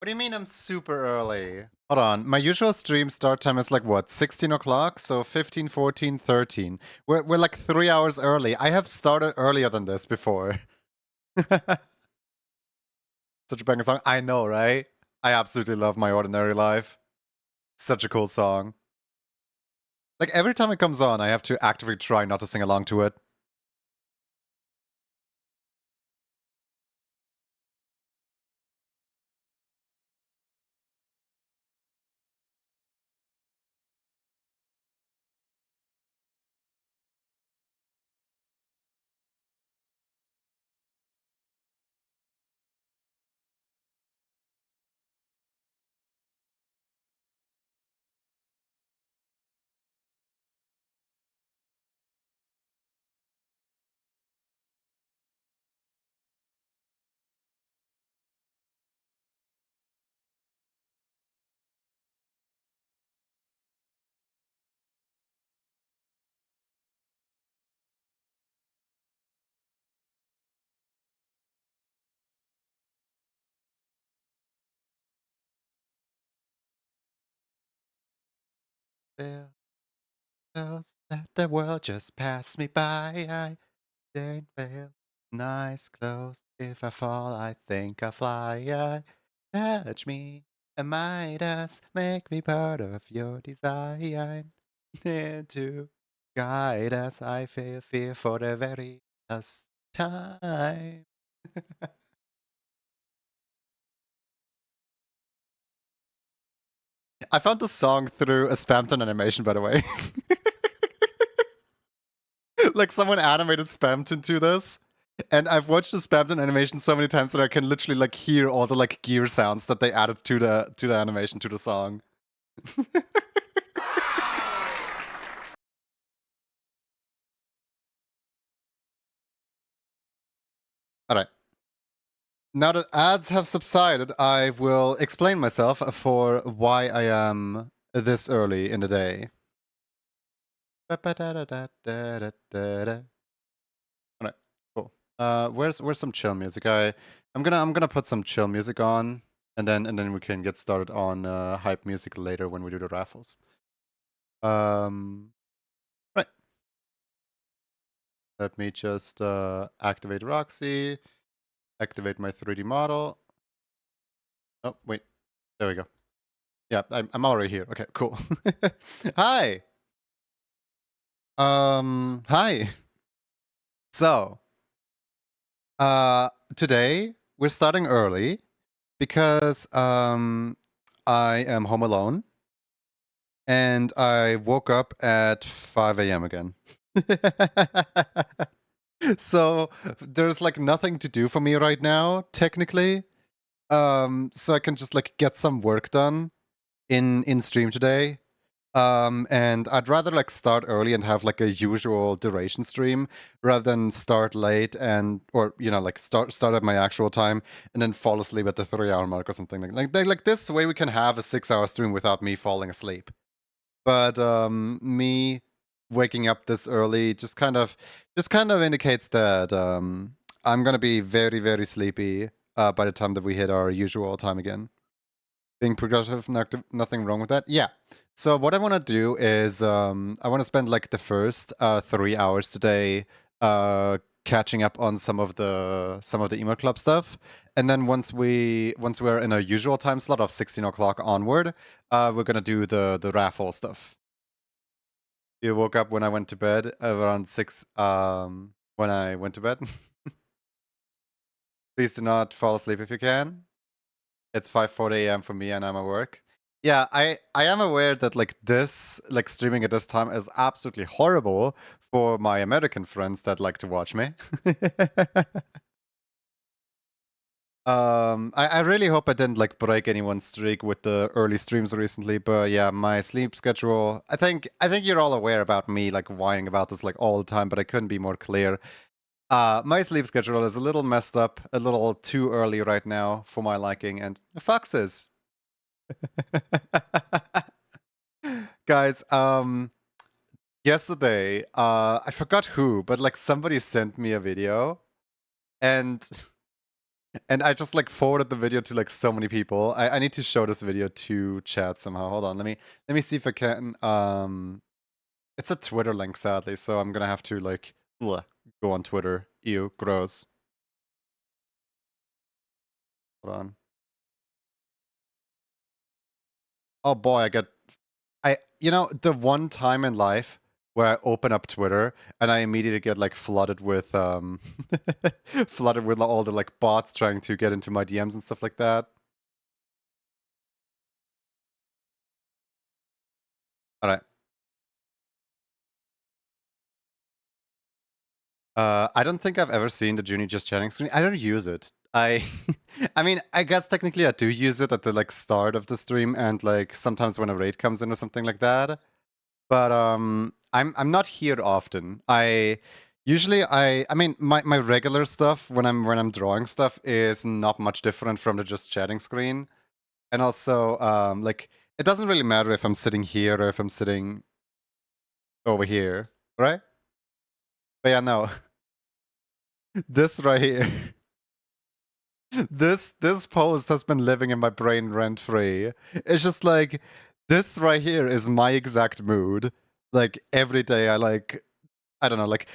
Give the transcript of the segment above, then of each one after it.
What do you mean I'm super early? Hold on. My usual stream start time is like what, 16 o'clock? So 15, 14, 13. We're like 3 hours early. I have started earlier than this before. Such a banger song. I know, right? I absolutely love My Ordinary Life. Such a cool song. Like every time it comes on, I have to actively try not to sing along to it. Feel close, let the world just pass me by. I didn't feel nice clothes. If I fall, I think I fly. Touch me and might as make me part of your design. And to guide us, I feel fear for the very last time. I found the song through a Spamton animation, by the way. Like someone animated Spamton to this. And I've watched the Spamton animation so many times that I can literally like hear all the like gear sounds that they added to the animation to the song. Alright. Now that ads have subsided, I will explain myself for why I am this early in the day. Alright, cool. Where's some chill music? I'm gonna put some chill music on, and then we can get started on hype music later when we do the raffles. Right. Let me just activate Roxy, activate my 3D model. Oh wait, there we go. Yeah, I'm already here. Okay, cool. Hi. Hi. So, today we're starting early because I am home alone and I woke up at 5 a.m. again. So there's like nothing to do for me right now, technically. So I can just like get some work done in stream today. And I'd rather like start early and have like a usual duration stream rather than start late and or you know like start at my actual time and then fall asleep at the 3 hour mark or something like this way we can have a 6 hour stream without me falling asleep. But me waking up this early just kind of indicates that I'm gonna be very, very sleepy by the time that we hit our usual time again. Being progressive, nothing wrong with that. Yeah. So what I want to do is I want to spend like the first 3 hours today catching up on some of the emo club stuff, and then once we're in our usual time slot of 16 o'clock onward, we're gonna do the raffle stuff. You woke up when I went to bed around 6. When I went to bed. Please do not fall asleep if you can. It's 5:40 a.m. for me and I'm at work. Yeah, I am aware that like this like streaming at this time is absolutely horrible for my American friends that like to watch me. I really hope I didn't like break anyone's streak with the early streams recently, but yeah, my sleep schedule. I think you're all aware about me like whining about this like all the time, but I couldn't be more clear. My sleep schedule is a little messed up, a little too early right now for my liking, and foxes. Guys, yesterday, I forgot who, but like somebody sent me a video, and And I just like forwarded the video to like so many people. I need to show this video to chat somehow. Hold on, let me see if I can. It's a Twitter link, sadly, so I'm gonna have to like go on Twitter. Ew, gross. Hold on. Oh boy, you know, the one time in life where I open up Twitter and I immediately get like flooded with flooded with all the like bots trying to get into my DMs and stuff like that. All right. I don't think I've ever seen the Junie just chatting screen. I don't use it. I mean, I guess technically I do use it at the like start of the stream and like sometimes when a raid comes in or something like that. But I'm not here often. I mean my regular stuff when I'm drawing stuff is not much different from the just chatting screen. And also like it doesn't really matter if I'm sitting here or if I'm sitting over here, right? But yeah, no. This right here. This post has been living in my brain rent free. It's just like this right here is my exact mood. Like every day I don't know, like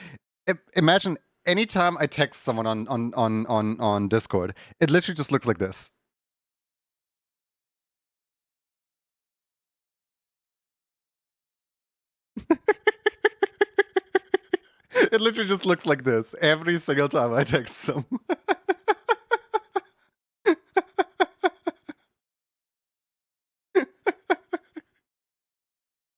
imagine anytime I text someone on Discord, it literally just looks like this. It literally just looks like this every single time I text someone.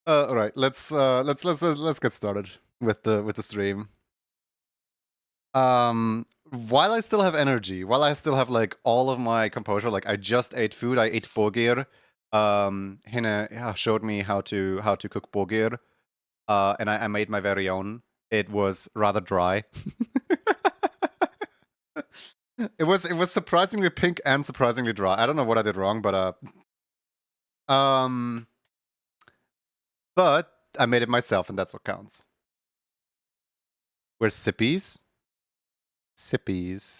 All right, let's get started with the stream. While I still have energy, while I still have like all of my composure, like I just ate food. I ate bogir. Hina showed me how to cook bogir, and I made my very own. It was rather dry. It was surprisingly pink and surprisingly dry. I don't know what I did wrong, um, but I made it myself, and that's what counts. We're sippies. Sippies.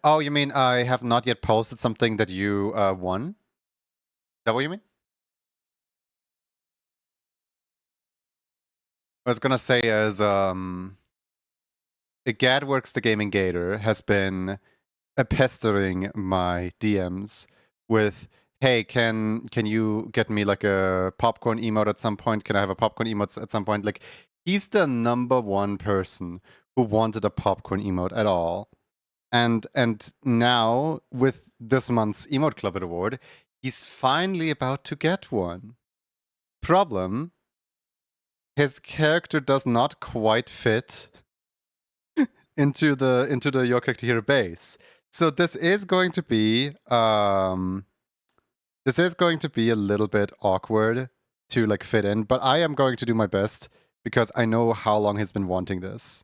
Oh, you mean I have not yet posted something that you won? Is that what you mean? I was gonna say as Gadworks the Gaming Gator has been pestering my DMs with, hey, can you get me like a popcorn emote at some point? Can I have a popcorn emote at some point? Like he's the number one person who wanted a popcorn emote at all. And now with this month's Emote Club award, he's finally about to get one. Problem, his character does not quite fit into the your character hero base. So this is going to be a little bit awkward to like fit in, but I am going to do my best because I know how long he's been wanting this.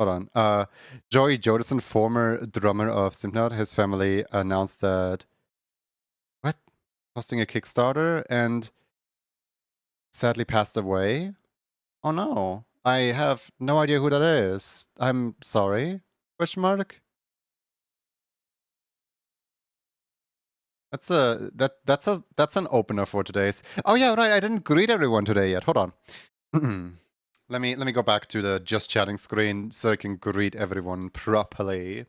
Hold on. Joey Jodison, former drummer of Slipknot, his family announced that what? Hosting a Kickstarter and sadly passed away. Oh no. I have no idea who that is. I'm sorry. Question mark? That's an opener for today's. Oh yeah, right. I didn't greet everyone today yet. Hold on. let me go back to the just chatting screen so I can greet everyone properly.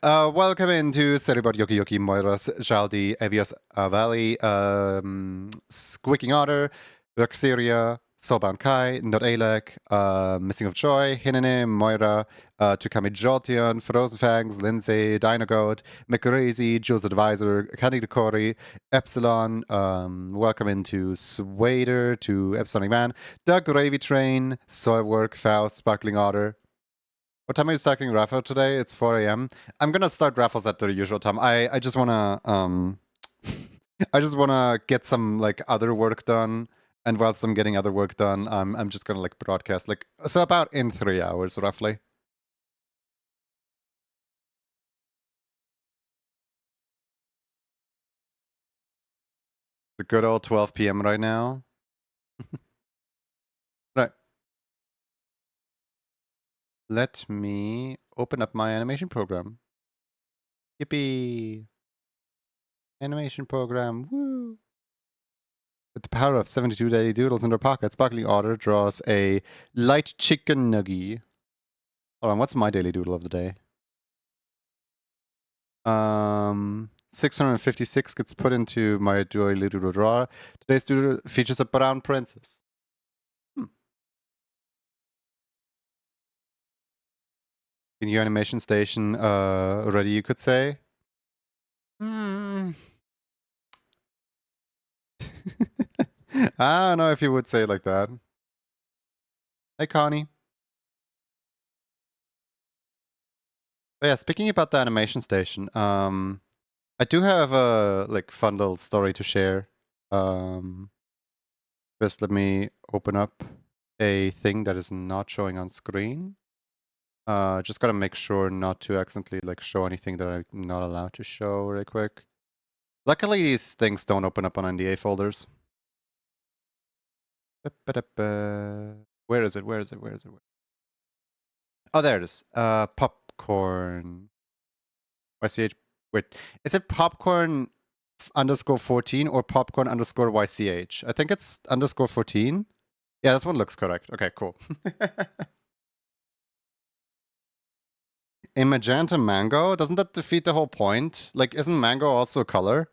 Welcome into Seribot Yoki Yoki Moiras Jaldi Evias Valley, Squeaking Otter, Luxeria, Soulbound Kai, Not Alek, Missing of Joy, Hinene, Moira, Tukami Jolteon, Frozen Fangs, Lindsay, Dinogoat, McCrazy, Jules Advisor, Candy Decori, Epsilon, welcome into Swader, to Epsilonic Man, Doug Gravy Train, Soilwork, Faust, Sparkling Otter. What time are you starting raffle today? It's 4 a.m. I'm gonna start raffles at the usual time. I just wanna I just wanna get some like other work done, and whilst I'm getting other work done, I'm just gonna like broadcast like so about in 3 hours roughly. The good old 12 p.m. right now. Right. Let me open up my animation program. Yippee! Animation program, woo! With the power of 72 daily doodles in their pocket, Sparkling Otter draws a light chicken nugget. Hold on, what's my daily doodle of the day? 656 gets put into my daily doodle drawer. Today's doodle features a brown princess. In your animation station, ready, you could say? I don't know if you would say it like that. Hey, Connie. But yeah, speaking about the animation station, I do have a fun little story to share. First, let me open up a thing that is not showing on screen. Just gotta make sure not to accidentally show anything that I'm not allowed to show really quick. Luckily, these things don't open up on NDA folders. Where is it? Where is it? Where is it? Oh, there it is. Popcorn. YCH. Wait, is it popcorn underscore 14 or popcorn underscore YCH? I think it's underscore 14. Yeah, this one looks correct. Okay, cool. A magenta mango? Doesn't that defeat the whole point? Like, isn't mango also a color?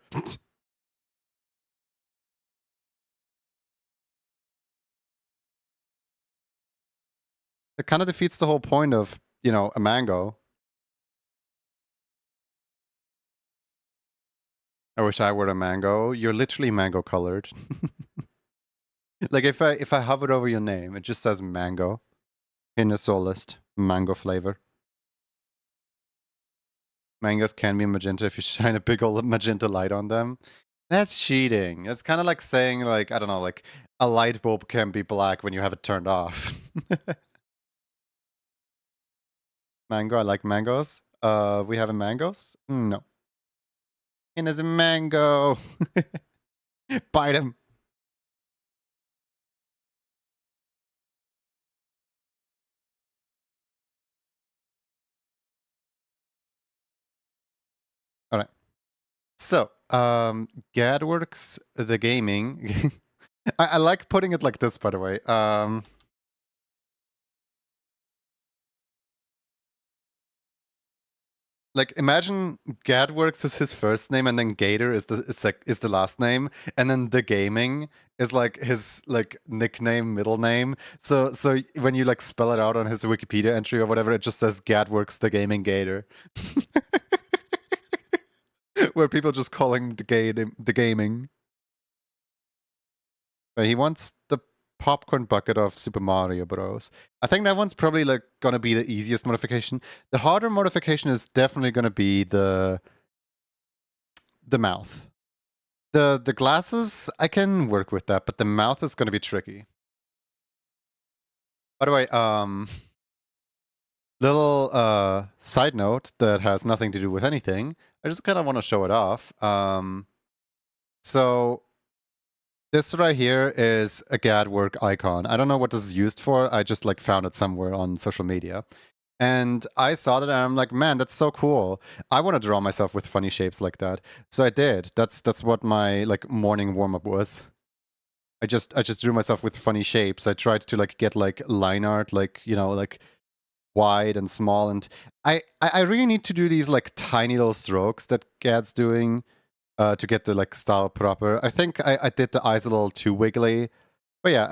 It kind of defeats the whole point of, you know, a mango. I wish I were a mango. You're literally mango colored. Like if I hovered over your name, it just says mango in the soul list. Mango flavor. Mangoes can be magenta if you shine a big old magenta light on them. That's cheating. It's kind of like saying, like, I don't know, like a light bulb can be black when you have it turned off. Mango, I like mangoes. We have a mangoes? No. And there's a mango. Bite him. All right. So, GadWorks, the gaming. I like putting it like this, by the way. Like imagine GadWorks is his first name, and then Gator is the last name, and then the gaming is like his nickname, middle name. So when you spell it out on his Wikipedia entry or whatever, it just says GadWorks the gaming Gator. Where people just calling the gaming. But he wants the popcorn bucket of Super Mario Bros. I think that one's probably gonna be the easiest modification. The harder modification is definitely gonna be the mouth. The glasses, I can work with that, but the mouth is gonna be tricky. By the way, little side note that has nothing to do with anything. I just kind of want to show it off. So this right here is a GadWork icon. I don't know what this is used for. I just found it somewhere on social media. And I saw that and I'm like, man, that's so cool. I want to draw myself with funny shapes like that. So I did. That's what my morning warm-up was. I just drew myself with funny shapes. I tried to get line art, you know, wide and small. And I really need to do these tiny little strokes that Gad's doing to get the style proper. I think I did the eyes a little too wiggly. But yeah,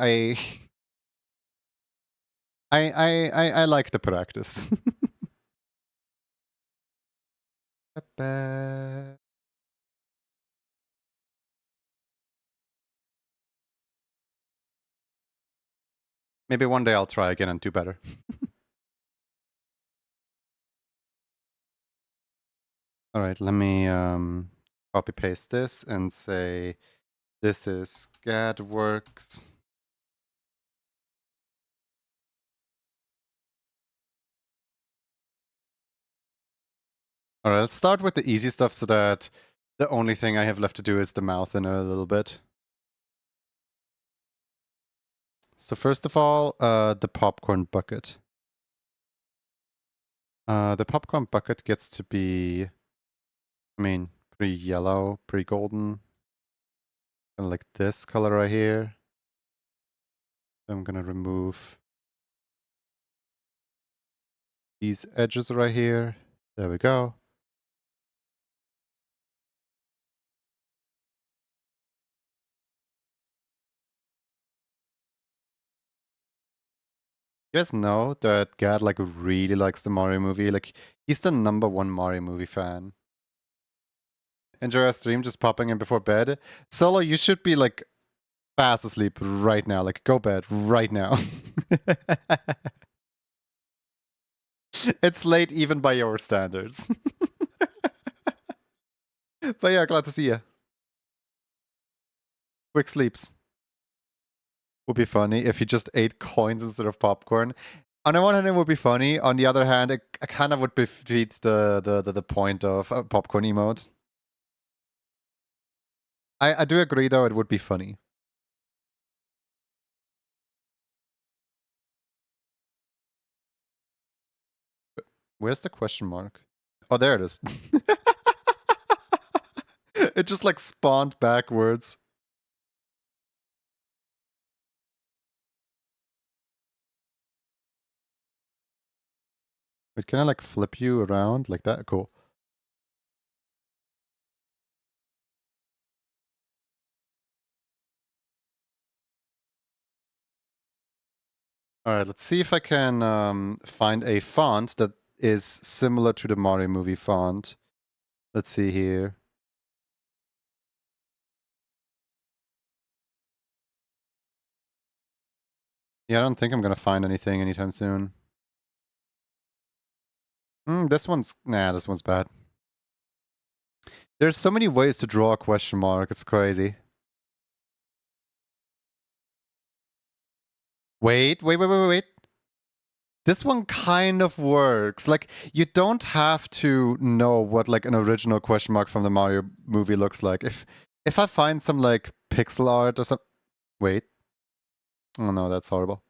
I like the practice. Maybe one day I'll try again and do better. All right, let me copy paste this and say this is GadWorks. All right, let's start with the easy stuff so that the only thing I have left to do is the mouth in a little bit. So first of all, the popcorn bucket. The popcorn bucket gets to be, I mean, pretty yellow, pretty golden. Kind of like this color right here. I'm gonna remove these edges right here. There we go. You guys know that Gad like really likes the Mario movie. Like he's the #1 Mario movie fan. Enjoy our stream, just popping in before bed. Solo, you should be like fast asleep right now. Like go bed right now. It's late even by your standards. But yeah, glad to see you. Quick sleeps. Would be funny if you just ate coins instead of popcorn. On the one hand, it would be funny. On the other hand, it kind of would defeat the point of a popcorn emote. I do agree, though, it would be funny. Where's the question mark? Oh, there it is. It just like spawned backwards. Wait, can I like flip you around like that? Cool. All right, let's see if I can find a font that is similar to the Mario movie font. Let's see here. Yeah, I don't think I'm gonna find anything anytime soon. This one's bad. There's so many ways to draw a question mark. It's crazy. Wait. This one kind of works. Like, you don't have to know what like an original question mark from the Mario movie looks like. If I find some like pixel art or something. Wait. Oh no, that's horrible.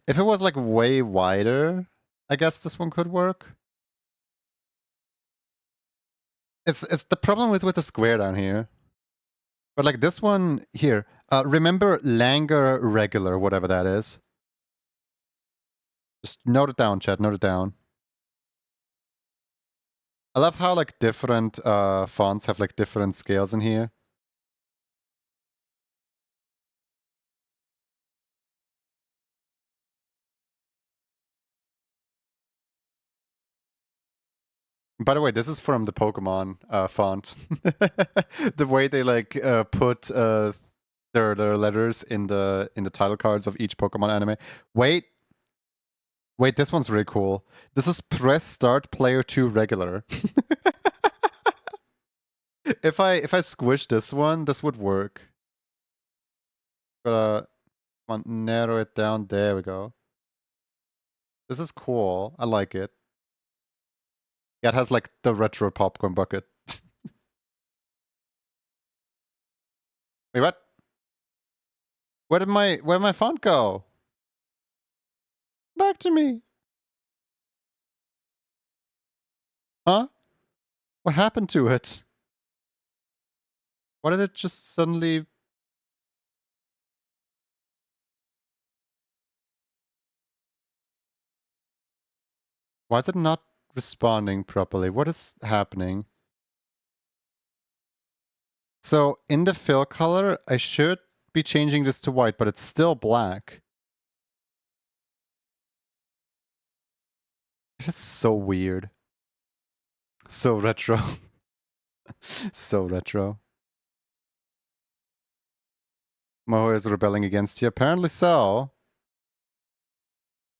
If it was like way wider, I guess this one could work. It's the problem with the square down here. But like this one here, remember Langer regular, whatever that is. Just note it down, chat, note it down. I love how like different fonts have like different scales in here. By the way, this is from the Pokemon font. The way they like put their letters in the title cards of each Pokemon anime. Wait, this one's really cool. This is press start player 2 regular. If I squish this one, this would work. Gotta narrow it down. There we go. This is cool. I like it. Yeah, it has like the retro popcorn bucket. Wait, what? Where'd my font go? Back to me. Huh? What happened to it? Why did it just suddenly... Why is it not responding properly? What is happening? So in the fill color, I should be changing this to white, but it's still black. It's so weird. So retro. So retro. Moho is rebelling against you. Apparently so.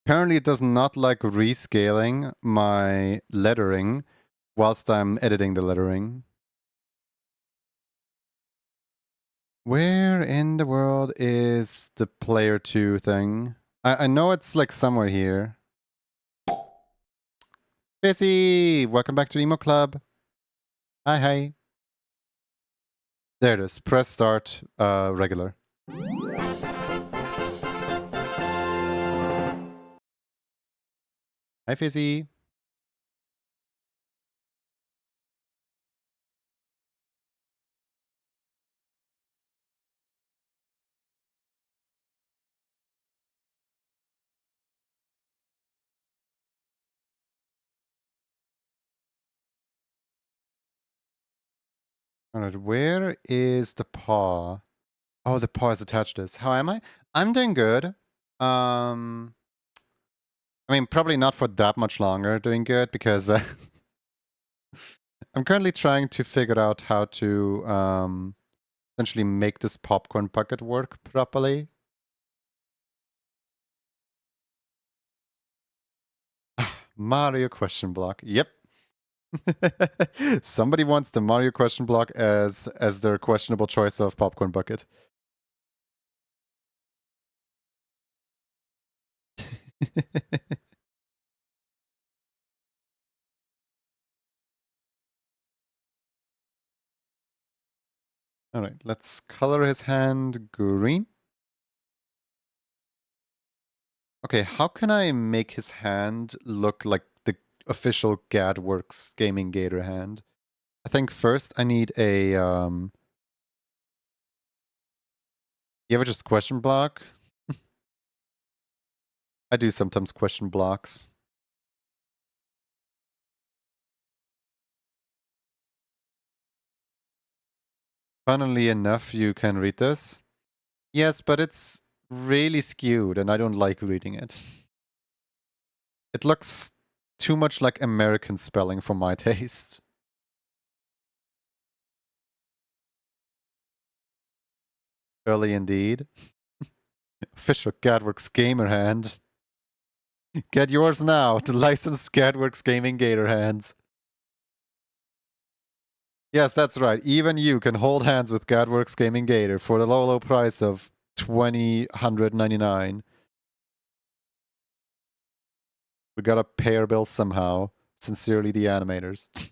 Apparently it does not like rescaling my lettering whilst I'm editing the lettering. Where in the world is the player 2 thing? I know it's like somewhere here. Busy! Welcome back to Emo Club. Hi. There it is. Press start regular. Hi, Fizzy. All right, where is the paw? Oh, the paw is attached to this. How am I? I'm doing good. I mean, probably not for that much longer doing good because I'm currently trying to figure out how to essentially make this popcorn bucket work properly. Mario question block. Yep. Somebody wants the Mario question block as their questionable choice of popcorn bucket. All right, let's color his hand green. Okay, how can I make his hand look like the official GadWorks Gaming Gator hand? I think first I need a you ever just question block? I do sometimes question blocks. Funnily enough, you can read this. Yes, but it's really skewed and I don't like reading it. It looks too much like American spelling for my taste. Early indeed. Official GadWorks Gamer hand. Get yours now, the licensed GadWorks Gaming Gator hands. Yes, that's right. Even you can hold hands with GadWorks Gaming Gator for the low, low price of $2,099. We gotta pay our bills somehow. Sincerely, the animators.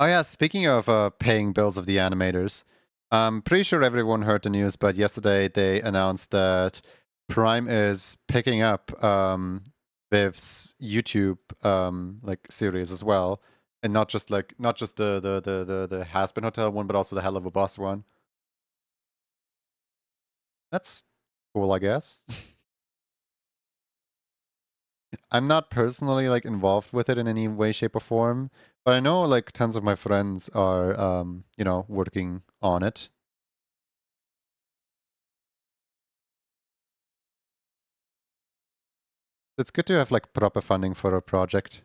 Oh yeah, speaking of paying bills of the animators, I'm pretty sure everyone heard the news, but yesterday they announced that Prime is picking up Viv's YouTube like series as well, and not just the Has Been Hotel one, but also the Hell of a Boss one. That's cool, I guess. I'm not personally like involved with it in any way, shape, or form, but I know like tons of my friends are you know, working on it. It's good to have like proper funding for a project.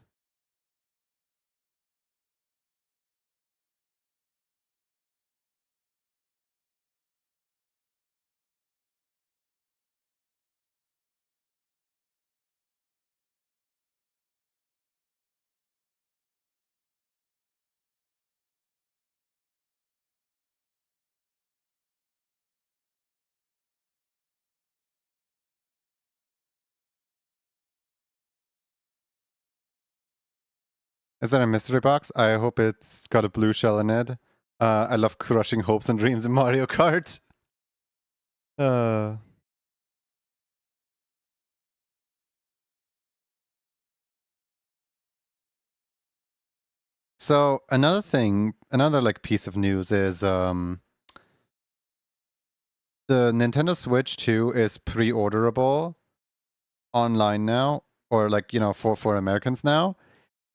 Is that a mystery box? I hope it's got a blue shell in it. I love crushing hopes and dreams in Mario Kart. Uh, so another like piece of news is the Nintendo Switch 2 is pre-orderable online now, or like, you know, for Americans now.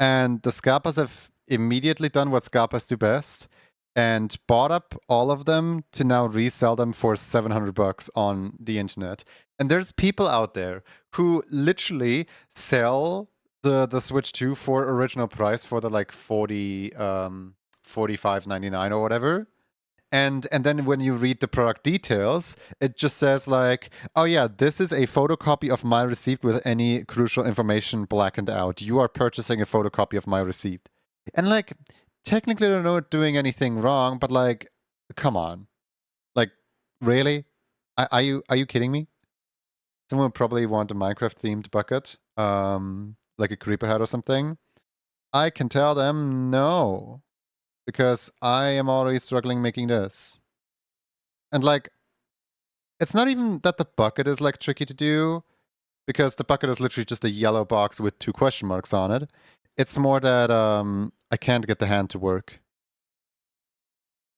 And the scalpers have immediately done what scalpers do best and bought up all of them to now resell them for $700 on the internet. And there's people out there who literally sell the Switch 2 for original price for the like 45.99 or whatever. And then when you read the product details, it just says like, oh yeah, this is a photocopy of my receipt with any crucial information blackened out. You are purchasing a photocopy of my receipt. And like, technically they're not doing anything wrong, but like, come on. Like, really? Are you kidding me? Someone would probably want a Minecraft themed bucket, like a creeper hat or something. I can tell them no. Because I am already struggling making this. And like, it's not even that the bucket is like tricky to do, because the bucket is literally just a yellow box with 2 question marks on it. It's more that I can't get the hand to work.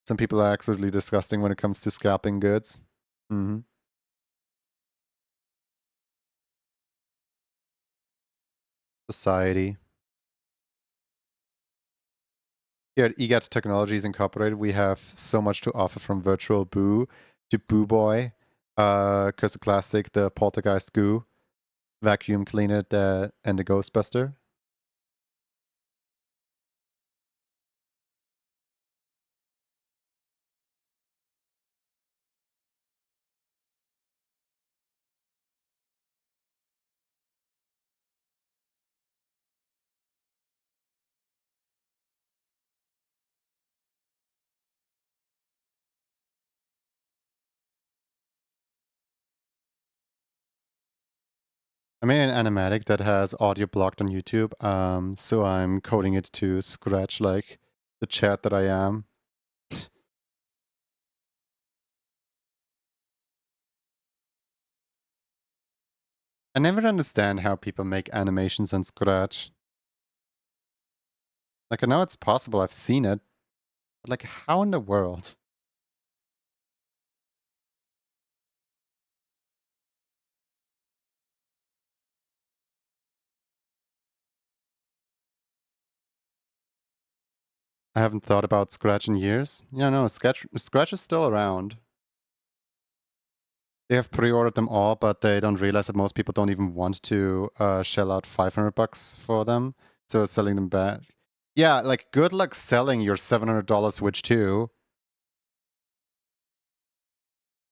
Some people are absolutely disgusting when it comes to scalping goods. Mm-hmm. Society. Here at EGAT Technologies Incorporated, we have so much to offer, from virtual Boo to Boo Boy, because the classic, the poltergeist goo, vacuum cleaner, and the Ghostbuster. I made an animatic that has audio blocked on YouTube, so I'm coding it to scratch like the chat that I am. I never understand how people make animations on Scratch. Like, I know it's possible, I've seen it, but like, how in the world? I haven't thought about Scratch in years. Yeah, no, Scratch is still around. They have pre-ordered them all, but they don't realize that most people don't even want to shell out $500 for them, so selling them back. Yeah, like, good luck selling your $700 Switch 2.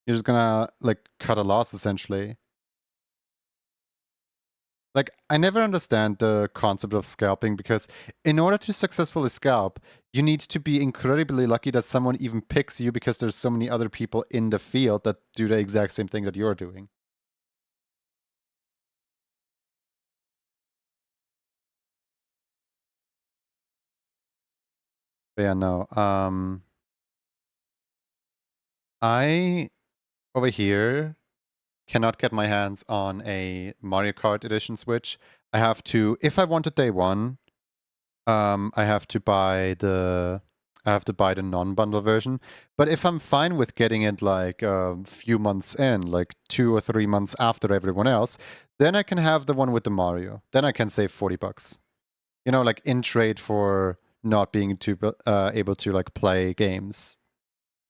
You're just gonna, like, cut a loss, essentially. Like, I never understand the concept of scalping, because in order to successfully scalp, you need to be incredibly lucky that someone even picks you, because there's so many other people in the field that do the exact same thing that you're doing. But yeah, no. I, over here, cannot get my hands on a Mario Kart Edition Switch. I have to, if I want a day one, I have to buy the non-bundle version. But if I'm fine with getting it like a few months in, like 2 or 3 months after everyone else, then I can have the one with the Mario. Then I can save $40. You know, like, in trade for not being too able to like play games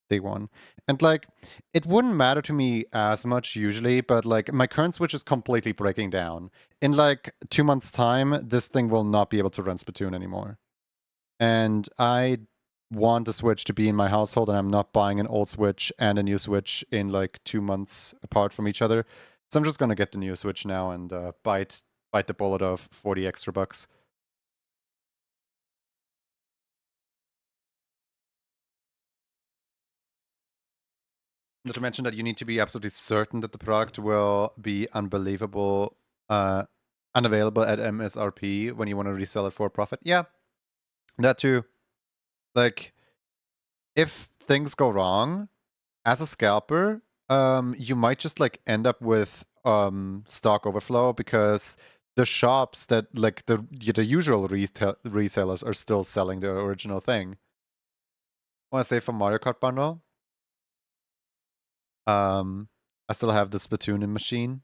day one. And like, it wouldn't matter to me as much usually, but like, my current Switch is completely breaking down. In like 2 months' time, this thing will not be able to run Splatoon anymore. And I want the Switch to be in my household, and I'm not buying an old Switch and a new Switch in like 2 months apart from each other. So I'm just gonna get the new Switch now and bite the bullet of 40 extra bucks. Not to mention that you need to be absolutely certain that the product will be unbelievable, unavailable at MSRP when you want to resell it for a profit. Yeah, that too. Like, if things go wrong, as a scalper, you might just like end up with stock overflow, because the shops that like the usual resellers are still selling the original thing. Want to say for Mario Kart bundle? I still have the Splatoon in machine.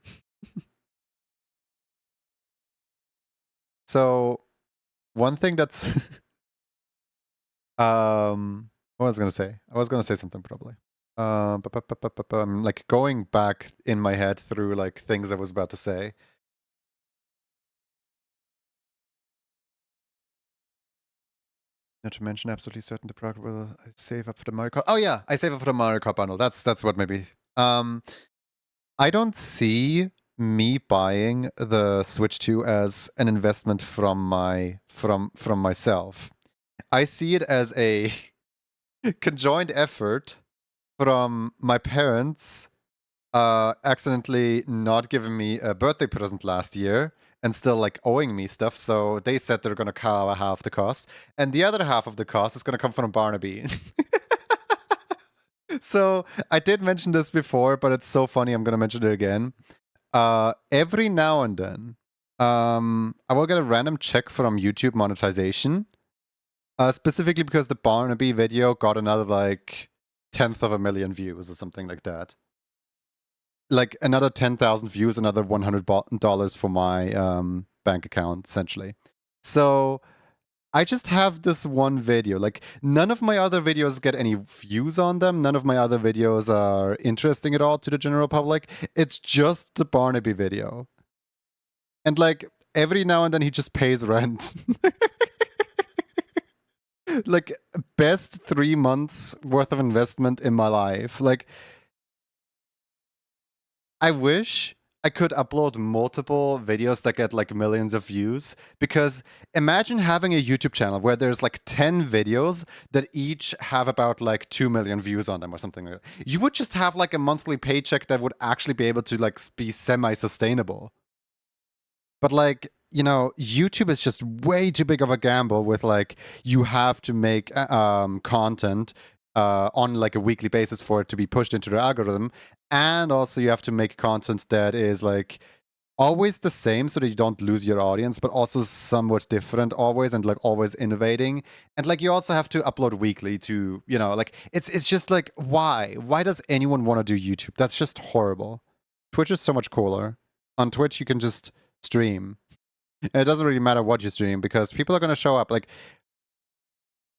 So one thing that's what was I gonna say? I was gonna say something probably. I'm like going back in my head through like things I was about to say. Not to mention, absolutely certain the product will save up for the Mario Kart. Oh yeah, I save up for the Mario Kart bundle. That's what maybe. I don't see me buying the Switch 2 as an investment from myself. I see it as a conjoined effort from my parents accidentally not giving me a birthday present last year, and still like owing me stuff. So they said they're going to cover half the cost, and the other half of the cost is going to come from Barnaby. So I did mention this before, but it's so funny. I'm going to mention it again. Every now and then, I will get a random check from YouTube monetization, specifically because the Barnaby video got another like 10th of a million views or something like that. Like another 10,000 views, another $100 for my bank account, essentially. So I just have this one video. Like, none of my other videos get any views on them. None of my other videos are interesting at all to the general public. It's just the Barnaby video. And like, every now and then he just pays rent. Like, best 3 months worth of investment in my life. Like, I wish I could upload multiple videos that get like millions of views, because imagine having a YouTube channel where there's like 10 videos that each have about like 2 million views on them or something like that. You would just have like a monthly paycheck that would actually be able to like be semi-sustainable. But like, you know, YouTube is just way too big of a gamble with like, you have to make content on like a weekly basis for it to be pushed into the algorithm. And also you have to make content that is like always the same so that you don't lose your audience, but also somewhat different always, and like always innovating. And like you also have to upload weekly to, you know, like it's just like, why does anyone want to do YouTube? That's just horrible. Twitch is so much cooler. On Twitch you can just stream. And it doesn't really matter what you stream because people are going to show up. Like,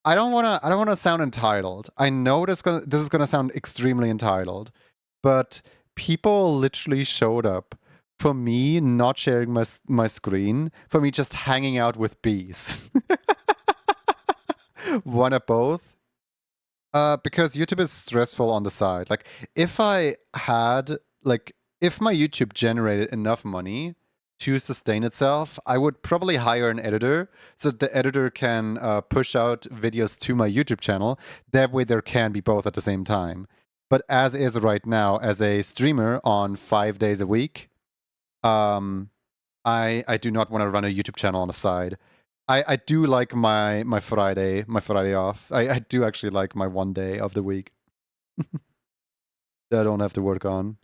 I don't want to sound entitled. I know this is going to sound extremely entitled, but people literally showed up for me not sharing my screen, for me just hanging out with bees. One of both. Because YouTube is stressful on the side. Like, if I had, like, if my YouTube generated enough money to sustain itself, I would probably hire an editor so that the editor can push out videos to my YouTube channel. That way there can be both at the same time. But as is right now, as a streamer on 5 days a week, I do not want to run a YouTube channel on the side. I do like my Friday off. I do actually like my one day of the week that I don't have to work on.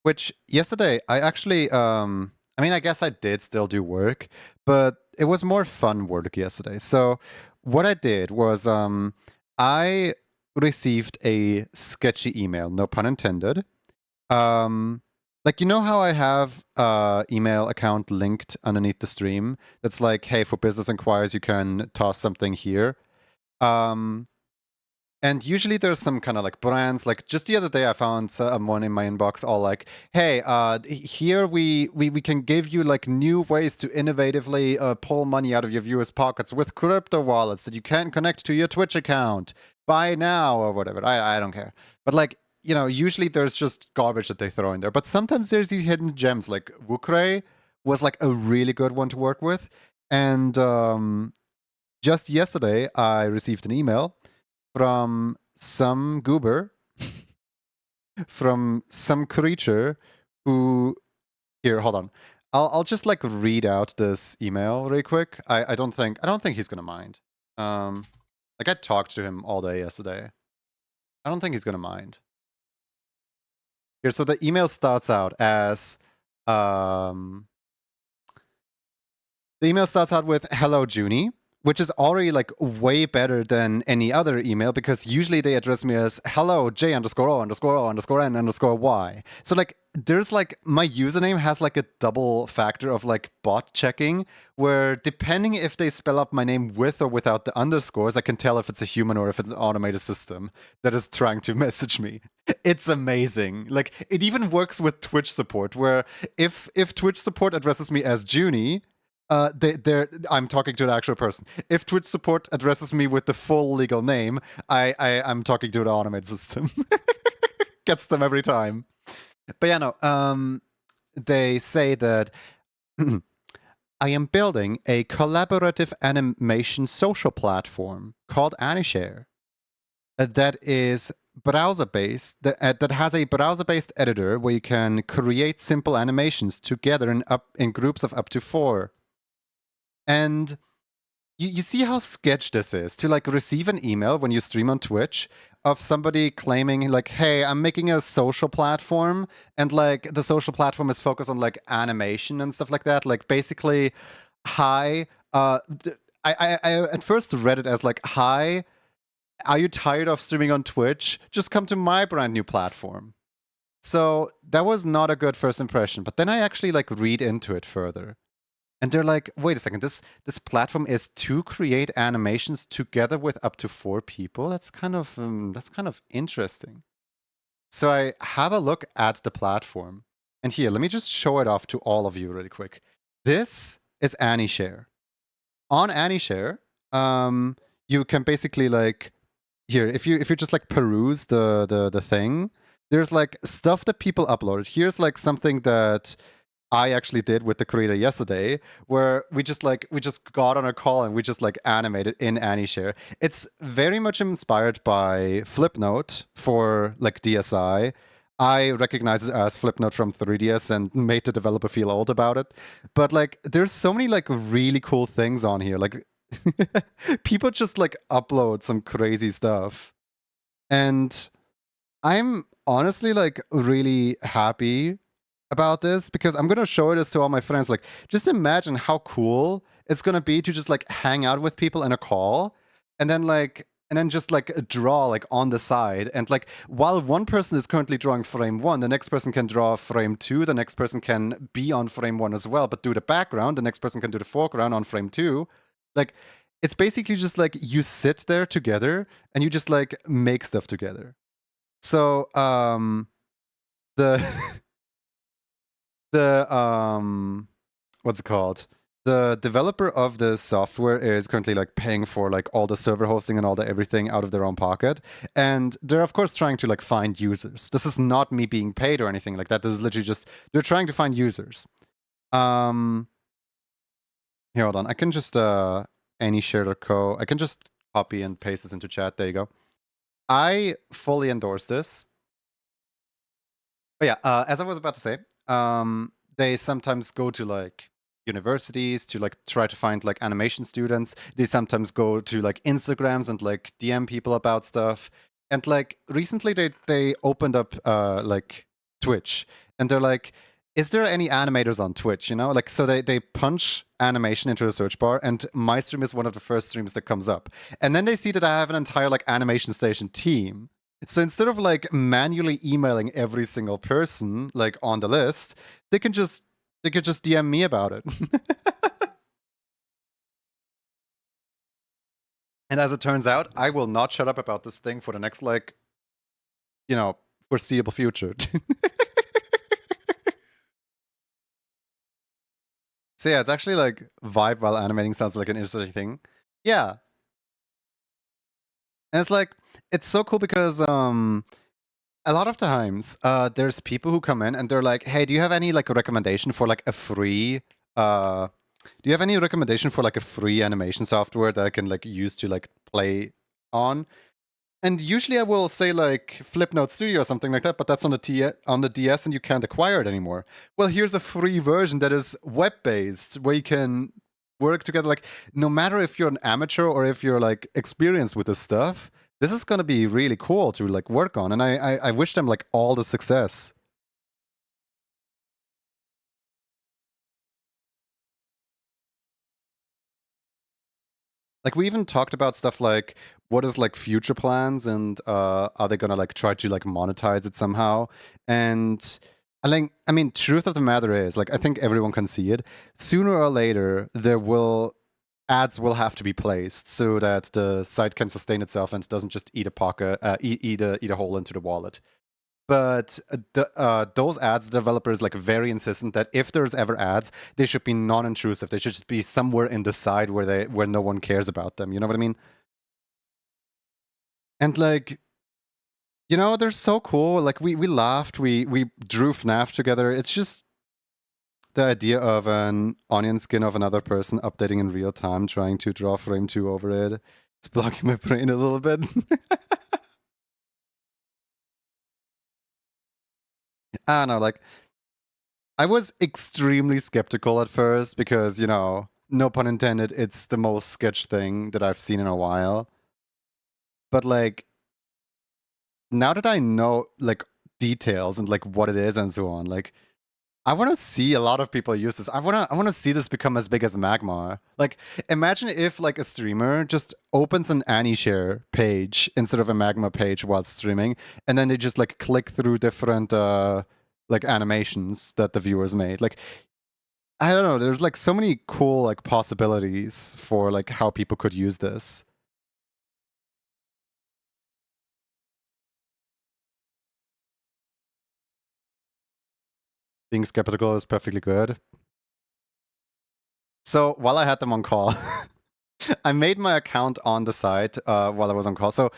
Which yesterday I actually I mean, I guess I did still do work, but it was more fun work yesterday. So what I did was I received a sketchy email, no pun intended. Like, you know how I have email account linked underneath the stream that's like, hey, for business inquiries you can toss something here. And usually there's some kind of like brands. Like, just the other day I found someone in my inbox all like, hey, here we can give you like new ways to innovatively pull money out of your viewers' pockets with crypto wallets that you can connect to your Twitch account. Buy now or whatever. I don't care. But like, you know, usually there's just garbage that they throw in there. But sometimes there's these hidden gems. Like woure was like a really good one to work with. And just yesterday I received an email from some goober, from some creature who, here, hold on. I'll just like read out this email really quick. I don't think he's gonna mind. Like, I talked to him all day yesterday. I don't think he's gonna mind. Here, so the email starts out as the email starts out with "Hello, Junie," which is already like way better than any other email, because usually they address me as "Hello, J underscore O underscore O underscore N underscore Y." So like, there's like, my username has like a double factor of like bot checking, where depending if they spell out my name with or without the underscores, I can tell if it's a human or if it's an automated system that is trying to message me. It's amazing. Like, it even works with Twitch support, where if Twitch support addresses me as Junie, I'm talking to the actual person. If Twitch support addresses me with the full legal name, I'm talking to the automated system. Gets them every time. But yeah, no. They say that I am building a collaborative animation social platform called Anishare that is browser-based that has a browser-based editor where you can create simple animations together in groups of up to 4. And you see how sketch this is to like receive an email when you stream on Twitch of somebody claiming like, hey, I'm making a social platform, and like the social platform is focused on like animation and stuff like that. Like basically, hi, I at first read it as like, hi, are you tired of streaming on Twitch? Just come to my brand new platform. So that was not a good first impression, but then I actually like read into it further. And they're like, wait a second, this platform is to create animations together with up to 4 people. That's kind of interesting. So I have a look at the platform, and here, let me just show it off to all of you really quick. This is AnyShare. On AnyShare, you can basically like here, if you just like peruse the thing, there's like stuff that people uploaded. Here's like something that I actually did with the creator yesterday, where we just got on a call and we just like animated in AnyShare. It's very much inspired by Flipnote for like DSi. I recognize it as Flipnote from 3DS and made the developer feel old about it. But like, there's so many like really cool things on here. Like, people just like upload some crazy stuff, and I'm honestly like really happy about this because I'm gonna show this to all my friends. Like, just imagine how cool it's gonna be to just like hang out with people in a call, and then just like draw like on the side, and like while one person is currently drawing frame 1, the next person can draw frame 2, the next person can be on frame 1 as well, but do the background, the next person can do the foreground on frame 2. Like, it's basically just like you sit there together and you just like make stuff together. So the the what's it called? The developer of the software is currently like paying for like all the server hosting and all the everything out of their own pocket, and they're of course trying to like find users. This is not me being paid or anything like that. This is literally just they're trying to find users. Here, hold on. I can just AnyShare.co. I can just copy and paste this into chat. There you go. I fully endorse this. But yeah, as I was about to say, they sometimes go to like universities to like try to find like animation students. They sometimes go to like Instagrams and like DM people about stuff. And like recently they opened up like Twitch, and they're like, is there any animators on Twitch? You know, like, so they punch animation into the search bar, and my stream is one of the first streams that comes up. And then they see that I have an entire like animation station team. So instead of like manually emailing every single person like on the list, they could just DM me about it. And as it turns out, I will not shut up about this thing for the next like, you know, foreseeable future. So yeah, it's actually like vibe while animating sounds like an interesting thing. Yeah. And it's like, it's so cool because a lot of times there's people who come in and they're like, hey, do you have any like recommendation for like a free do you have any recommendation for like a free animation software that I can like use to like play on? And usually I will say like Flipnote Studio or something like that, but that's on the DS and you can't acquire it anymore. Well, here's a free version that is web-based where you can work together. Like, no matter if you're an amateur or if you're like experienced with this stuff, this is gonna be really cool to like work on. And I wish them like all the success. Like, we even talked about stuff like what is like future plans, and are they gonna like try to like monetize it somehow? And I mean, truth of the matter is, like, I think everyone can see it. Sooner or later, ads will have to be placed so that the site can sustain itself and doesn't just eat a pocket, eat a hole into the wallet. But those ads developers like very insistent that if there's ever ads, they should be non-intrusive. They should just be somewhere in the side where no one cares about them. You know what I mean? And like, you know, they're so cool. Like, we laughed, we drew FNAF together. It's just the idea of an onion skin of another person updating in real time, trying to draw frame 2 over it. It's blocking my brain a little bit. I don't know, like, I was extremely skeptical at first because, you know, no pun intended, it's the most sketch thing that I've seen in a while. But like, now that I know like details and like what it is and so on, like I want to see a lot of people use this. I want to see this become as big as Magmar. Like imagine if like a streamer just opens an AnyShare page instead of a Magma page while streaming, and then they just like click through different like animations that the viewers made. Like I don't know, there's like so many cool like possibilities for like how people could use this. Being skeptical is perfectly good. So while I had them on call, I made my account on the site while I was on call. So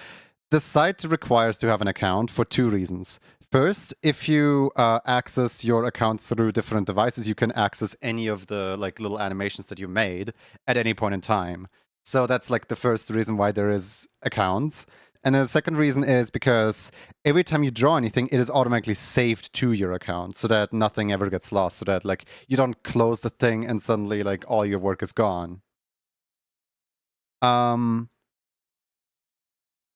the site requires to have an account for two reasons. First, if you access your account through different devices, you can access any of the like little animations that you made at any point in time. So that's like the first reason why there is accounts. And then the second reason is because every time you draw anything, it is automatically saved to your account so that nothing ever gets lost, so that like you don't close the thing and suddenly like all your work is gone. Um,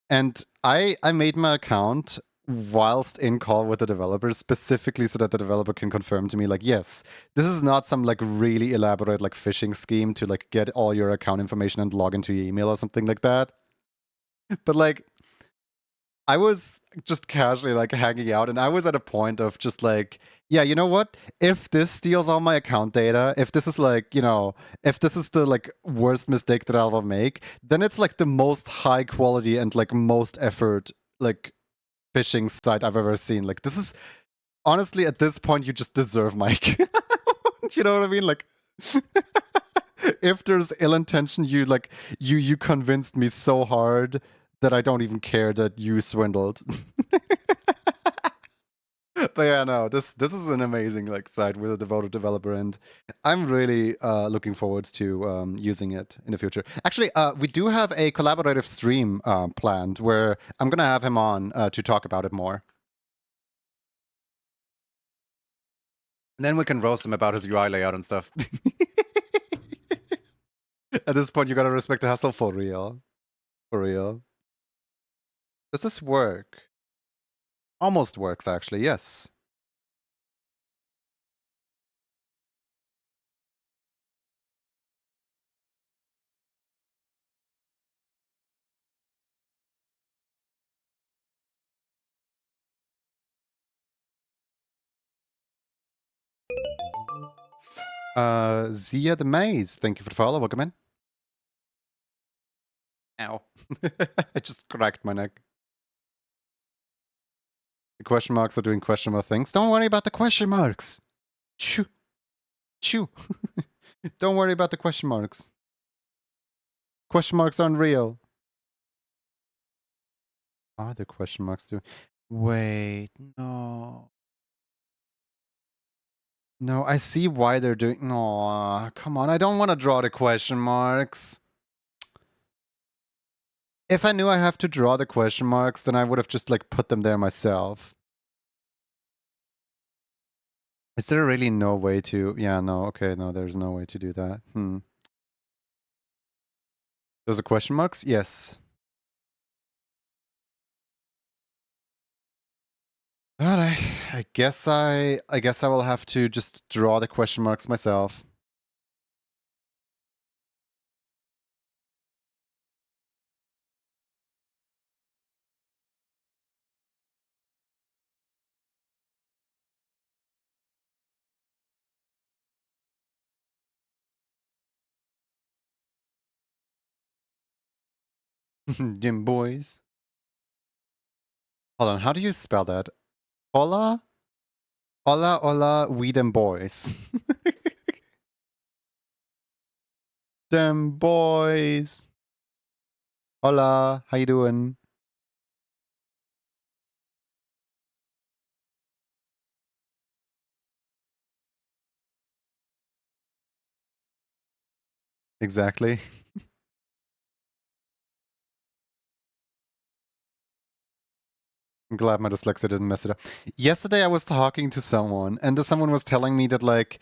and I made my account whilst in call with the developer specifically so that the developer can confirm to me like, yes, this is not some like really elaborate like phishing scheme to like get all your account information and log into your email or something like that. But like I was just casually like hanging out and I was at a point of just like, yeah, you know what? If this steals all my account data, if this is like, you know, if this is the like worst mistake that I'll ever make, then it's like the most high quality and like most effort like phishing site I've ever seen. Like this is honestly at this point you just deserve Mike. You know what I mean? Like if there's ill intention, you like you convinced me so hard that I don't even care that you swindled. But yeah, no, this is an amazing like site with a devoted developer, and I'm really looking forward to using it in the future. Actually, we do have a collaborative stream planned where I'm gonna have him on to talk about it more. And then we can roast him about his UI layout and stuff. At this point, you gotta respect the hustle for real. For real. Does this work? Almost works, actually, yes. Zia the Maze, thank you for the follow. Welcome in. Ow. I just cracked my neck. The question marks are doing question mark things. Don't worry about the question marks. Choo. Choo. Don't worry about the question marks. Question marks aren't real. Are the question marks doing? Wait, no. No, I see why they're doing. No, come on. I don't want to draw the question marks. If I knew I have to draw the question marks, then I would have just like put them there myself. Is there really no way to? Yeah, no. Okay, no. There's no way to do that. Those are question marks? Yes. But I guess I will have to just draw the question marks myself. Dim boys. Hold on, how do you spell that? Hola? Hola, hola, we them boys. Them boys. Hola, how you doing? Exactly. I'm glad my dyslexia didn't mess it up. Yesterday I was talking to someone, and someone was telling me that like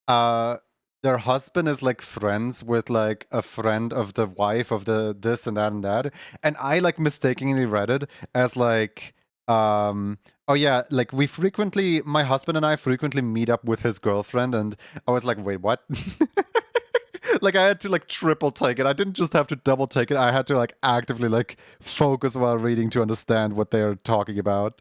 uh their husband is like friends with like a friend of the wife of the this and that and that. And I like mistakenly read it as like oh yeah, like my husband and I frequently meet up with his girlfriend, and I was like, wait, what? Like I had to like triple take it. I didn't just have to double take it. I had to like actively like focus while reading to understand what they're talking about.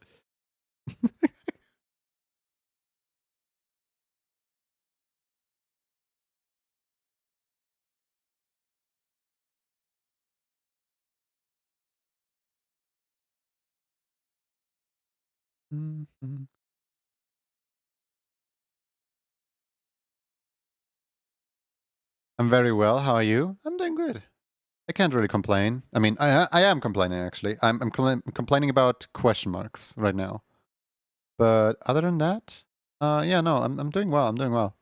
Mhm. I'm very well. How are you? I'm doing good. I can't really complain. I mean, I am complaining actually. I'm complaining about question marks right now. But other than that, yeah, no, I'm doing well. I'm doing well.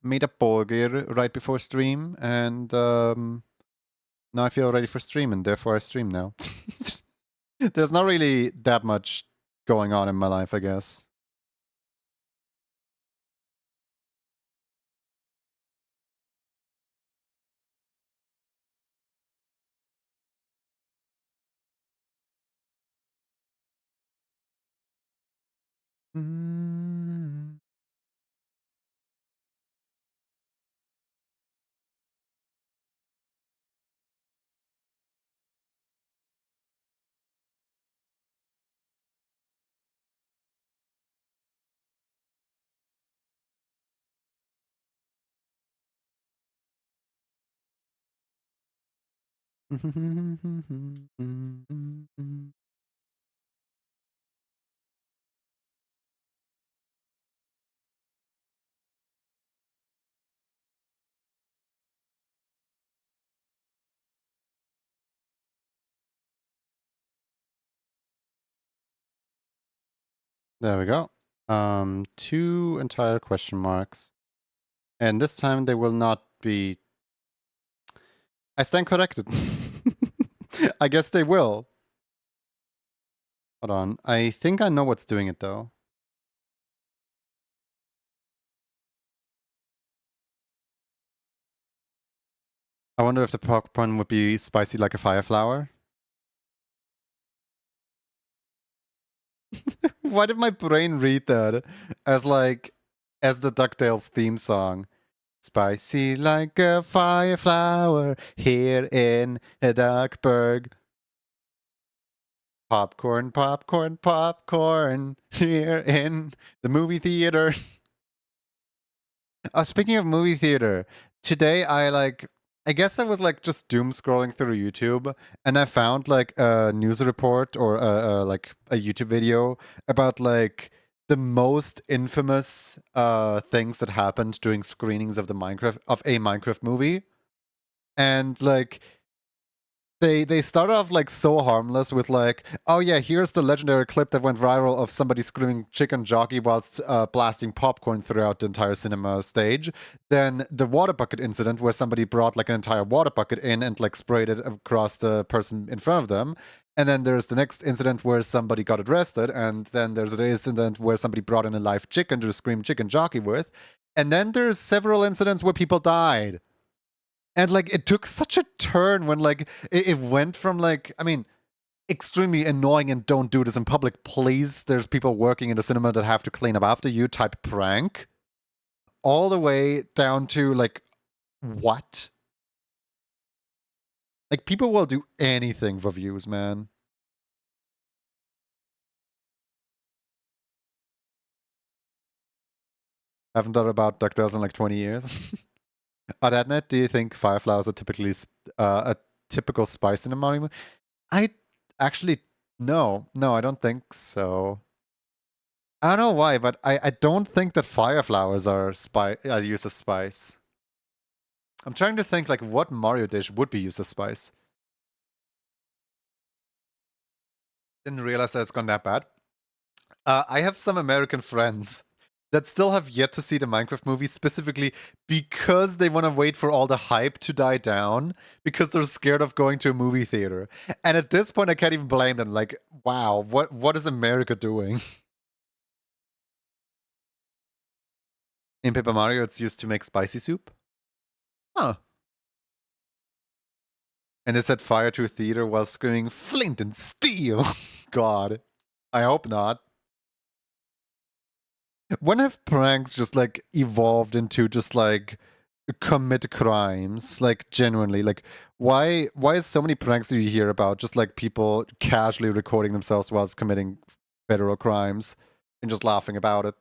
Made a burger right before stream, and now I feel ready for stream, and therefore I stream now. There's not really that much going on in my life, I guess. Mm. There we go. Two entire question marks. And this time they will not be. I stand corrected. I guess they will. Hold on. I think I know what's doing it though. I wonder if the popcorn would be spicy like a fire flower. Why did my brain read that as like as the DuckTales theme song? Spicy like a fire flower here in Duckburg. Popcorn, popcorn, popcorn here in the movie theater. Speaking of movie theater, today I guess I was like just doom scrolling through YouTube, and I found like a news report or like a YouTube video about like the most infamous things that happened during screenings of a Minecraft movie. And like they start off like so harmless with like, oh yeah, here's the legendary clip that went viral of somebody screaming chicken jockey whilst blasting popcorn throughout the entire cinema stage. Then the water bucket incident where somebody brought like an entire water bucket in and like sprayed it across the person in front of them. And then there's the next incident where somebody got arrested, and then there's the incident where somebody brought in a live chicken to scream chicken jockey with. And then there's several incidents where people died. And like it took such a turn when like it went from like, I mean, extremely annoying and don't do this in public, please, there's people working in the cinema that have to clean up after you type prank, all the way down to like, what? Like people will do anything for views, man. Haven't thought about DuckTales in like 20 years. On that net, do you think fireflies are typically a typical spice in a monument? I actually no, I don't think so. I don't know why, but I don't think that fire flowers are used as spice. I'm trying to think like what Mario dish would be used as spice. Didn't realize that it's gone that bad. I have some American friends that still have yet to see the Minecraft movie specifically because they want to wait for all the hype to die down because they're scared of going to a movie theater. And at this point, I can't even blame them. Like, wow, what is America doing? In Paper Mario, it's used to make spicy soup. Huh. And it set fire to a theater while screaming, "Flint and steel!" God. I hope not. When have pranks just like evolved into just like commit crimes? Like genuinely, like why is so many pranks do you hear about just like people casually recording themselves whilst committing federal crimes and just laughing about it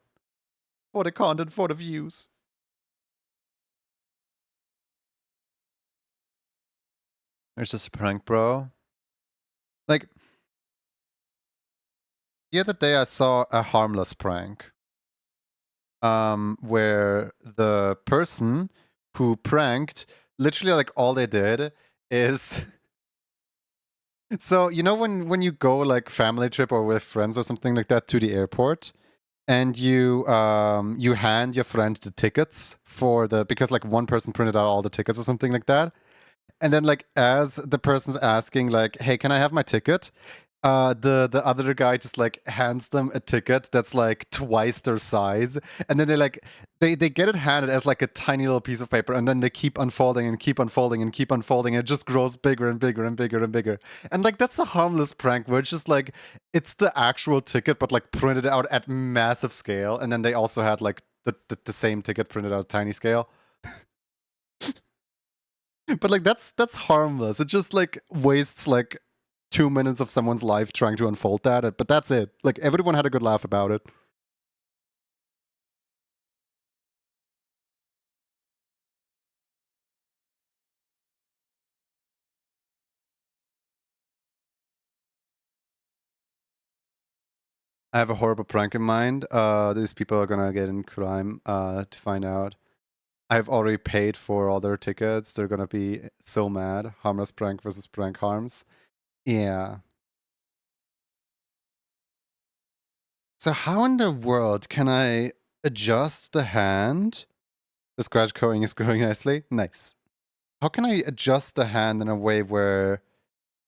for the content, for the views? It's just a prank, bro. Like the other day, I saw a harmless prank. Where the person who pranked literally like all they did is so you know when you go like family trip or with friends or something like that to the airport and you hand your friend the tickets for the because like one person printed out all the tickets or something like that, and then like as the person's asking like, hey, can I have my ticket, the other guy just like hands them a ticket that's like twice their size, and then they get it handed as like a tiny little piece of paper, and then they keep unfolding and keep unfolding and keep unfolding, and it just grows bigger and bigger and bigger and bigger. And like that's a harmless prank where it's just like it's the actual ticket but like printed out at massive scale, and then they also had like the same ticket printed out tiny scale. But like that's harmless. It just like wastes like 2 minutes of someone's life trying to unfold that, but that's it. Like everyone had a good laugh about it. I have a horrible prank in mind. These people are gonna get in crime to find out. I've already paid for all their tickets. They're gonna be so mad. Harmless prank versus prank harms. Yeah. So how in the world can I adjust the hand? The scratch coding is going nicely. Nice. How can I adjust the hand in a way where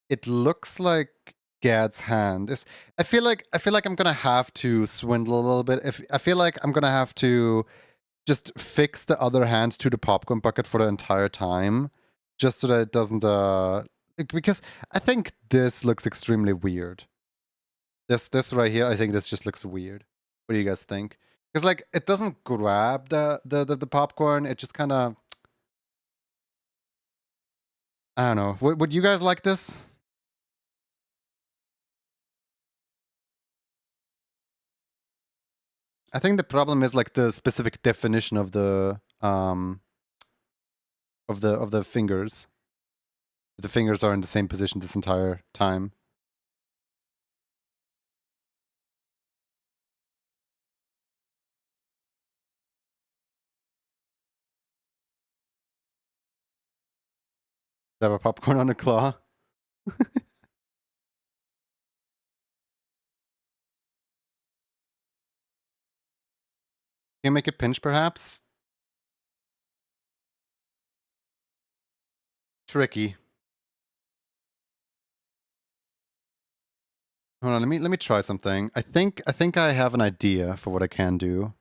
it looks like Gad's hand? I feel like I'm gonna have to swindle a little bit. If I feel like I'm gonna have to just fix the other hand to the popcorn bucket for the entire time, just so that it doesn't because I think this looks extremely weird. This right here, I think this just looks weird. What do you guys think? Because like it doesn't grab the popcorn. It just kind of, I don't know. Would you guys like this? I think the problem is like the specific definition of the fingers. The fingers are in the same position this entire time. They have a popcorn on a claw. Can you make a pinch, perhaps? Tricky. Hold on, let me try something. I think I have an idea for what I can do.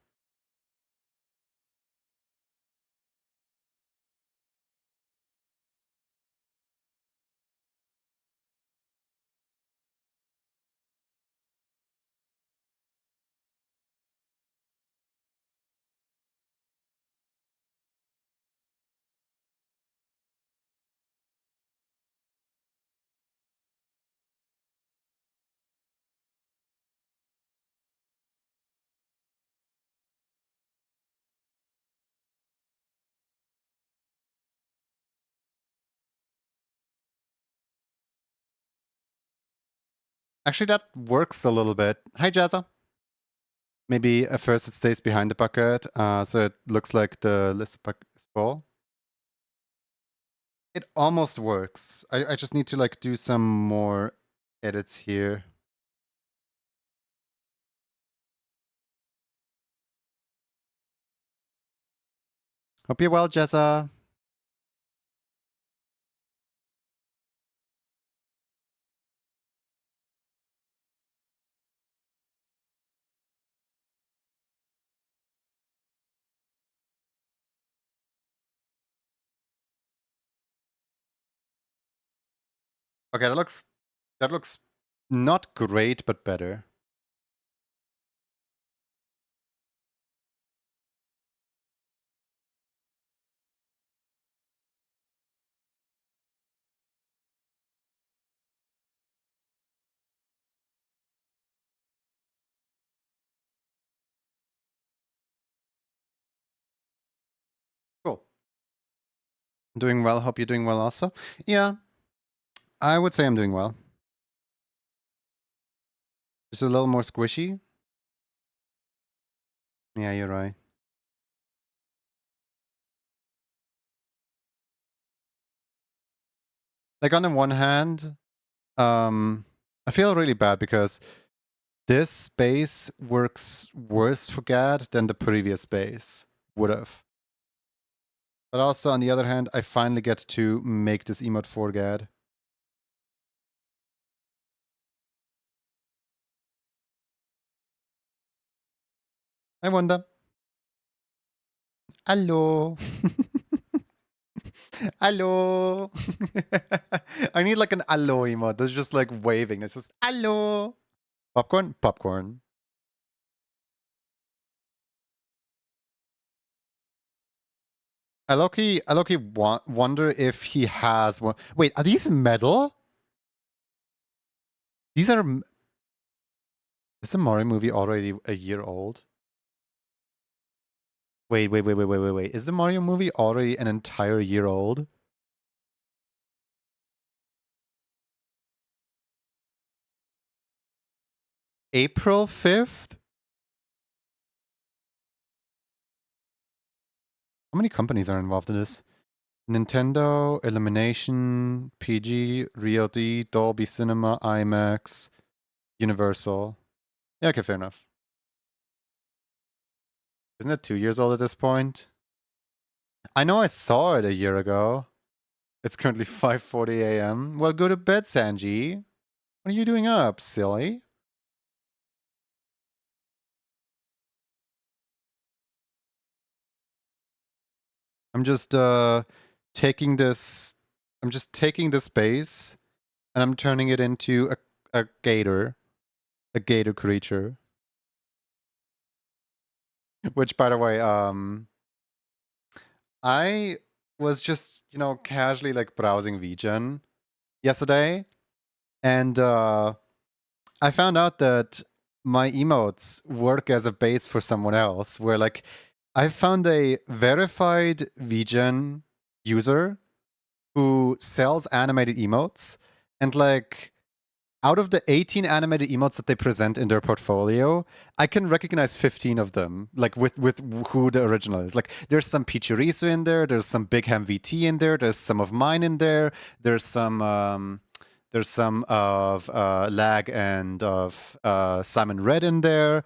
Actually, that works a little bit. Hi, Jazza. Maybe at first it stays behind the bucket, so it looks like the list bucket is full. It almost works. I just need to like do some more edits here. Hope you're well, Jessa. Okay, that looks not great, but better. Cool. Doing well. Hope you're doing well also. Yeah, I would say I'm doing well. Just a little more squishy. Yeah, you're right. Like on the one hand, I feel really bad because this space works worse for GAD than the previous space would have. But also on the other hand, I finally get to make this emote for GAD. I wonder. Hello. Hello. I need like an hello emote that's just like waving. It's just hello. Popcorn? Popcorn. I low-key wonder if he has one. Wait, are these metal? These are. Is the Mario movie already a year old? Wait. Is the Mario movie already an entire year old? April 5th? How many companies are involved in this? Nintendo, Illumination, PG, Realty, Dolby Cinema, IMAX, Universal. Yeah, okay, fair enough. Isn't it 2 years old at this point? I know I saw it a year ago. It's currently 5:40 a.m. Well, go to bed, Sanji. What are you doing up, silly? I'm just taking this. I'm just taking this space and I'm turning it into a gator creature. Which, by the way, I was just casually like browsing VGen yesterday, and I found out that my emotes work as a base for someone else. Where like I found a verified VGen user who sells animated emotes, and like out of the 18 animated emotes that they present in their portfolio, I can recognize 15 of them, like with who the original is. Like there's some Pichirisu in there, there's some Big Ham VT in there, there's some of mine in there, there's some of Lag and of Simon Red in there.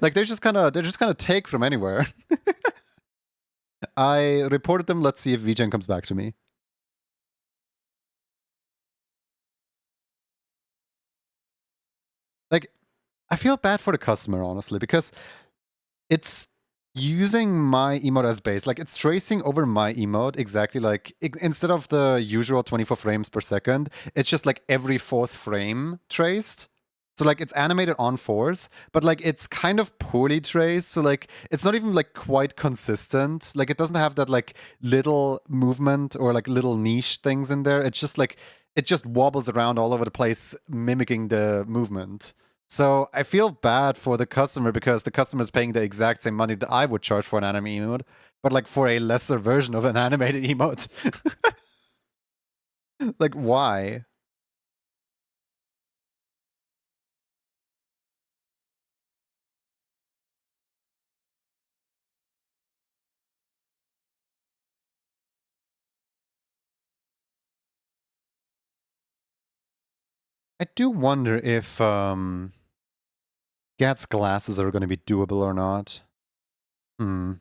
Like they're just kind of take from anywhere. I reported them. Let's see if VGen comes back to me. Like I feel bad for the customer, honestly, because it's using my emote as base. Like it's tracing over my emote exactly like instead of the usual 24 frames per second, it's just like every fourth frame traced. So like it's animated on fours, but like it's kind of poorly traced. So like it's not even like quite consistent. Like it doesn't have that like little movement or like little niche things in there. It's just like it just wobbles around all over the place, mimicking the movement. So I feel bad for the customer because the customer is paying the exact same money that I would charge for an anime emote, but like for a lesser version of an animated emote. Like why? I do wonder if Gat's glasses are going to be doable or not. Hmm.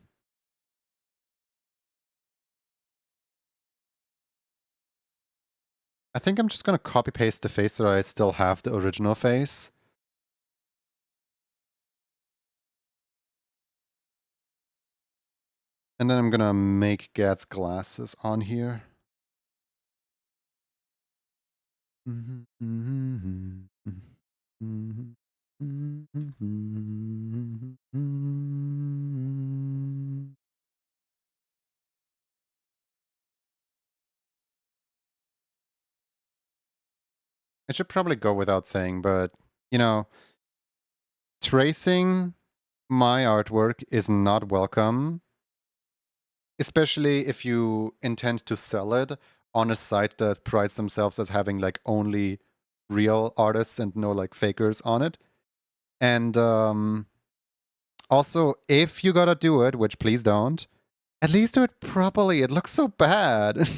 I think I'm just gonna copy paste the face so I still have the original face. And then I'm gonna make Gad's glasses on here. It should probably go without saying, but, you know, tracing my artwork is not welcome, especially if you intend to sell it on a site that prides themselves as having like only real artists and no like fakers on it. And also, if you gotta do it, which please don't, at least do it properly. It looks so bad.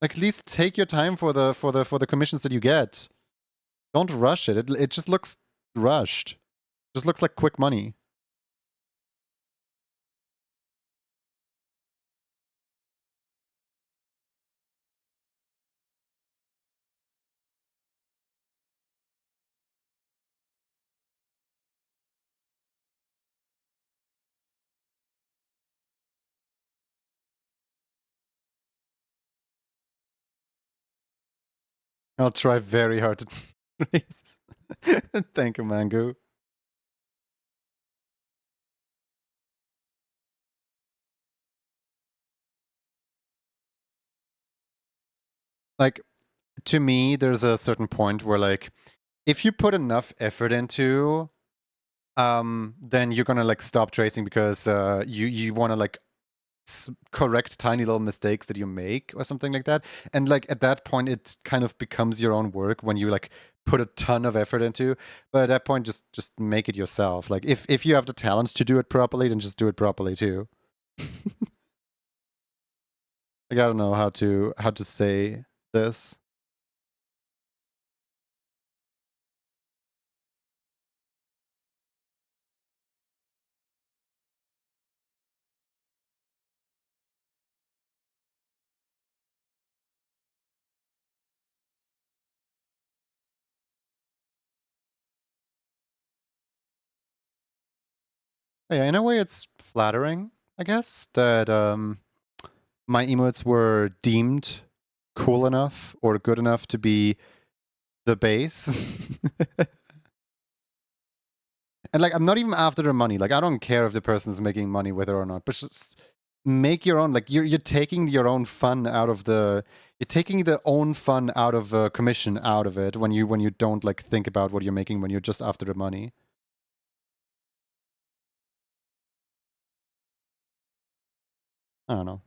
Like, at least take your time for the commissions that you get. Don't rush it. It just looks rushed. Just looks like quick money. I'll try very hard to trace. Thank you, Mango. Like, to me, there's a certain point where, like, if you put enough effort into, then you're gonna like stop tracing because you want to like correct tiny little mistakes that you make or something like that. And like at that point, it kind of becomes your own work when you like put a ton of effort into. But at that point, just make it yourself. Like if you have the talent to do it properly, then just do it properly too. Like I don't know how to say this. Yeah, in a way, it's flattering, I guess, that my emotes were deemed cool enough or good enough to be the base. And like, I'm not even after the money. Like, I don't care if the person's making money with it or not, but just make your own. Like, you're taking your own fun out of the. You're taking the own fun out of commission out of it when you don't like think about what you're making when you're just after the money. I don't know.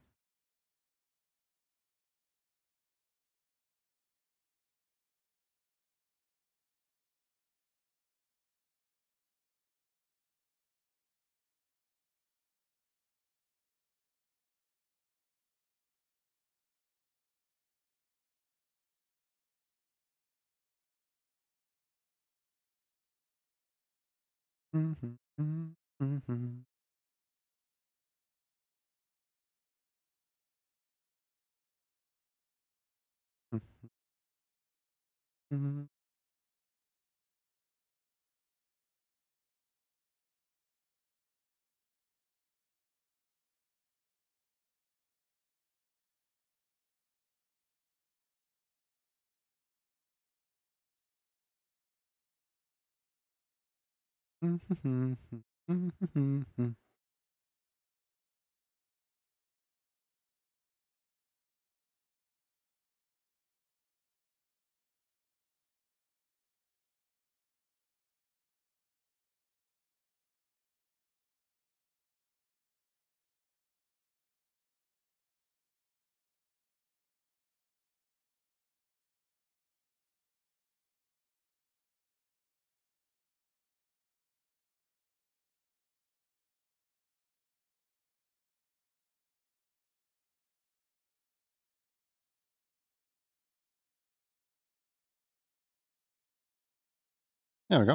There we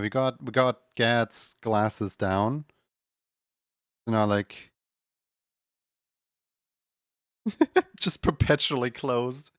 go. We got Gad's glasses down. So now like Just perpetually closed.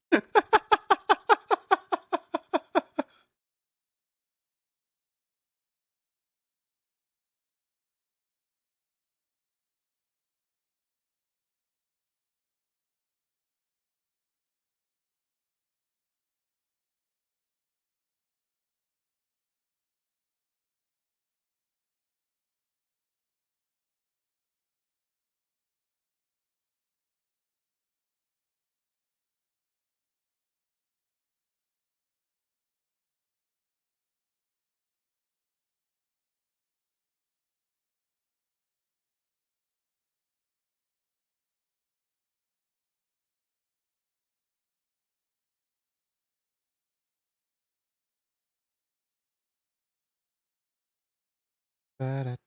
Alright,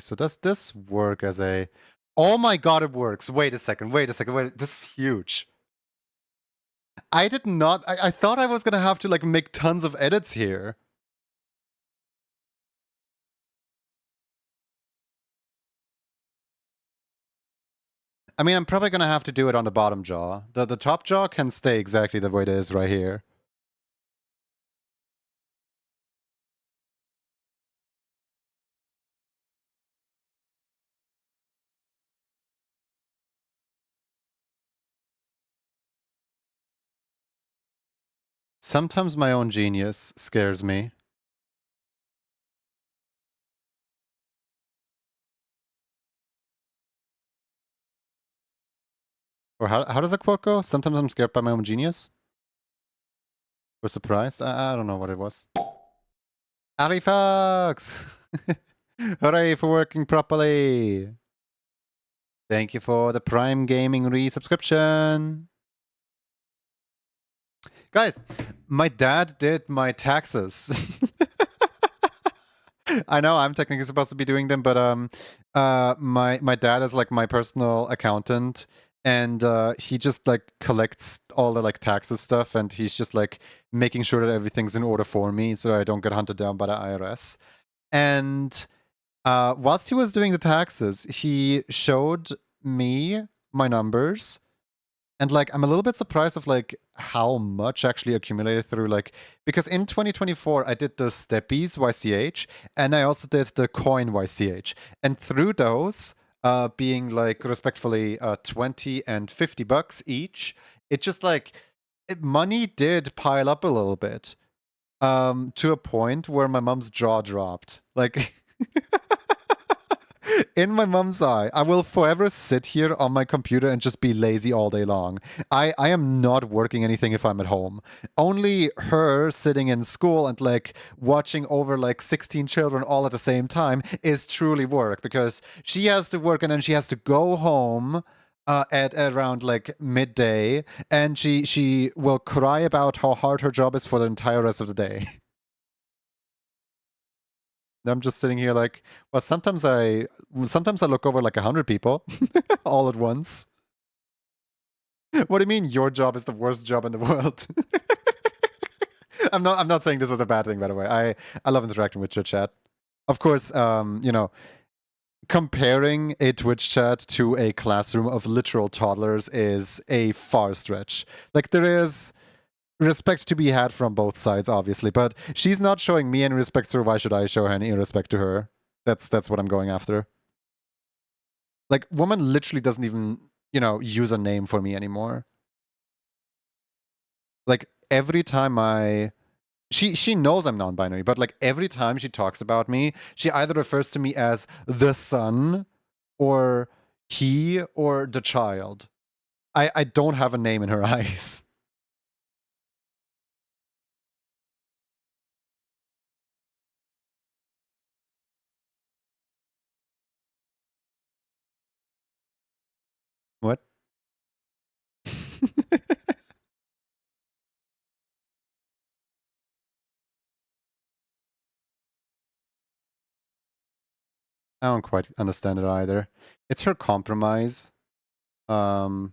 so does this work as a... Oh my god, it works! Wait a second, wait, this is huge. I did not... I thought I was gonna have to, like, make tons of edits here. I mean, I'm probably gonna have to do it on the bottom jaw. The top jaw can stay exactly the way it is right here. Sometimes my own genius scares me. Or how does the quote go? Sometimes I'm scared by my own genius? Or surprised? I don't know what it was. Ali Fox! Hooray for working properly! Thank you for the Prime Gaming resubscription! Guys, my dad did my taxes. I know I'm technically supposed to be doing them, but my dad is like my personal accountant, and he just like collects all the like taxes stuff, and he's just like making sure that everything's in order for me so I don't get hunted down by the IRS. And whilst he was doing the taxes, he showed me my numbers. And like, I'm a little bit surprised of like how much actually accumulated through like, because in 2024, I did the Steppies YCH and I also did the Coin YCH. And through those, being like respectfully 20 and 50 bucks each, it just like, money did pile up a little bit to a point where my mom's jaw dropped. Like, in my mom's eye, I will forever sit here on my computer and just be lazy all day long. I am not working anything if I'm at home. Only her sitting in school and like watching over like 16 children all at the same time is truly work, because she has to work and then she has to go home at around like midday, and she will cry about how hard her job is for the entire rest of the day. I'm just sitting here like, well, sometimes I look over like 100 people all at once. What do you mean your job is the worst job in the world? I'm not saying this is a bad thing, by the way. I love interacting with your chat. Of course, you know, comparing a Twitch chat to a classroom of literal toddlers is a far stretch. Like, there is respect to be had from both sides, obviously, but she's not showing me any respect, so why should I show her any respect to her? That's what I'm going after. Like, woman literally doesn't even, you know, use a name for me anymore. Like, every time she knows I'm non-binary, but like every time she talks about me, she either refers to me as the son or he or the child. I don't have a name in her eyes. What? I don't quite understand it either. It's her compromise. For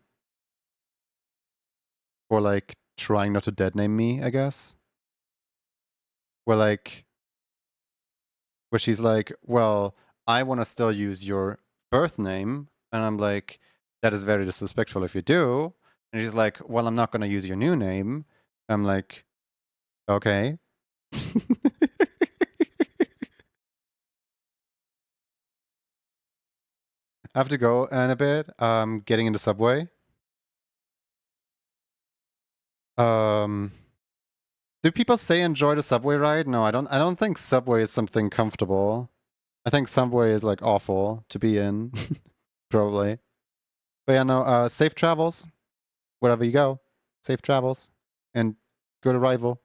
like trying not to dead name me, I guess. Where like, where she's like, well, I want to still use your birth name, and I'm like, That is very disrespectful if you do. And she's like, well, I'm not going to use your new name. I'm like, okay. I have to go in a bit. Getting in the subway. Um, do people say enjoy the subway ride? No, I don't. I don't think subway is something comfortable. I think subway is like awful to be in, probably. But yeah, no. Safe travels wherever you go. Safe travels and good arrival.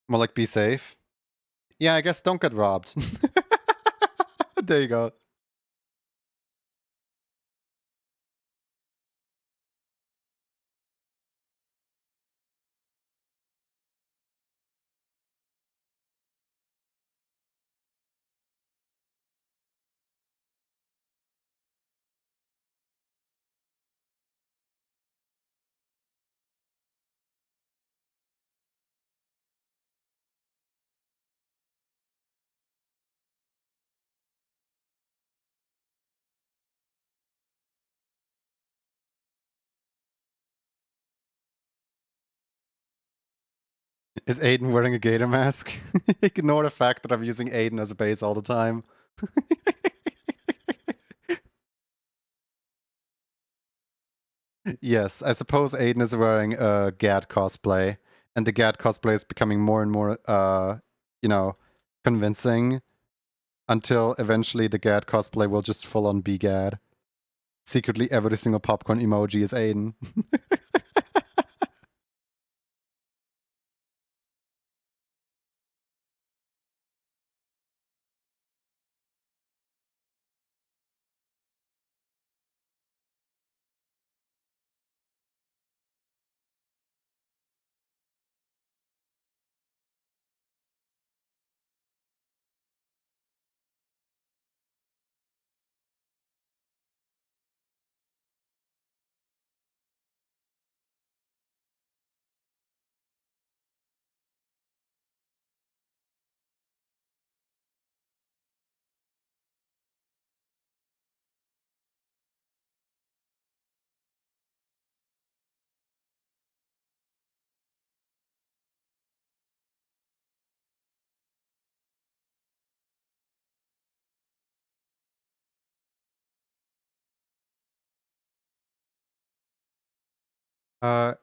More like be safe. Yeah, I guess don't get robbed. There you go. Is Aiden wearing a gator mask? Ignore the fact that I'm using Aiden as a base all the time. Yes, I suppose Aiden is wearing a Gad cosplay, and the Gad cosplay is becoming more and more, you know, convincing until eventually the Gad cosplay will just full on be Gad. Secretly, every single popcorn emoji is Aiden.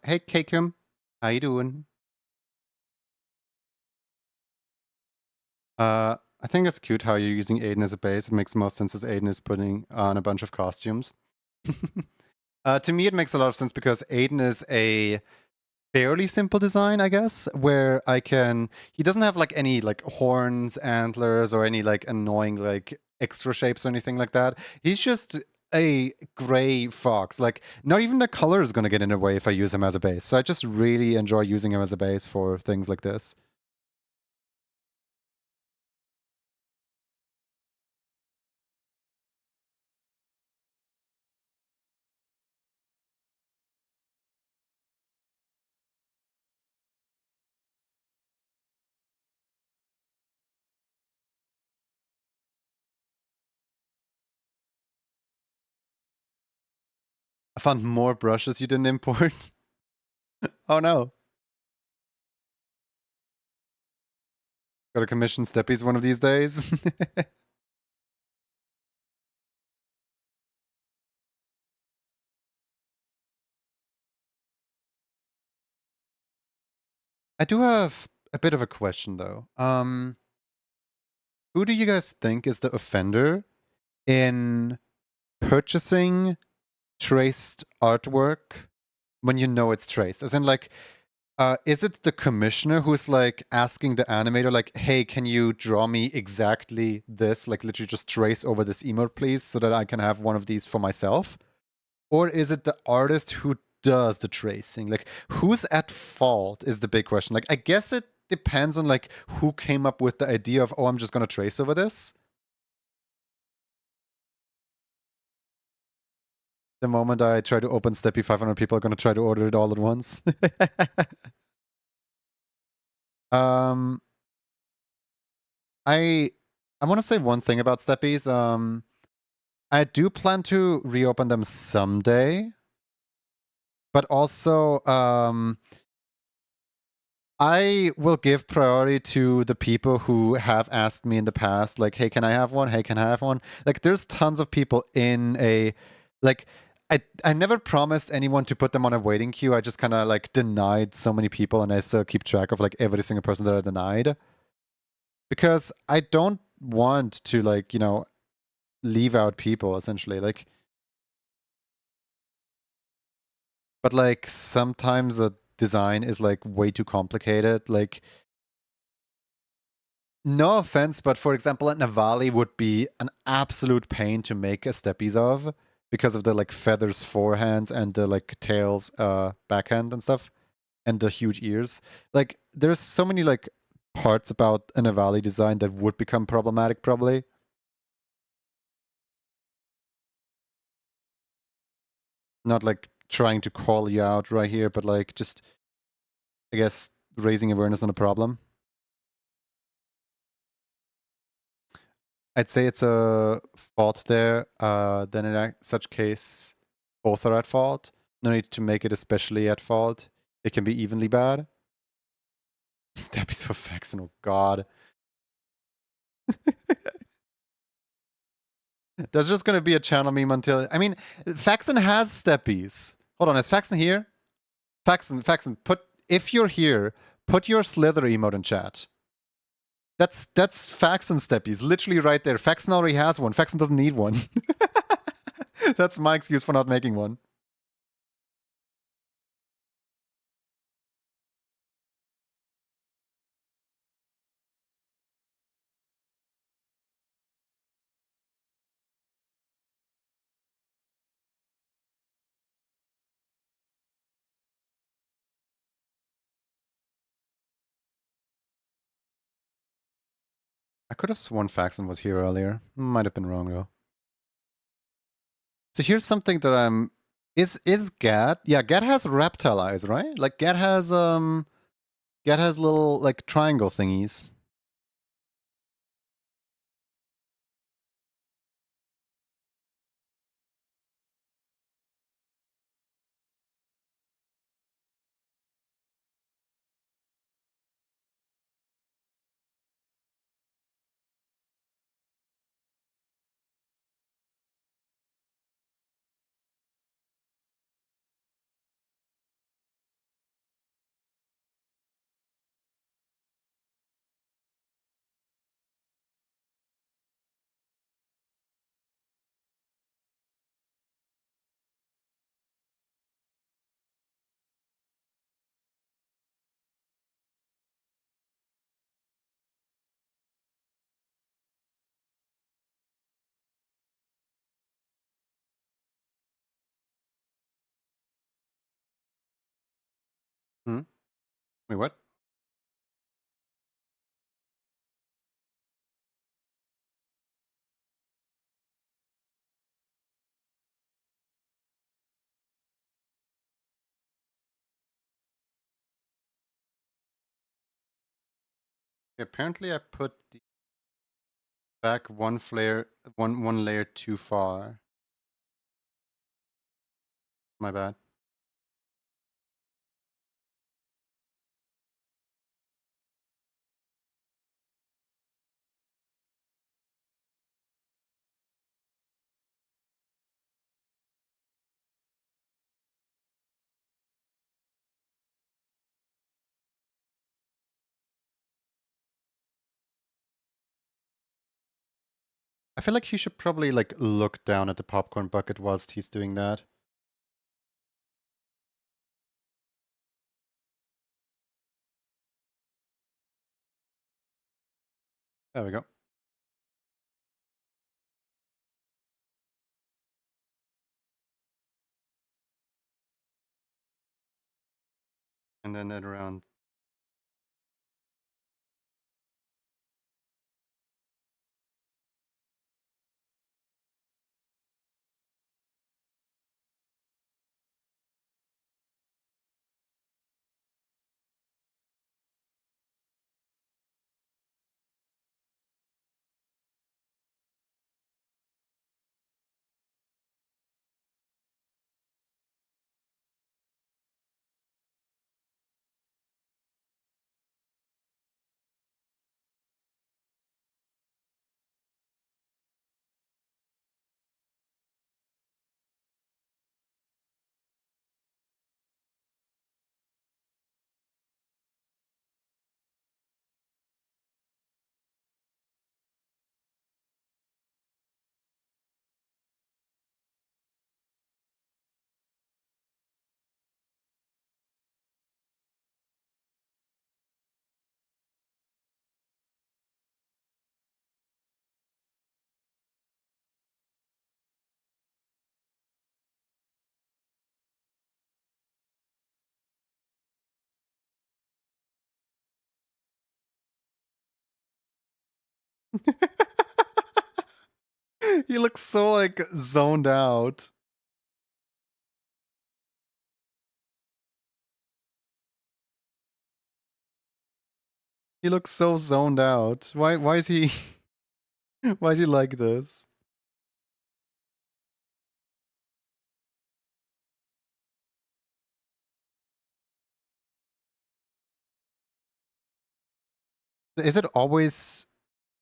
Hey Kakim, how you doing? I think it's cute how you're using Aiden as a base. It makes most sense as Aiden is putting on a bunch of costumes. To me, it makes a lot of sense because Aiden is a fairly simple design, I guess, where I can. He doesn't have like any like horns, antlers, or any like annoying like extra shapes or anything like that. He's just a gray fox. Like, not even the color is going to get in the way if I use him as a base. So I just really enjoy using him as a base for things like this. I found more brushes you didn't import. Oh no. Gotta commission steppies one of these days. I do have a bit of a question though. Who do you guys think is the offender in purchasing traced artwork when you know it's traced? As in, like, is it the commissioner who's like asking the animator, like, hey, can you draw me exactly this? Like, literally just trace over this emote, please, so that I can have one of these for myself? Or is it the artist who does the tracing? Like, who's at fault is the big question. Like, I guess it depends on like who came up with the idea of, oh, I'm just gonna trace over this. The moment I try to open Steppy, 500 people are gonna try to order it all at once. um, I want to say one thing about Steppies. I do plan to reopen them someday, but also I will give priority to the people who have asked me in the past, like, hey, can I have one? Hey, can I have one? Like, there's tons of people in a, like, I never promised anyone to put them on a waiting queue. I just kind of like denied so many people, and I still keep track of like every single person that I denied. Because I don't want to, like, leave out people, essentially. Like, but like sometimes a design is like way too complicated. Like, no offense, but for example, a Navali would be an absolute pain to make a steppies of because of the like feathers forehands and the like tails backhand and stuff and the huge ears. Like, there's so many like parts about a Navali design that would become problematic probably. Not like trying to call you out right here, but like just, I guess, raising awareness on a problem. I'd say it's a fault there. Then in such case, both are at fault. No need to make it especially at fault. It can be evenly bad. Steppies for Faxon, oh god. There's just gonna be a channel meme until... I mean, Faxon has steppies. Hold on, is Faxon here? Faxon, if you're here, put your Slither emote in chat. That's Faxon steppies, literally right there. Faxon already has one. Faxon doesn't need one. That's my excuse for not making one. I could have sworn Faxon was here earlier. Might have been wrong though. So here's something that I'm... Is Gat? Yeah, Gat has reptile eyes, right? Like Gat has little like triangle thingies. Hmm? Wait, what? Apparently I put the back one layer too far. My bad. I feel like he should probably like look down at the popcorn bucket whilst he's doing that. There we go. And then at around... He looks so, like, zoned out. He looks so zoned out. Why is he why is he like this? Is it always...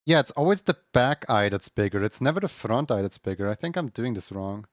Yeah, it's always the back eye that's bigger. It's never the front eye that's bigger. I think I'm doing this wrong.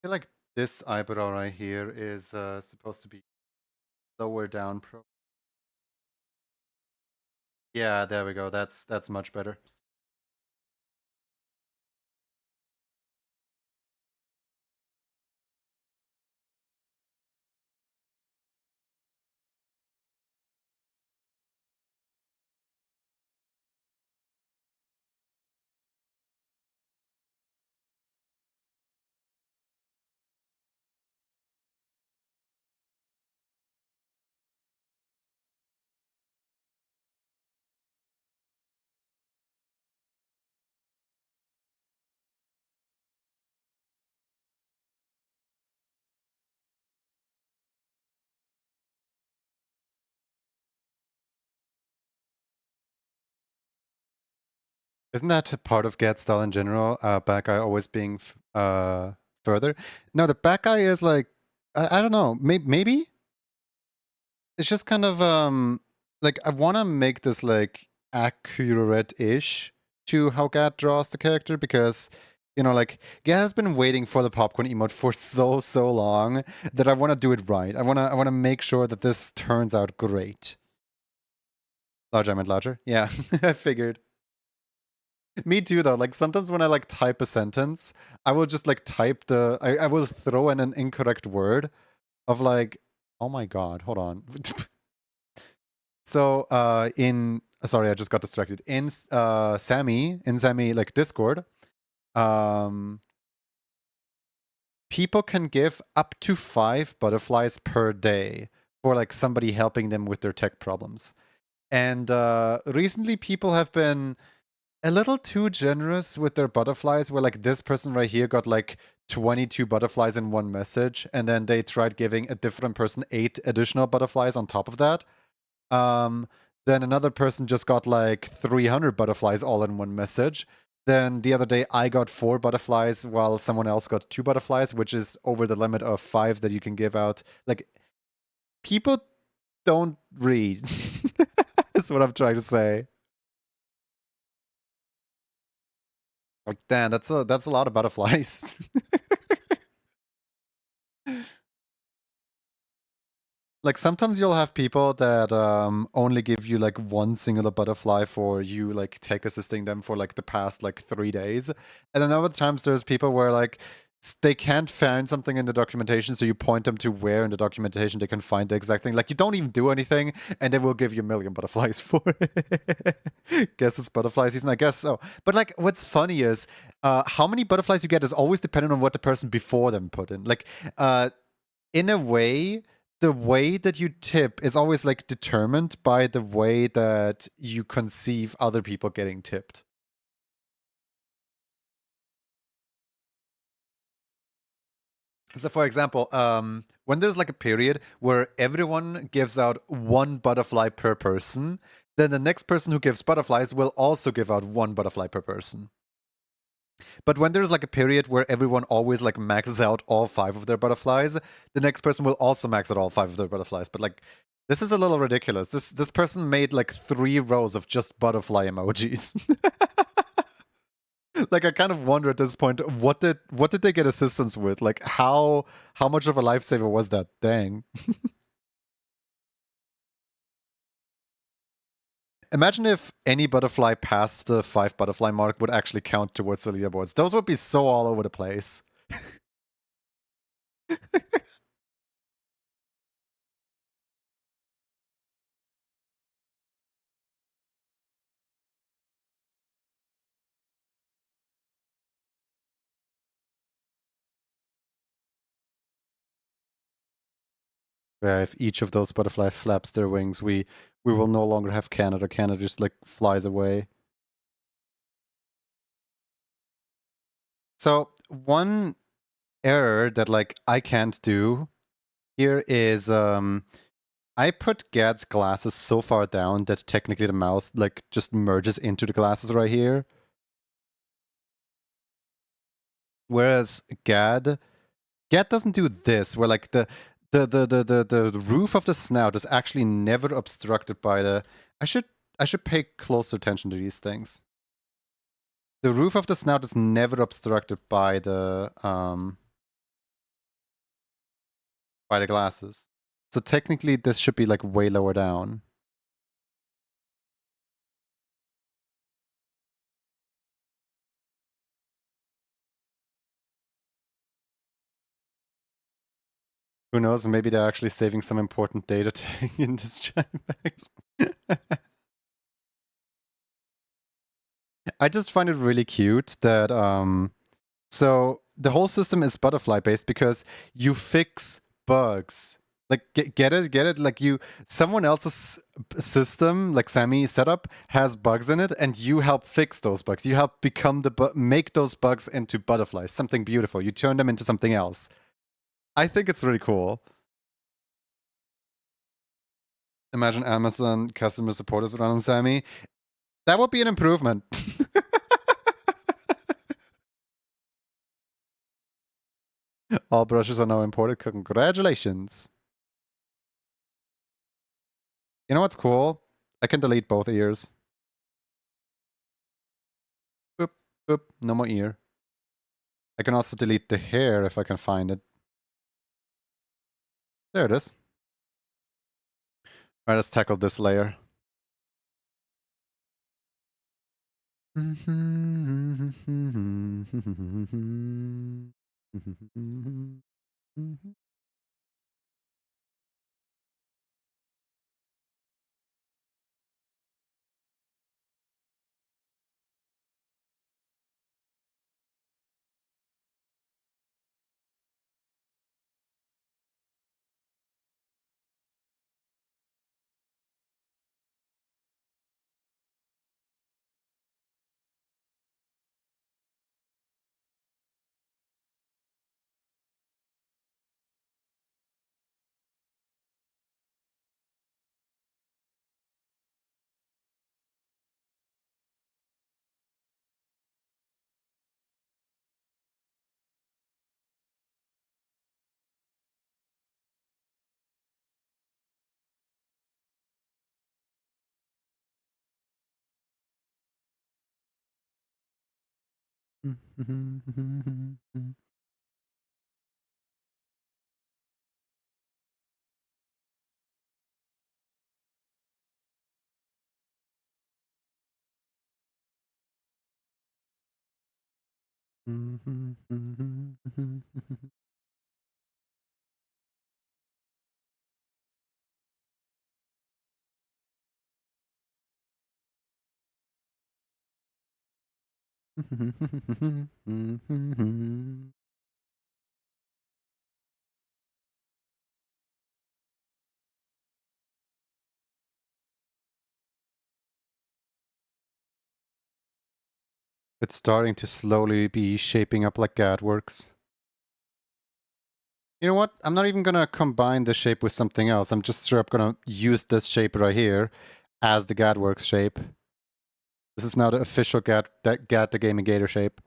I feel like this eyebrow right here is supposed to be lower down. Yeah, there we go. That's much better. Isn't that a part of Get style in general? Back eye always being further. No, the back eye is like I don't know. Maybe it's just kind of like I want to make this like accurate-ish to how Gat draws the character because you know like Gat has been waiting for the popcorn emote for so long that I want to do it right. I want to make sure that this turns out great. Larger, I meant larger. Yeah, I figured. Me too, though. Like sometimes when I like type a sentence, I will just like type I will throw in an incorrect word of like, oh my god, hold on. So sorry, I just got distracted. In Sammy like Discord, um people can give up to 5 butterflies per day for like somebody helping them with their tech problems. And recently people have been a little too generous with their butterflies, where like this person right here got like 22 butterflies in one message, and then they tried giving a different person 8 additional butterflies on top of that. Then another person just got like 300 butterflies all in one message. Then the other day I got 4 butterflies while someone else got 2 butterflies, which is over the limit of 5 that you can give out. Like, people don't read. Is what I'm trying to say. Like, damn, that's a lot of butterflies. Like sometimes you'll have people that only give you like one singular butterfly for you like tech assisting them for like the past like 3 days, and then other times there's people where like they can't find something in the documentation, so you point them to where in the documentation they can find the exact thing. Like you don't even do anything, and they will give you a million butterflies for it. Guess it's butterfly season, I guess so. But like, what's funny is how many butterflies you get is always dependent on what the person before them put in. Like, in a way, the way that you tip is always like determined by the way that you conceive other people getting tipped. So for example, when there's like a period where everyone gives out 1 butterfly per person, then the next person who gives butterflies will also give out 1 butterfly per person. But when there's like a period where everyone always like maxes out all 5 of their butterflies, the next person will also max out all 5 of their butterflies. But like, this is a little ridiculous. This person made like 3 rows of just butterfly emojis. Like I kind of wonder at this point, what did they get assistance with? Like how much of a lifesaver was that? Dang. Imagine if any butterfly past the 5 butterfly mark would actually count towards the leaderboards. Those would be so all over the place. Where if each of those butterflies flaps their wings, we will no longer have Canada. Canada just like flies away. So one error that like I can't do here is I put Gad's glasses so far down that technically the mouth like just merges into the glasses right here. Whereas Gad doesn't do this, where like the roof of the snout is actually never obstructed by the. I should I should pay closer attention to these things. The roof of the snout is never obstructed by the glasses. So technically this should be like way lower down. Who knows? Maybe they're actually saving some important data in this jetpacks. I just find it really cute that so the whole system is butterfly based because you fix bugs. Like get it? Like someone else's system, like Sammy setup, has bugs in it, and you help fix those bugs. You help make those bugs into butterflies, something beautiful. You turn them into something else. I think it's really cool. Imagine Amazon customer support is running Sammy. That would be an improvement. All brushes are now imported. Congratulations. You know what's cool? I can delete both ears. Boop, boop, no more ear. I can also delete the hair if I can find it. There it is. Alright, let's tackle this layer. It's starting to slowly be shaping up like GAD works. You know what? I'm not even gonna combine the shape with something else. I'm just straight up gonna use this shape right here as the GADWorks shape. This is now the official GAD the Gaming Gator shape.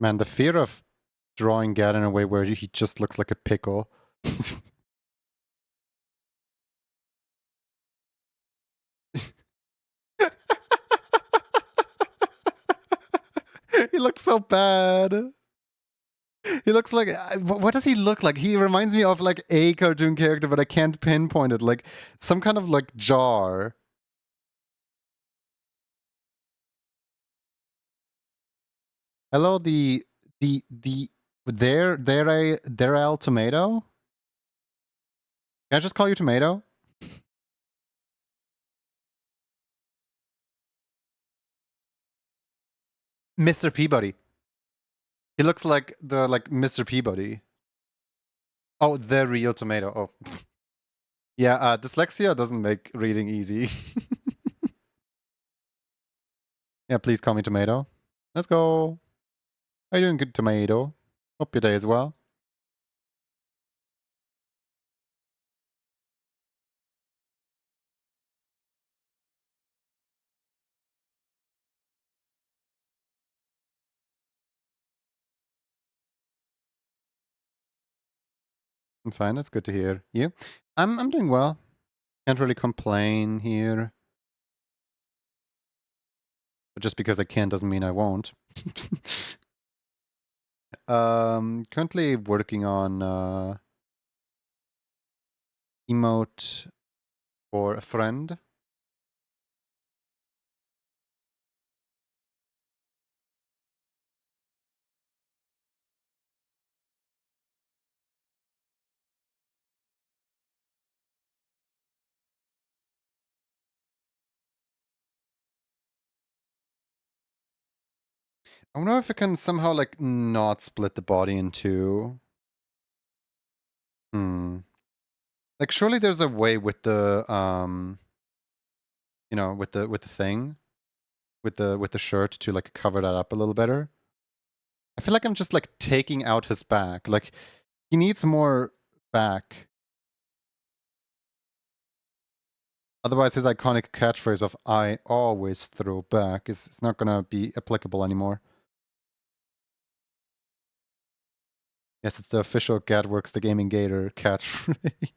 Man, the fear of drawing Gad in a way where he just looks like a pickle. He looks so bad. He looks like, what does he look like? He reminds me of like a cartoon character, but I can't pinpoint it. Like some kind of like jar. Hello, there tomato. Can I just call you tomato? Mr. Peabody. He looks like the Mr. Peabody. Oh, the real tomato. Oh. Yeah, dyslexia doesn't make reading easy. Yeah, please call me tomato. Let's go. How you doing, good tomato? Hope your day is well. I'm fine. That's good to hear. You? I'm doing well. Can't really complain here. But just because I can doesn't mean I won't. Currently working on emote for a friend. I wonder if I can somehow like not split the body in two. Like surely there's a way with the you know, with the thing, with the shirt to like cover that up a little better. I feel like I'm just like taking out his back. Like he needs more back. Otherwise his iconic catchphrase of "I always throw back" is it's not gonna be applicable anymore. Yes, it's the official Gadworks the Gaming Gator catchphrase.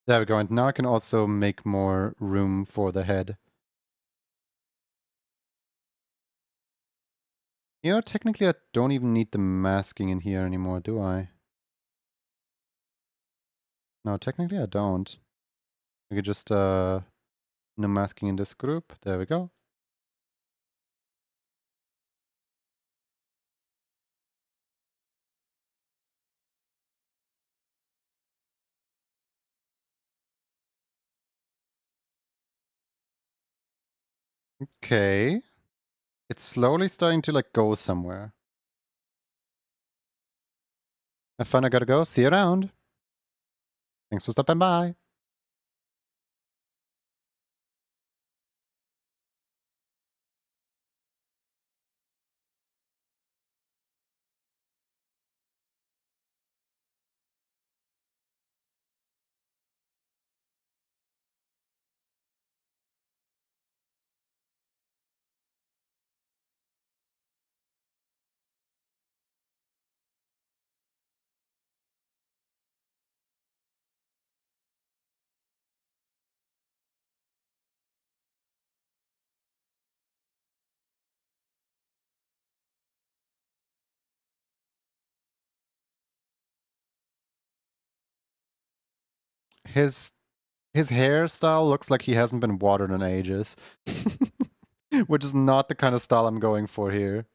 There we go, and now I can also make more room for the head. You know, technically I don't even need the masking in here anymore, do I? No, technically I don't. I could just, no masking in this group. There we go. Okay. It's slowly starting to, like, go somewhere. Have fun, I gotta go. See you around. Thanks for stopping by. His hairstyle looks like he hasn't been watered in ages. Which is not the kind of style I'm going for here.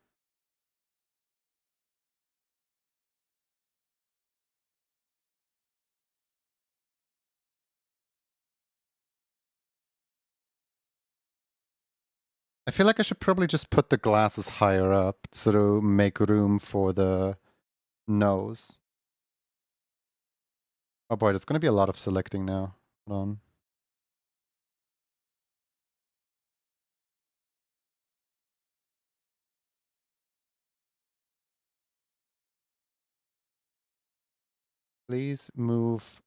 I feel like I should probably just put the glasses higher up to make room for the nose. Oh boy, there's gonna be a lot of selecting now. Hold on. Please move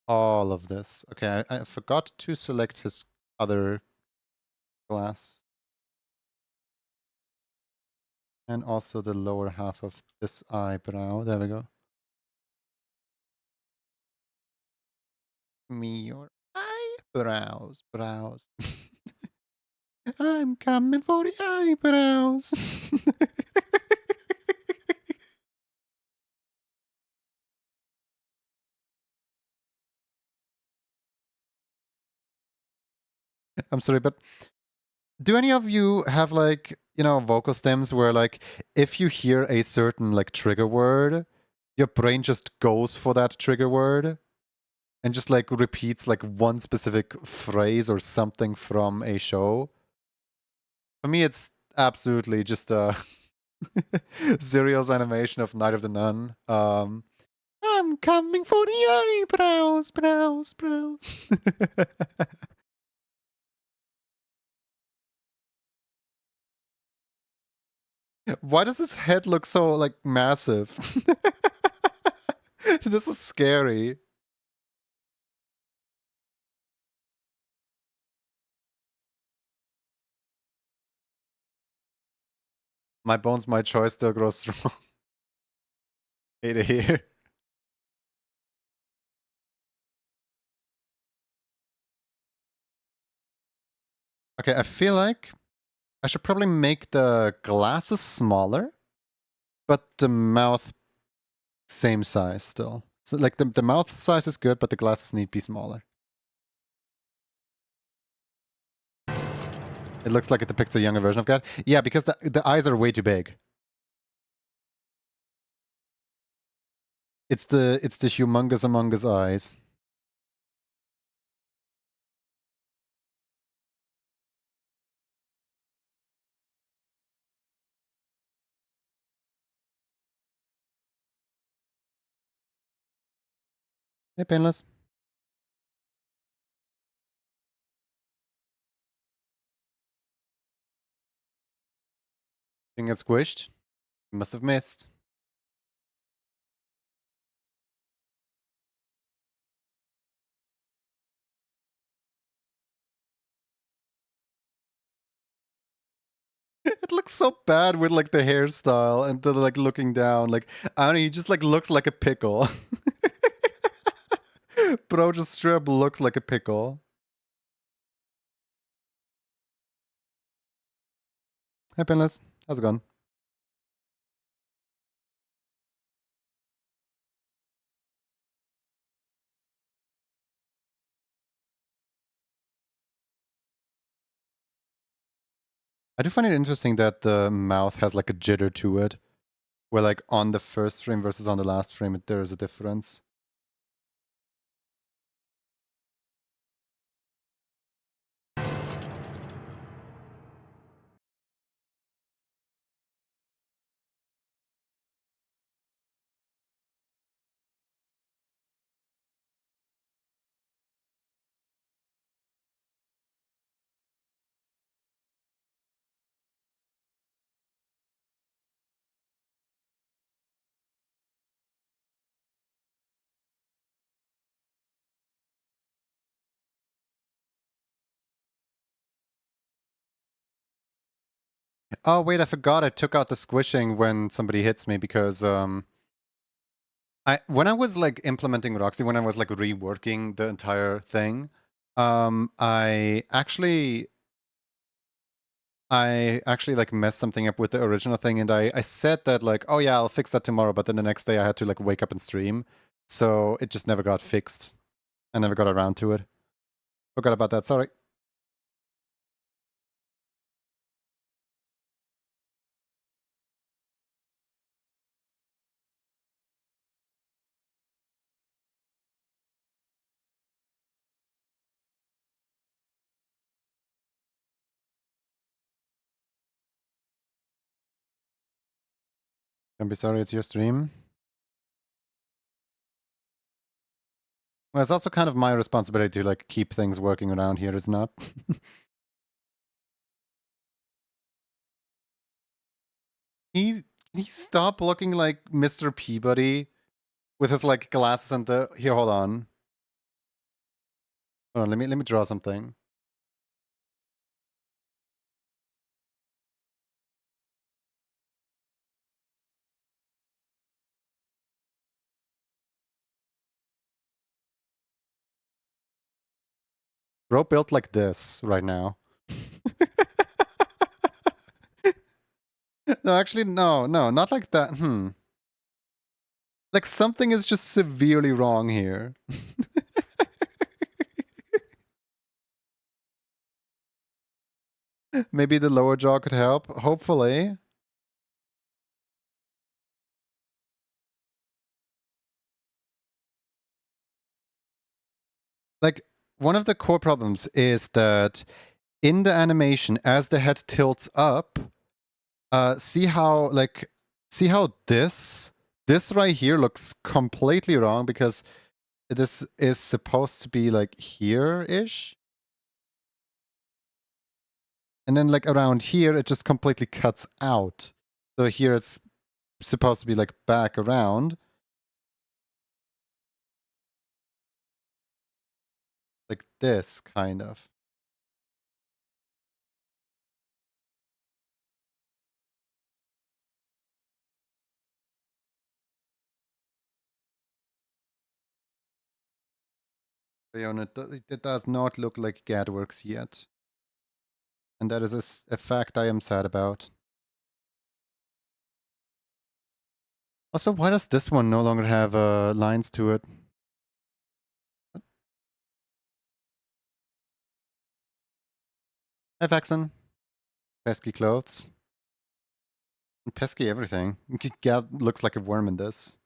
all of this. Okay, I forgot to select his other glass. And also the lower half of this eyebrow. There we go. Me your eyebrows. Brows. I'm coming for the eyebrows. I'm sorry, but do any of you have like, you know, vocal stems where like if you hear a certain like trigger word, your brain just goes for that trigger word and just like repeats like one specific phrase or something from a show? For me, it's absolutely just Serial's animation of Night of the Nun. I'm coming for the eyebrows, brows, brows. Why does his head look so like massive? This is scary. My bones, my choice still grows strong. Hate it here. Okay, I feel like I should probably make the glasses smaller, but the mouth same size still. So like the mouth size is good, but the glasses need to be smaller. It looks like it depicts a younger version of God. Yeah, because the eyes are way too big. It's the humongous among us eyes. Hey, Painless. Thing gets squished. You must have missed. It looks so bad with like the hairstyle and the like looking down. Like I don't know, he just like looks like a pickle. Bro just straight up looks like a pickle. Hey, Painless. How's it going? I do find it interesting that the mouth has like a jitter to it. Where like on the first frame versus on the last frame, there is a difference. Oh wait, I forgot I took out the squishing when somebody hits me because when I was like implementing Roxy, when I was like reworking the entire thing, I actually like messed something up with the original thing, and I said that like, oh yeah, I'll fix that tomorrow, but then the next day I had to like wake up and stream, so it just never got fixed. I never got around to it. Forgot about that. Sorry. Don't be sorry. It's your stream. Well, it's also kind of my responsibility to like keep things working around here, is not? Can he stop looking like Mr. Peabody with his like glasses and the here? Hold on, hold on. Let me draw something. Bro built like this right now. No, actually, no, not like that. Like something is just severely wrong here. Maybe the lower jaw could help. Hopefully. Like, one of the core problems is that in the animation, as the head tilts up, see how this right here looks completely wrong because this is supposed to be like here-ish. And then like around here, it just completely cuts out. So here it's supposed to be like back around. Like this, kind of. Leon, it does not look like GAD works yet. And that is a fact I am sad about. Also, why does this one no longer have lines to it? Hi, Vaxen. Pesky clothes. And pesky everything. GAD looks like a worm in this.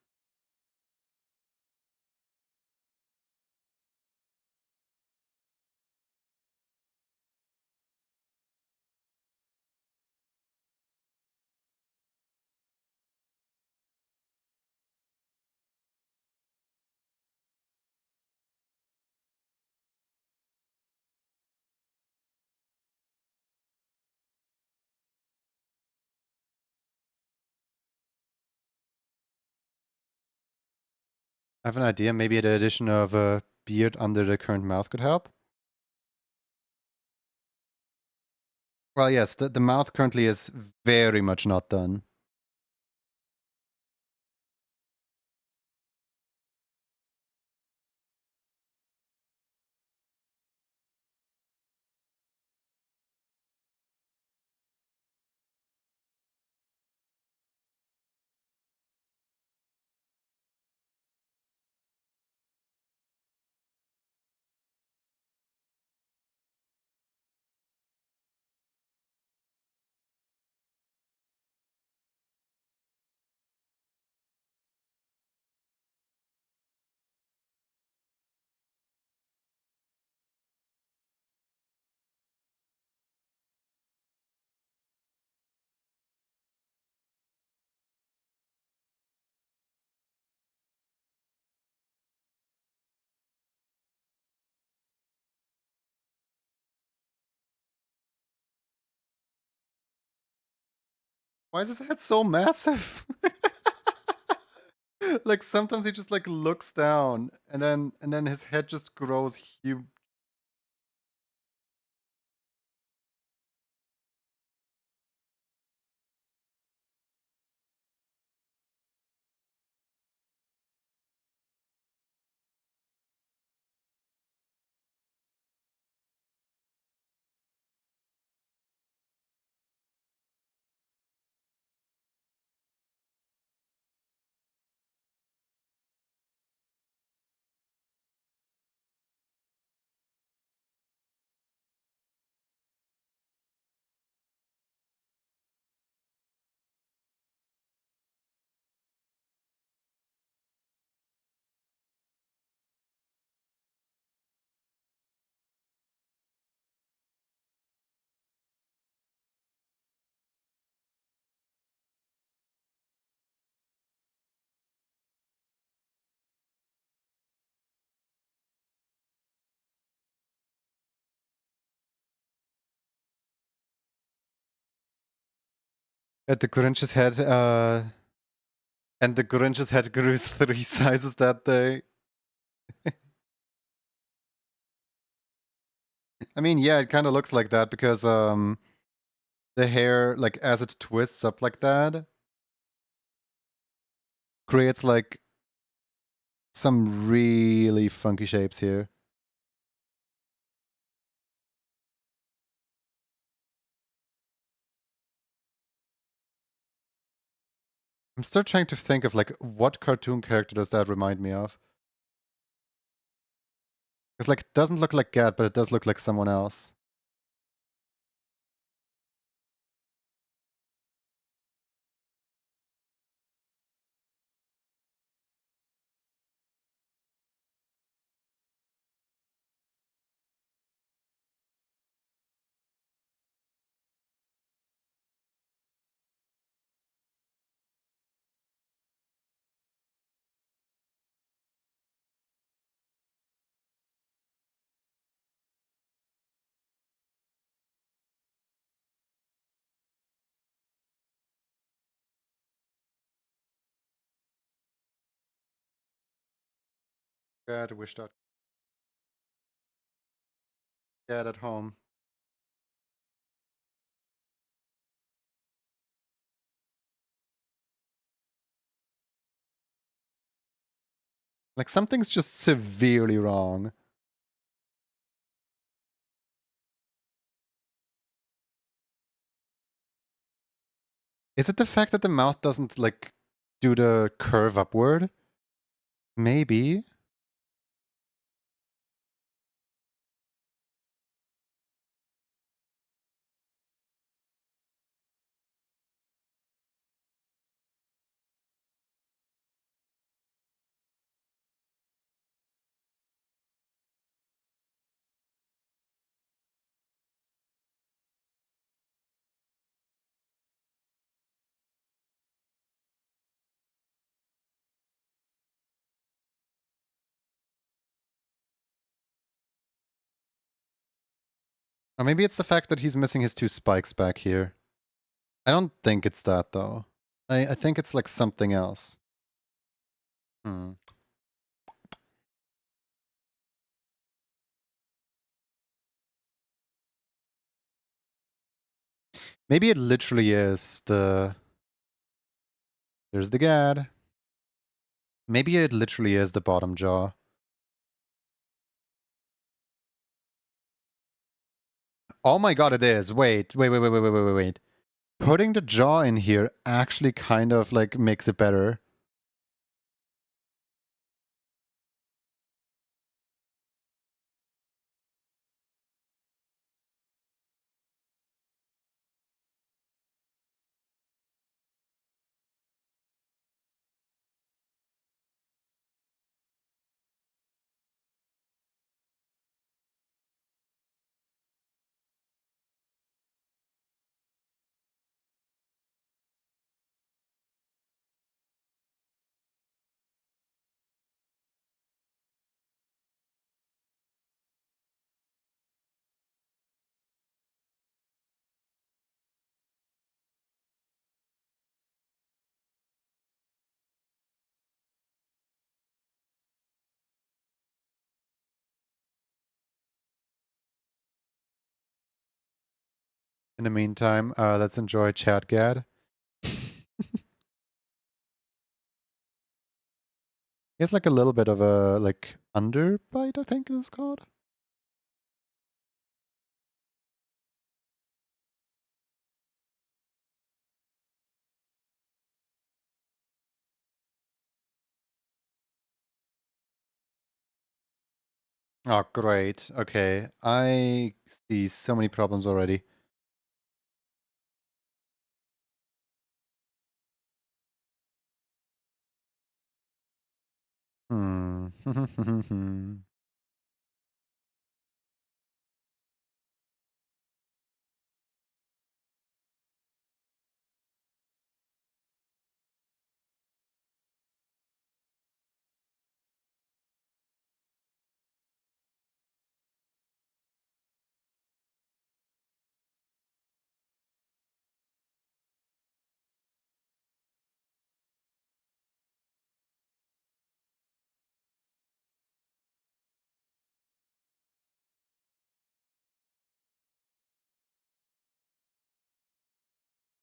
I have an idea. Maybe the addition of a beard under the current mouth could help. Well, yes, the mouth currently is very much not done. Why is his head so massive? Like sometimes he just like looks down and then his head just grows huge. At the Grinch's head, and the Grinch's head grew 3 sizes that day. I mean, yeah, it kind of looks like that because the hair, like as it twists up like that, creates like some really funky shapes here. I'm still trying to think of like what cartoon character does that remind me of? It's like it doesn't look like Gad, but it does look like someone else. Gad wished out. Gad at home. Like something's just severely wrong. Is it the fact that the mouth doesn't like do the curve upward? Maybe. Or maybe it's the fact that he's missing his 2 spikes back here. I don't think it's that though. I think it's like something else. Hmm. Maybe it literally is the... There's the Gad. Maybe it literally is the bottom jaw. Oh my god, it is. Wait. Putting the jaw in here actually kind of like makes it better. In the meantime, let's enjoy Chat Gad. He has like a little bit of a like underbite, I think it is called. Oh, great. Okay. I see so many problems already. Hmm.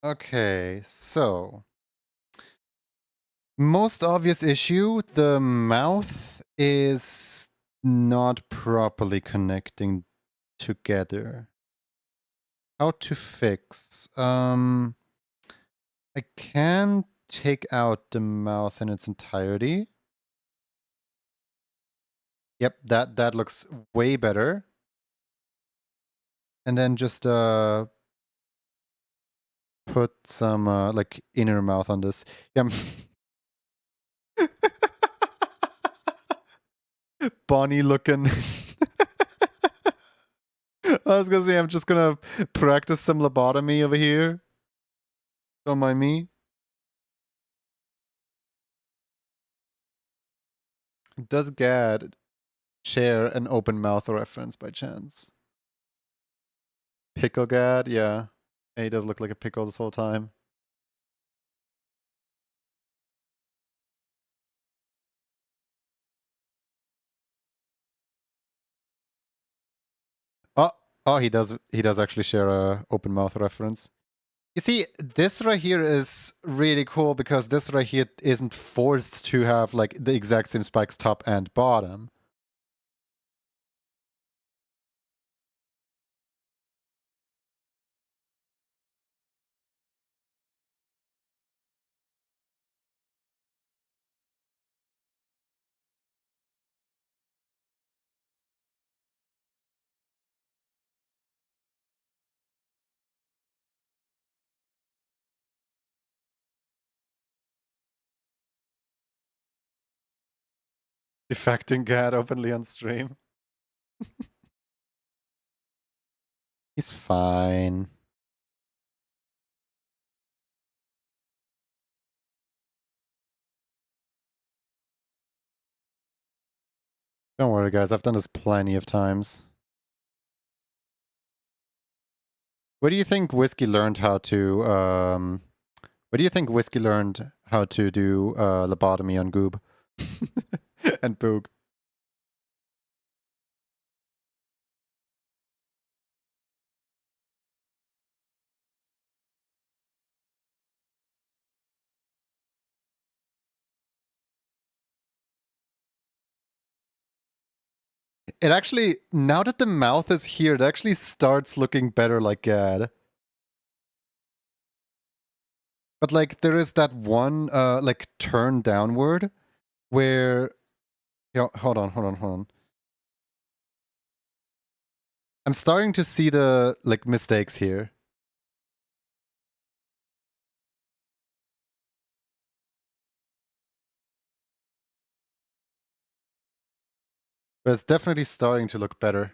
Okay, so most obvious issue, the mouth is not properly connecting together. How to fix? I can take out the mouth in its entirety. Yep, that looks way better. And then just put some like inner mouth on this. Yeah. Bonnie looking. I was gonna say I'm just gonna practice some lobotomy over here. Don't mind me. Does Gad share an open mouth reference by chance? Pickle Gad, yeah. He does look like a pickle this whole time. Oh, oh, he does actually share a open mouth reference. You see, this right here is really cool because this right here isn't forced to have like the exact same spikes top and bottom. Defecting Gad openly on stream. He's fine. Don't worry, guys. I've done this plenty of times. Where do you think Whiskey learned how to, where do you think Whiskey learned how to do lobotomy on Goob? And Boog. It actually, now that the mouth is here, it actually starts looking better like Gad. But like, there is that one, like, turn downward where... Yo, hold on. I'm starting to see the, like, mistakes here. But it's definitely starting to look better.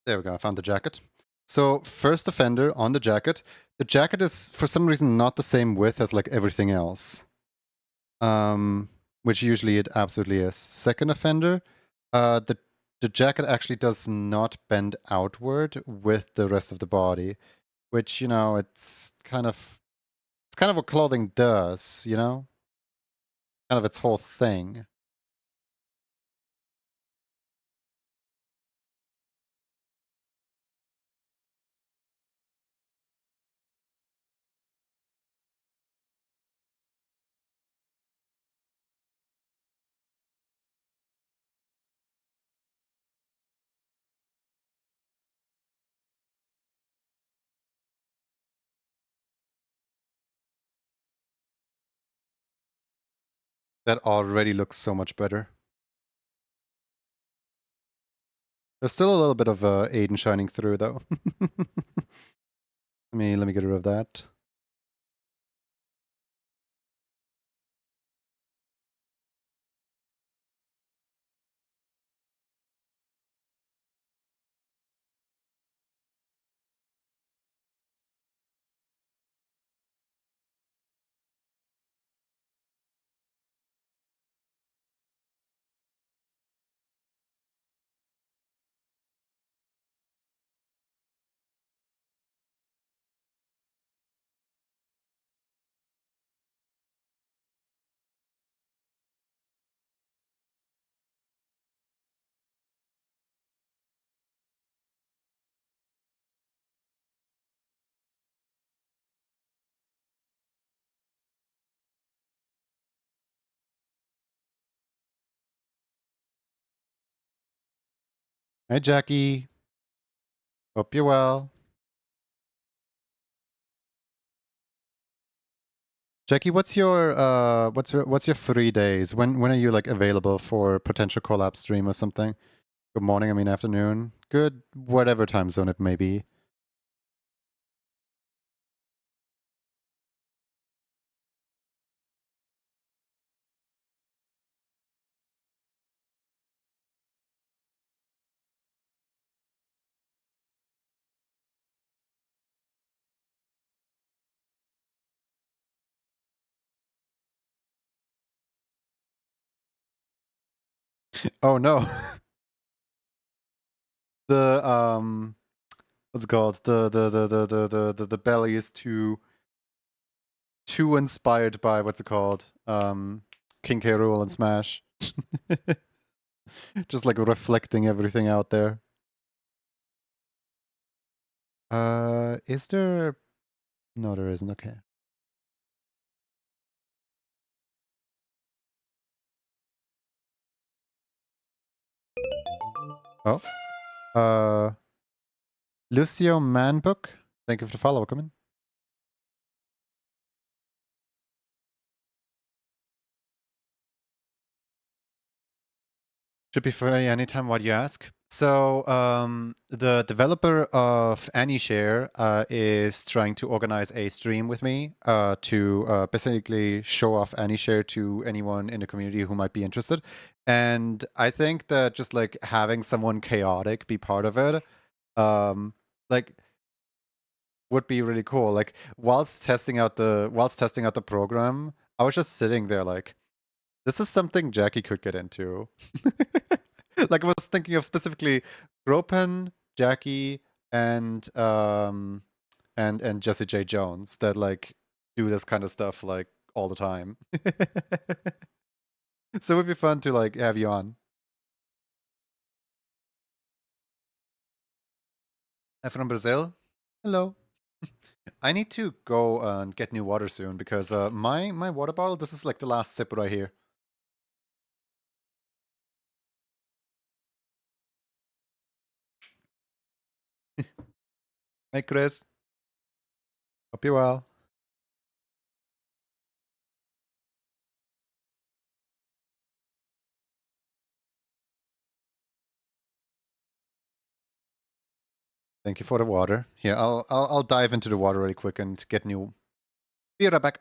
There we go, I found the jacket. So, first offender on the jacket. The jacket is, for some reason, not the same width as, like, everything else. Which usually it absolutely is. Second offender, the jacket actually does not bend outward with the rest of the body. Which, you know, it's kind of what clothing does, you know? Kind of its whole thing. That already looks so much better. There's still a little bit of Aiden shining through, though. Let me get rid of that. Hi, Jackie. Hope you're well. Jackie, what's your free days? When are you like available for potential collab stream or something? Good morning, I mean afternoon. Good whatever time zone it may be. Oh no. The what's it called? The belly is too inspired by what's it called? King K. Rool and Smash. Just like reflecting everything out there. Is there? No, there isn't. Okay. Oh. Lucio Manbook. Thank you for the follow. Welcome in. Should be free anytime. What you ask? So the developer of AnyShare is trying to organize a stream with me to basically show off AnyShare to anyone in the community who might be interested. And I think that just like having someone chaotic be part of it, like would be really cool. Like whilst testing out the program, I was just sitting there like, this is something Jackie could get into. Like I was thinking of specifically Gropen, Jackie, and Jesse J. Jones that like do this kind of stuff like all the time. So it would be fun to like have you on. I'm from Brazil. Hello. I need to go and get new water soon because my water bottle, this is like the last sip right here. Hey Chris. Hope you're well. Thank you for the water. Here, I'll dive into the water really quick and get new. Be right back.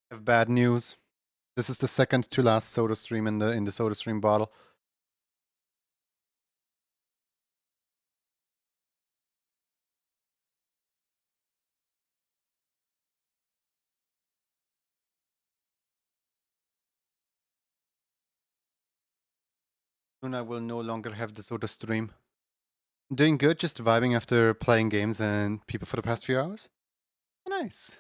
I have bad news. This is the second to last soda stream in the soda stream bottle. Soon I will no longer have the soda stream. Doing good, just vibing after playing games and people for the past few hours. Nice.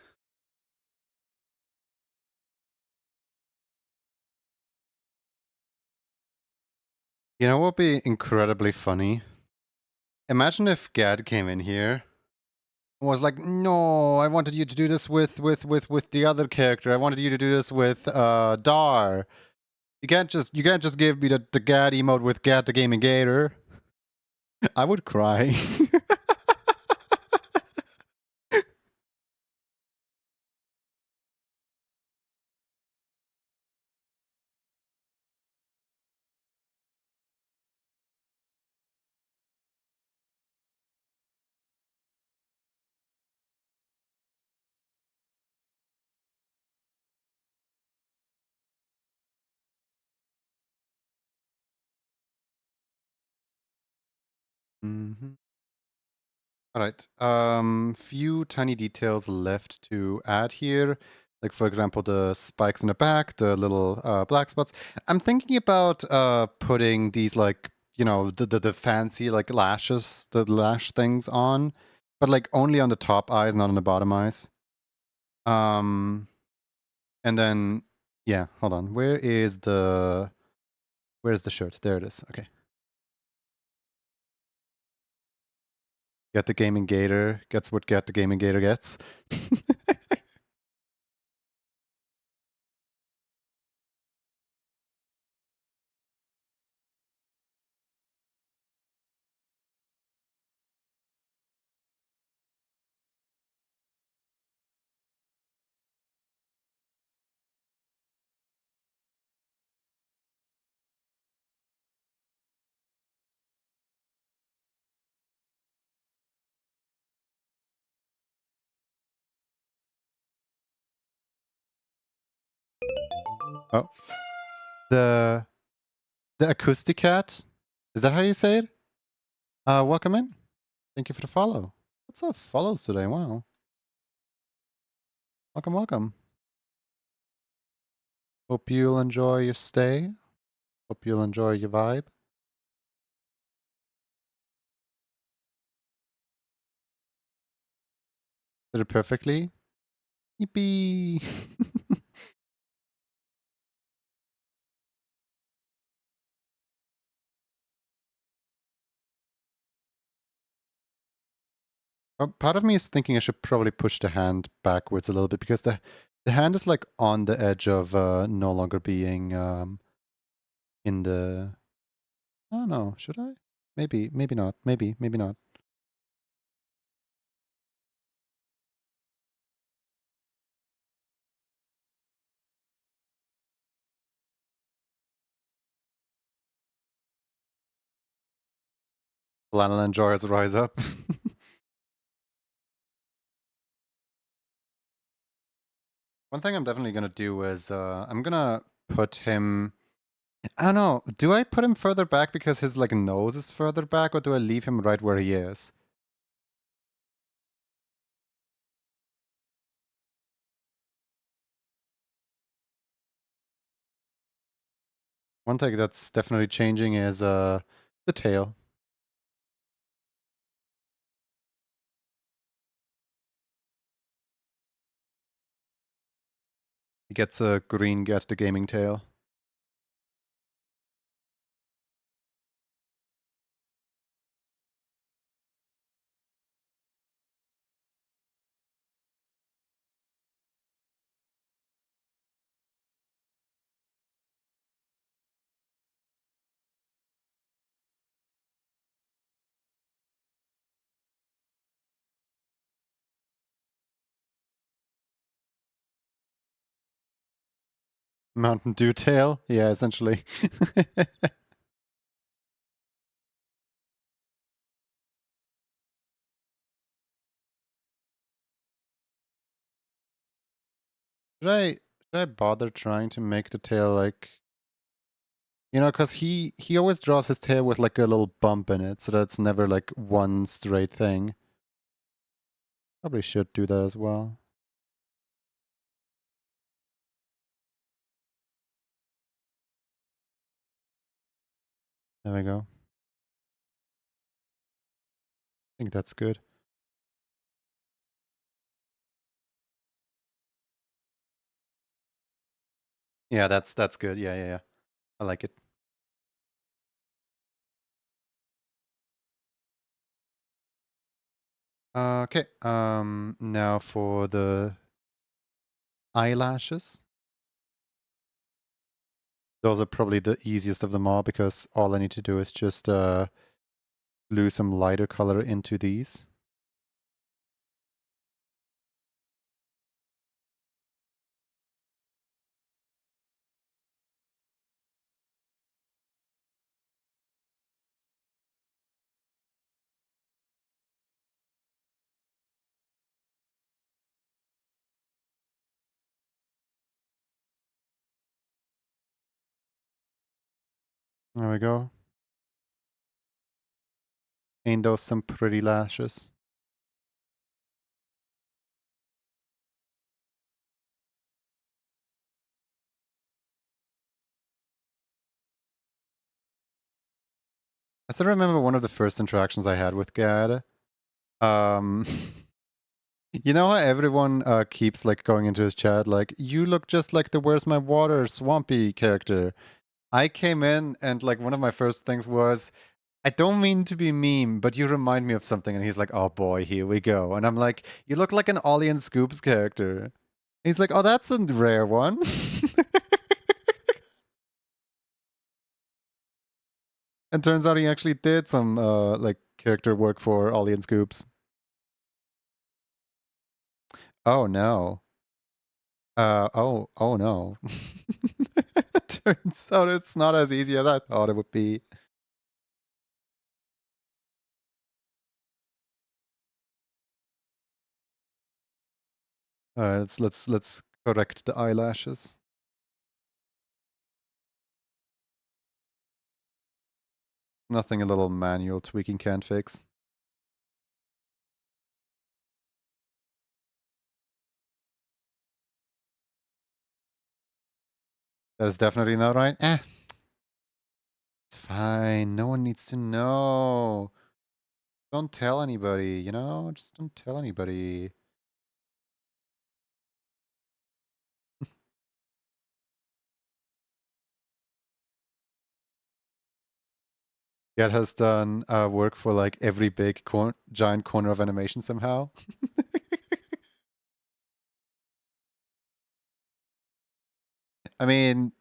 You know what would be incredibly funny? Imagine if Gad came in here was like, no, I wanted you to do this with the other character. I wanted you to do this with Dar. You can't just give me the Gad emote with Gad the Gaming Gator. I would cry. Mm-hmm. All right. Few tiny details left to add here. Like for example, the spikes in the back, the little black spots. I'm thinking about putting these like the fancy like lashes, the lash things on, but like only on the top eyes, not on the bottom eyes. Um, and then yeah, hold on. Where's the shirt? There it is. Okay. Get the gaming gator gets what get the gaming gator gets. Oh, the the acoustic cat. Is that how you say it? Welcome in. Thank you for the follow. What's up, follows today? Wow. Welcome, welcome. Hope you'll enjoy your stay. Hope you'll enjoy your vibe. Did it perfectly. Yippee. Part of me is thinking I should probably push the hand backwards a little bit because the hand is like on the edge of no longer being in the. I don't know. Should I? Maybe. Maybe not. Maybe. Maybe not. Flannel and jars rise up. One thing I'm definitely gonna do is I'm gonna put him. I don't know. Do I put him further back because his like nose is further back, or do I leave him right where he is? One thing that's definitely changing is the tail. He gets a green get the gaming tail. Mountain Dew tail. Yeah, essentially. Should I bother trying to make the tail like because he always draws his tail with like a little bump in it, so that's never like one straight thing. Probably should do that as well. There we go. I think that's good. Yeah, that's good. Yeah, yeah, yeah. I like it. Okay, now for the eyelashes. Those are probably the easiest of them all because all I need to do is just glue some lighter color into these. There we go. Ain't those some pretty lashes? I still remember one of the first interactions I had with Gad. Um, you know how everyone keeps like going into his chat like, you look just like the Where's My Water Swampy character. I came in and like one of my first things was, I don't mean to be mean, but you remind me of something. And he's like, oh boy, here we go. And I'm like, you look like an Ollie and Scoops character. He's like, oh, that's a rare one. And turns out he actually did some like character work for Ollie and Scoops. Oh no. Oh no. Turns out it's not as easy as I thought it would be. Alright, let's correct the eyelashes. Nothing a little manual tweaking can't fix. That is definitely not right. It's fine. No one needs to know. Don't tell anybody, you know? Just don't tell anybody. Gad has done work for like every big giant corner of animation somehow. I mean,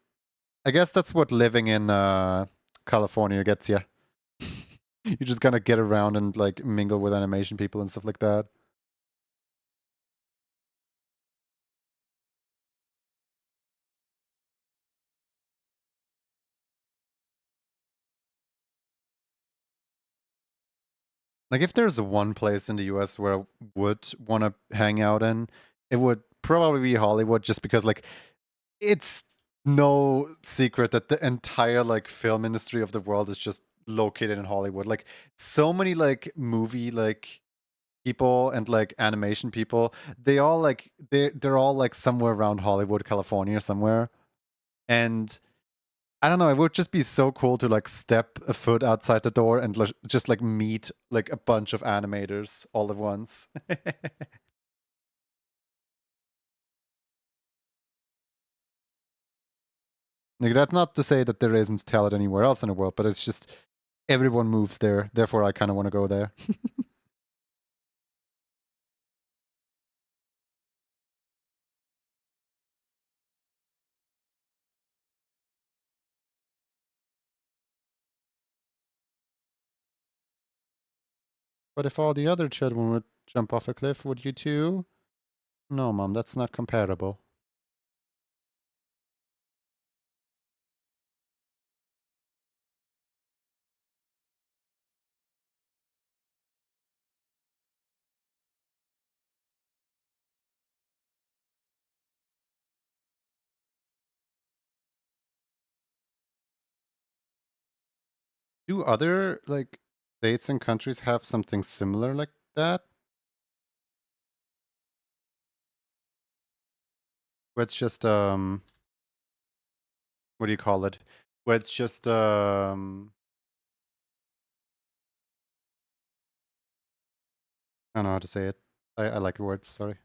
I guess that's what living in California gets you. You just kind of get around and like mingle with animation people and stuff like that. Like if there's one place in the US where I would want to hang out in, it would probably be Hollywood just because like it's no secret that the entire like film industry of the world is just located in Hollywood. Like so many like movie like people and like animation people, they all like they're all like somewhere around Hollywood, California somewhere. And I don't know, it would just be so cool to like step a foot outside the door and just like meet like a bunch of animators all at once. Like that's not to say that there isn't talent anywhere else in the world, but it's just everyone moves there. Therefore, I kind of want to go there. But if all the other children would jump off a cliff, would you too? No, Mom, that's not comparable. Do other like states and countries have something similar like that? Where it's just what do you call it? Where it's just I don't know how to say it. I like words, sorry.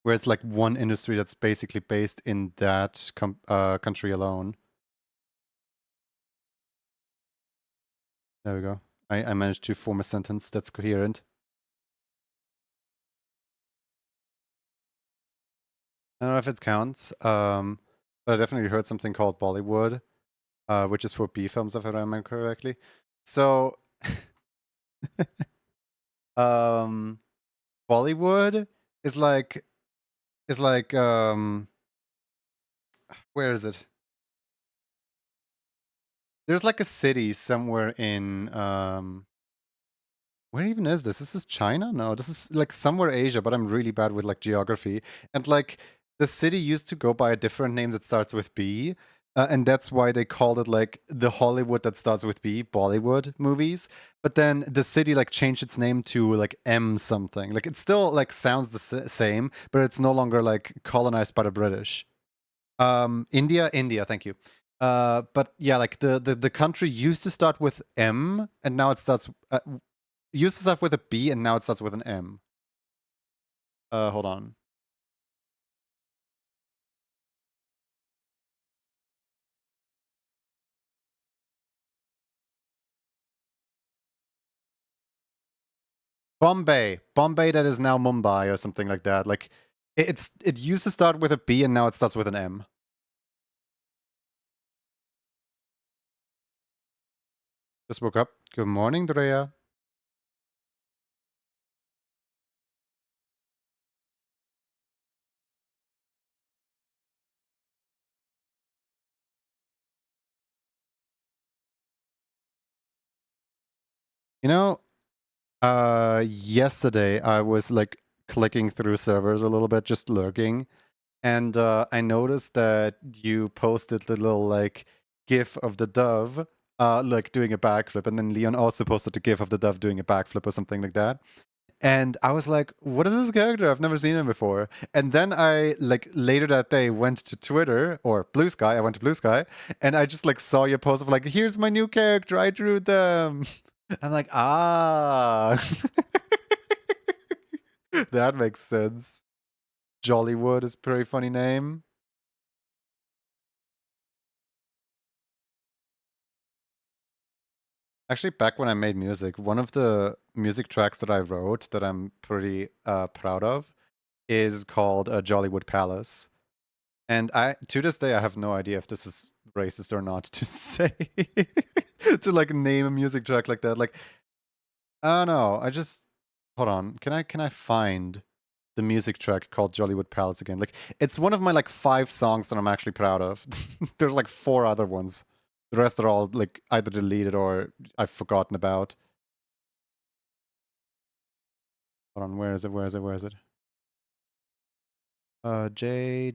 where it's like one industry that's basically based in that country alone. There we go. I managed to form a sentence that's coherent. I don't know if it counts, but I definitely heard something called Bollywood, which is for B films, if I remember correctly. So, Bollywood is like, where is it? There's like a city somewhere in, where even is this? This is China? No, this is like somewhere Asia, but I'm really bad with like geography. And like the city used to go by a different name that starts with B. And that's why they called it like the Hollywood that starts with B, Bollywood movies. But then the city like changed its name to like M something. Like it still like sounds the same, but it's no longer like colonized by the British. India, thank you. But yeah, like the country used to start with M, and now it starts used to start with a B, and now it starts with an M. Hold on. Bombay, that is now Mumbai or something like that. Like it used to start with a B, and now it starts with an M. Just woke up. Good morning, Drea. You know, yesterday I was like clicking through servers a little bit, just lurking, and I noticed that you posted the little like GIF of the dove, like doing a backflip, and then Leon also posted the GIF of the dove doing a backflip or something like that. And I was like, what is this character? I've never seen him before. And then I, like, later that day went to Twitter, or Blue Sky, I went to Blue Sky, and I just, like, saw your post of, like, here's my new character, I drew them. I'm like, ah. That makes sense. Jollywood is a pretty funny name. Actually, back when I made music, one of the music tracks that I wrote that I'm pretty proud of is called Jollywood Palace. And to this day, I have no idea if this is racist or not to say, to like name a music track like that. Like, I don't know. Hold on. Can I find the music track called Jollywood Palace again? Like, it's one of my like 5 songs that I'm actually proud of. There's like 4 other ones. The rest are all like either deleted or I've forgotten about. Hold on. Where is it? Where is it? Where is it? J.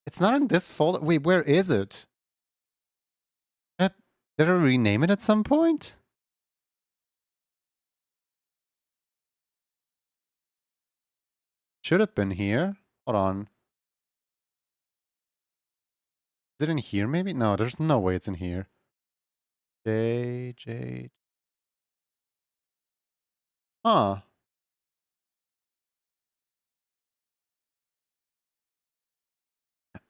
It's not in this folder. Wait, where is it? Did I rename it at some point? Should have been here. Hold on. Is it in here maybe? No, there's no way it's in here. J. Huh.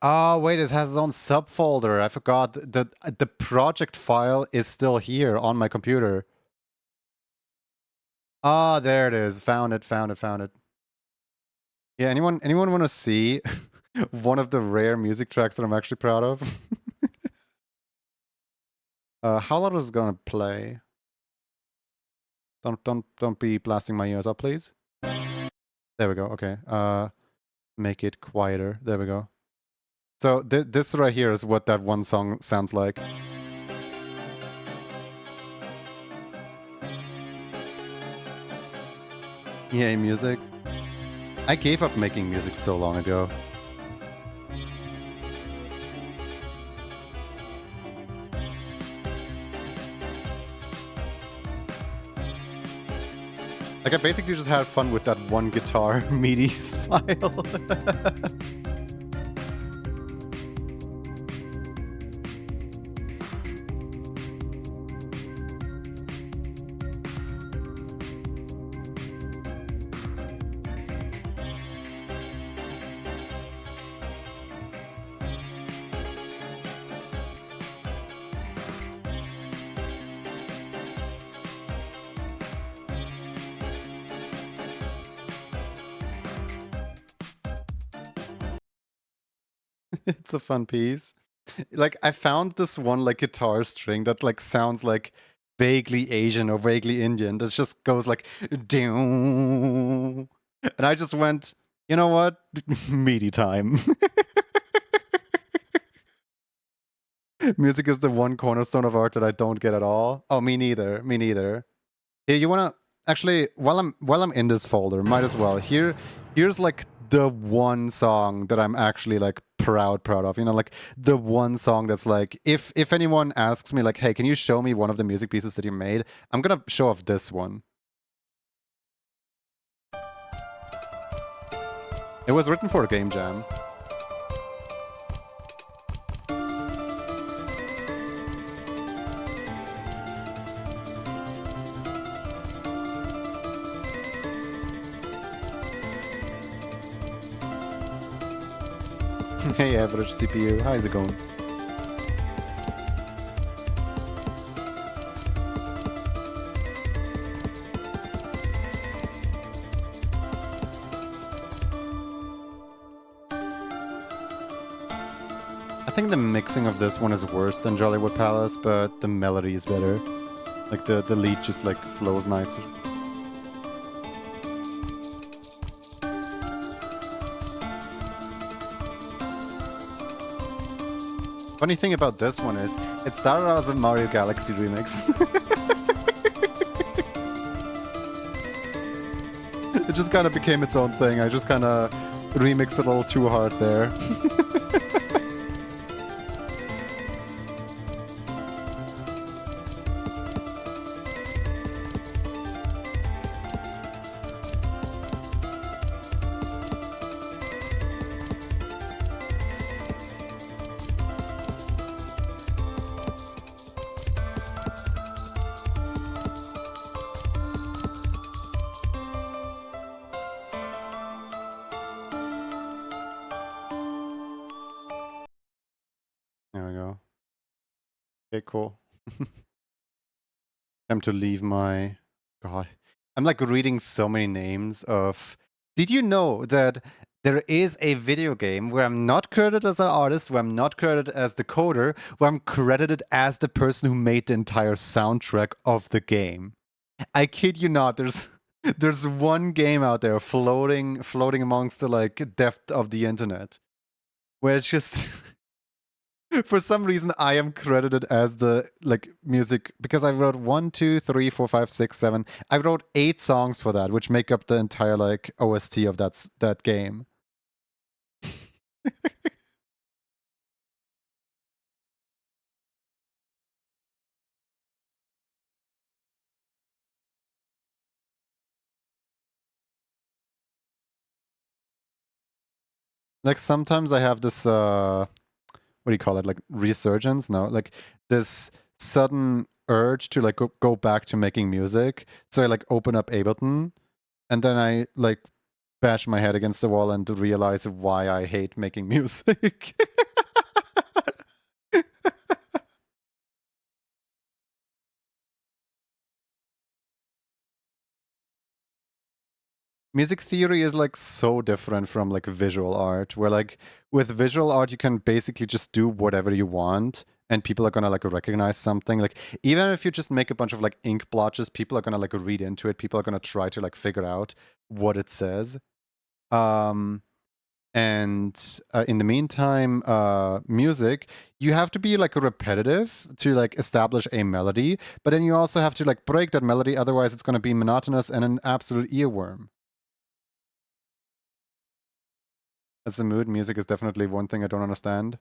Oh, wait, it has its own subfolder. I forgot that the project file is still here on my computer. Ah, there it is. Found it. Yeah, anyone want to see one of the rare music tracks that I'm actually proud of? How loud is it gonna play? Don't be blasting my ears up, please. There we go. Okay. Make it quieter. There we go. So this right here is what that one song sounds like. EA music. I gave up making music so long ago. Like, I basically just had fun with that one guitar MIDI file. It's a fun piece. Like, I found this one like guitar string that like sounds like vaguely Asian or vaguely Indian. That just goes like doom. And I just went, you know what? Meaty time. Music is the one cornerstone of art that I don't get at all. Oh, me neither. Me neither. Here, you wanna actually while I'm in this folder, might as well. Here's like the one song that I'm actually like proud of. You know, like the one song that's like if anyone asks me like, hey, can you show me one of the music pieces that you made? I'm gonna show off this one. It was written for a game jam. Hey, average CPU, how's it going? I think the mixing of this one is worse than Jollywood Palace, but the melody is better. Like the lead just like flows nicer. Funny thing about this one is, it started out as a Mario Galaxy remix. It just kind of became its own thing. I just kind of remixed it a little too hard there. There we go. Okay, cool. Time to leave my... God. I'm like reading so many names of... Did you know that there is a video game where I'm not credited as an artist, where I'm not credited as the coder, where I'm credited as the person who made the entire soundtrack of the game? I kid you not, there's one game out there floating amongst the like depth of the internet where it's just for some reason I am credited as the like music because I wrote 1, 2, 3, 4, 5, 6, 7. I wrote 8 songs for that, which make up the entire like OST of that game. Like sometimes I have this what do you call it? Like resurgence? No, like this sudden urge to like go back to making music. So I like open up Ableton and then I like bash my head against the wall and realize why I hate making music. Music theory is like so different from like visual art, where like with visual art you can basically just do whatever you want and people are gonna like recognize something. Like even if you just make a bunch of like ink blotches, people are gonna like read into it, people are gonna try to like figure out what it says. And in the meantime, music, you have to be like repetitive to like establish a melody, but then you also have to like break that melody, otherwise it's going to be monotonous and an absolute earworm. As a mood, music is definitely one thing I don't understand.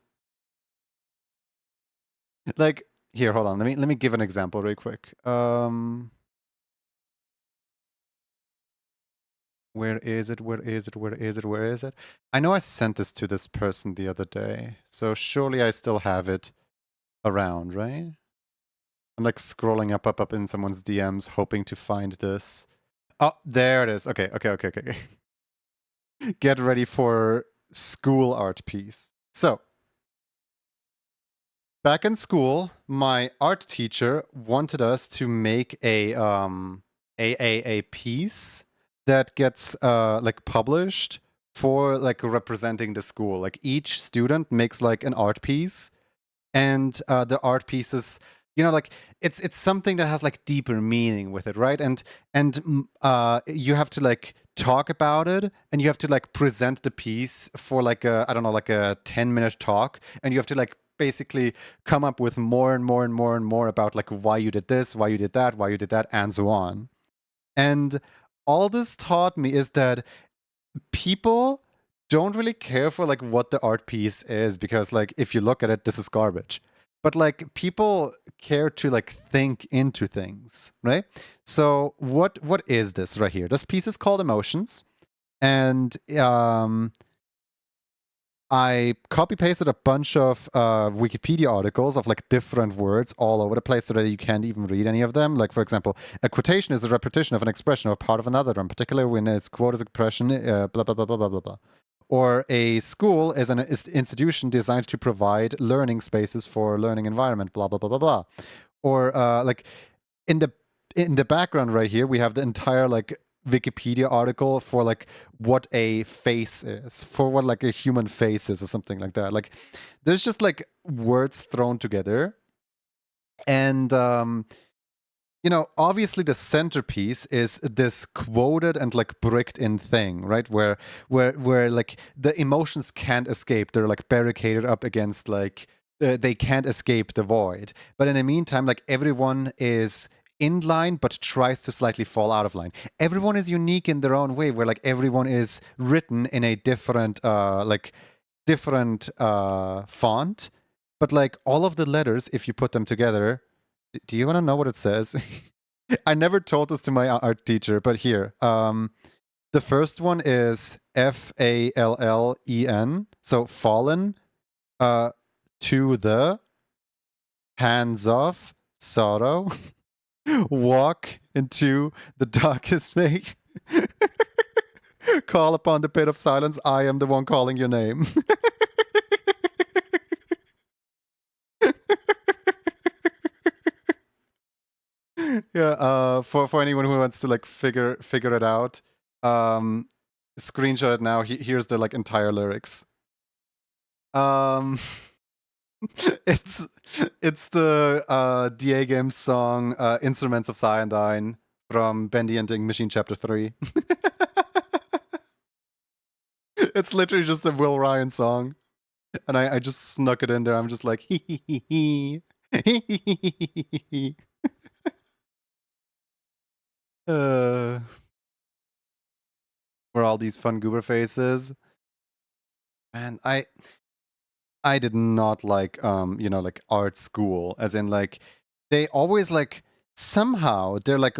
Like, here, hold on, let me give an example real quick. Where is it? Where is it? Where is it? Where is it? I know I sent this to this person the other day, so surely I still have it around, right? I'm like scrolling up in someone's DMs, hoping to find this. Oh, there it is. Okay. Get ready for school art piece. So, back in school, my art teacher wanted us to make a piece that gets like published for like representing the school. Like each student makes like an art piece, and the art pieces, like it's something that has like deeper meaning with it, right? And you have to like talk about it, and you have to like present the piece for like a, I don't know, like a 10-minute talk, and you have to like basically come up with more and more and more and more about like why you did this, why you did that, why you did that, and so on. And all this taught me is that people don't really care for like what the art piece is, because like if you look at it, this is garbage. But like people care to like think into things, right? So what is this right here? This piece is called Emotions, and I copy pasted a bunch of Wikipedia articles of like different words all over the place so that you can't even read any of them. Like, for example, a quotation is a repetition of an expression or part of another one, particularly when its quote is expression, blah, blah, blah, blah, blah, blah, blah. Or a school is an institution designed to provide learning spaces for learning environment, blah, blah, blah, blah, blah. Or like in the background right here, we have the entire like Wikipedia article for like what a face is, for what like a human face is, or something like that. Like there's just like words thrown together. And obviously the centerpiece is this quoted and like bricked in thing, right? Where like the emotions can't escape. They're like barricaded up against like they can't escape the void. But in the meantime, like everyone is in line but tries to slightly fall out of line. Everyone is unique in their own way, where like everyone is written in a different font. But like all of the letters, if you put them together, do you want to know what it says? I never told this to my art teacher, but here. The first one is Fallen. So fallen, to the, hands off, sorrow, walk into the darkest maze, call upon the pit of silence, I am the one calling your name. Yeah, for anyone who wants to like figure it out, screenshot it now. Here's the like entire lyrics. It's the DA Games song Instruments of Cyanide from Bendy and Ink Machine Chapter 3. It's literally just a Will Ryan song. And I just snuck it in there. I'm just like, hee hee hee hee. Hee hee hee hee hee. For all these fun goober faces. And I did not like like art school, as in like they always like somehow they're like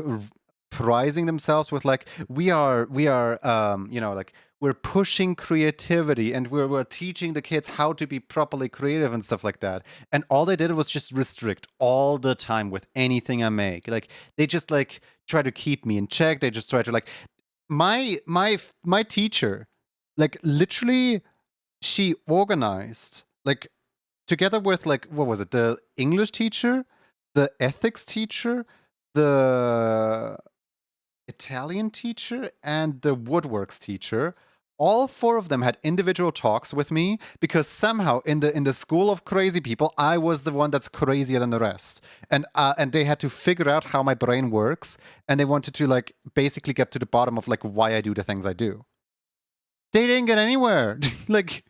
prizing themselves with like we are like we're pushing creativity, and we're teaching the kids how to be properly creative and stuff like that. And all they did was just restrict all the time with anything I make. Like they just like try to keep me in check. They just try to like my teacher, like literally she organized like together with like what was it, the English teacher, the ethics teacher, the Italian teacher, and the woodworks teacher. All four of them had individual talks with me, because somehow in the school of crazy people, I was the one that's crazier than the rest, and they had to figure out how my brain works, and they wanted to like basically get to the bottom of like why I do the things I do. They didn't get anywhere. Like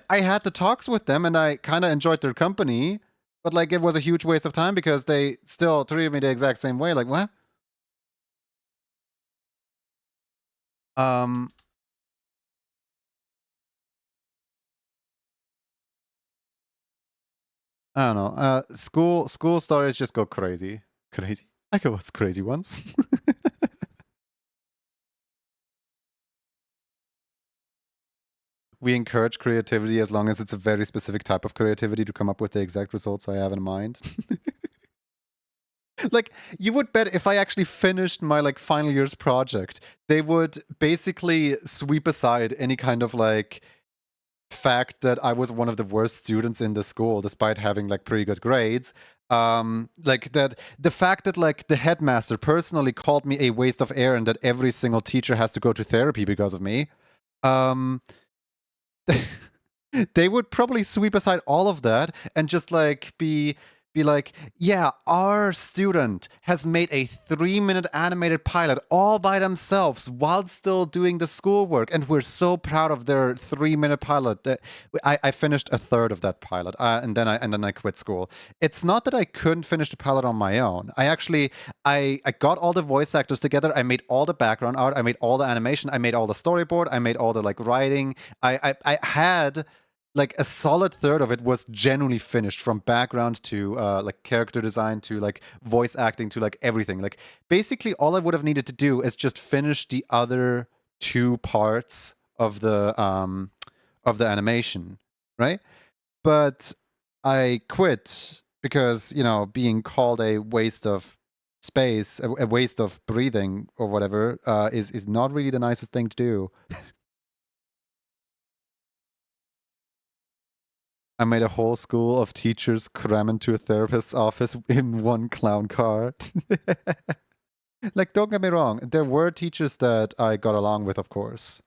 I had the talks with them, and I kind of enjoyed their company, but like it was a huge waste of time because they still treated me the exact same way. Like what? Um, I don't know. School stories just go crazy. Crazy. I go was crazy once. We encourage creativity as long as it's a very specific type of creativity to come up with the exact results I have in mind. Like, you would bet if I actually finished my like final year's project, they would basically sweep aside any kind of like fact that I was one of the worst students in the school despite having like pretty good grades. Like that the fact that like the headmaster personally called me a waste of air, and that every single teacher has to go to therapy because of me. um, they would probably sweep aside all of that and just like be like, yeah, our student has made a 3-minute animated pilot all by themselves while still doing the schoolwork, and we're so proud of their 3-minute pilot. That I finished a third of that pilot, and then I quit school. It's not that I couldn't finish the pilot on my own. I got all the voice actors together. I made all the background art. I made all the animation. I made all the storyboard. I made all the like writing. I had like a solid third of it was genuinely finished, from background to like character design to like voice acting to like everything. Like basically all I would have needed to do is just finish the other two parts of the animation, right? But I quit because, you know, being called a waste of space, a waste of breathing or whatever, is not really the nicest thing to do. I made a whole school of teachers cram into a therapist's office in one clown car. Like, don't get me wrong, there were teachers that I got along with, of course.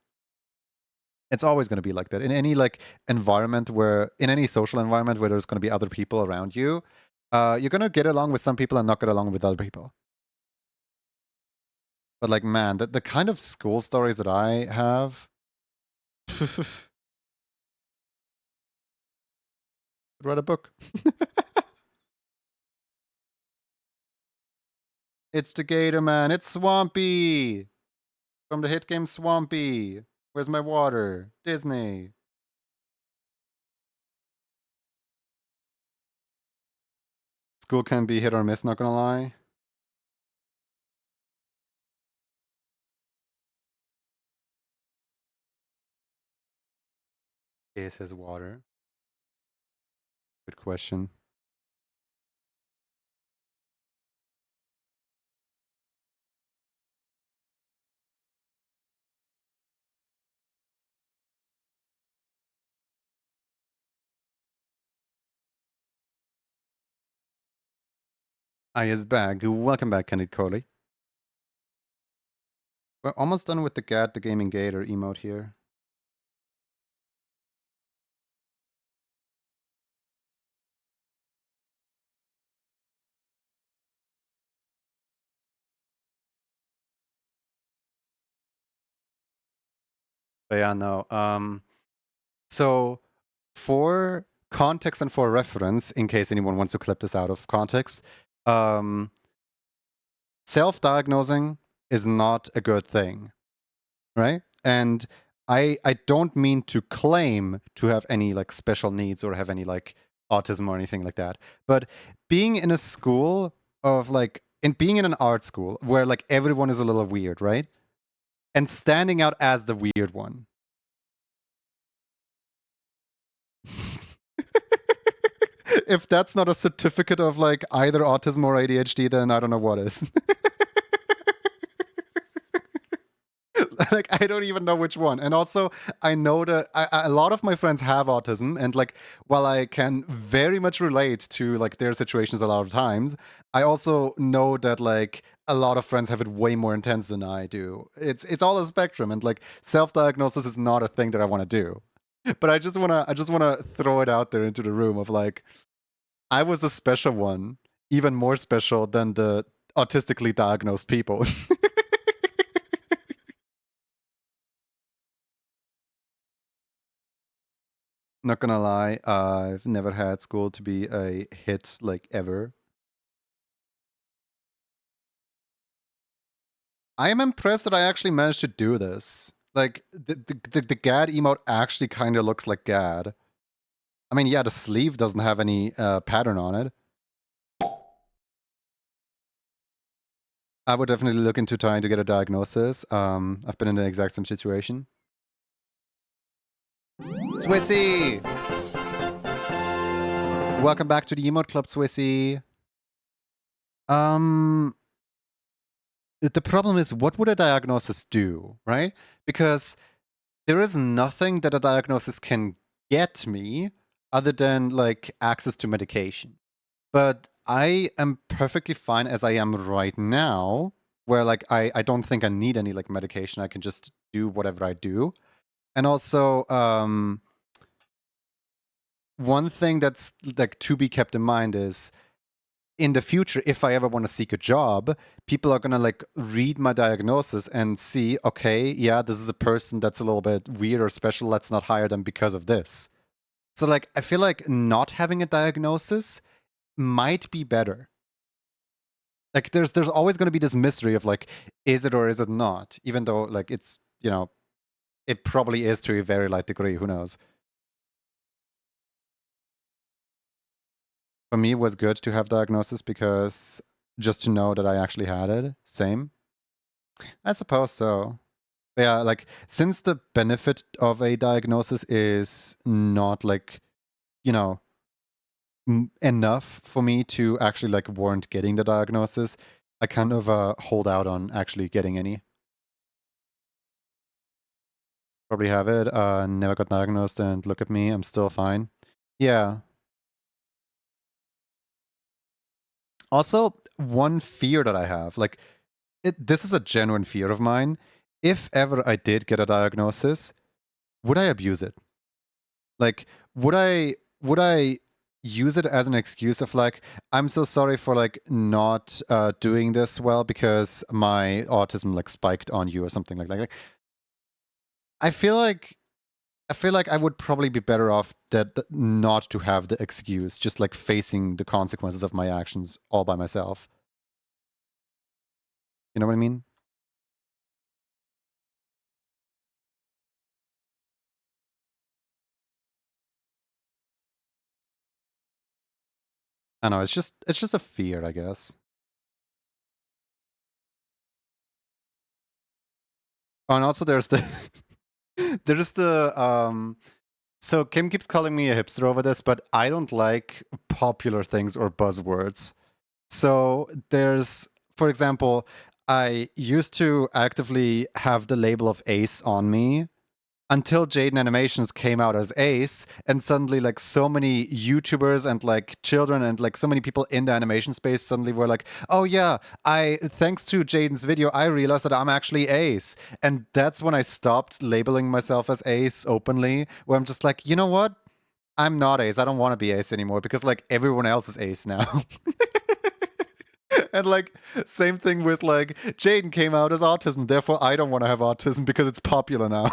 It's always going to be like that. In any like environment in any social environment where there's going to be other people around you, you're going to get along with some people and not get along with other people. But like, man, the kind of school stories that I have. Write a book. It's the Gator Man. It's Swampy from the hit game Swampy. Where's my water? Disney. School can be hit or miss, not gonna lie. Is his water? Good question. I is back. Welcome back, Kenneth Coley. We're almost done with the Gad the Gaming Gator emote here. But yeah, no. So for context and for reference, in case anyone wants to clip this out of context, self-diagnosing is not a good thing, right? And I don't mean to claim to have any like special needs or have any like autism or anything like that, but being in a school of like, and being in an art school where like everyone is a little weird, right? And standing out as the weird one. If that's not a certificate of like either autism or ADHD, then I don't know what is. Like, I don't even know which one. And also, I know that a lot of my friends have autism, and like, while I can very much relate to like their situations a lot of times, I also know that like a lot of friends have it way more intense than I do. It's all a spectrum, and like self-diagnosis is not a thing that I want to do. But I just wanna throw it out there into the room of like, I was a special one, even more special than the autistically diagnosed people. Not gonna lie, I've never had school to be a hit like ever. I am impressed that I actually managed to do this. Like the Gad emote actually kind of looks like Gad. I mean, yeah, the sleeve doesn't have any pattern on it. I would definitely look into trying to get a diagnosis. I've been in the exact same situation. Swissy! Welcome back to the Emote Club, Swissy. The problem is, what would a diagnosis do, right? Because there is nothing that a diagnosis can get me other than like access to medication. But I am perfectly fine as I am right now, where like I don't think I need any like medication. I can just do whatever I do. And also, one thing that's like to be kept in mind is in the future, if I ever want to seek a job, people are gonna like read my diagnosis and see, okay, yeah, this is a person that's a little bit weird or special. Let's not hire them because of this. So like, I feel like not having a diagnosis might be better. Like, there's always going to be this mystery of like, is it or is it not? Even though like it's it probably is to a very light degree. Who knows? For me, it was good to have diagnosis because just to know that I actually had it. Same. I suppose so. But yeah, like since the benefit of a diagnosis is not like, you know, enough for me to actually like warrant getting the diagnosis, I kind of hold out on actually getting any. Probably have it. Never got diagnosed, and look at me, I'm still fine. Yeah. Also, one fear that I have, like, this is a genuine fear of mine. If ever I did get a diagnosis, would I abuse it? Like, would I use it as an excuse of like, I'm so sorry for like not doing this well because my autism like spiked on you or something like that. Like, I feel like I would probably be better off that not to have the excuse, just like facing the consequences of my actions all by myself. You know what I mean? I know, it's just a fear, I guess. Oh, and also there's the there's the so Kim keeps calling me a hipster over this, but I don't like popular things or buzzwords. So there's, for example, I used to actively have the label of ace on me until Jaden Animations came out as Ace, and suddenly, like, so many YouTubers and like children and like so many people in the animation space suddenly were like, "Oh yeah, I thanks to Jaden's video, I realized that I'm actually Ace," and that's when I stopped labeling myself as Ace openly. Where I'm just like, you know what? I'm not Ace. I don't want to be Ace anymore because like everyone else is Ace now. And like same thing with like Jaden came out as autism, therefore I don't want to have autism because it's popular now.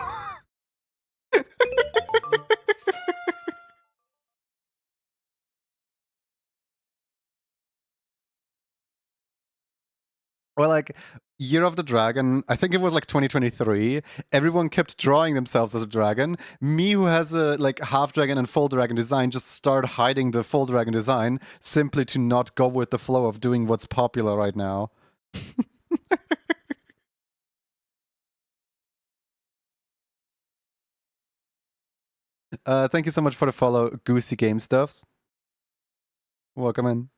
Or like Year of the Dragon, I think it was like 2023. Everyone kept drawing themselves as a dragon. Me, who has a like half dragon and full dragon design, just started hiding the full dragon design simply to not go with the flow of doing what's popular right now. Thank you so much for the follow, Goosey Game Stuffs. Welcome in.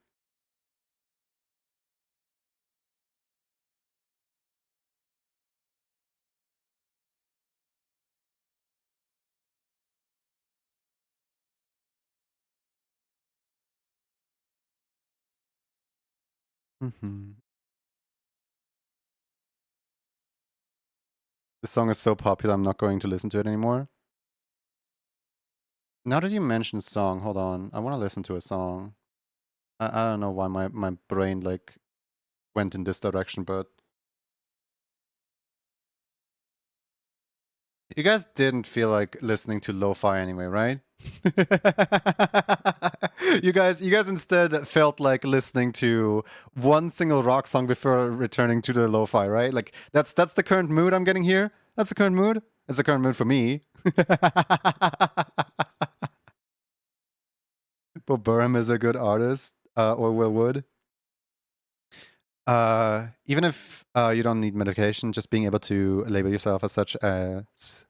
Mm-hmm. The song is so popular, I'm not going to listen to it anymore. Now that you mention song, hold on. I want to listen to a song. I don't know why my brain like went in this direction, but you guys didn't feel like listening to lo-fi anyway, right? You guys instead felt like listening to one single rock song before returning to the lo-fi, right? Like that's the current mood I'm getting here. That's the current mood. It's the current mood for me. But Burham is a good artist, or Will Wood. Even if you don't need medication, just being able to label yourself as such as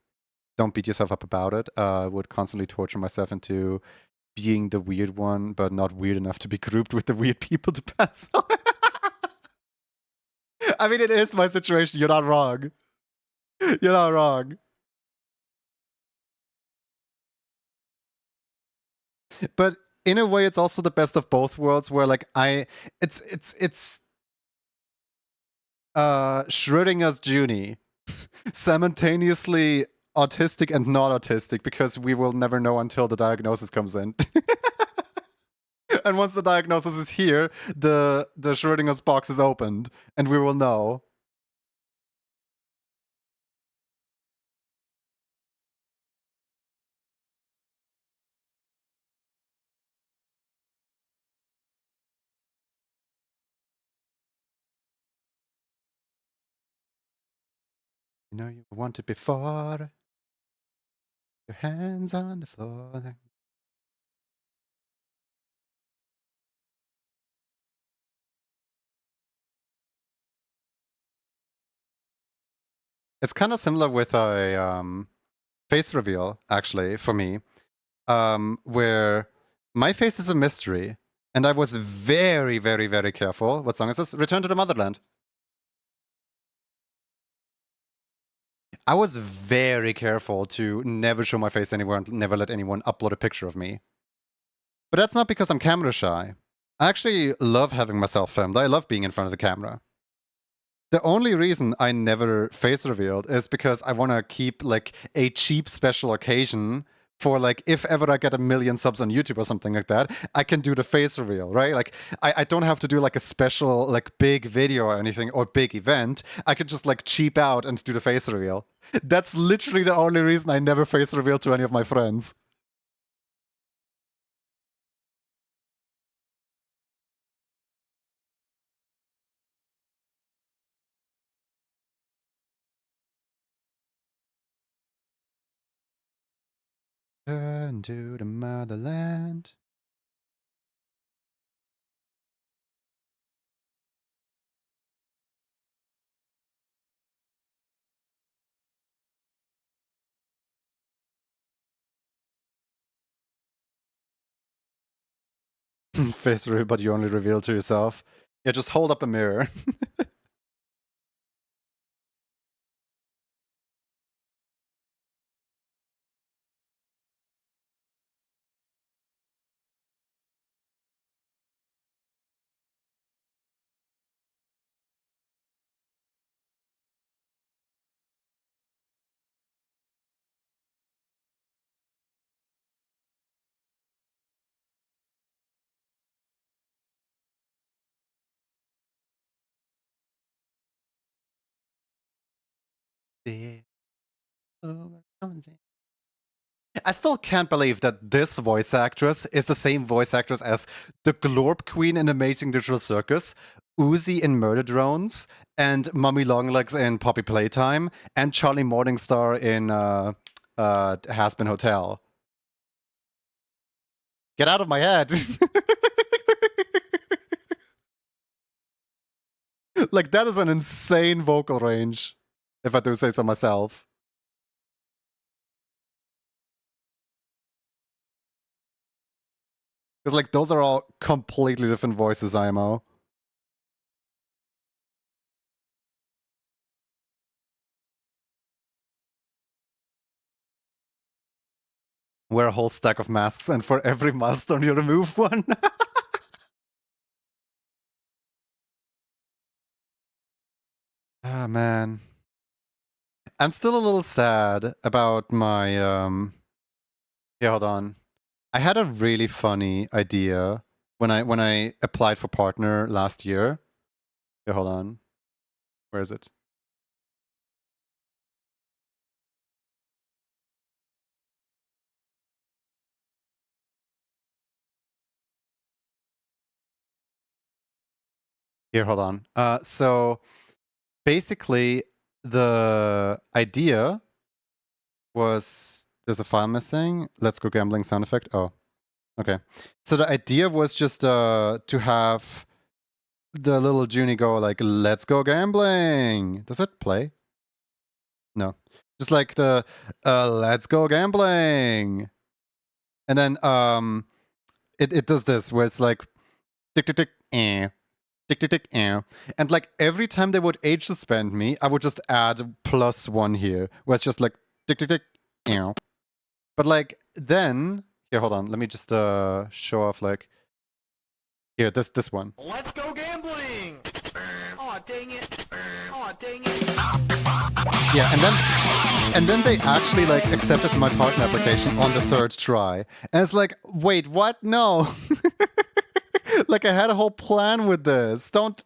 don't beat yourself up about it. Would constantly torture myself into being the weird one, but not weird enough to be grouped with the weird people to pass on. I mean, it is my situation. You're not wrong. You're not wrong. But in a way, it's also the best of both worlds. Where like it's Schrodinger's Junie simultaneously autistic and not autistic because we will never know until the diagnosis comes in. And once the diagnosis is here, the Schrodinger's box is opened, and we will know. You know you want it before. Your hands on the floor. It's kind of similar with a face reveal, actually, for me, where my face is a mystery, and I was very, very, very careful. What song is this? Return to the Motherland. I was very careful to never show my face anywhere and never let anyone upload a picture of me. But that's not because I'm camera shy. I actually love having myself filmed. I love being in front of the camera. The only reason I never face revealed is because I want to keep like a cheap special occasion for like if ever I get 1 million subs on YouTube or something like that, I can do the face reveal, right? Like I don't have to do like a special like big video or anything or big event. I could just like cheap out and do the face reveal. That's literally the only reason I never face reveal to any of my friends. Turn to the motherland. Face reveal, but you only reveal to yourself. Yeah, just hold up a mirror. I still can't believe that this voice actress is the same voice actress as the Glorp Queen in Amazing Digital Circus, Uzi in Murder Drones, and Mummy Longlegs in Poppy Playtime, and Charlie Morningstar in Has-Been Hotel. Get out of my head! Like, that is an insane vocal range, if I do say so myself. Because, like, those are all completely different voices, IMO. Wear a whole stack of masks, and for every milestone you remove one. Ah, man. I'm still a little sad about my, Here, hold on. I had a really funny idea when I applied for partner last year. Here, hold on. Where is it? Here, hold on. So basically, the idea was there's a file missing. Let's go gambling sound effect. Oh, okay. So the idea was just to have the little Junie go like, "Let's go gambling." Does it play? No. Just like the "Let's go gambling," and then it does this where it's like tick tick tick tick tick tick and like every time they would age suspend me, I would just add +1 here, where it's just like tick tick tick but like then here, hold on, let me just show off like here this one. Let's go gambling! Aw, dang it. Aw, dang it. Yeah, and then And then they actually like accepted my partner application on the 3rd try. And it's like, wait, what? No. Like I had a whole plan with this. Don't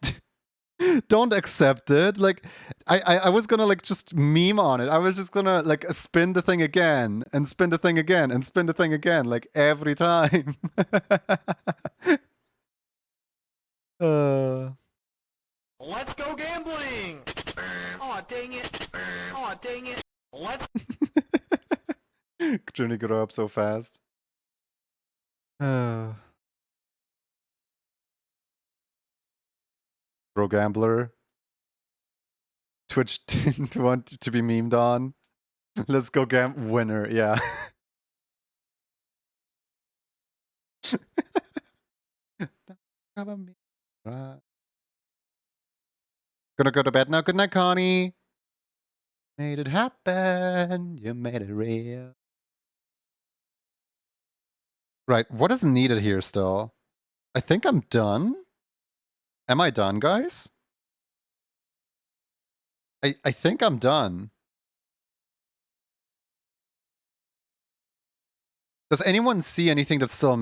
accept it. Like I was gonna like just meme on it. I was just gonna like spin the thing again and spin the thing again and spin the thing again, like every time. Let's go gambling! Aw, dang it! Aw, dang it! Let's Journey grew up so fast. Pro gambler. Twitch didn't want to be memed on. Let's go winner, yeah. Gonna go to bed now. Good night, Connie. Made it happen. You made it real. Right, what is needed here still? I think I'm done. Am I done, guys? I think I'm done. Does anyone see anything that's still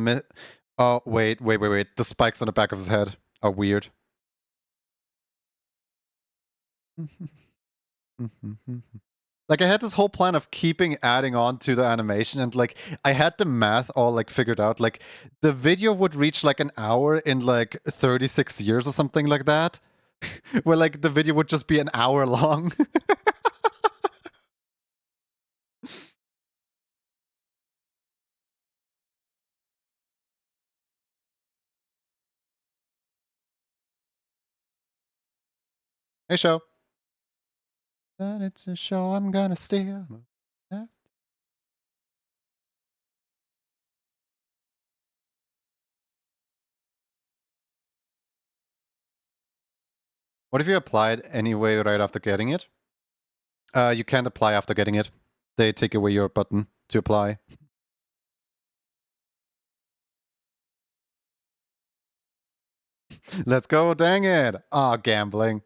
oh, wait. The spikes on the back of his head are weird. Like, I had this whole plan of keeping adding on to the animation, and like, I had the math all like figured out. Like, the video would reach like an hour in like 36 years or something like that. Where like the video would just be an hour long. Hey, show. But it's a show I'm gonna steal. What if you applied anyway right after getting it? You can't apply after getting it. They take away your button to apply. Let's go, dang it! Ah, gambling.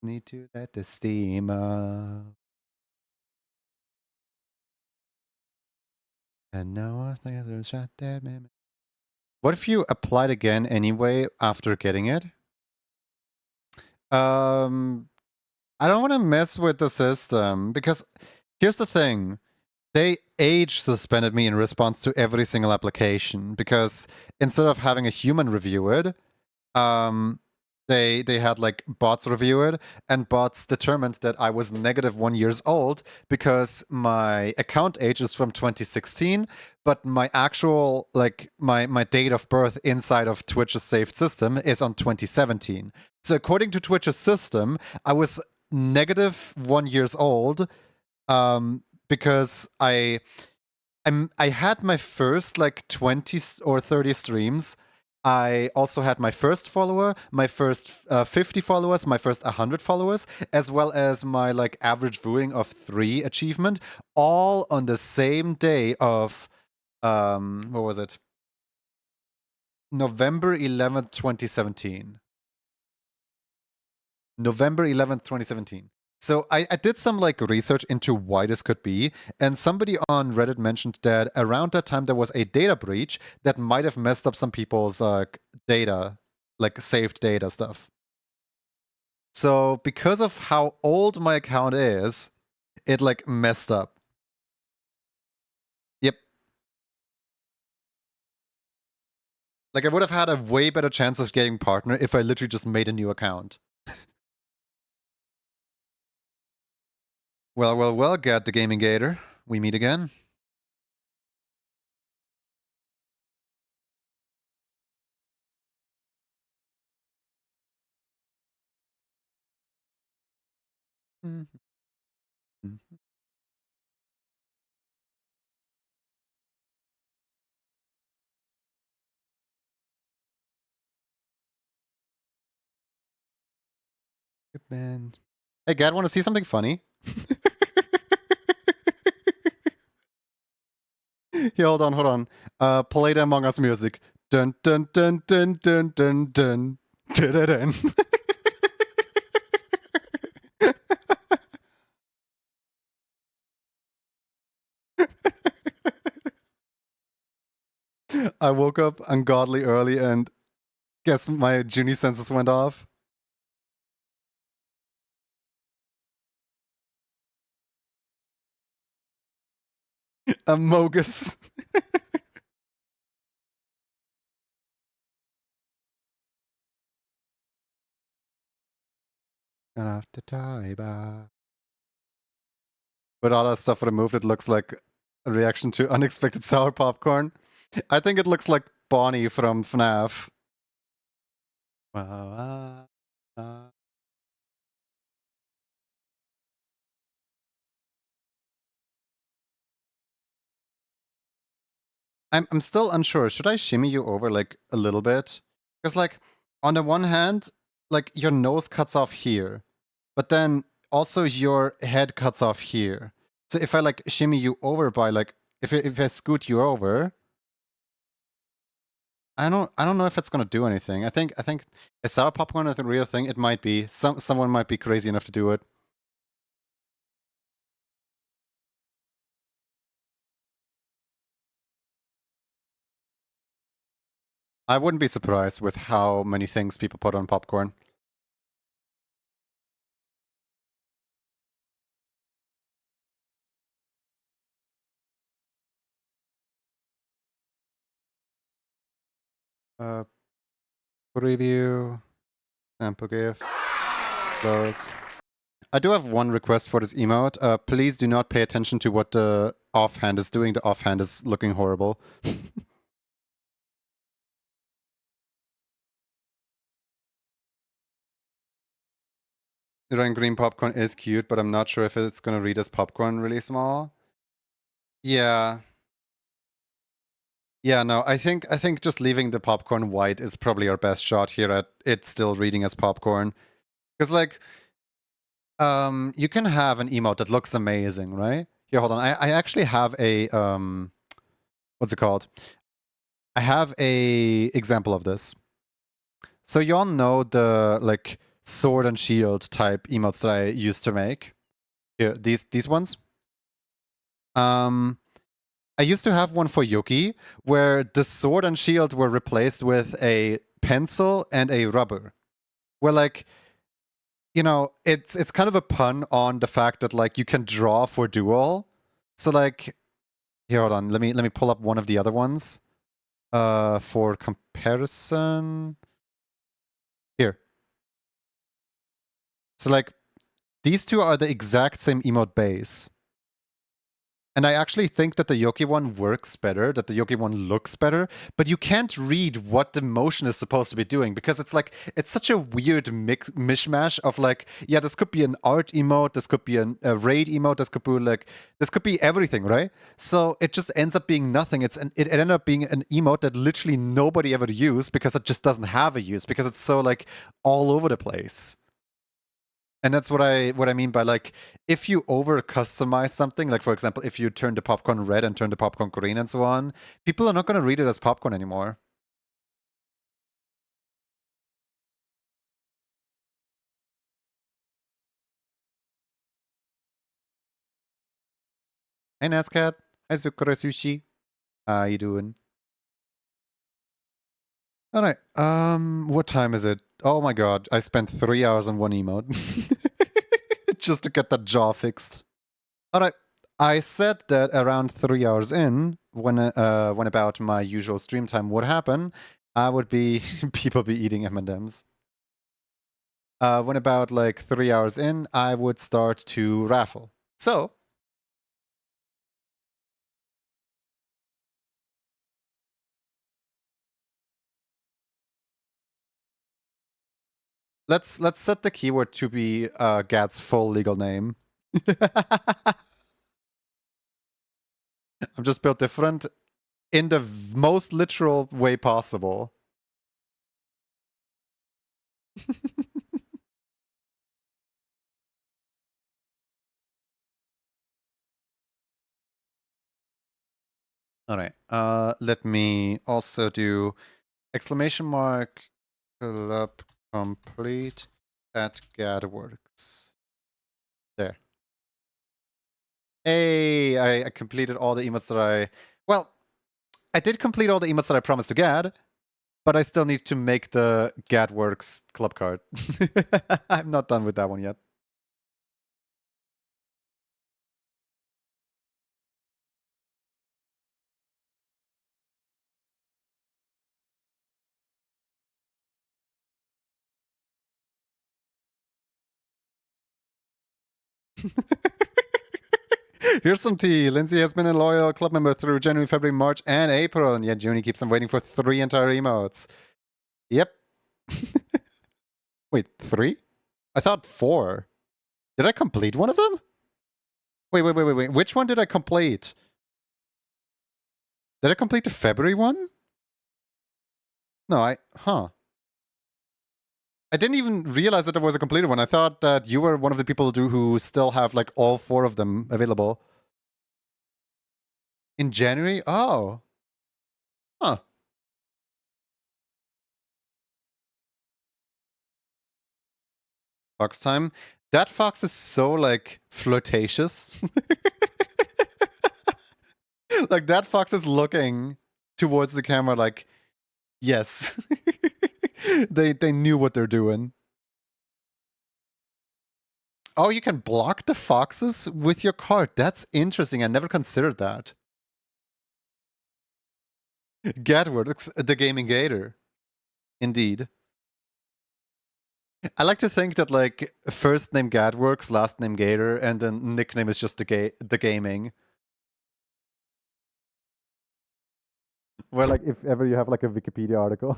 Need to let the steam up. And no, I think there's a shot dead man. What if you applied again anyway after getting it? I don't want to mess with the system because here's the thing. They age suspended me in response to every single application because instead of having a human review it, they had like bots review it, and bots determined that I was -1 years old because my account age is from 2016, but my actual like my date of birth inside of Twitch's saved system is on 2017. So according to Twitch's system, I was -1 years old because I had my first like 20 or 30 streams. I also had my first follower, my first 50 followers, my first 100 followers, as well as my like average viewing of 3 achievement, all on the same day of what was it? November 11th, 2017. November 11th, 2017. So I did some like research into why this could be, and somebody on Reddit mentioned that around that time there was a data breach that might have messed up some people's data, like saved data stuff. So because of how old my account is, it like messed up. Yep. Like I would have had a way better chance of getting partner if I literally just made a new account. Well, Gad the Gaming Gator. We meet again. Good man. Hey, Gad, want to see something funny? Yeah, hold on. Play the Among Us music. Dun dun dun dun dun dun dun. Dun. I woke up ungodly early and guess my Junie sensors went off. Amogus. With all that stuff removed, it looks like a reaction to unexpected sour popcorn. I think it looks like Bonnie from FNAF. I'm still unsure. Should I shimmy you over like a little bit? Because like on the one hand, like your nose cuts off here, but then also your head cuts off here. So if I like shimmy you over by like if I scoot you over, I don't know if it's gonna do anything. I think is sour popcorn a real thing? It might be. Someone might be crazy enough to do it. I wouldn't be surprised with how many things people put on popcorn. Preview, sample GIF, close. I do have one request for this emote. Please do not pay attention to what the offhand is doing. The offhand is looking horrible. Red green popcorn is cute, but I'm not sure if it's gonna read as popcorn really small. Yeah. Yeah, no, I think just leaving the popcorn white is probably our best shot here at it still reading as popcorn. Because like you can have an emote that looks amazing, right? Here, hold on. I actually have a what's it called? I have a example of this. So you all know the like sword and shield type emotes that I used to make. Here, these ones. I used to have one for Yuki where the sword and shield were replaced with a pencil and a rubber. Where like, you know, it's kind of a pun on the fact that like you can draw for dual. So like, here, hold on. Let me pull up one of the other ones. For comparison. Here. So like, these two are the exact same emote base. And I actually think that the Yoki one works better, that the Yoki one looks better, but you can't read what the motion is supposed to be doing because it's like, it's such a weird mishmash of like, yeah, this could be an art emote, this could be a raid emote, this could be like, this could be everything, right? So it just ends up being nothing. It ended up being an emote that literally nobody ever used because it just doesn't have a use because it's so like all over the place. And that's what I mean by like, if you over customize something, like for example, if you turn the popcorn red and turn the popcorn green and so on, people are not going to read it as popcorn anymore. Hey Nascat, hi Sukura Sushi, how you doing? All right, what time is it? Oh my god, I spent 3 hours on one emote just to get that jaw fixed. All right, I said that around 3 hours in, when about my usual stream time would happen, I would be people be eating M&Ms. When about like 3 hours in, I would start to raffle. So let's set the keyword to be Gad's full legal name. I'm just built different in the most literal way possible. All right. Let me also do exclamation mark club complete at GadWorks. There. Hey, I completed all the emotes that well, I did complete all the emotes that I promised to get, but I still need to make the GadWorks club card. I'm not done with that one yet. Here's some tea. Lindsay has been a loyal club member through January, February, March, and April, and yet Junie keeps on waiting for 3 entire emotes. Yep. Wait, 3? I thought 4. Did I complete one of them? Wait. Which one did I complete? Did I complete the February one? No, I didn't even realize that there was a completed one. I thought that you were one of the people who still have like all 4 of them available. In January? Oh. Huh. Fox time. That fox is so like flirtatious. Like that fox is looking towards the camera like, yes. They knew what they're doing. Oh, you can block the foxes with your card. That's interesting. I never considered that. Gadward, the gaming gator. Indeed. I like to think that like first name Gadworks, last name Gator, and then nickname is just the gaming. Where like if ever you have like a Wikipedia article.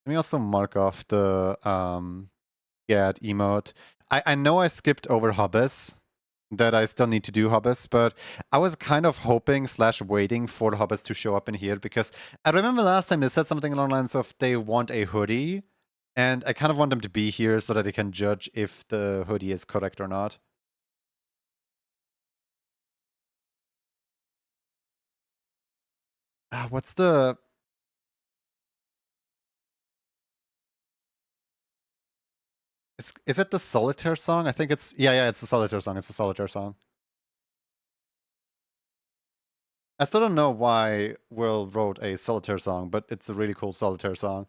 Let me also mark off the Gad emote. I know I skipped over Hobbes, that I still need to do Hobbes, but I was kind of hoping / waiting for the Hobbes to show up in here, because I remember last time they said something along the lines of they want a hoodie, and I kind of want them to be here so that they can judge if the hoodie is correct or not. What's the... Is it the Solitaire song? I think it's... Yeah, it's the Solitaire song. It's the Solitaire song. I still don't know why Will wrote a Solitaire song, but it's a really cool Solitaire song.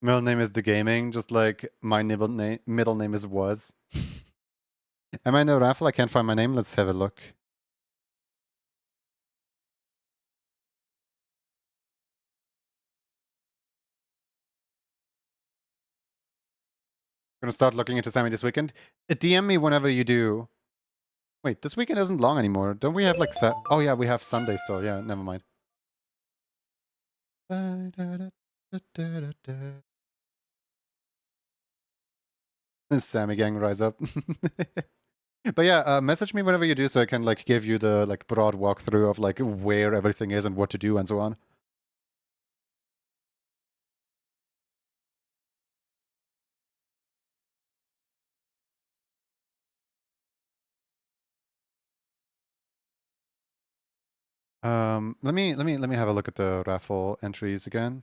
Middle name is The Gaming, just like my middle name is Was. Am I in a raffle? I can't find my name. Let's have a look. I'm gonna start looking into Sammy this weekend. DM me whenever you do. Wait, this weekend isn't long anymore. Don't we have like oh yeah, we have Sunday still. Yeah, never mind. This Sammy gang, rise up. But yeah, message me whenever you do so I can like give you the like broad walkthrough of like where everything is and what to do and so on. Let me have a look at the raffle entries again.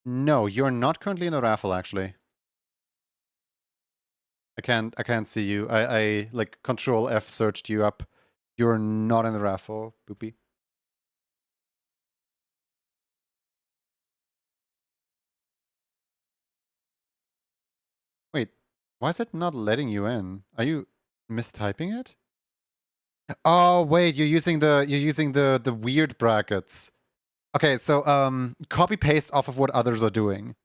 No, you're not currently in a raffle actually. I can't see you. I like Control F searched you up. You're not in the raffle, Boopy. Wait, why is it not letting you in? Are you mistyping it? Oh wait, you're using the weird brackets. Okay, so copy paste off of what others are doing.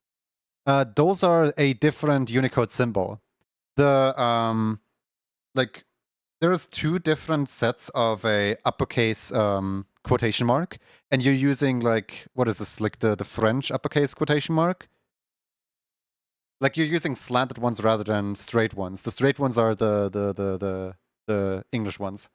Those are a different Unicode symbol. The like there's 2 different sets of a uppercase quotation mark, and you're using like what is this, like the French uppercase quotation mark? Like you're using slanted ones rather than straight ones. The straight ones are the English ones.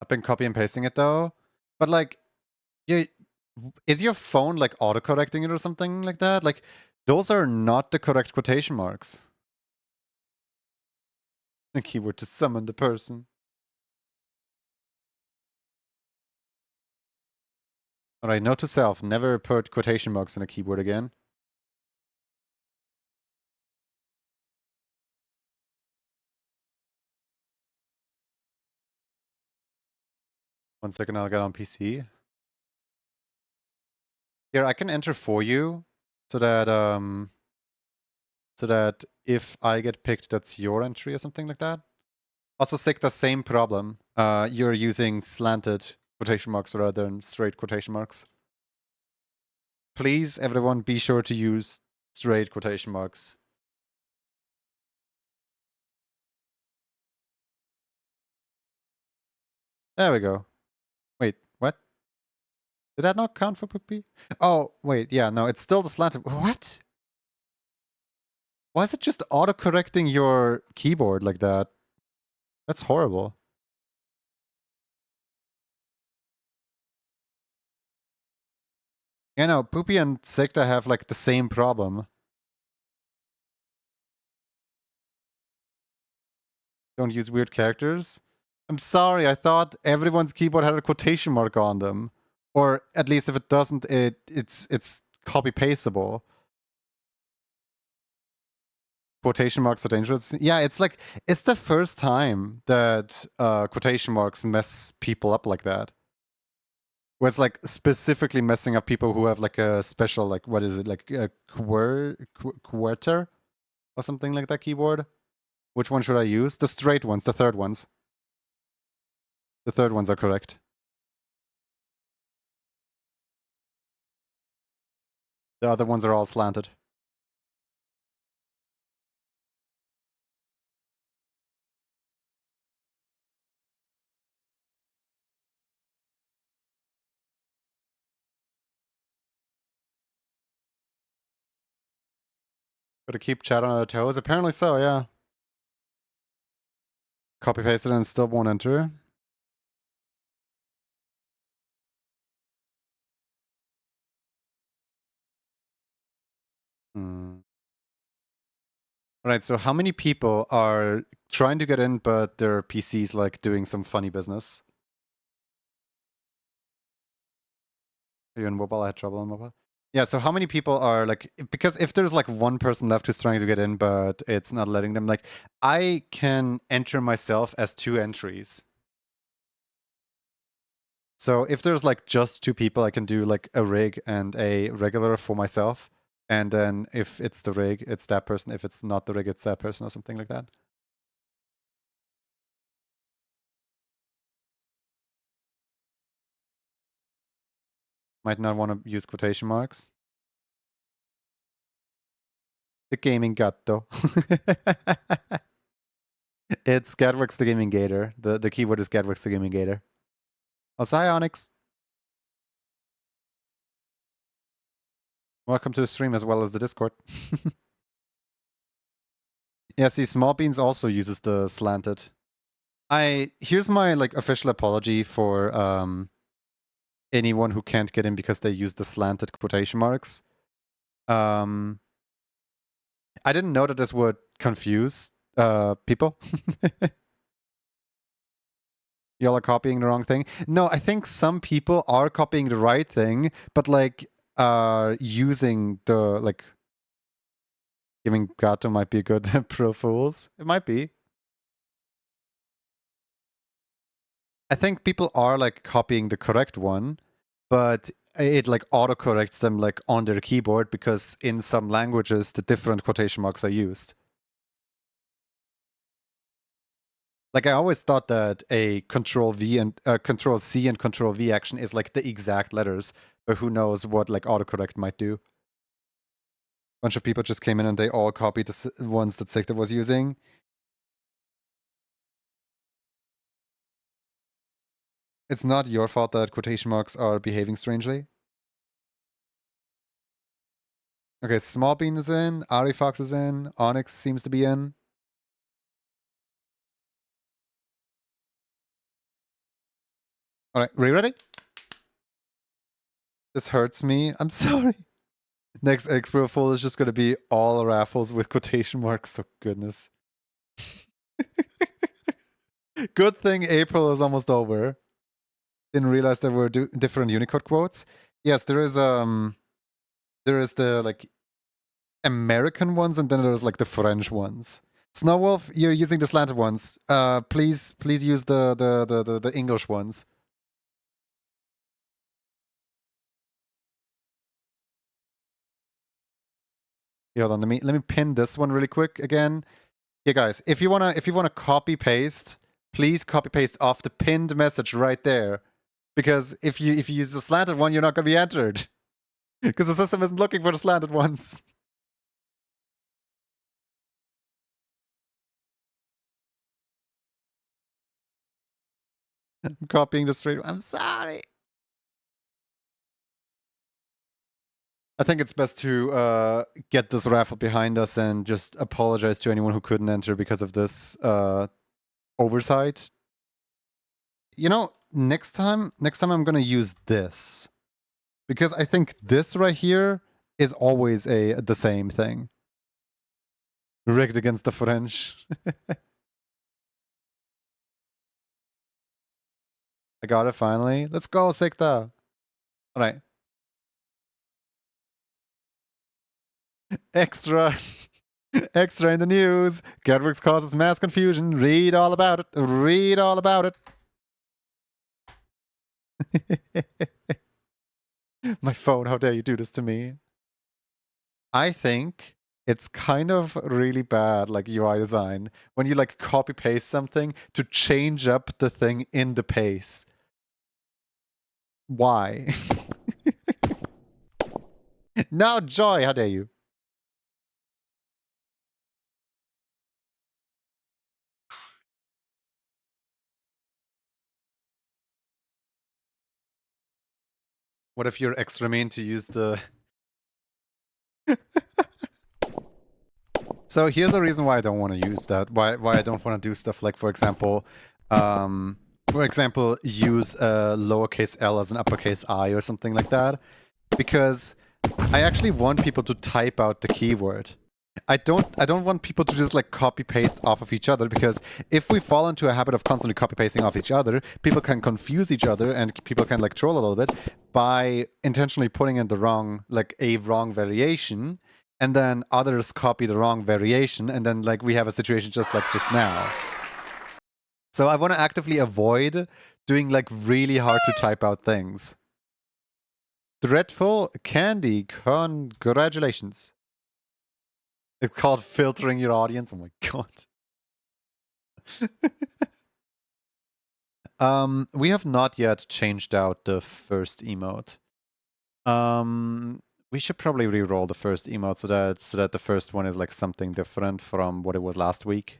been copy and pasting it though. But like, is your phone like autocorrecting it or something like that? Like, those are not the correct quotation marks. The keyword to summon the person. Alright, note to self, never put quotation marks in a keyboard again. One second, I'll get on PC. Here, I can enter for you so that if I get picked, that's your entry or something like that. Also, Sick, the same problem. You're using slanted quotation marks rather than straight quotation marks. Please, everyone, be sure to use straight quotation marks. There we go. Wait, what? Did that not count for Poopy? Oh, wait, yeah, no, it's still the slanted. What? Why is it just auto-correcting your keyboard like that? That's horrible. Yeah, no, Poopy and Sikta have like the same problem. Don't use weird characters. I'm sorry, I thought everyone's keyboard had a quotation mark on them. Or at least if it doesn't, it's copy-pastable. Quotation marks are dangerous. Yeah, it's like, it's the first time that quotation marks mess people up like that. Where it's like specifically messing up people who have like a special, like, what is it, like a quarter or something like that keyboard? Which one should I use? The straight ones, the third ones. The third ones are correct. The other ones are all slanted. Gotta keep chat on our toes? Apparently so, yeah. Copy paste it and still won't enter. Alright, so how many people are trying to get in, but their PC's like doing some funny business? Are you in mobile? I had trouble on mobile. Yeah, so how many people are like, because if there's like one person left who's trying to get in, but it's not letting them, like, I can enter myself as 2 entries. So if there's like just 2 people, I can do like a rig and a regular for myself. And then if it's the rig, it's that person. If it's not the rig, it's that person or something like that. Might not want to use quotation marks. The gaming gatto. It's Gadworks the Gaming Gator. The keyword is Gadworks the Gaming Gator. Also, hi Onyx. Welcome to the stream as well as the Discord. Yeah, see, Small Beans also uses the slanted. Here's my like official apology for anyone who can't get in because they use the slanted quotation marks. I didn't know that this would confuse people. Y'all are copying the wrong thing. No, I think some people are copying the right thing, but like using the like giving Gato might be a good pro fools. It might be. I think people are like copying the correct one, but it like autocorrects them like on their keyboard because in some languages the different quotation marks are used. Like I always thought that a Control V and Control C and Control V action is like the exact letters, but who knows what like autocorrect might do. A bunch of people just came in and they all copied the ones that Sikta was using. It's not your fault that quotation marks are behaving strangely. Okay, Small Bean is in, Ari Fox is in, Onyx seems to be in. All right, are you ready? This hurts me. I'm sorry. Next April Fool is just going to be all raffles with quotation marks. Oh, goodness. Good thing April is almost over. Didn't realize there were different Unicode quotes. Yes, there is the like American ones, and then there's like the French ones. Snowwolf, you're using the slanted ones. Please use the English ones. Yeah, hold on, let me pin this one really quick again. Yeah, guys, if you wanna copy paste, please copy paste off the pinned message right there, because if you use the slanted one, you're not gonna be entered, because the system isn't looking for the slanted ones. I'm copying the straight. I'm sorry. I think it's best to get this raffle behind us and just apologize to anyone who couldn't enter because of this oversight. You know, next time I'm gonna use this, because I think this right here is always the same thing. Rigged against the French. I got it finally. Let's go, Sikta. All right. Extra. Extra in the news. Getworks causes mass confusion. Read all about it. Read all about it. My phone, how dare you do this to me? I think it's kind of really bad, like UI design, when you like copy paste something to change up the thing in the paste. Why? No, Joy, how dare you? What if you're extra mean to use the... So here's the reason why I don't want to use that. Why I don't want to do stuff like, for example, use a lowercase l as an uppercase I or something like that. Because I actually want people to type out the keyword. I don't want people to just like copy paste off of each other, because if we fall into a habit of constantly copy pasting off each other, people can confuse each other and people can like troll a little bit by intentionally putting in the wrong, like a wrong variation, and then others copy the wrong variation, and then like we have a situation just like just now. So I want to actively avoid doing like really hard to type out things. Dreadful Candy, congratulations. It's called filtering your audience. Oh my god. We have not yet changed out the first emote. We should probably re-roll the first emote so that the first one is like something different from what it was last week.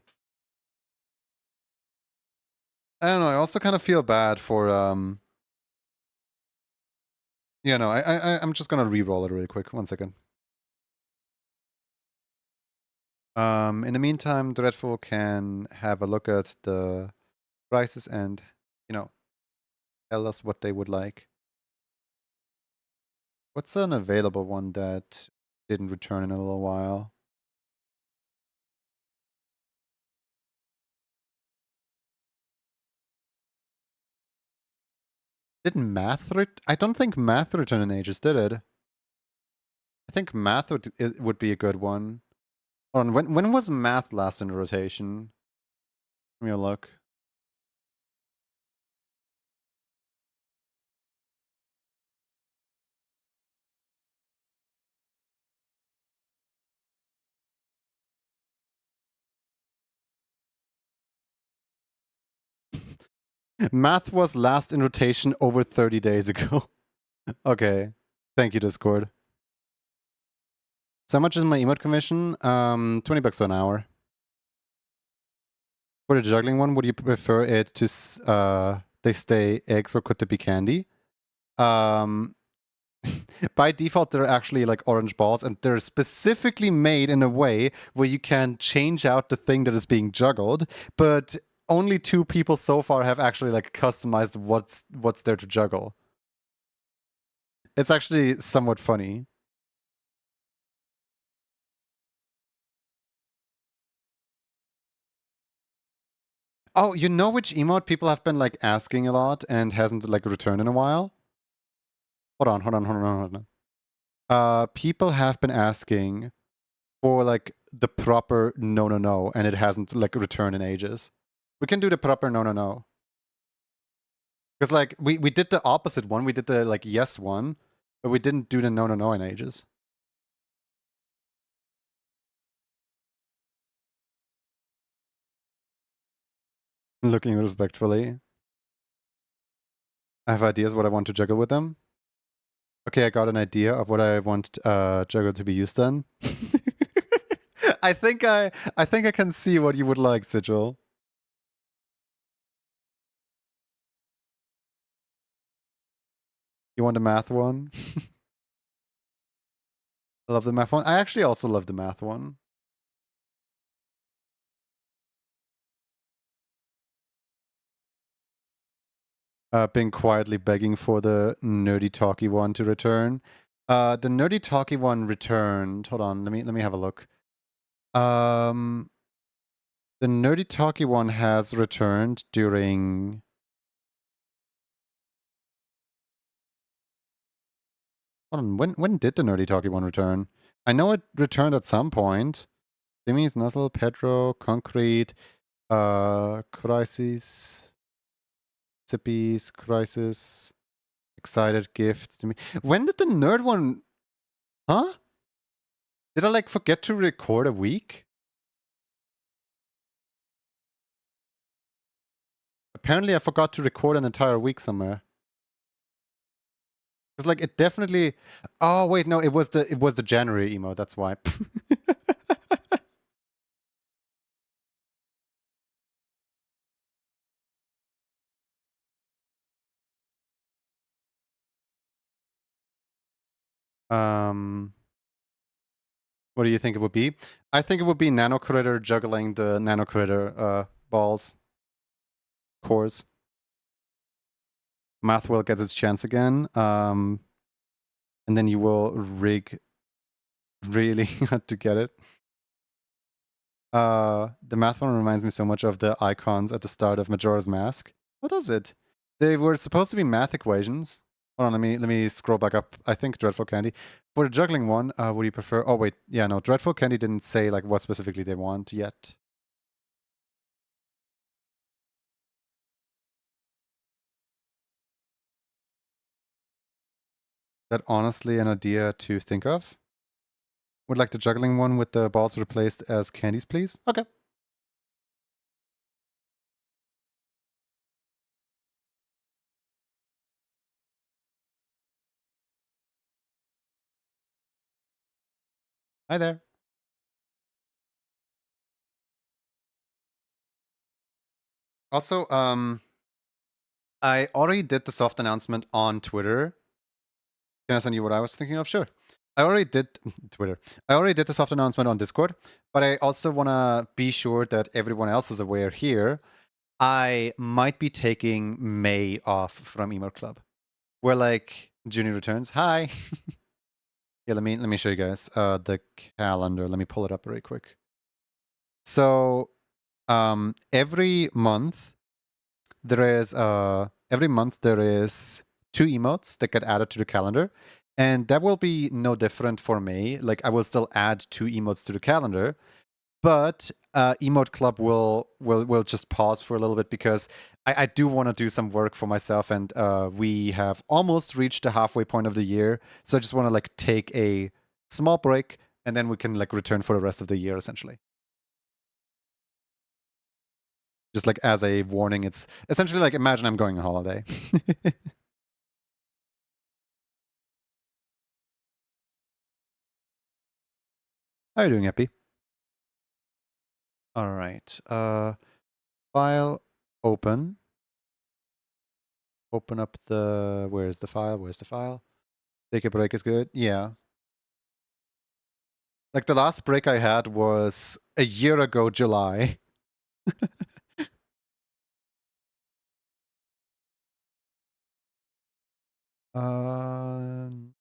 I don't know, I also kind of feel bad for yeah, no, I'm just gonna re-roll it really quick. 1 second. In the meantime, Dreadful can have a look at the prices and, you know, tell us what they would like. What's an available one that didn't return in a little while? Didn't math I don't think math return in ages, did it? I think math would be a good one. Hold on, when was math last in rotation? Let me look. Math was last in rotation over 30 days ago. Okay. Thank you, Discord. So how much is my emote commission? 20 bucks an hour. For the juggling one, would you prefer it to they stay eggs, or could they be candy? By default, they're actually like orange balls, and they're specifically made in a way where you can change out the thing that is being juggled. But only 2 people so far have actually like customized what's there to juggle. It's actually somewhat funny. Oh, you know which emote people have been like asking a lot and hasn't like returned in a while? Hold on. People have been asking for like the proper no, and it hasn't like returned in ages. We can do the proper no. Because like we did the opposite one, we did the like yes one, but we didn't do the no in ages. Looking respectfully. I have ideas what I want to juggle with them. Okay, I got an idea of what I want juggle to be used on. I think I can see what you would like, Sigil. You want the math one? I love the math one. I actually also love the math one. Been quietly begging for the nerdy talky one to return. The nerdy talky one returned. Hold on, let me have a look. The nerdy talky one has returned during. Hold on, when did the nerdy talky one return? I know it returned at some point. Timmy's Nuzzle, Pedro, Concrete, Crisis, Zippy's Crisis, Excited Gifts to me. When did the nerd one? Huh? Did I like forget to record a week? Apparently, I forgot to record an entire week somewhere. It's like it definitely. Oh wait, no, it was the January emo. That's why. What do you think it would be? I think it would be Nano Critter juggling the Nano Critter balls. Cores. Math will get its chance again. And then you will rig really to get it. The math one reminds me so much of the icons at the start of Majora's Mask. What is it? They were supposed to be math equations. Hold on, let me scroll back up. I think Dreadful Candy. For the juggling one, would you prefer? Oh wait, yeah, no. Dreadful Candy didn't say like what specifically they want yet. That honestly an idea to think of. Would like the juggling one with the balls replaced as candies, please? Okay. Hi there. Also, I already did the soft announcement on Twitter. Can I send you what I was thinking of? Sure. I already did Twitter. I already did the soft announcement on Discord, but I also want to be sure that everyone else is aware here. I might be taking May off from Emo Club. Where like Junior returns. Hi. Yeah, let me show you guys the calendar. Let me pull it up very quick. So every month there is 2 emotes that get added to the calendar. And that will be no different for me. Like I will still add 2 emotes to the calendar, but Emote Club will just pause for a little bit because I do want to do some work for myself, and we have almost reached the halfway point of the year. So I just want to like take a small break, and then we can like return for the rest of the year essentially. Just like as a warning, it's essentially like imagine I'm going on holiday. How are you doing, Epi? All right. File open. Open up the. Where's the file? Where's the file? Take a break is good. Yeah. Like the last break I had was a year ago, July. I'm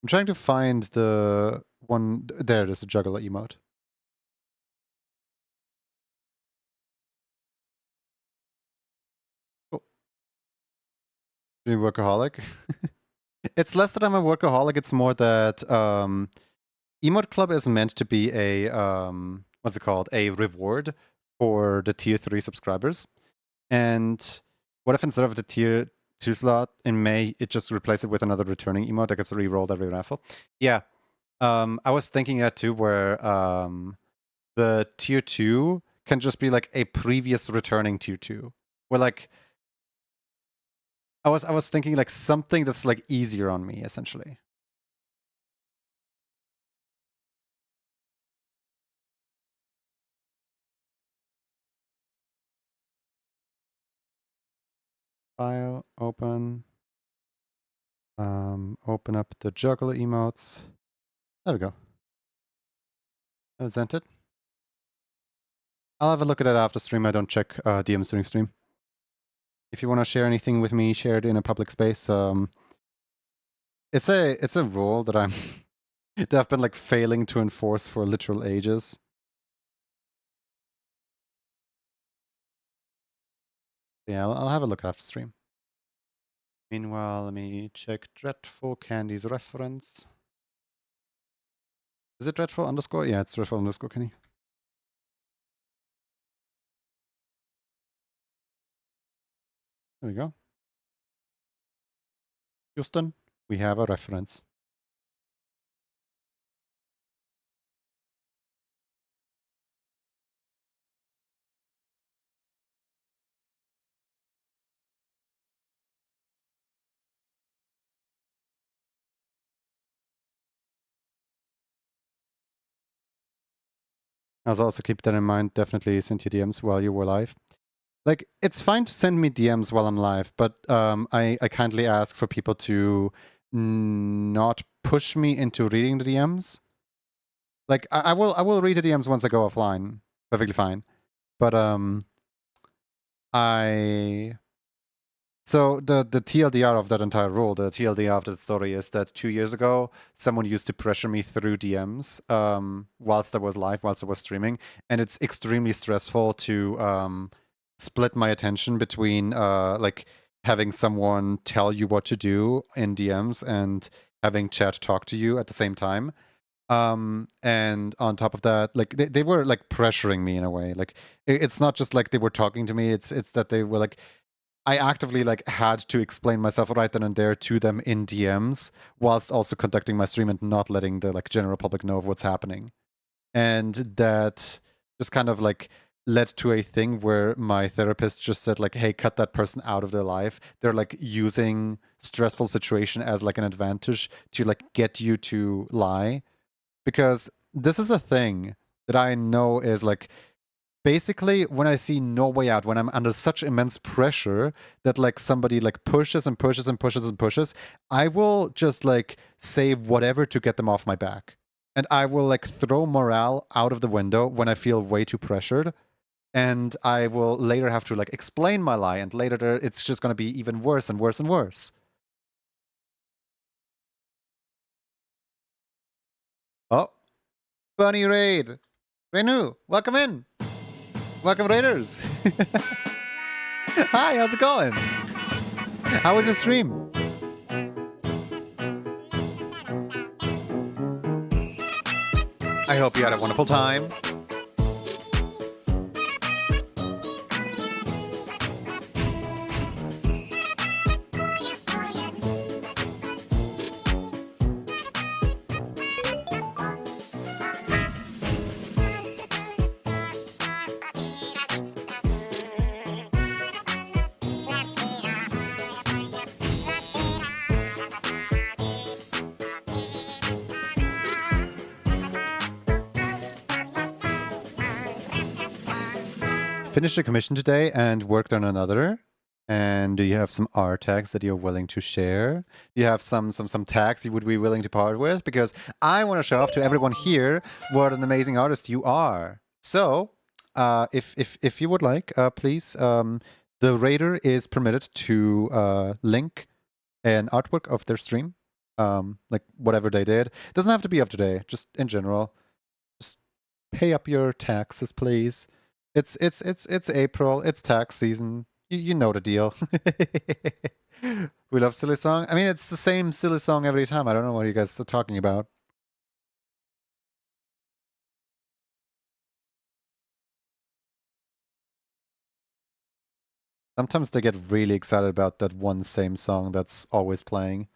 trying to find the one. There it is, the juggler emote. Oh. Being workaholic. It's less that I'm a workaholic. It's more that Emote Club is meant to be a what's it called? A reward for the tier 3 subscribers. And what if instead of the tier 2 slot in May, it just replace it with another returning emote that gets re-rolled every raffle? Yeah. I was thinking that too, where the tier 2 can just be like a previous returning tier 2. Where like I was thinking like something that's like easier on me, essentially. File, open. Open up the juggler emotes. There we go. Sent it. I'll have a look at it after stream. I don't check DMs during stream. If you want to share anything with me, share it in a public space. It's a rule that that I've been like failing to enforce for literal ages. Yeah, I'll have a look after stream. Meanwhile, let me check Dreadful Candy's reference. Is it Dreadful underscore? Yeah, it's Dreadful underscore Candy. There we go. Houston, we have a reference. I'll also keep that in mind. Definitely send you DMs while you were live. Like, it's fine to send me DMs while I'm live, but I kindly ask for people to not push me into reading the DMs. Like, I will read the DMs once I go offline. Perfectly fine. But so the TLDR of that entire rule, the TLDR of that story is that 2 years ago, someone used to pressure me through DMs whilst I was live, whilst I was streaming, and it's extremely stressful to split my attention between like having someone tell you what to do in DMs and having chat talk to you at the same time. And on top of that, like they were like pressuring me in a way. Like it's not just like they were talking to me, it's that they were like I actively like had to explain myself right then and there to them in DMs whilst also conducting my stream and not letting the like general public know of what's happening. And that just kind of like led to a thing where my therapist just said like, hey, cut that person out of their life. They're like using stressful situation as like an advantage to like get you to lie. Because this is a thing that I know is like basically when I see no way out, when I'm under such immense pressure that like somebody like pushes and pushes and pushes and pushes, I will just like say whatever to get them off my back. And I will like throw morale out of the window when I feel way too pressured. And I will later have to like explain my lie, and later it's just going to be even worse and worse and worse. Oh, Bunny Raid. Renu, welcome in. Welcome, Raiders. Hi, how's it going? How was your stream? I hope you had a wonderful time. Finished a commission today and worked on another. And do you have some R tags that you're willing to share? Do you have some tags you would be willing to part with? Because I want to show off to everyone here what an amazing artist you are. So, if you would like, please, the raider is permitted to link an artwork of their stream, like whatever they did. It doesn't have to be of today, just in general. Just pay up your taxes, please. It's April. It's tax season. You know the deal. We love silly song. I mean, it's the same silly song every time. I don't know what you guys are talking about. Sometimes they get really excited about that one same song that's always playing.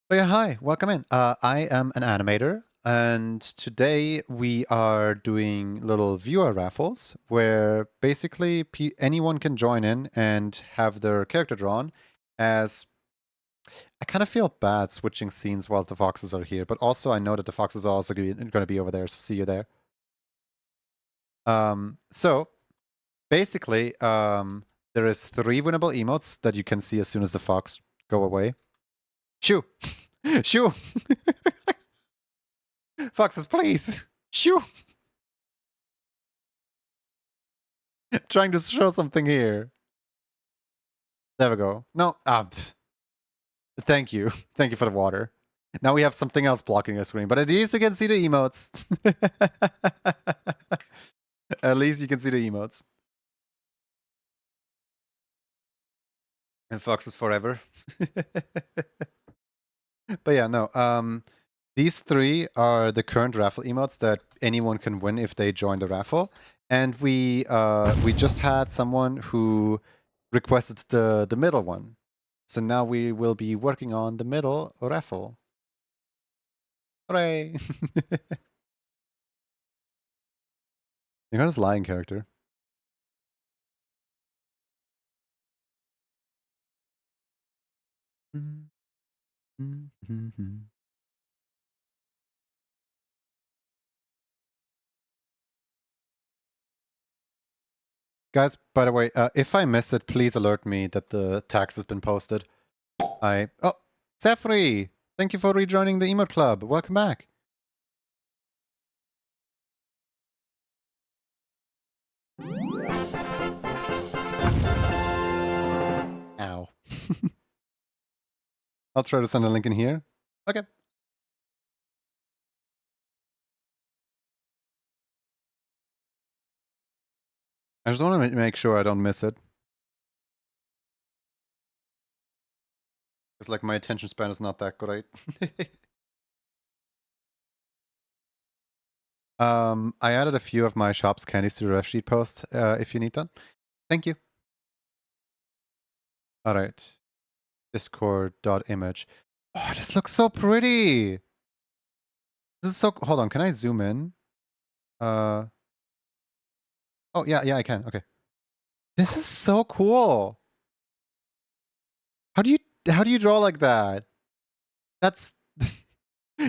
Oh yeah, hi, welcome in. I am an animator, and today we are doing little viewer raffles where basically anyone can join in and have their character drawn as... I kind of feel bad switching scenes while the foxes are here, but also I know that the foxes are also going to be over there, so see you there. So basically, there is 3 winnable emotes that you can see as soon as the fox go away. Shoo! Shoo! Foxes, please! Shoo! Trying to show something here. There we go. No, thank you. Thank you for the water. Now we have something else blocking the screen, but at least you can see the emotes. At least you can see the emotes. And foxes forever. But yeah, no. These 3 are the current raffle emotes that anyone can win if they join the raffle. And we just had someone who requested the middle one. So now we will be working on the middle raffle. Hooray! You got his lying character. Guys, by the way, if I miss it, please alert me that the tax has been posted. Oh, Zephyr! Thank you for rejoining the emote club. Welcome back. Ow. I'll try to send a link in here. Okay. I just want to make sure I don't miss it. It's like my attention span is not that great. I added a few of my shop's candies to the ref sheet post if you need that. Thank you. All right. Discord.image. Oh, this looks so pretty. This is so... Hold on, can I zoom in? Oh, yeah, I can. Okay. This is so cool. How do you draw like that? That's...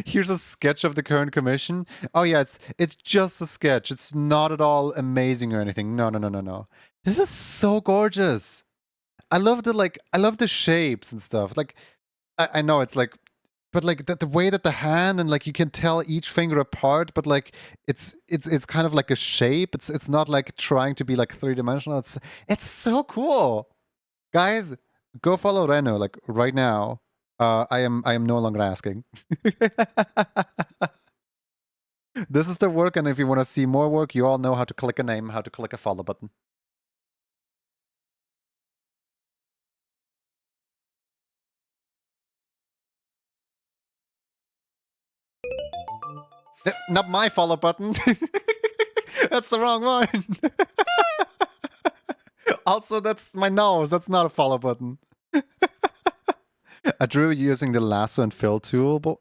Here's a sketch of the current commission. Oh yeah, it's just a sketch. It's not at all amazing or anything. No. This is so gorgeous. I love the shapes and stuff. Like, I know it's like, but like the way that the hand and like you can tell each finger apart, but like it's kind of like a shape. It's not like trying to be like 3-dimensional. It's so cool. Guys, go follow Reno like right now. I am no longer asking. This is the work, and if you want to see more work, you all know how to click a name, how to click a follow button. Not my follow button. That's the wrong one. Also, that's my nose. That's not a follow button. I drew using the lasso and fill tool, but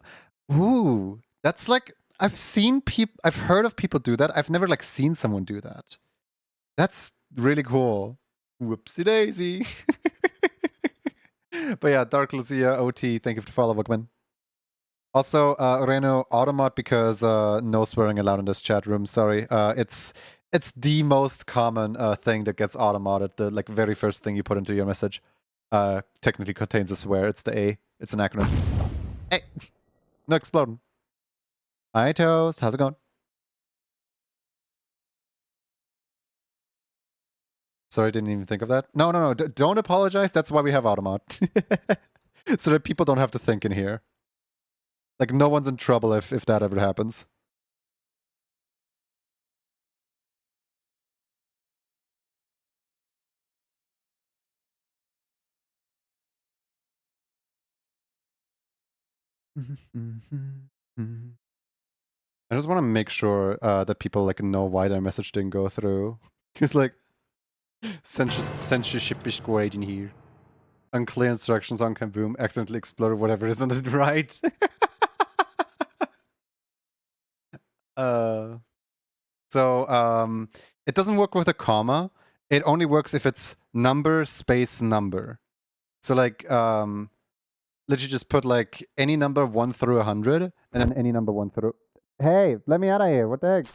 ooh, that's like I've heard of people do that. I've never like seen someone do that. That's really cool. Whoopsie daisy. But yeah, Dark Lucia OT, thank you for the follow, Bookman. Also, Reno, automod because no swearing allowed in this chat room. Sorry. It's the most common thing that gets automodded. The like very first thing you put into your message technically contains a swear. It's the A. It's an acronym. Hey, no exploding. Hi Toast, how's it going? Sorry, didn't even think of that. No. Don't apologize. That's why we have Automat. So that people don't have to think in here. Like, no one's in trouble if that ever happens. I just want to make sure that people like know why their message didn't go through. It's like censorship is great in here. Unclear instructions on Kaboom, accidentally exploded whatever isn't it right. So it doesn't work with a comma. It only works if it's number space number. So like literally just put like any number 1 through 100 and then any number 1 through. Hey, let me out of here. What the heck?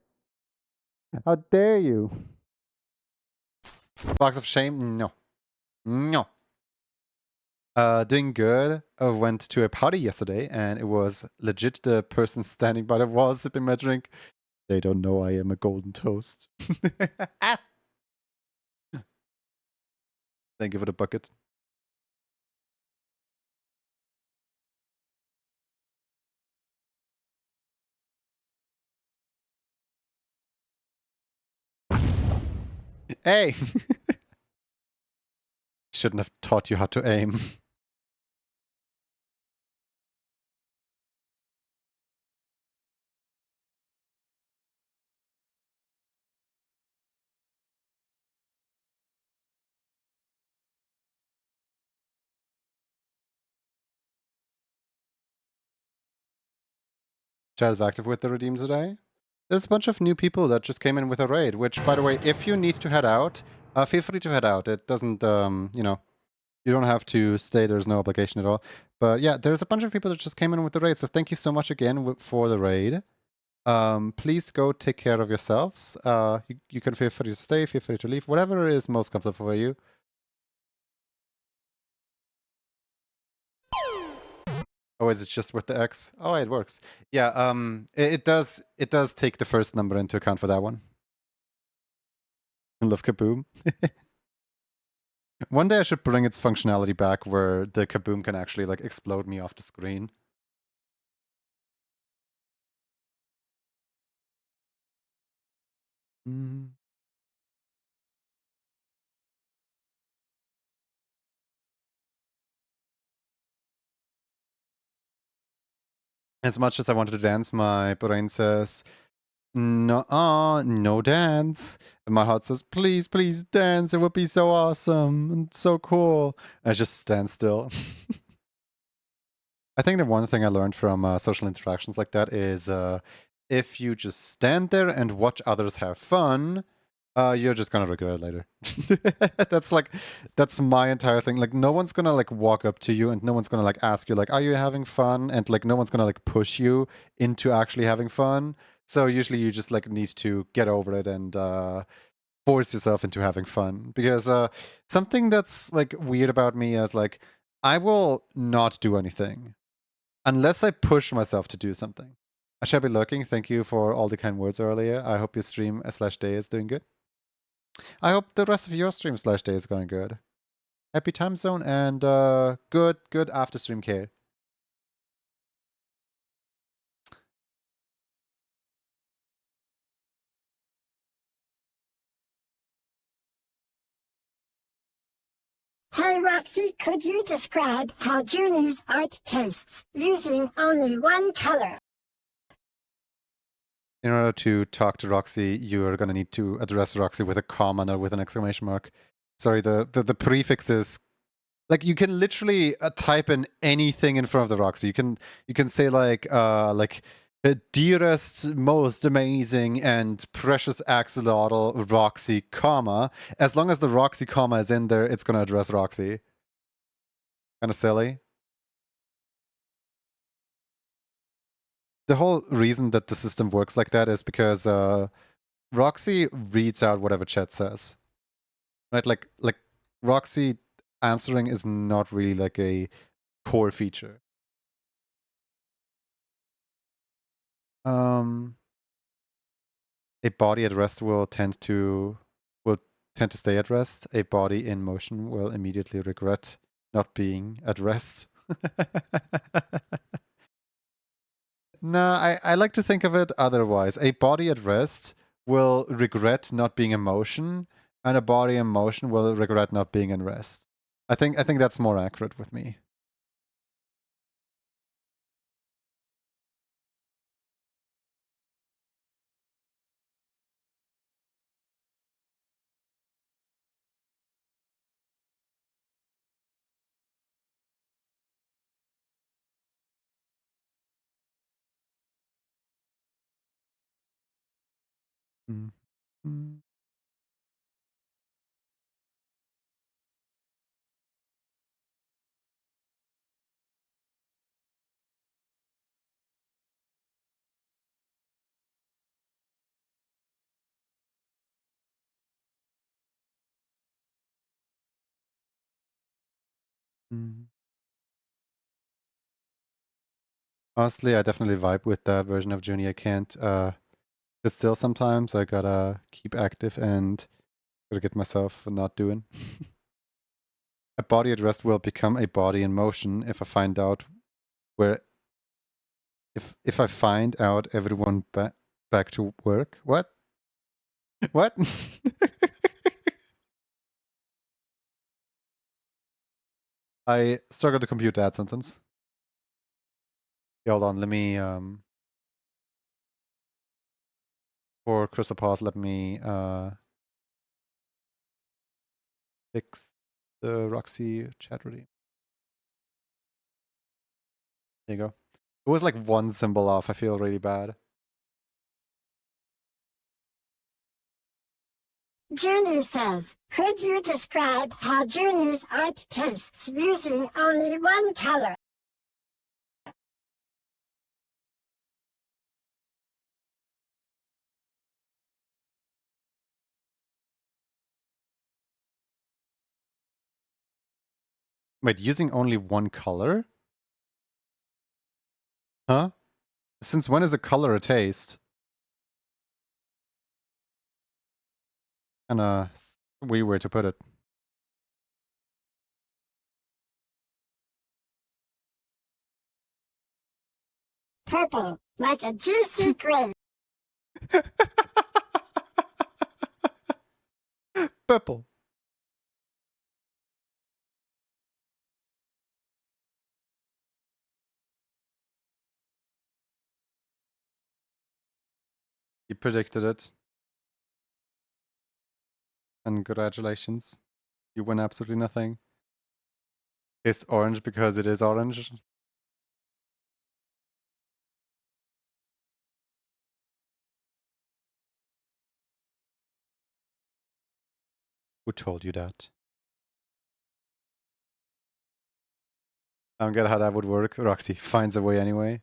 How dare you? Box of shame? No. No. Doing good. I went to a party yesterday and it was legit the person standing by the wall sipping my drink. They don't know I am a golden toast. Thank you for the bucket. Hey! Shouldn't have taught you how to aim. Chat is active with the redeem today. There's a bunch of new people that just came in with a raid, which, by the way, if you need to head out, feel free to head out. It doesn't, you know, you don't have to stay. There's no obligation at all. But yeah, there's a bunch of people that just came in with the raid, so thank you so much again for the raid. Please go take care of yourselves. You can feel free to stay, feel free to leave, whatever is most comfortable for you. Oh, is it just with the X? Oh, it works. Yeah, it does take the first number into account for that one. I love Kaboom. One day I should bring its functionality back where the Kaboom can actually like explode me off the screen. As much as I wanted to dance, my brain says, no, no dance. And my heart says, please, please dance. It would be so awesome and so cool. I just stand still. I think the one thing I learned from social interactions like that is if you just stand there and watch others have fun, you're just gonna regret it later. That's my entire thing. Like, no one's gonna like walk up to you and no one's gonna like ask you like, are you having fun? And like, no one's gonna like push you into actually having fun. So usually you just like need to get over it and force yourself into having fun. Because something that's like weird about me is like, I will not do anything unless I push myself to do something. I shall be looking. Thank you for all the kind words earlier. I hope your stream /day is doing good. I hope the rest of your stream /day is going good. Happy time zone and good after stream care. Hey Roxy, could you describe how Junie's art tastes using only one color? In order to talk to Roxy, you're gonna need to address Roxy with a comma, not with an exclamation mark. Sorry, the prefixes. Like, you can literally type in anything in front of the Roxy. You can say like dearest, most amazing, and precious axolotl Roxy, comma. As long as the Roxy comma is in there, it's gonna address Roxy. Kind of silly. The whole reason that the system works like that is because Roxy reads out whatever chat says. Right? Like Roxy answering is not really like a core feature. A body at rest will tend to stay at rest. A body in motion will immediately regret not being at rest. No, I like to think of it otherwise. A body at rest will regret not being in motion, and a body in motion will regret not being in rest. I think that's more accurate with me. Mm. Mm. Mm. Honestly, I definitely vibe with that version of Junie. I can't sit still sometimes. I gotta keep active and gotta get myself not doing. A body at rest will become a body in motion if I find out where if I find out everyone back to work. What? What? I struggle to compute that sentence. Hold on, let me for crystal pause, let me fix the Roxy chat ready. There you go. It was like one symbol off. I feel really bad. Journey says, could you describe how Journey's art tastes using only one color? Wait, using only one color? Huh? Since when is a color a taste? Kinda weird way to put it. Purple, like a juicy grape. Purple. You predicted it. Congratulations. You win absolutely nothing. It's orange because it is orange. Who told you that? I don't get how that would work. Roxy finds a way anyway.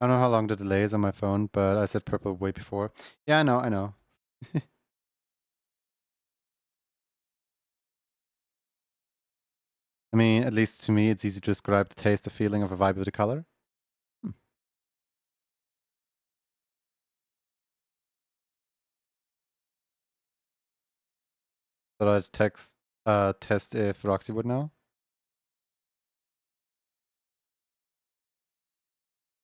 I don't know how long the delay is on my phone, but I said purple way before. Yeah, I know. I mean, at least to me, it's easy to describe the taste, the feeling of a vibe of the color. But I'd test if Roxy would know.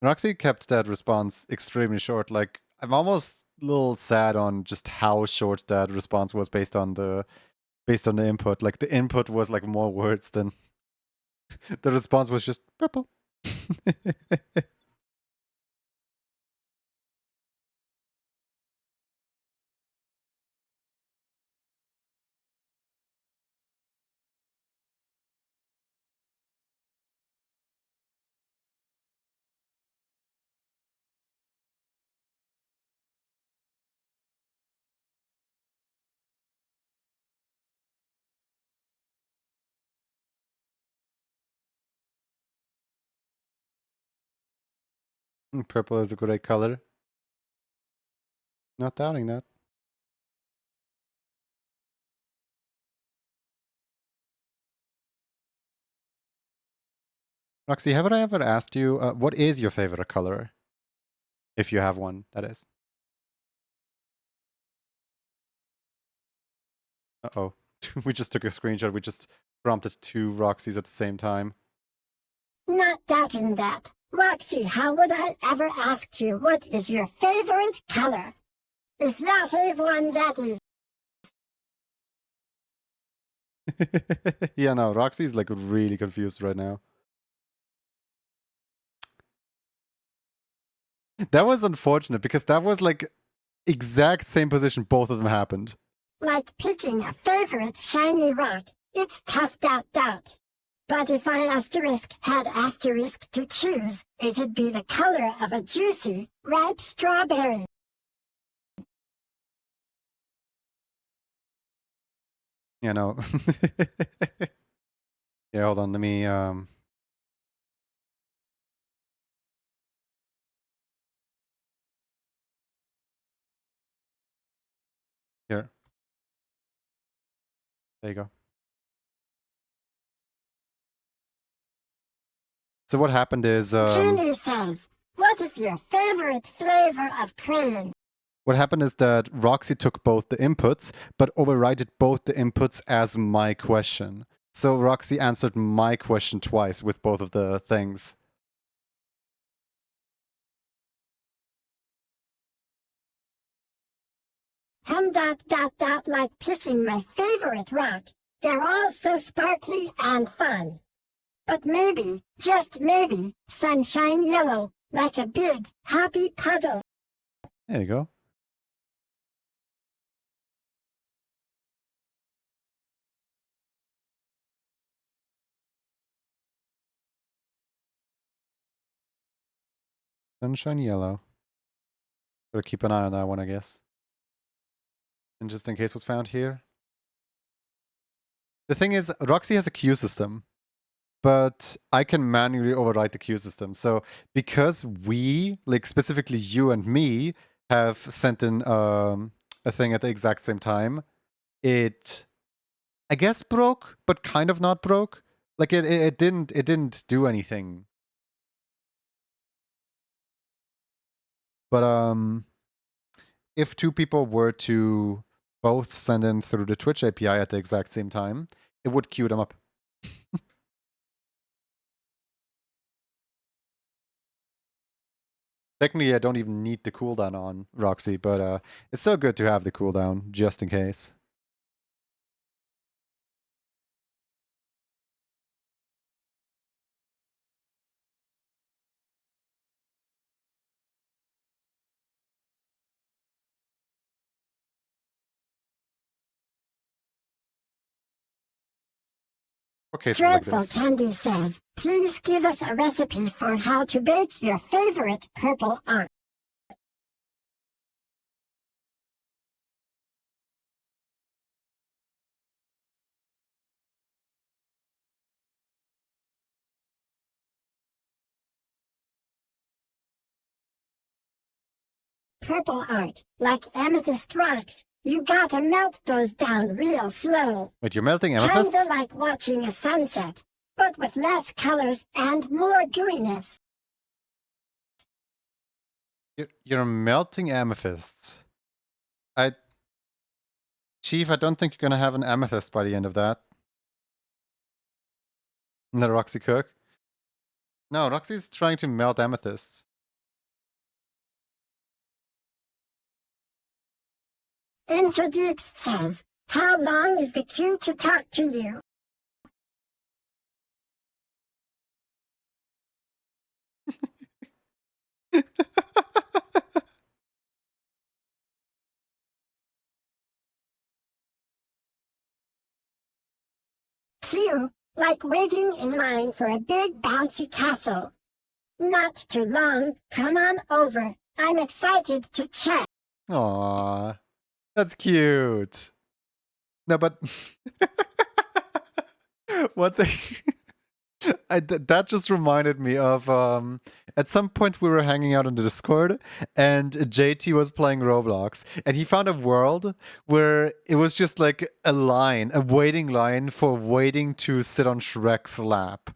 Roxy kept that response extremely short. Like, I'm almost a little sad on just how short that response was based on the input. Like, the input was like more words than the response was just purple. Purple is a great color. Not doubting that. Roxy, have I ever asked you, what is your favorite color? If you have one, that is. Uh-oh. We just took a screenshot. We just prompted 2 Roxys at the same time. Not doubting that. Roxy, how would I ever ask you what is your favorite color? If you have one, that is. Yeah, no, Roxy's like really confused right now. That was unfortunate because that was like exact same position both of them happened. Like picking a favorite shiny rock. It's tough, doubt. But if I had asterisk to choose, it'd be the color of a juicy, ripe strawberry. Yeah, no. Yeah, hold on, let me here. There you go. So what happened is Junie says, what if your favorite flavor of crayon? what happened is that Roxy took both the inputs, but overrided both the inputs as my question. So Roxy answered my question twice with both of the things. Like picking my favorite rock. They're all so sparkly and fun. But maybe, just maybe, sunshine yellow, like a big, happy puddle. There you go. Sunshine yellow. Gotta keep an eye on that one, I guess. And just in case what's found here. The thing is, Roxy has a queue system, but I can manually override the queue system. So because we, like specifically you and me, have sent in a thing at the exact same time, it, I guess, broke, but kind of not broke. Like it didn't do anything. But if 2 people were to both send in through the Twitch API at the exact same time, it would queue them up. Technically, I don't even need the cooldown on Roxy, but it's still good to have the cooldown, just in case. Okay, so like Dreadful this. Candy says, please give us a recipe for how to bake your favorite purple art. Purple art, like amethyst rocks, you gotta melt those down real slow. Wait, you're melting amethysts? Kinda like watching a sunset, but with less colors and more gooiness. You're melting amethysts. Chief, I don't think you're gonna have an amethyst by the end of that. Let Roxy cook. No, Roxy's trying to melt amethysts. Introdeeps says, how long is the queue to talk to you? Queue, like waiting in line for a big bouncy castle. Not too long, come on over. I'm excited to chat. Aww. That's cute. No, but what the That just reminded me of at some point we were hanging out on the Discord and JT was playing Roblox and he found a world where it was just like a line, a waiting line for waiting to sit on Shrek's lap.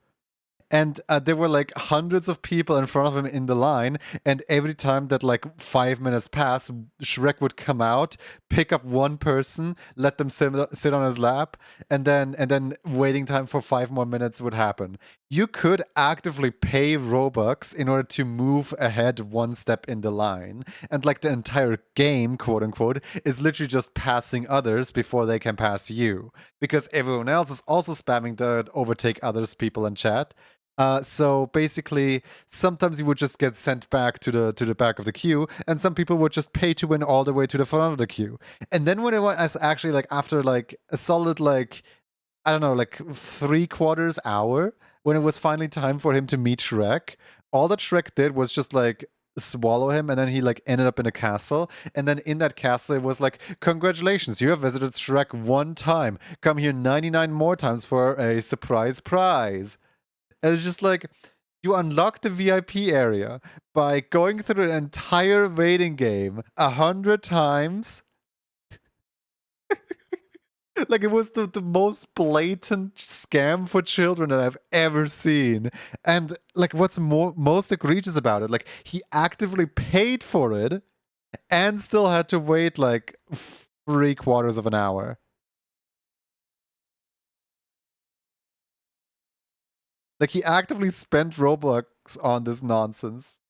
And there were like hundreds of people in front of him in the line, and every time that like 5 minutes passed, Shrek would come out, pick up one person, let them sit on his lap, and then waiting time for 5 more minutes would happen. You could actively pay Robux in order to move ahead one step in the line, and like the entire game, quote unquote, is literally just passing others before they can pass you, because everyone else is also spamming to overtake others people in chat. So basically, sometimes you would just get sent back to the back of the queue, and some people would just pay to win all the way to the front of the queue. And then when it was actually like after like a solid like I don't know like 3/4 hour, when it was finally time for him to meet Shrek, all that Shrek did was just like swallow him, and then he like ended up in a castle, and then in that castle it was like, congratulations, you have visited Shrek one time, come here 99 more times for a surprise prize. And it's just like you unlock the VIP area by going through an entire waiting game 100 times. Like it was the most blatant scam for children that I've ever seen. And like what's most egregious about it, like he actively paid for it and still had to wait like 3/4 of an hour. Like he actively spent Robux on this nonsense.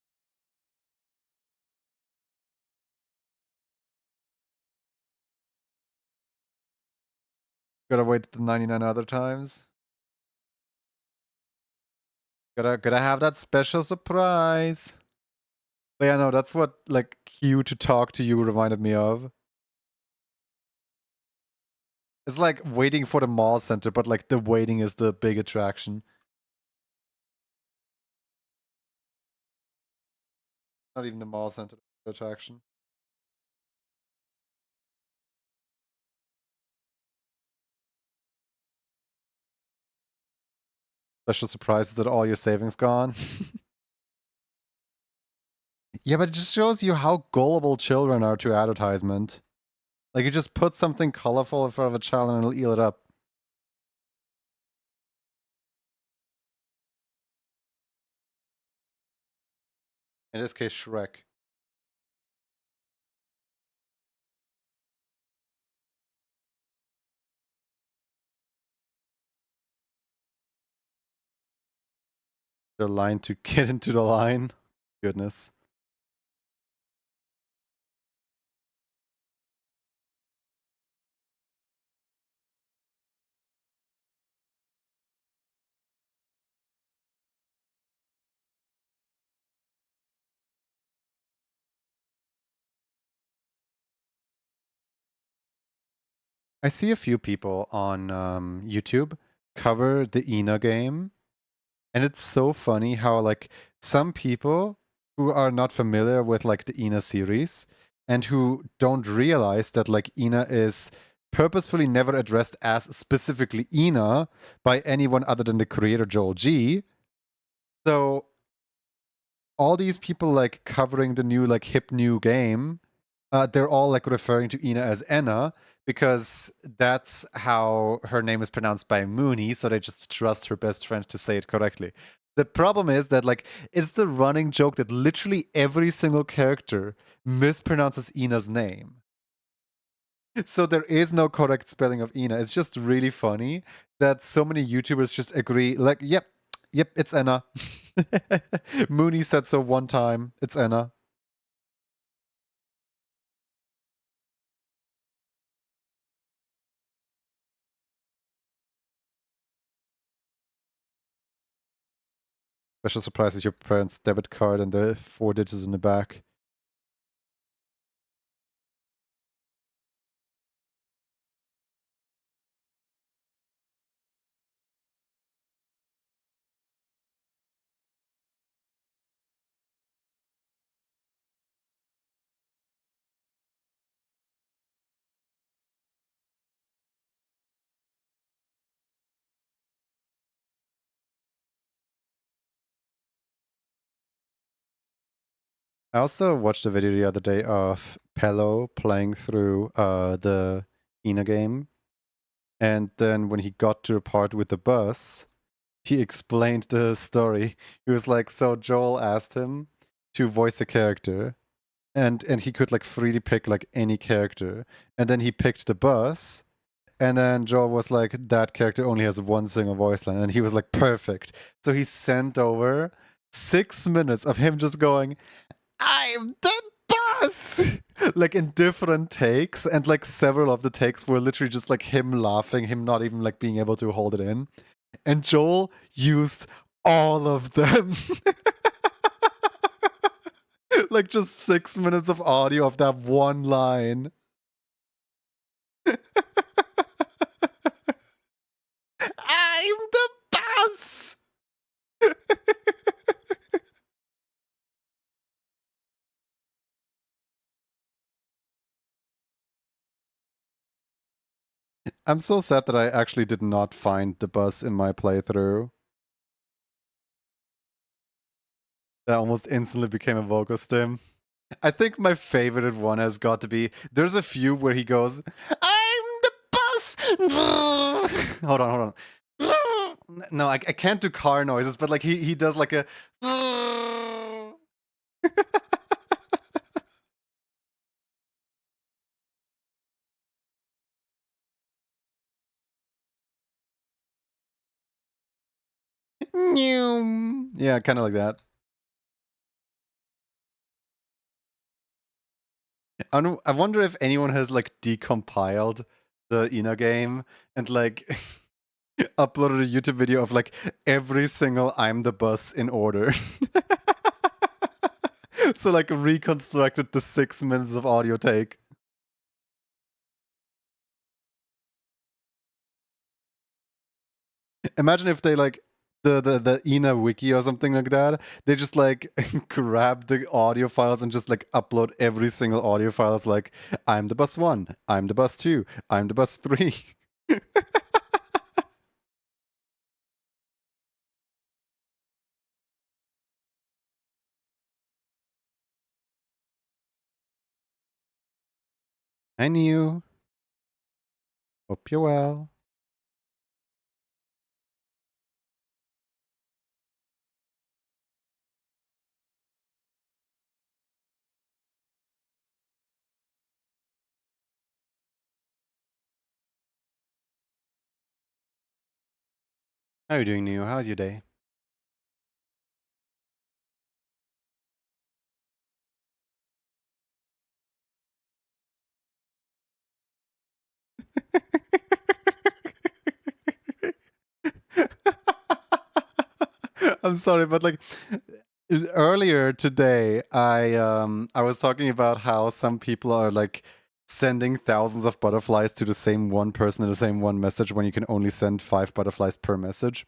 Gotta wait the 99 other times. Gotta have that special surprise. But yeah, no, that's what like Q to talk to you reminded me of. It's like waiting for the mall center, but like the waiting is the big attraction. Not even the mall center attraction. Special surprise is that all your savings gone. Yeah, but it just shows you how gullible children are to advertisement. Like you just put something colorful in front of a child and it'll eat it up. In this case, Shrek. The line to get into the line. Goodness. I see a few people on YouTube cover the Ina game, and it's so funny how like some people who are not familiar with like the Ina series and who don't realize that like Ina is purposefully never addressed as specifically Ina by anyone other than the creator Joel G. So all these people like covering the new like hip new game, they're all like referring to Ina as Enna because that's how her name is pronounced by Mooney, so they just trust her best friend to say it correctly. The problem is that like it's the running joke that literally every single character mispronounces Ina's name. So there is no correct spelling of Ina. It's just really funny that so many YouTubers just agree, like, yep, it's Enna. Mooney said so one time, it's Enna. Special surprise is your parents' debit card and the 4 digits in the back. I also watched a video the other day of Pello playing through the Ina game. And then when he got to a part with the bus, he explained the story. He was like, so Joel asked him to voice a character. And he could like freely pick like any character. And then he picked the bus. And then Joel was like, that character only has one single voice line. And he was like, perfect. So he sent over 6 minutes of him just going, I'm the boss! Like in different takes. And like several of the takes were literally just like him laughing, him not even like being able to hold it in. And Joel used all of them. Like just 6 minutes of audio of that one line. I'm the boss! I'm so sad that I actually did not find the bus in my playthrough. That almost instantly became a vocal stim. I think my favorite one has got to be, there's a few where he goes, I'm the boss! Hold on. No, I can't do car noises, but like he does like a... Yeah, kind of like that. I wonder if anyone has like decompiled the Ina game and like uploaded a YouTube video of like every single I'm the bus in order. So like reconstructed the 6 minutes of audio take. Imagine if they like the Ina wiki or something like that. They just like grab the audio files and just like upload every single audio file as like I'm the bus 1, I'm the bus 2, I'm the bus 3. I knew. Hope you're well. How are you doing, Neo? How's your day? I'm sorry, but like earlier today, I was talking about how some people are like sending thousands of butterflies to the same one person in the same one message when you can only send 5 butterflies per message.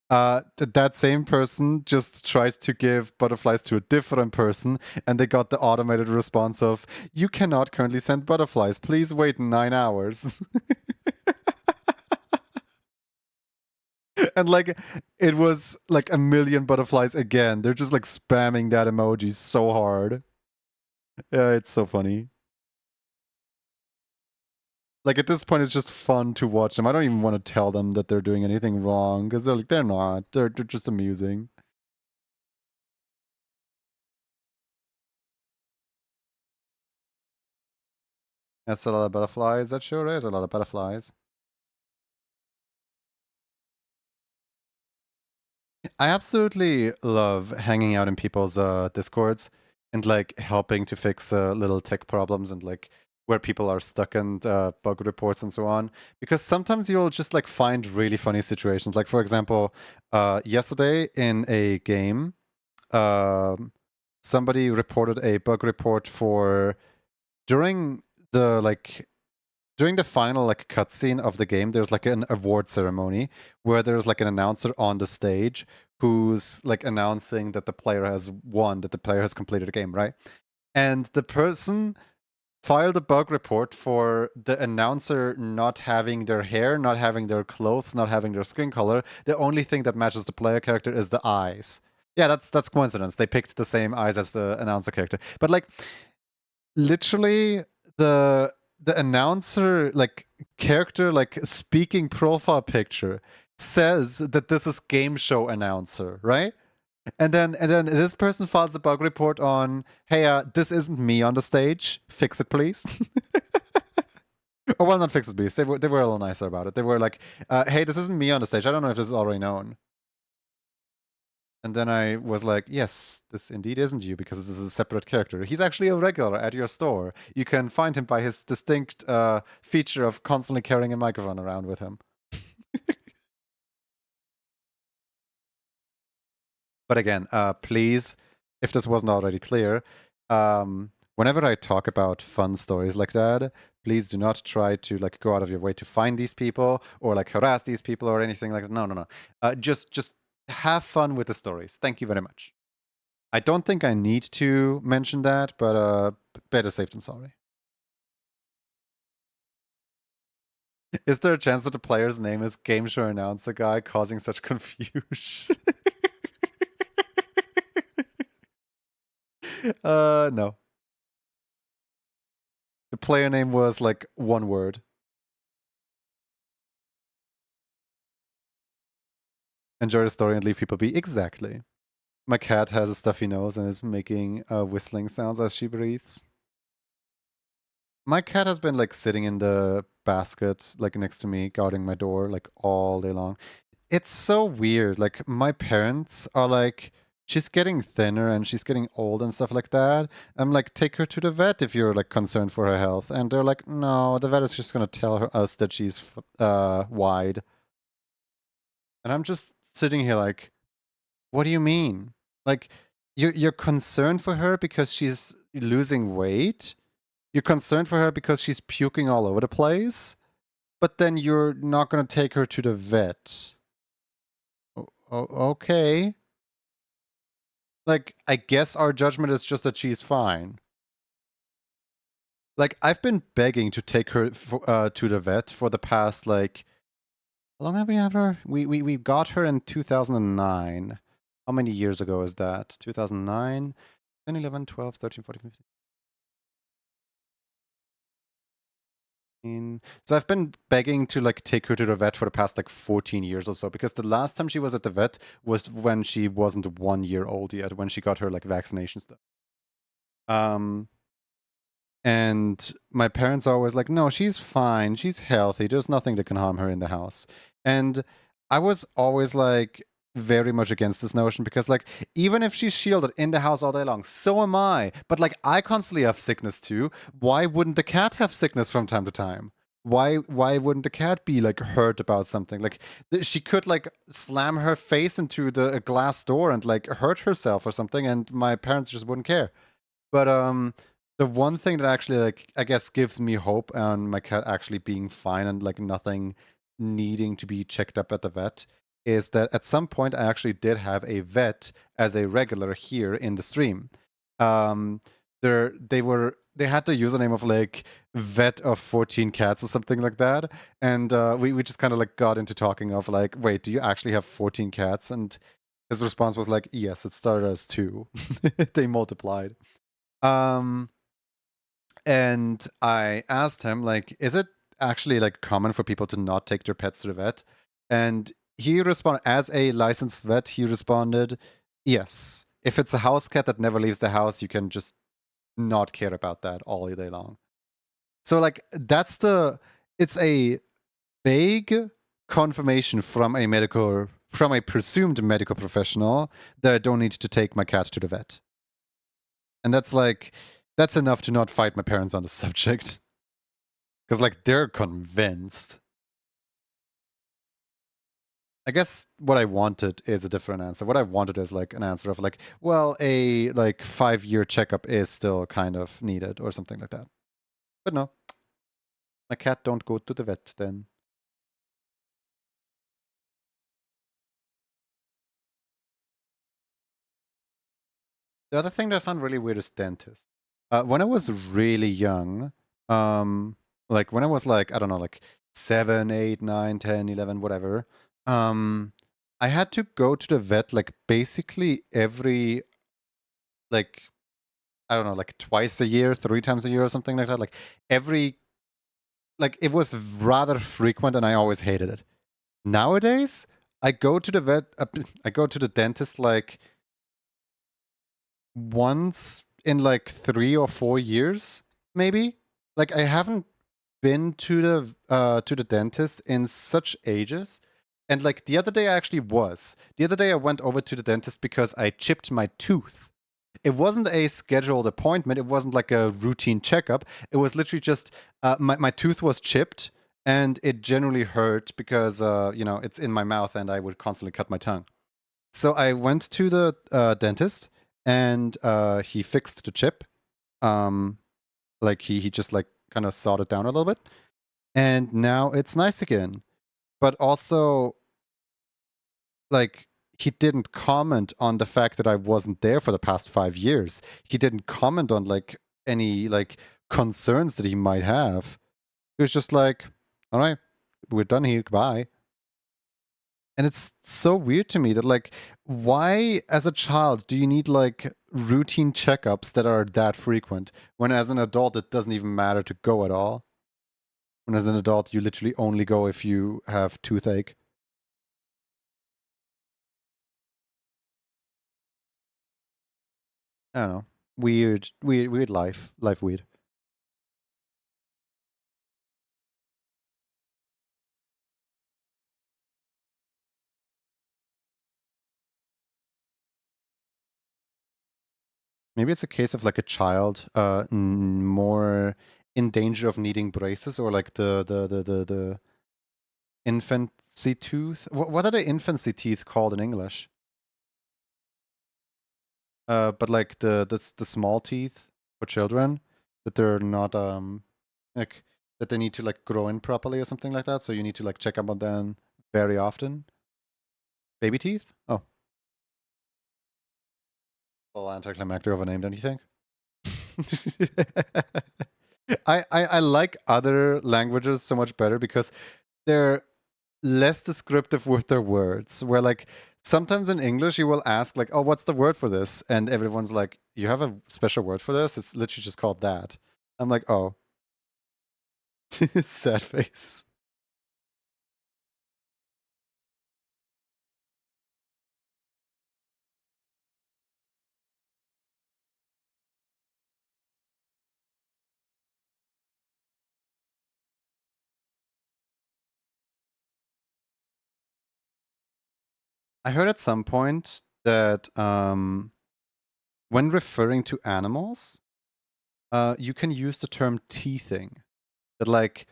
That same person just tried to give butterflies to a different person, and they got the automated response of, you cannot currently send butterflies. Please wait 9 hours. And like it was like a million butterflies again. They're just like spamming that emoji so hard. Yeah, it's so funny. Like at this point, it's just fun to watch them. I don't even want to tell them that they're doing anything wrong because they're like they're not. They're just amusing. That's a lot of butterflies. That sure is a lot of butterflies. I absolutely love hanging out in people's discords and like helping to fix little tech problems and like where people are stuck and bug reports and so on. Because sometimes you'll just like find really funny situations. Like for example, yesterday in a game, somebody reported a bug report for during the like during the final like cutscene of the game, there's like an award ceremony where there's like an announcer on the stage who's like announcing that the player has won, that the player has completed a game, right? And the person filed a bug report for the announcer not having their hair, not having their clothes, not having their skin color. The only thing that matches the player character is the eyes. Yeah, that's coincidence. They picked the same eyes as the announcer character. But like literally the announcer like character like speaking profile picture says that this is game show announcer, right? And then this person files a bug report on, hey, this isn't me on the stage. Fix it, please. Or well, not fix it, please. They were a little nicer about it. They were like, hey, this isn't me on the stage. I don't know if this is already known. And then I was like, yes, this indeed isn't you because this is a separate character. He's actually a regular at your store. You can find him by his distinct feature of constantly carrying a microphone around with him. But again, please, if this wasn't already clear, whenever I talk about fun stories like that, please do not try to like go out of your way to find these people or like harass these people or anything like that. No. Just have fun with the stories. Thank you very much. I don't think I need to mention that, but better safe than sorry. Is there a chance that the player's name is Game Show Announcer Guy, causing such confusion? No. The player name was like one word. Enjoy the story and leave people be. Exactly. My cat has a stuffy nose and is making whistling sounds as she breathes. My cat has been like sitting in the basket like next to me, guarding my door like all day long. It's so weird. Like my parents are like, she's getting thinner and she's getting old and stuff like that. I'm like, take her to the vet if you're like concerned for her health. And they're like, no, the vet is just gonna tell us that she's wide. And I'm just sitting here like, what do you mean? Like, you're concerned for her because she's losing weight? You're concerned for her because she's puking all over the place? But then you're not gonna take her to the vet. Okay. Like, I guess our judgment is just that she's fine. Like, I've been begging to take her to the vet for the past, like, how long have we had her? We got her in 2009. How many years ago is that? 2009, 10, 11, 12, 13, 14, 15. So I've been begging to like take her to the vet for the past like 14 years or so, because the last time she was at the vet was when she wasn't 1 year old yet, when she got her like vaccination stuff. And my parents are always like, no, she's fine, she's healthy, there's nothing that can harm her in the house. And I was always like very much against this notion, because like even if she's shielded in the house all day long, so am I. But like I constantly have sickness too. Why wouldn't the cat have sickness from time to time? Why wouldn't the cat be like hurt about something? Like she could like slam her face into the glass door and like hurt herself or something, and my parents just wouldn't care. But the one thing that actually like I guess gives me hope on my cat actually being fine and like nothing needing to be checked up at the vet is that at some point I actually did have a vet as a regular here in the stream. They had the username of like vet of 14 cats or something like that, and we just kind of like got into talking of like, wait, do you actually have 14 cats? And his response was like, yes, it started as 2. They multiplied. And I asked him, like, is it actually like common for people to not take their pets to the vet? And he responded, as a licensed vet, he responded, yes. If it's a house cat that never leaves the house, you can just not care about that all day long. So like it's a vague confirmation from a presumed medical professional that I don't need to take my cat to the vet. And that's enough to not fight my parents on the subject. Because, like, they're convinced. I guess what I wanted is a different answer. What I wanted is, like, an answer of, like, well, a, like, 5-year checkup is still kind of needed or something like that. But no. My cat don't go to the vet then. The other thing that I found really weird is dentist. When I was really young, like when I was like, I don't know, like 7, 8, 9, 10, 11, whatever, I had to go to the vet like basically every, like, I don't know, like twice a year, 3 times a year or something like that. Like every, like it was rather frequent and I always hated it. Nowadays, I go to the I go to the dentist like once in like 3 or 4 years, maybe. Like I haven't been to the dentist in such ages. And like the other day I actually was. The other day I went over to the dentist because I chipped my tooth. It wasn't a scheduled appointment. It wasn't like a routine checkup. It was literally just my tooth was chipped and it generally hurt because it's in my mouth and I would constantly cut my tongue. So I went to the dentist and he fixed the chip. Um, like he just like kind of sawed it down a little bit, and now it's nice again. But also, like he didn't comment on the fact that I wasn't there for the past 5 years. He didn't comment on like any like concerns that he might have. He was just like, "All right, we're done here. Goodbye." And it's so weird to me that like, why as a child do you need like routine checkups that are that frequent when as an adult it doesn't even matter to go at all? When as an adult you literally only go if you have toothache. I don't know. Weird life. Life weird. Maybe it's a case of like a child more in danger of needing braces, or like the infancy tooth. What are the infancy teeth called in English? But like the small teeth for children, that they're not like that they need to like grow in properly or something like that. So you need to like check up on them very often. Baby teeth? Oh, a little anticlimactic of a name, don't you think? I like other languages so much better because they're less descriptive with their words. Where like sometimes in English you will ask like, "Oh, what's the word for this?" And everyone's like, "You have a special word for this? It's literally just called that." I'm like, "Oh, sad face." I heard at some point that when referring to animals, you can use the term teething. That like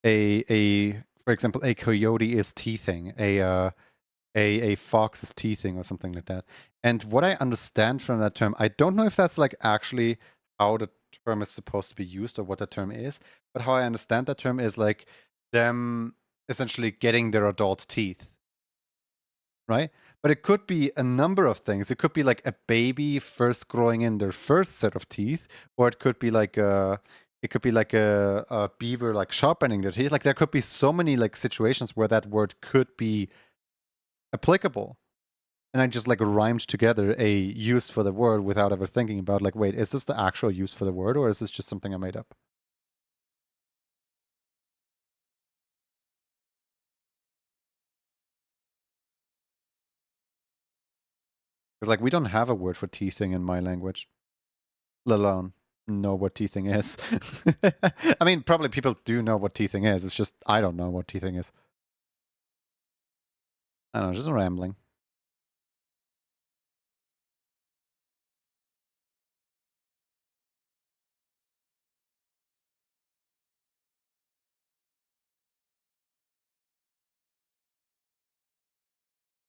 a for example, a coyote is teething, a fox is teething or something like that. And what I understand from that term, I don't know if that's like actually how the term is supposed to be used or what the term is, but how I understand that term is like them essentially getting their adult teeth, right? But it could be a number of things. It could be like a baby first growing in their first set of teeth, or it could be like a beaver like sharpening their teeth. Like there could be so many like situations where that word could be applicable. And I just like rhymed together a use for the word without ever thinking about like, wait, is this the actual use for the word or is this just something I made up? Because like we don't have a word for teething in my language, let alone know what teething is. I mean, probably people do know what teething is. It's just I don't know what teething is. I don't know, just rambling.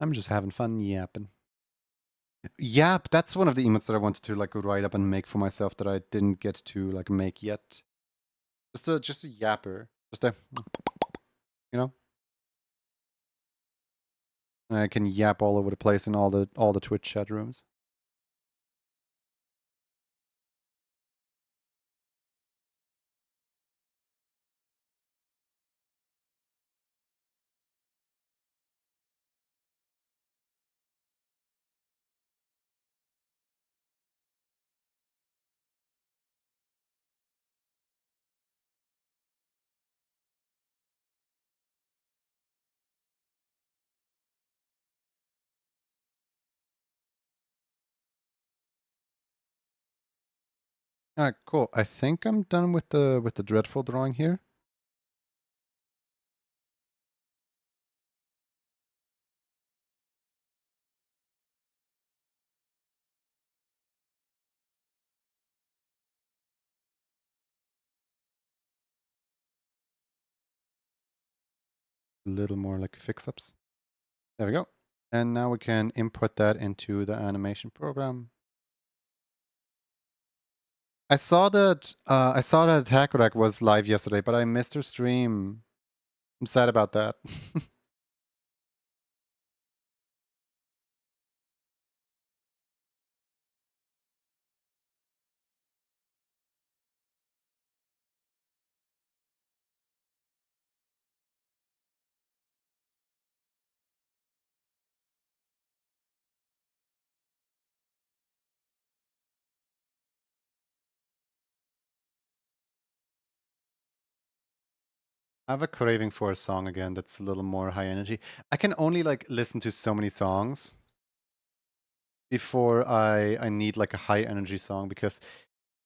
I'm just having fun yapping. Yap, that's one of the emotes that I wanted to like write up and make for myself that I didn't get to like make yet. Just a yapper. Just a you know? And I can yap all over the place in all the Twitch chat rooms. All right, cool. I think I'm done with the dreadful drawing here. A little more like fix-ups. There we go. And now we can input that into the animation program. I saw that Attack Rack was live yesterday, but I missed her stream. I'm sad about that. I have a craving for a song again that's a little more high energy. I can only like listen to so many songs before I need like a high energy song, because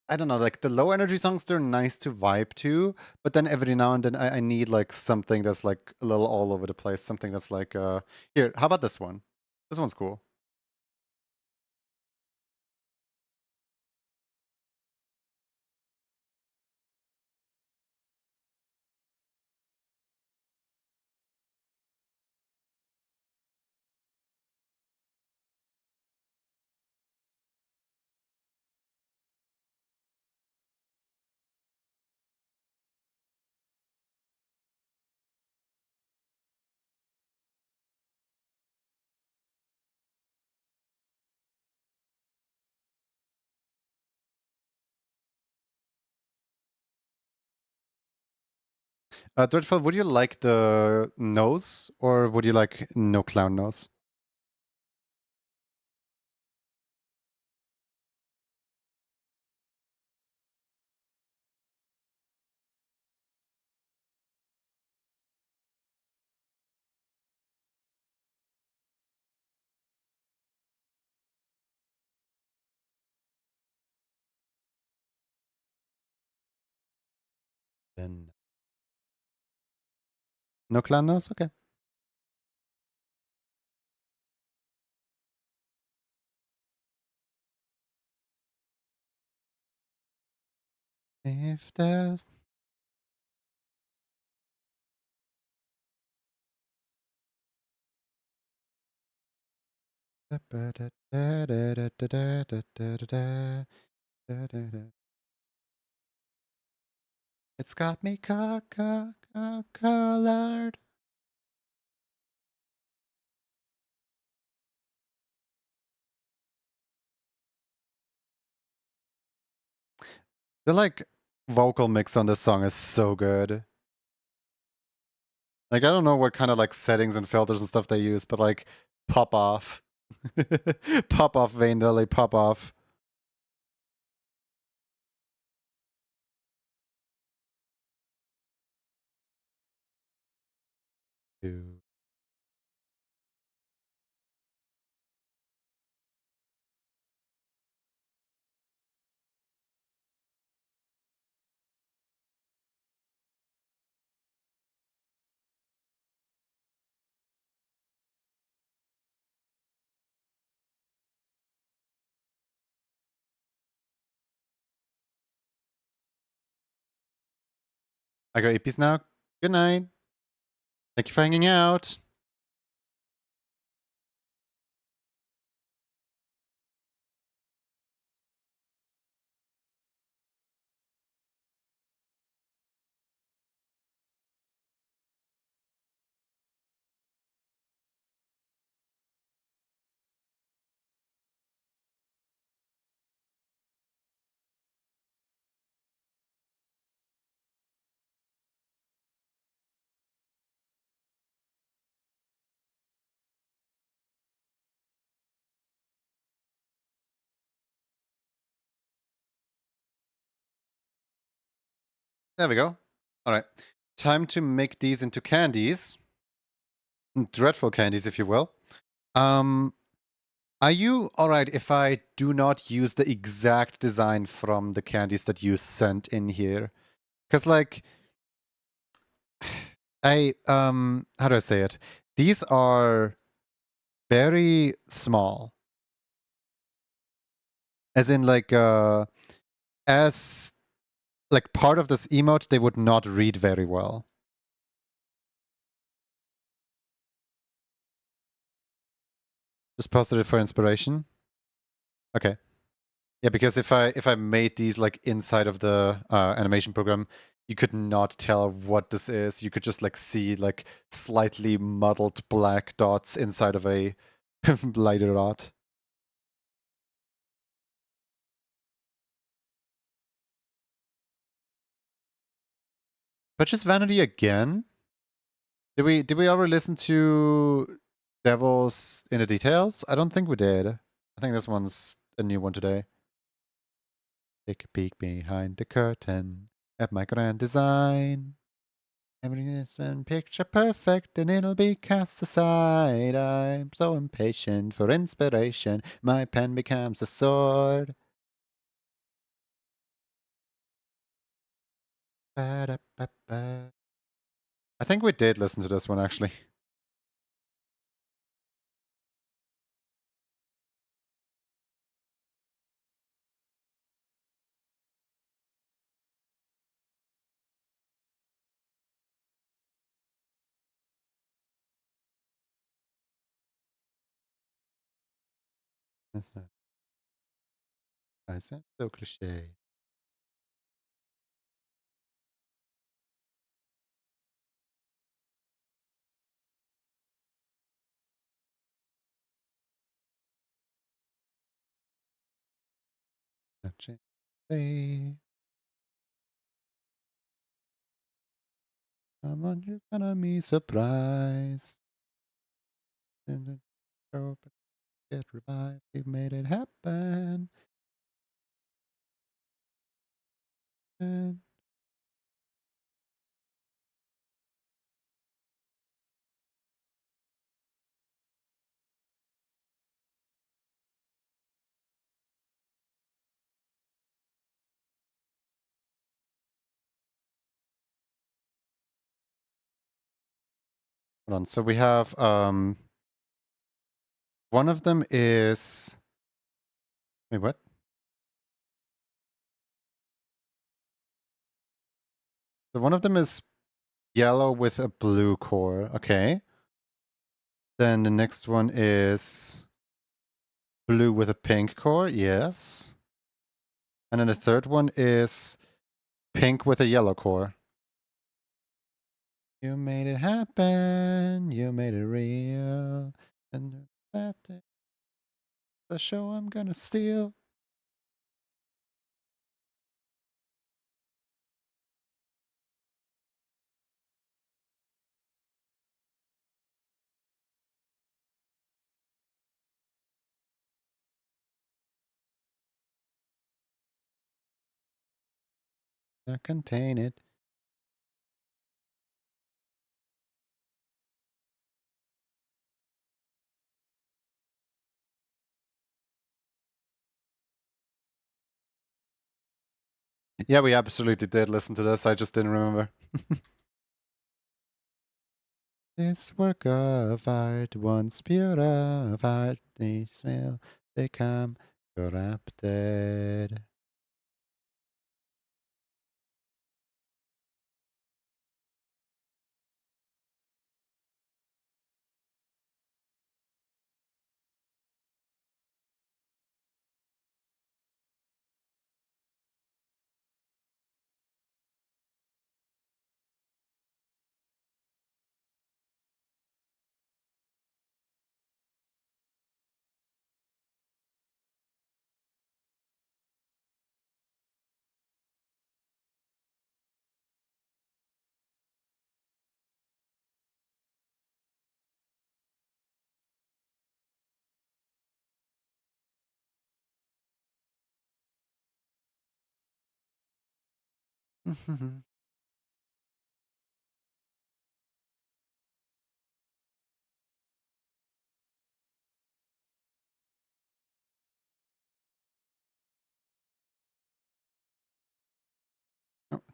I don't know, like the low energy songs, they're nice to vibe to, but then every now and then I need like something that's like a little all over the place, something that's like here, how about this one? This one's cool. Dreadful, would you like the nose or would you like no clown nose? Then no clown nose? Okay. If there's it's got me colored. The like vocal mix on this song is so good. Like I don't know what kind of like settings and filters and stuff they use, but like pop off. Pop off Vein Lily, pop off. Two. I go 8-piece now. Good night. Thank you for hanging out. There we go. All right. Time to make these into candies. Dreadful candies, if you will. Are you alright if I do not use the exact design from the candies that you sent in here? Because, like, how do I say it? These are very small. As in, like, as, like, part of this emote, they would not read very well. Just posted it for inspiration. Okay. Yeah, because if I made these like inside of the animation program, you could not tell what this is. You could just like see like slightly muddled black dots inside of a lighter dot. Purchase Vanity again? Did we ever listen to Devils in the Details? I don't think we did. I think this one's a new one today. Take a peek behind the curtain at my grand design. Everything is been picture perfect and it'll be cast aside. I'm so impatient for inspiration. My pen becomes a sword. Ba-da-ba-ba. I think we did listen to this one actually. That's not, that's not so cliche. Say, come on, you're gonna be surprised. And then show up, get revived. We've made it happen. And hold on. So we have one of them is wait, what? So one of them is yellow with a blue core. Okay. Then the next one is blue with a pink core. Yes. And then the third one is pink with a yellow core. You made it happen. You made it real. And that's the show I'm gonna steal. I contain it. Yeah, we absolutely did listen to this. I just didn't remember. This work of art, once pure of art, these will become corrupted.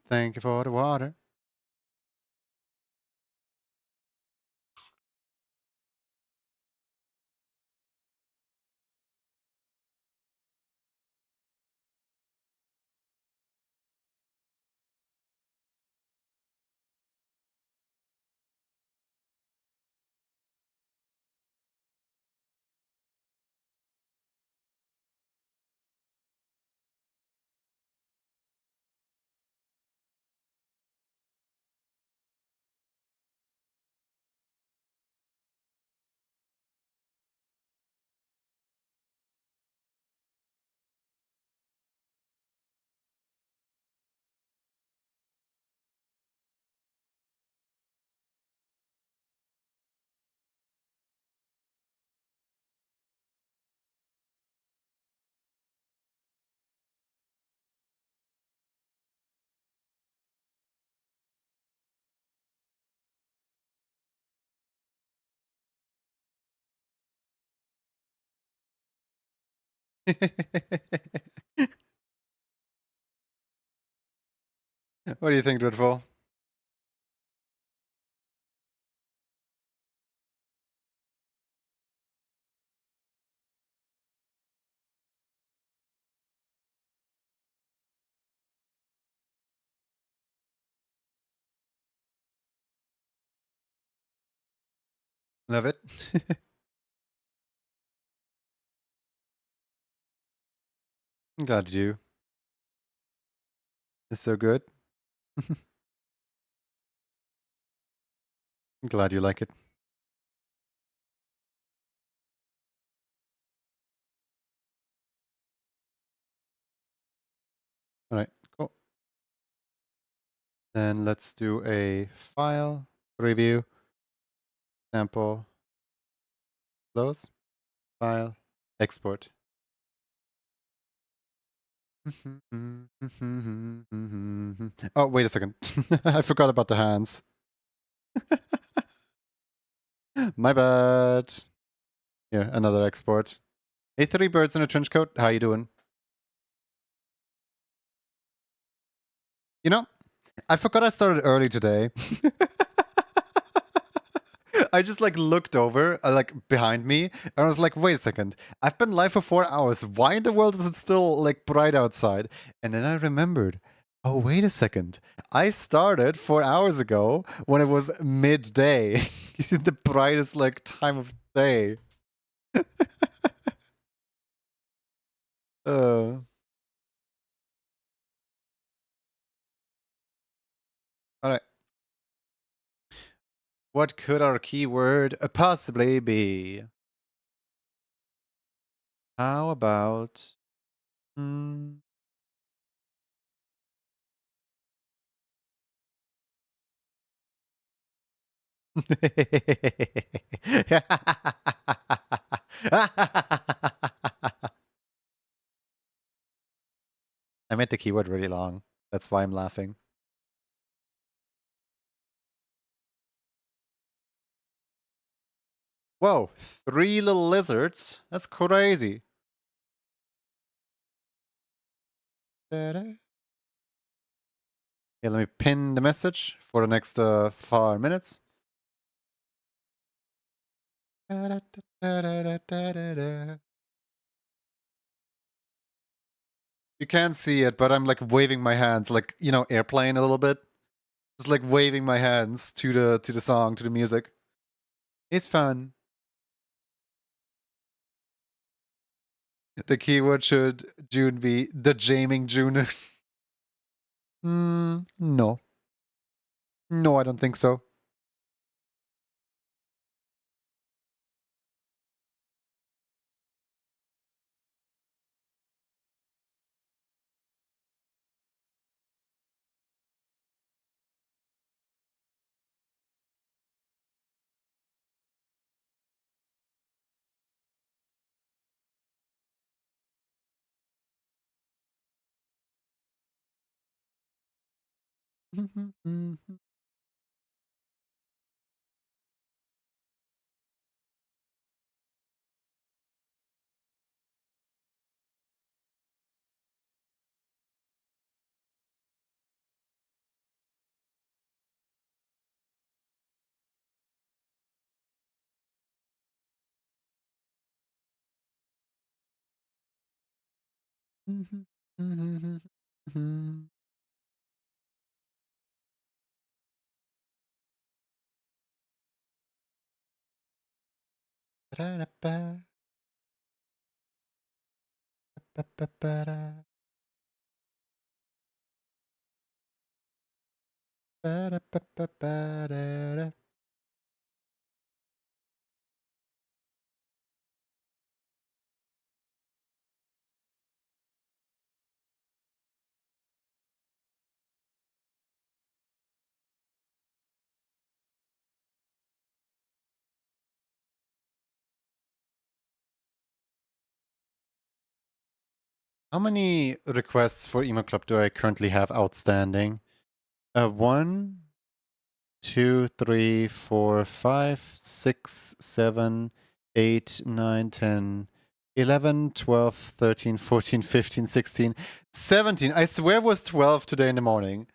Thank you for the water. What do you think, Dreadful? Love it. I'm glad you do. It's so good. I'm glad you like it. All right, cool. Then let's do a file, preview, sample, close, file, export. Oh, wait a second. I forgot about the hands. My bad. Here, another export. Hey, 3 birds in a trench coat. How you doing? You know, I forgot I started early today. I just like looked over, like behind me, and I was like, wait a second. I've been live for 4 hours. Why in the world is it still like bright outside? And then I remembered, oh, wait a second. I started 4 hours ago when it was midday, the brightest like time of day. uh, all right. What could our keyword possibly be? How about... Hmm. I made the keyword really long. That's why I'm laughing. Whoa, 3 little lizards? That's crazy. Yeah, let me pin the message for the next 5 minutes. You can't see it, but I'm like waving my hands, like, you know, airplane a little bit. Just like waving my hands to the song, to the music. It's fun. The keyword should June be the Jaming June. No. No, I don't think so. How many requests for Emo Club do I currently have outstanding? 1, 2, 3, 4, 5, 6, 7, 8, 9, 10, 11, 12, 13, 14, 15, 16, 17. I swear it was 12 today in the morning.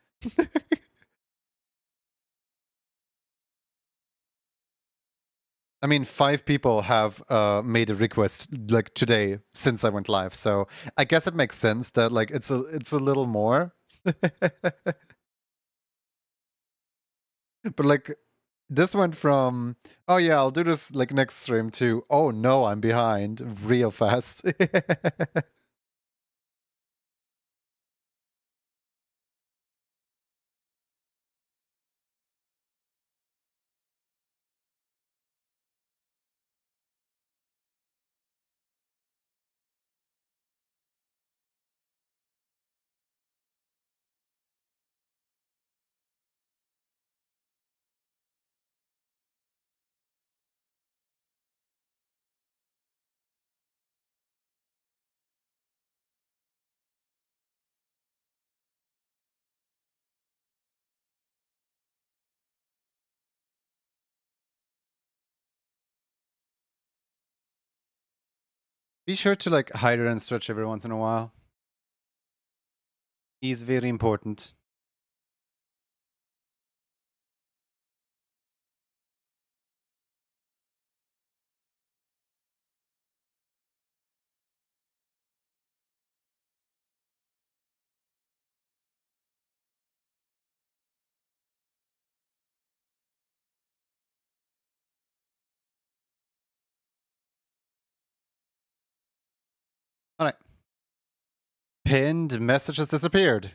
I mean, 5 people have made a request like today since I went live, so I guess it makes sense that like it's a little more. But like this went from, oh yeah, I'll do this like next stream, to, oh no, I'm behind real fast. Be sure to like hide it and stretch every once in a while. He's very important. All right. Pinned message has disappeared.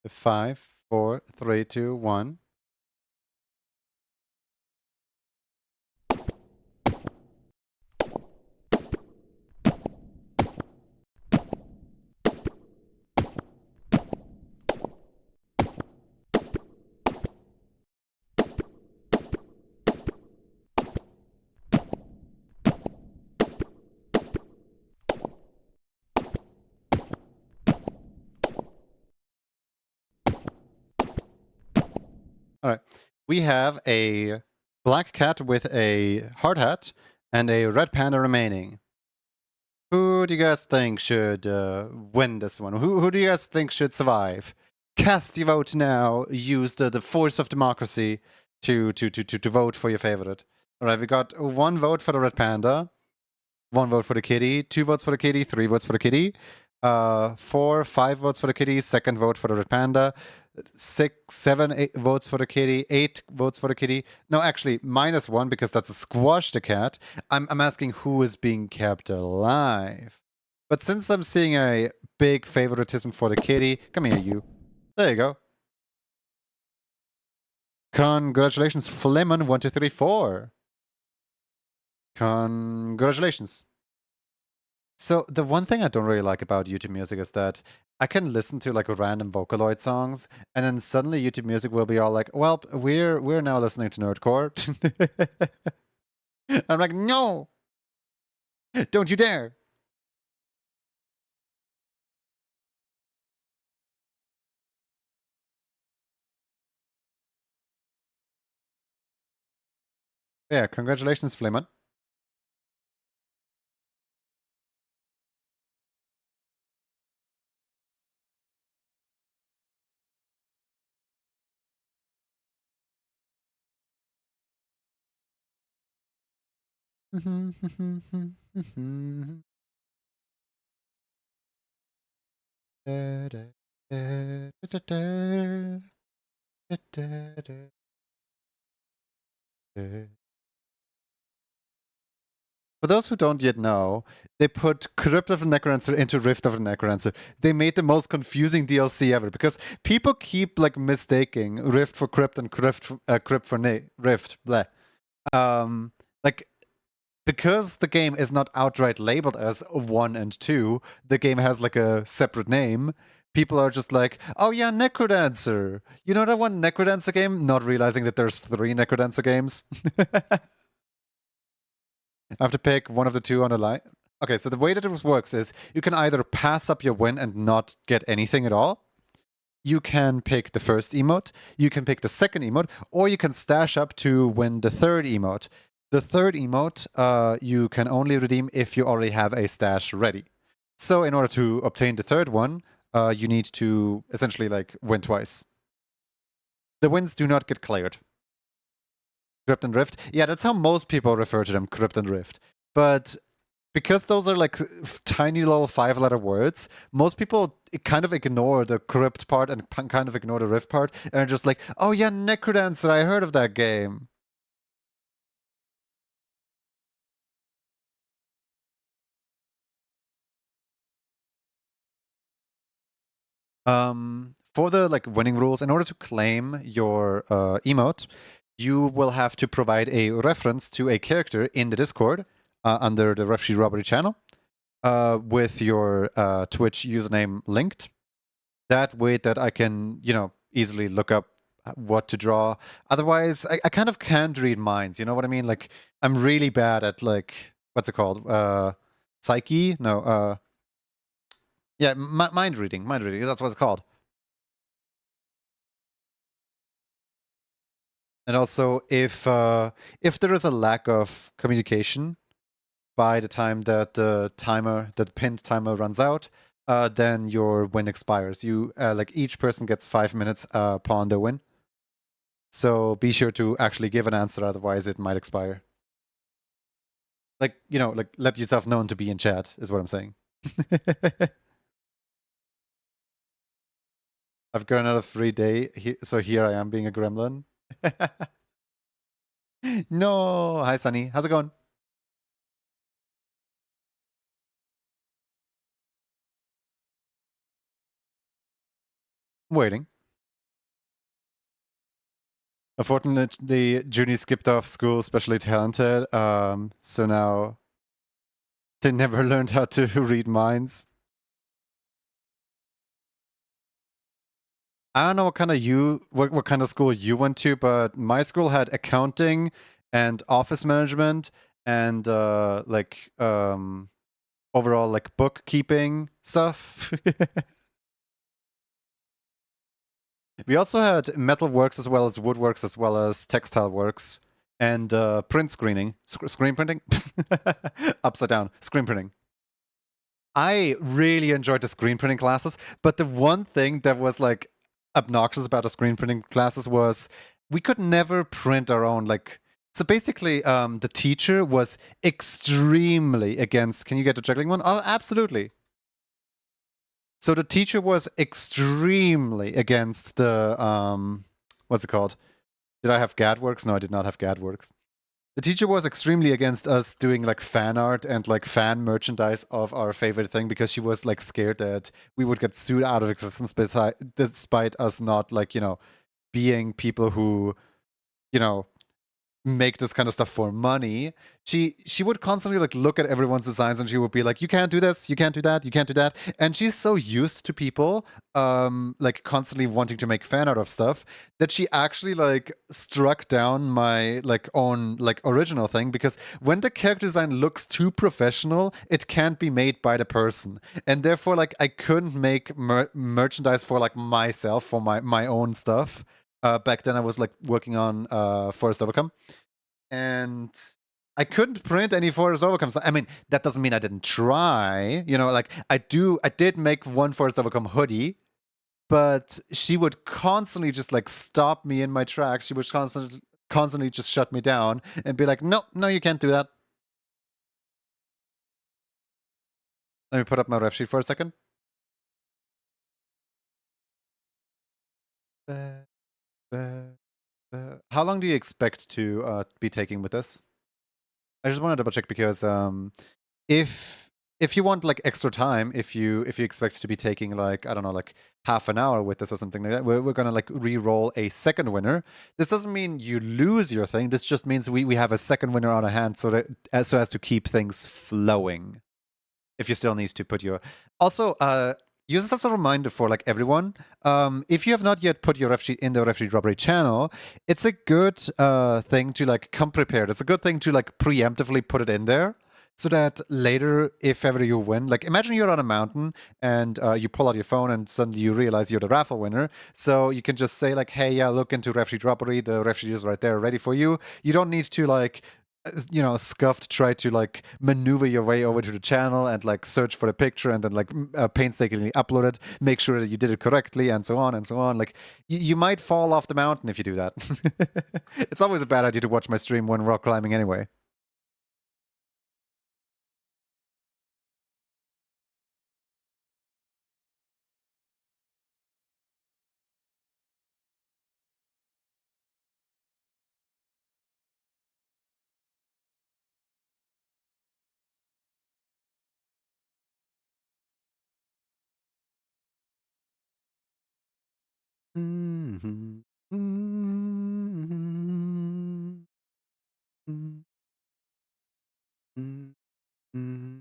5, 4, 3, 2, 1. All right. We have a black cat with a hard hat and a red panda remaining. Who do you guys think should win this one? Who do you guys think should survive? Cast your vote now. Use the force of democracy to vote for your favorite. All right, we got 1 vote for the red panda, 1 vote for the kitty, 2 votes for the kitty, 3 votes for the kitty, 4, 5 votes for the kitty, 2nd vote for the red panda, 6, 7, 8 votes for the kitty, 8 votes for the kitty. No, actually, -1 because that's a squash the cat. I'm asking who is being kept alive. But since I'm seeing a big favoritism for the kitty, come here, you. There you go. Congratulations, Flemon 1, 2, 3, 4. Congratulations. So the one thing I don't really like about YouTube Music is that I can listen to like random Vocaloid songs, and then suddenly YouTube Music will be all like, "Well, we're now listening to Nerdcore." I'm like, "No, don't you dare!" Yeah, congratulations, Flemon. For those who don't yet know, they put Crypt of the Necrodancer into Rift of the Necrodancer. They made the most confusing DLC ever because people keep like mistaking Rift for Crypt and Crypt for Rift. Bleh. Like because the game is not outright labeled as 1 and 2, the game has like a separate name. People are just like, oh yeah, Necrodancer. You know that one Necrodancer game? Not realizing that there's 3 Necrodancer games. I have to pick one of the two on the line. Okay, so the way that it works is you can either pass up your win and not get anything at all. You can pick the first emote, you can pick the second emote, or you can stash up to win the third emote. The third emote you can only redeem if you already have a stash ready. So in order to obtain the third one, you need to essentially like win twice. The wins do not get cleared. Crypt and Rift. Yeah, that's how most people refer to them, Crypt and Rift. But because those are like tiny little 5-letter words, most people kind of ignore the Crypt part and kind of ignore the Rift part and are just like, oh yeah, Necrodancer, I heard of that game. For the like winning rules, in order to claim your emote, you will have to provide a reference to a character in the Discord under the Refugee Robbery channel with your Twitch username linked. That way that I can, easily look up what to draw. Otherwise, I kind of can't read minds. You know what I mean? Like, I'm really bad at like, what's it called? Psyche? No, yeah, mind reading. Mind reading. That's what it's called. And also, if there is a lack of communication by the time that the pinned timer runs out, then your win expires. You like each person gets 5 minutes upon their win. So be sure to actually give an answer, otherwise it might expire. Like, like let yourself known to be in chat is what I'm saying. I've got another free day, so here I am being a gremlin. No, hi Sunny, how's it going? I'm waiting. Unfortunately, Junie skipped off school, especially talented. So now they never learned how to read minds. I don't know what kind of school you went to, but my school had accounting and office management and overall like bookkeeping stuff. We also had metalworks as well as woodworks as well as textile works and print screening, screen printing, upside down, screen printing. I really enjoyed the screen printing classes, but the one thing that was like obnoxious about the screen printing classes was we could never print our own like. So basically, the teacher was extremely against. Can you get the juggling one? Oh, absolutely. So the teacher was extremely against the what's it called? Did I have GADWorks? No, I did not have GADWorks. The teacher was extremely against us doing like fan art and like fan merchandise of our favorite thing because she was like scared that we would get sued out of existence despite us not like, being people who, make this kind of stuff for money. She would constantly like look at everyone's designs and she would be like, you can't do this, you can't do that, you can't do that. And she's so used to people like constantly wanting to make fan art of stuff that she actually like struck down my like own like original thing, because when the character design looks too professional, it can't be made by the person. And therefore like I couldn't make merchandise for like myself, for my own stuff. Back then I was like working on Forest Overcome, and I couldn't print any Forest Overcome. I mean, that doesn't mean I didn't try. Like I did make one Forest Overcome hoodie, but she would constantly just like stop me in my tracks. She would constantly just shut me down and be like, no, you can't do that. Let me put up my ref sheet for a second. How long do you expect to be taking with this? I just want to double check because if you want like extra time, if you expect to be taking like, I don't know, like half an hour with this or something like that, we're gonna like re-roll a second winner. This doesn't mean you lose your thing. This just means we have a second winner on our hand, so that so as to keep things flowing. If you still need to put your also use this as a reminder for like everyone. If you have not yet put your ref sheet in the ref sheet robbery channel, it's a good thing to like come prepared. It's a good thing to like preemptively put it in there, so that later, if ever you win, like imagine you're on a mountain and you pull out your phone and suddenly you realize you're the raffle winner. So you can just say like, hey, yeah, look into ref sheet robbery. The ref sheet is right there, ready for you. You don't need to like, you know, scuffed try to like maneuver your way over to the channel and like search for the picture and then like painstakingly upload it, make sure that you did it correctly, and so on and so on. Like you might fall off the mountain if you do that. It's always a bad idea to watch my stream when rock climbing anyway. Mm-hmm. Mm-hmm. Mm-hmm.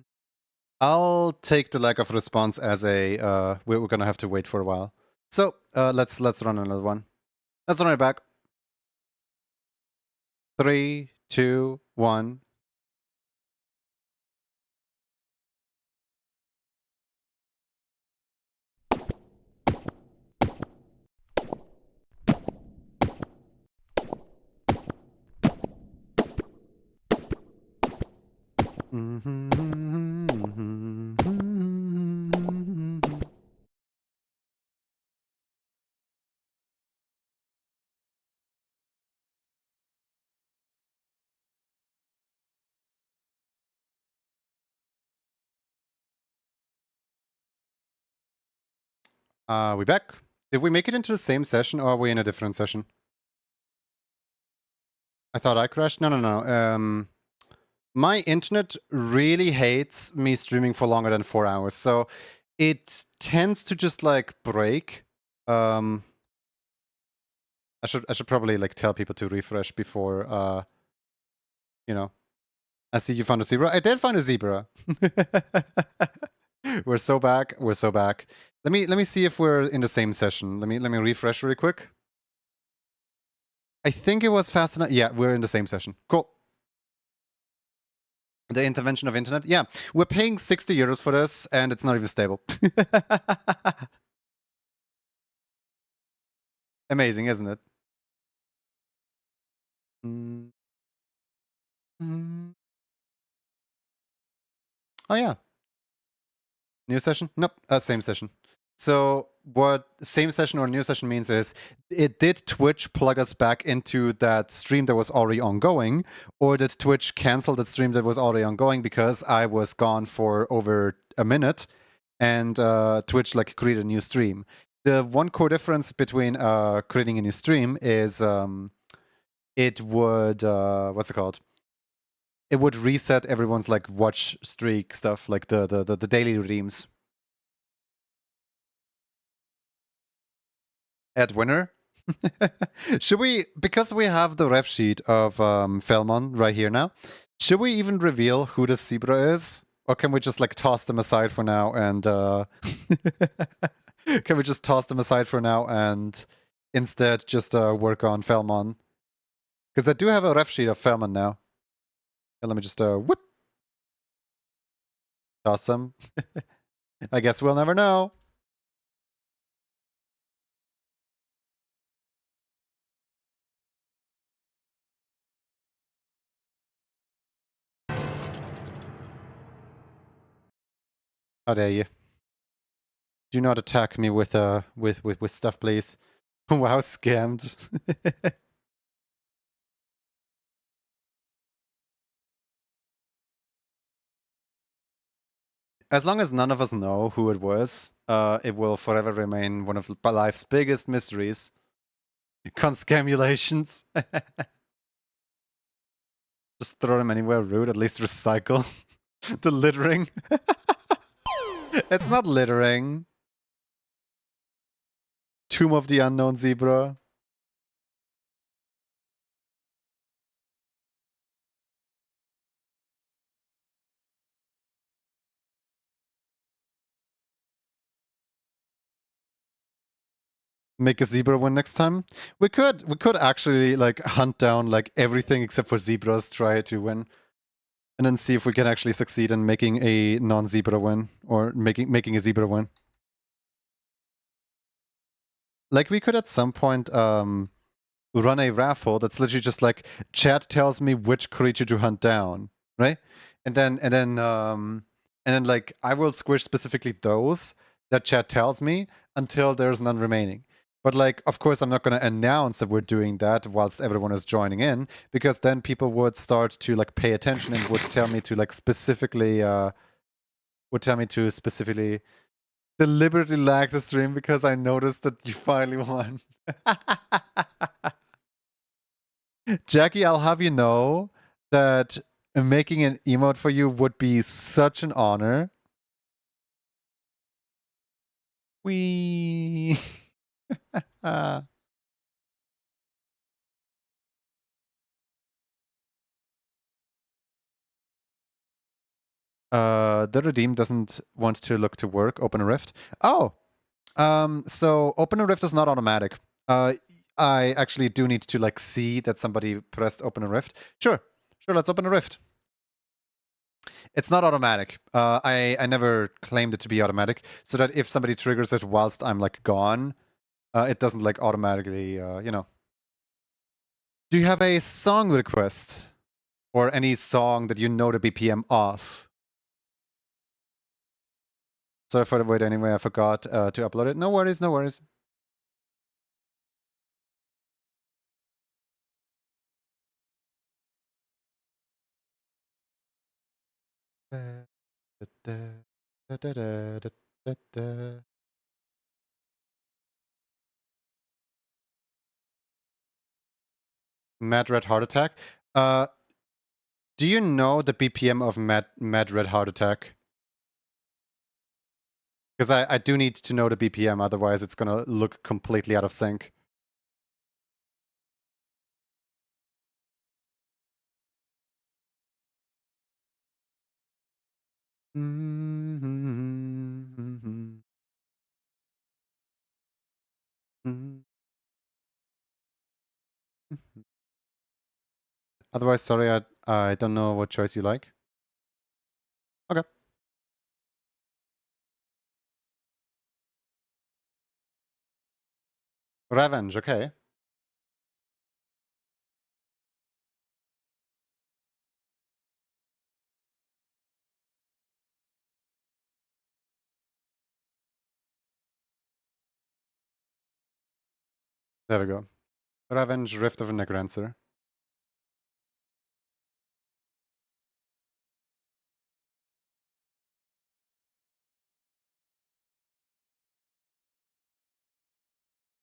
I'll take the lack of response as a we're gonna have to wait for a while. So let's run another one. Let's run it back. 3, 2, 1. We back? Did we make it into the same session, or are we in a different session? I thought I crashed. No. My internet really hates me streaming for longer than 4 hours, so it tends to just like break. I should probably like tell people to refresh before you know. I see you found a zebra. I did find a zebra. We're so back. We're so back. Let me see if we're in the same session. Let me refresh really quick. I think it was fast enough. Yeah, we're in the same session. Cool. The intervention of internet. Yeah, we're paying 60 euros for this, and it's not even stable. Amazing, isn't it? Mm. Mm. Oh yeah. New session? Nope, same session. So what same session or new session means is, it did Twitch plug us back into that stream that was already ongoing, or did Twitch cancel that stream that was already ongoing because I was gone for over a minute, and Twitch like created a new stream. The one core difference between creating a new stream is it would what's it called? It would reset everyone's like watch streak stuff, like the daily redeems. Add winner. Should we, because we have the ref sheet of Felmon right here now, should we even reveal who the zebra is? Or can we just like toss them aside for now and can we just toss them aside for now and instead just work on Felmon? Because I do have a ref sheet of Felmon now. And let me just whoop. Toss them. I guess we'll never know. How dare you? Do not attack me with stuff, please. Wow, scammed. As long as none of us know who it was, it will forever remain one of life's biggest mysteries. Conscamulations. Just throw them anywhere rude, at least recycle. The littering. It's not littering. Tomb of the Unknown Zebra. Make a zebra win next time. We could actually like hunt down like everything except for zebras, try to win, and then see if we can actually succeed in making a non-zebra win or making a zebra win. Like we could at some point run a raffle that's literally just like chat tells me which creature to hunt down, right? And then like I will squish specifically those that chat tells me until there's none remaining. But like, of course, I'm not going to announce that we're doing that whilst everyone is joining in, because then people would start to like pay attention and would tell me to like specifically deliberately lag the stream because I noticed that you finally won. Jackie, I'll have you know that making an emote for you would be such an honor. Wee. The Redeem doesn't want to look to work. Open a rift. Oh, so open a rift is not automatic. I actually do need to like see that somebody pressed open a rift. Sure, let's open a rift. It's not automatic. I never claimed it to be automatic, so that if somebody triggers it whilst I'm like gone, it doesn't like automatically, you know. Do you have a song request? Or any song that you know the BPM of? Sorry for the wait anyway, I forgot to upload it. No worries, no worries. Mad Red Heart Attack. Do you know the BPM of Mad Red Heart Attack? Because I do need to know the BPM, otherwise it's gonna look completely out of sync. Otherwise, sorry, I don't know what choice you like. Okay. Revenge, okay. There we go. Revenge, Rift of a Necrancer.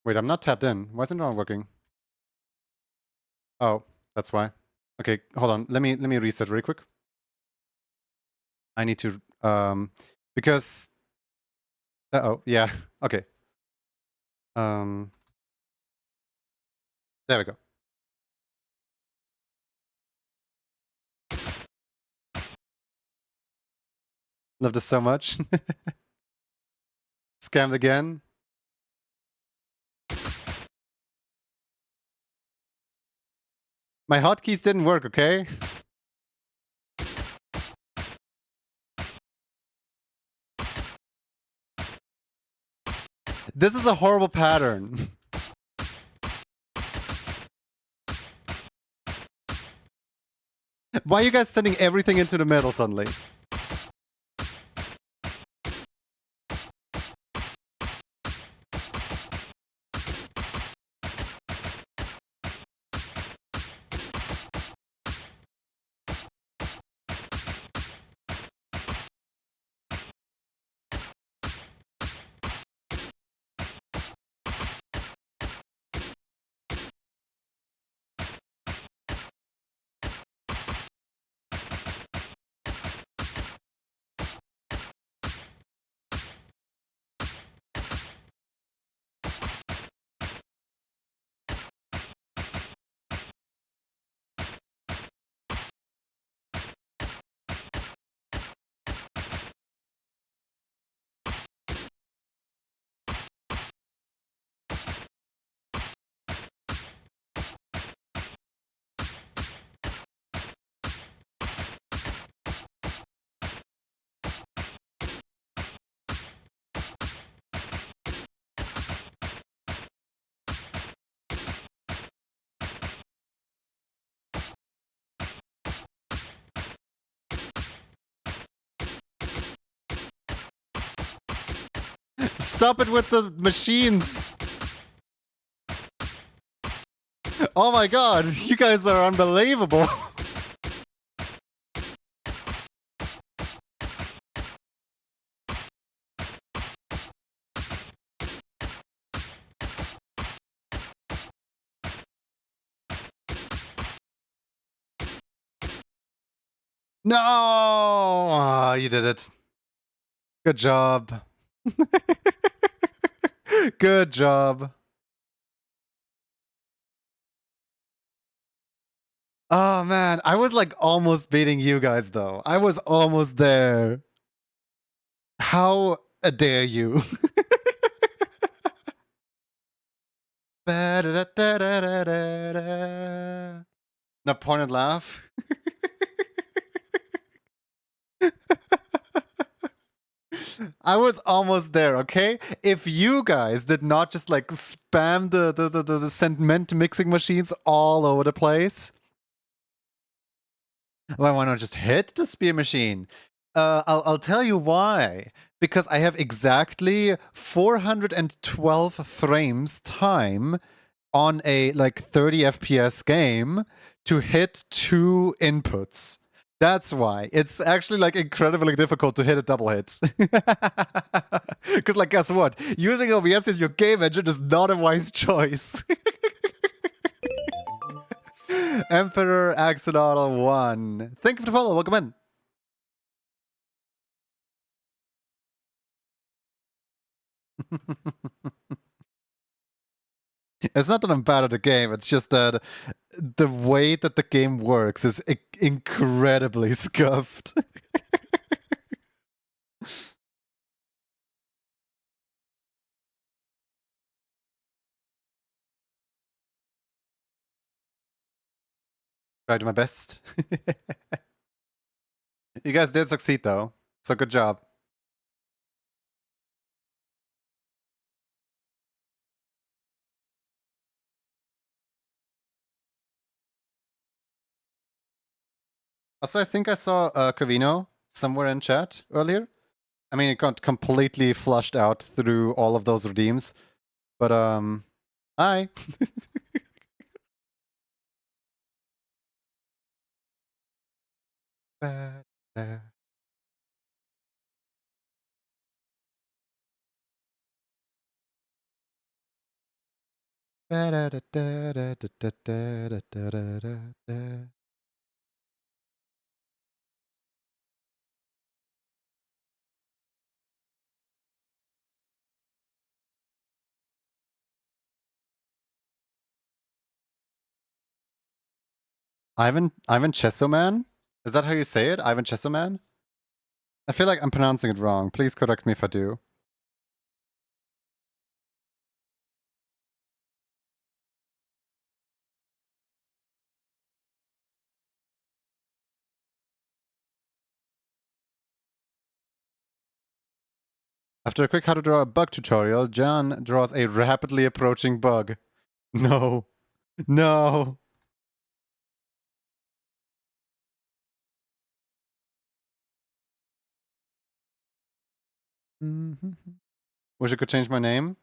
Wait, I'm not tapped in. Why isn't it not working? Oh, that's why. Okay, hold on. Let me reset really quick. I need to because oh yeah. Okay. There we go. Love this so much. Scammed again. My hotkeys didn't work, okay? This is a horrible pattern. Why are you guys sending everything into the middle suddenly? Stop it with the machines! Oh my god, you guys are unbelievable! No! Oh, you did it. Good job. Good job. Oh man, I was like almost beating you guys though. I was almost there. How dare you? No point and laugh. I was almost there, okay? If you guys did not just like spam the sentiment mixing machines all over the place, why not just hit the spear machine? I'll tell you why. Because I have exactly 412 frames time on a like 30 FPS game to hit 2 inputs. That's why. It's actually like incredibly difficult to hit a double hit. Because like guess what? Using OBS as your game engine is not a wise choice. Emperor Axolotl 1. Thank you for the follow. Welcome in. It's not that I'm bad at the game, it's just that the way that the game works is incredibly scuffed. Tried my best. You guys did succeed though, so good job. Also, I think I saw Cavino somewhere in chat earlier. I mean, it got completely flushed out through all of those redeems. But, hi. Ivan Chesoman? Is that how you say it? Ivan Chesoman? I feel like I'm pronouncing it wrong. Please correct me if I do. After a quick how to draw a bug tutorial, John draws a rapidly approaching bug. No. No. Wish I could change my name.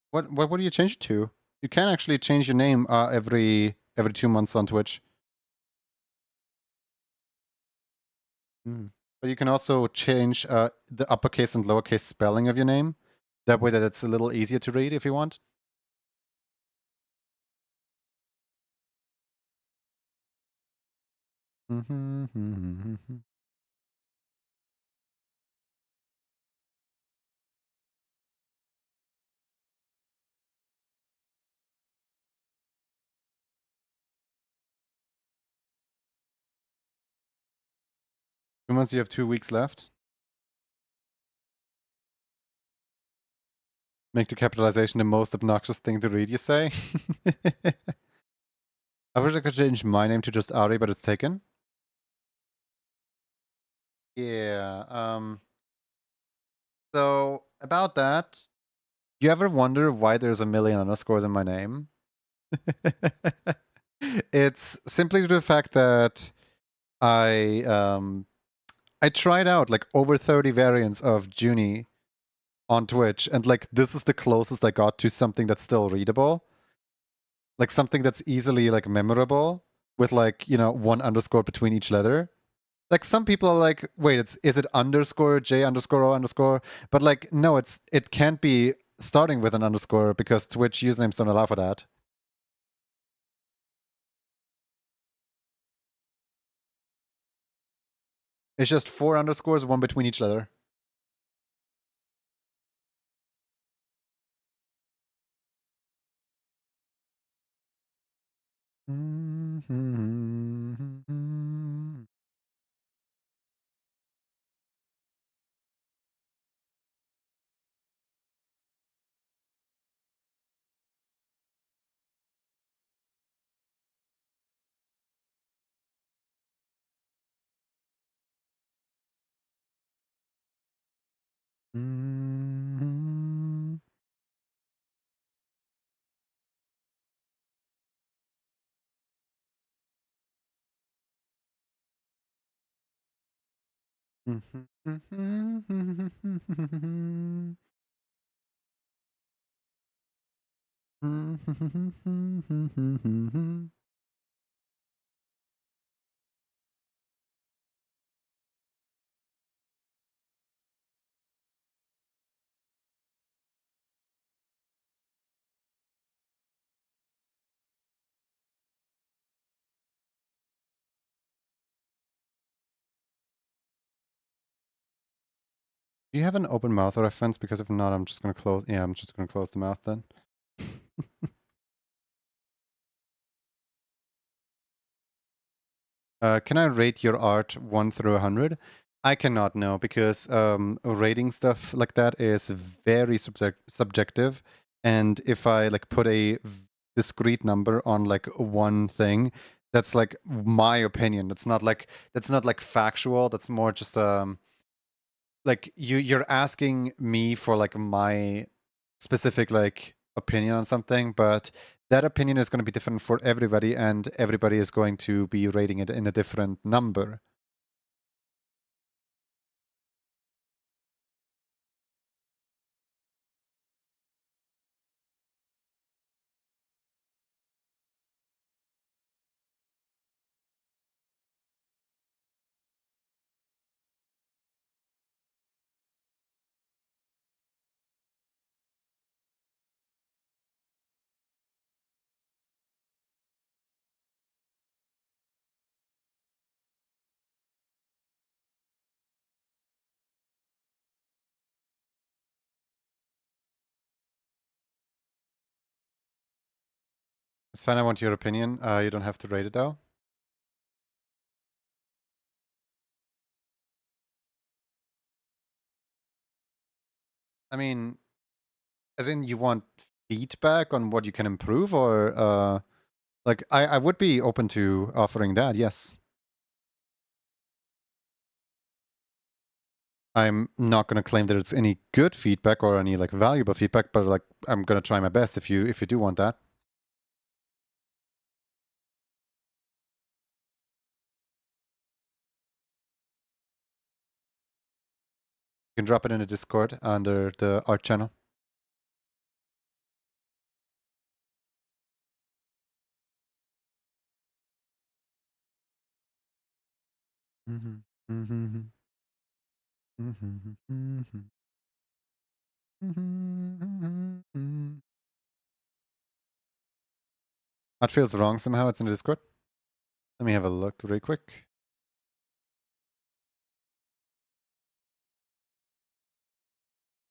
What do you change it to? You can actually change your name every 2 months on Twitch. But you can also change the uppercase and lowercase spelling of your name. That way that it's a little easier to read if you want. Once you have 2 weeks left. Make the capitalization the most obnoxious thing to read, you say? I wish I could change my name to just Ari, but it's taken. Yeah, so about that, you ever wonder why there's a million underscores in my name? It's simply due to the fact that I tried out like over 30 variants of Junie on Twitch, and like this is the closest I got to something that's still readable, like something that's easily like memorable with like, you know, one underscore between each letter. Like some people are like, wait, is it underscore J underscore O underscore? But like, no, it can't be starting with an underscore because Twitch usernames don't allow for that. It's just 4 underscores, one between each letter. Do you have an open mouth reference? Because if not, I'm just gonna close. Yeah, I'm just gonna close the mouth then. Can I rate your art 1 through 100? I cannot know because rating stuff like that is very subjective, and if I like put a discrete number on like one thing, that's like my opinion. That's not like factual. That's more just like you're asking me for like my specific like opinion on something, but that opinion is going to be different for everybody, and everybody is going to be rating it in a different number. It's fine. I want your opinion. You don't have to rate it though. I mean, as in you want feedback on what you can improve, or like I would be open to offering that. Yes. I'm not going to claim that it's any good feedback or any like valuable feedback, but like I'm going to try my best if you do want that. You can drop it in the Discord under the art channel. That feels wrong somehow. It's in the Discord. Let me have a look really quick.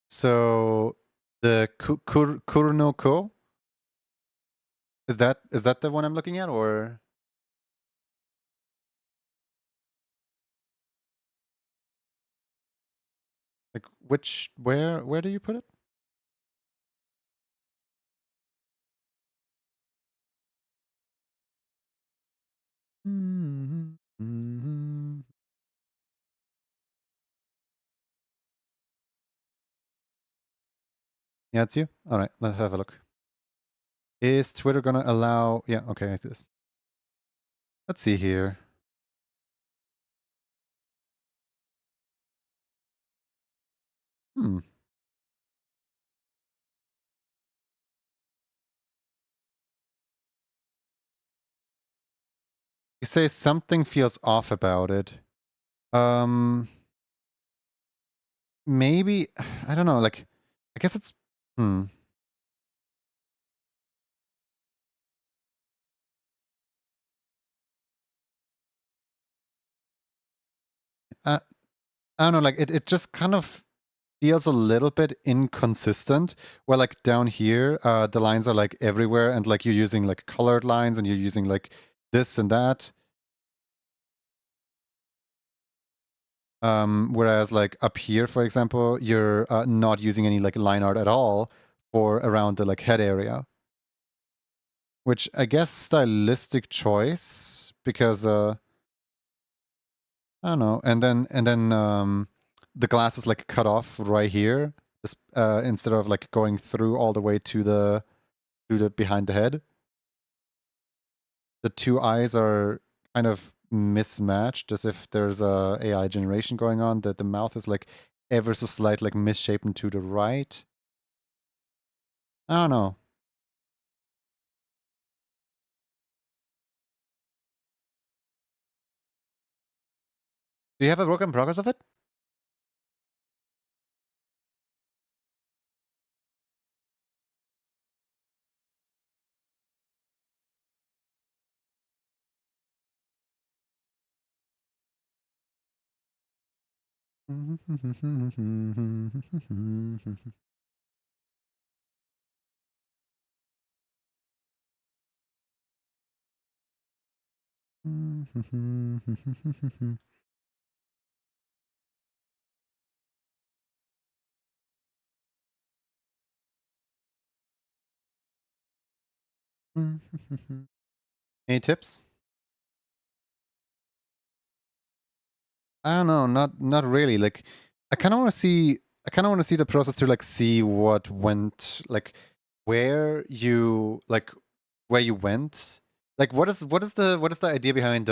So the Kurunoko, is that the one I'm looking at, or like which where do you put it? Yeah, it's you. All right, let's have a look. Is Twitter gonna allow? Yeah, okay, like this. Let's see here. Hmm. You say something feels off about it. Maybe, I don't know, like, I guess it's, I don't know, like, it just kind of feels a little bit inconsistent, where, like, down here, the lines are, like, everywhere, and, like, you're using, like, colored lines, and you're using, like, this and that. Whereas, like, up here, for example, you're not using any, like, line art at all for around the, like, head area. Which, I guess, stylistic choice, because, I don't know, and then, the glass is, like, cut off right here, instead of, like, going through all the way to the behind the head. The two eyes are kind of mismatched, as if there's a AI generation going on, that the mouth is, like, ever so slight, like, misshapen to the right. I don't know. Do you have a work in progress of it? Any tips? I don't know, not really. Like, I kind of want to see the process to, like, see what went, like, where you went. Like, what is the idea behind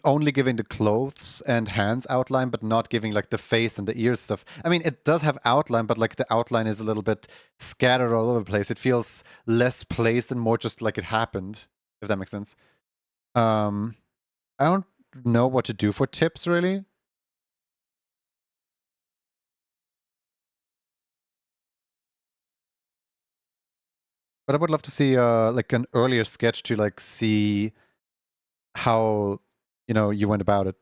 only giving the clothes and hands outline, but not giving, like, the face and the ears stuff? I mean, it does have outline, but, like, the outline is a little bit scattered all over the place. It feels less placed and more just like it happened, if that makes sense. I don't know what to do for tips, really. But I would love to see like an earlier sketch to, like, see how, you went about it,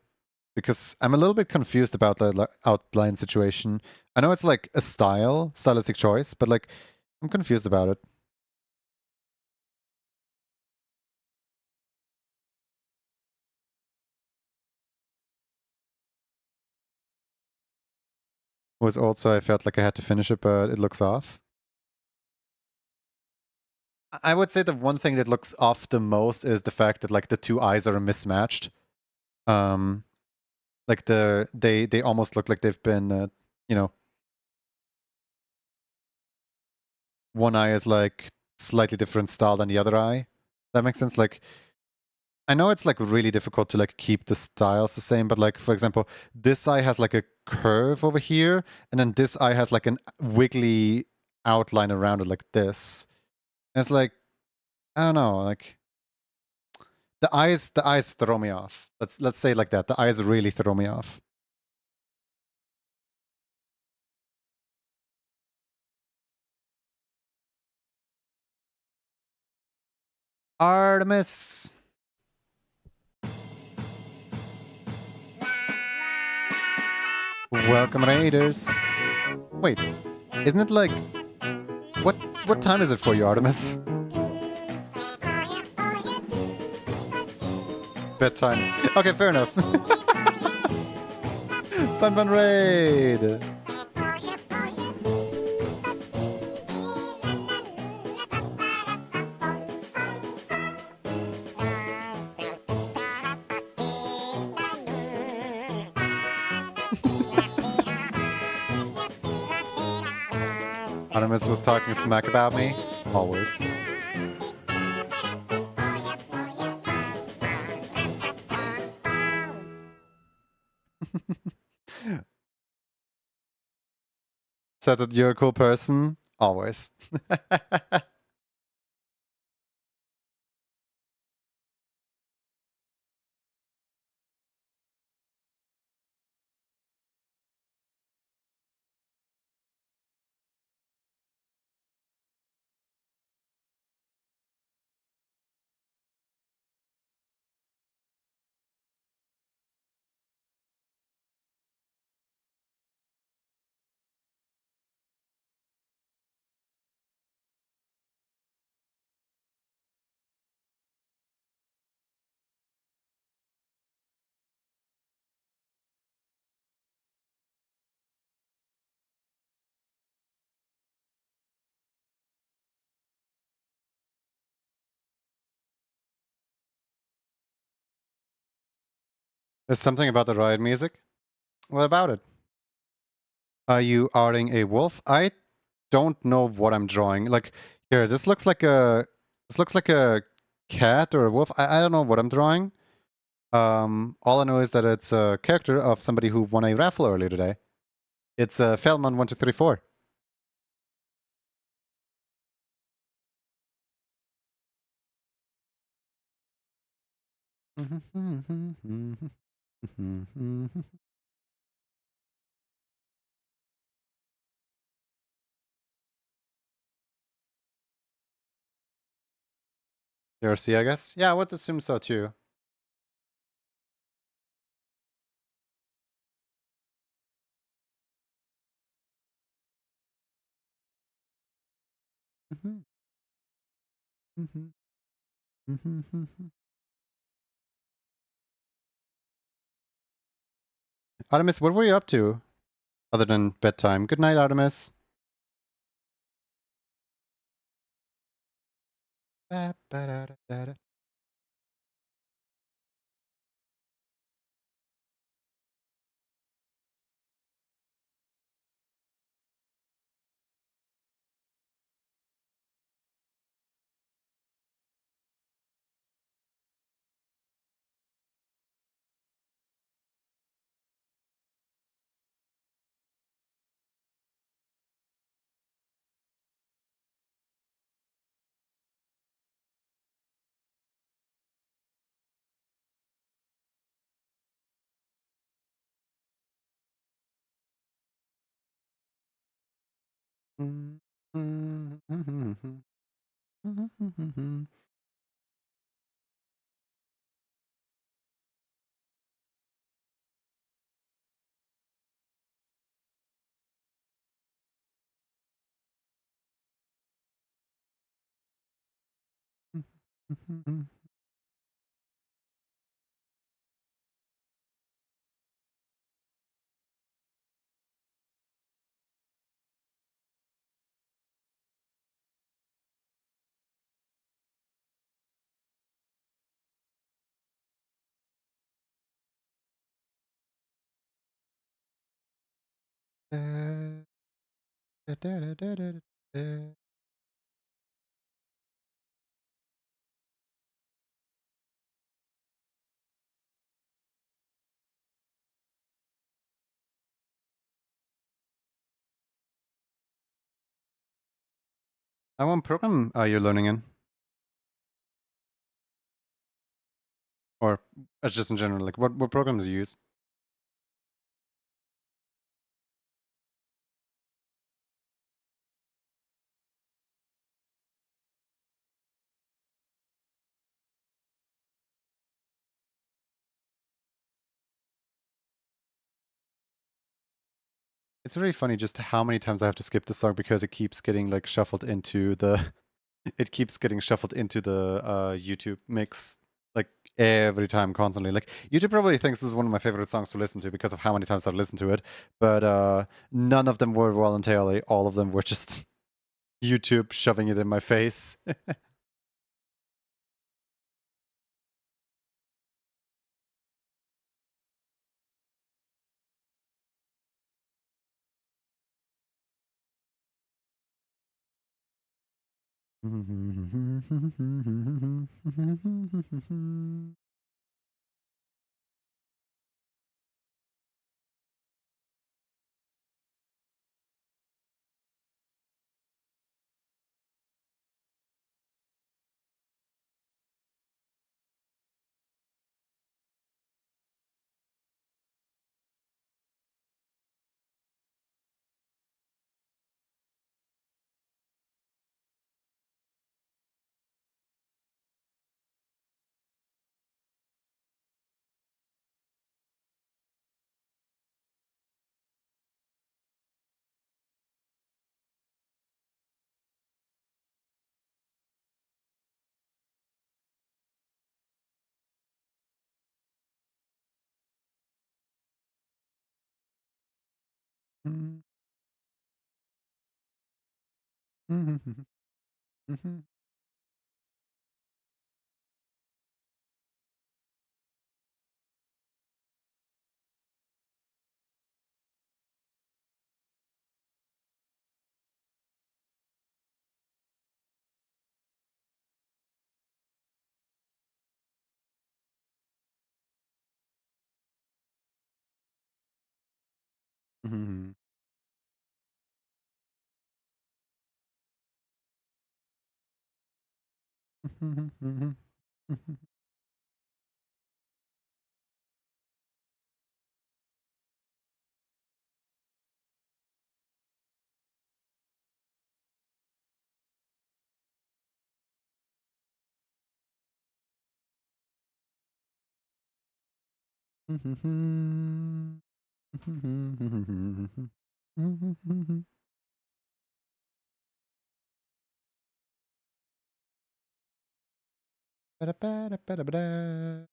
because I'm a little bit confused about the, like, outline situation. I know it's, like, a stylistic choice, but, like, I'm confused about it. Was also, I felt like I had to finish it, but it looks off. I would say the one thing that looks off the most is the fact that, like, the two eyes are mismatched. Like, they almost look like they've been, one eye is, like, slightly different style than the other eye. That makes sense. Like, I know it's, like, really difficult to, like, keep the styles the same, but, like, for example, this eye has, like, a curve over here, and then this eye has, like, an wiggly outline around it, like this. And it's like, I don't know, like, the eyes throw me off. Let's say it like that. The eyes really throw me off. Artemis. Welcome, Raiders. Wait, isn't it like, what time is it for you, Artemis? Bedtime. Okay, fair enough. Fun raid. Artemis was talking smack about me. Always. Said that you're a cool person. Always. There's something about the riot music. What about it? Are you arting a wolf? I don't know what I'm drawing. Like, here, this looks like a cat or a wolf. I don't know what I'm drawing. All I know is that it's a character of somebody who won a raffle earlier today. It's Feldman1234. Jersey, I guess. Yeah, I would assume so too. Artemis, what were you up to? Other than bedtime. Good night, Artemis. What program are you learning in? Or just in general, like what program do you use? It's very funny just how many times I have to skip the song because it keeps getting like shuffled into the it keeps getting shuffled into the YouTube mix like every time constantly. Like YouTube probably thinks this is one of my favorite songs to listen to because of how many times I've listened to it, but none of them were voluntarily. All of them were just YouTube shoving it in my face. Mhm. Ba-da-ba-da-ba-da-ba-da.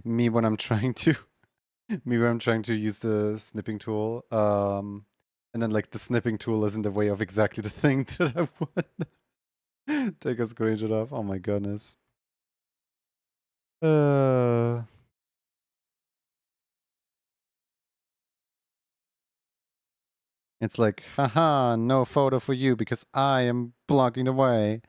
Me when I'm trying to me when I'm trying to use the snipping tool, and then like the snipping tool is in the way of exactly the thing that I would take a screenshot of. Oh my goodness. It's like, haha, no photo for you because I am blocking the way.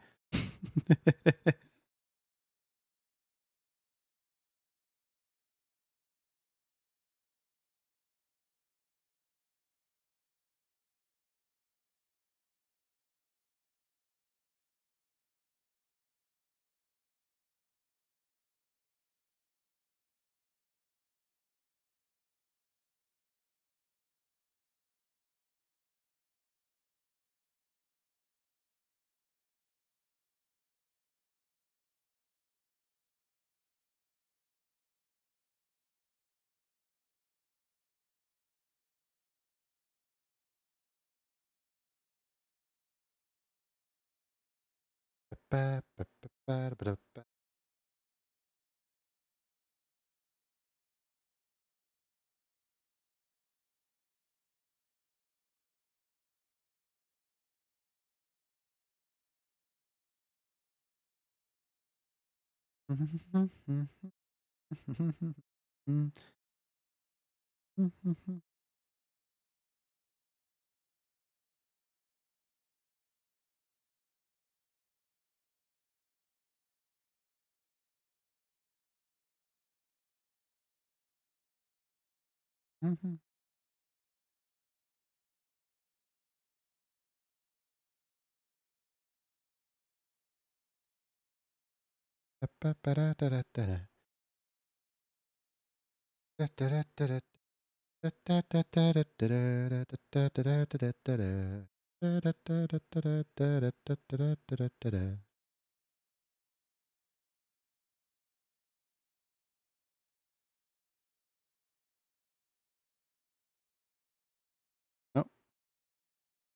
Oh,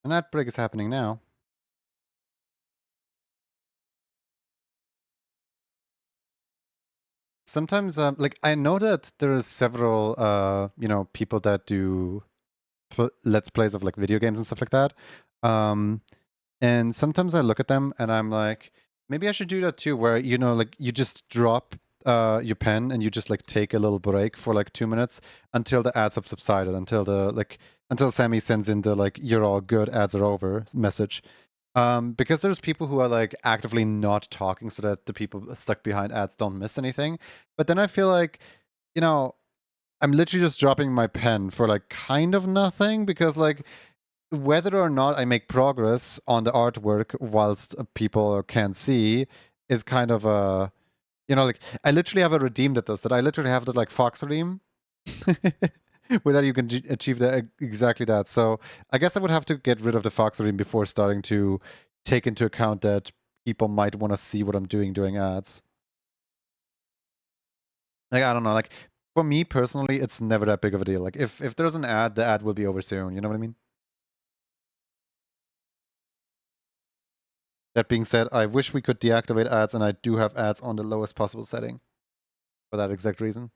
an ad break is happening now. Sometimes, like I know that there is several, people that do let's plays of like video games and stuff like that. And sometimes I look at them and I'm like, maybe I should do that too, where like you just drop your pen and you just like take a little break for like 2 minutes until the ads have subsided, until Sammy sends in the like "you're all good, ads are over" message. Because there's people who are like actively not talking so that the people stuck behind ads don't miss anything. But then I feel like, you know, I'm literally just dropping my pen for like kind of nothing, because like whether or not I make progress on the artwork whilst people can't see is kind of a, you know, like I literally have a redeem that does that. I literally have the like Fox redeem where that you can achieve exactly that. So I guess I would have to get rid of the Fox redeem before starting to take into account that people might want to see what I'm doing during ads. Like, I don't know, like for me personally, it's never that big of a deal. Like if there's an ad, the ad will be over soon. You know what I mean? That being said, I wish we could deactivate ads, and I do have ads on the lowest possible setting for that exact reason.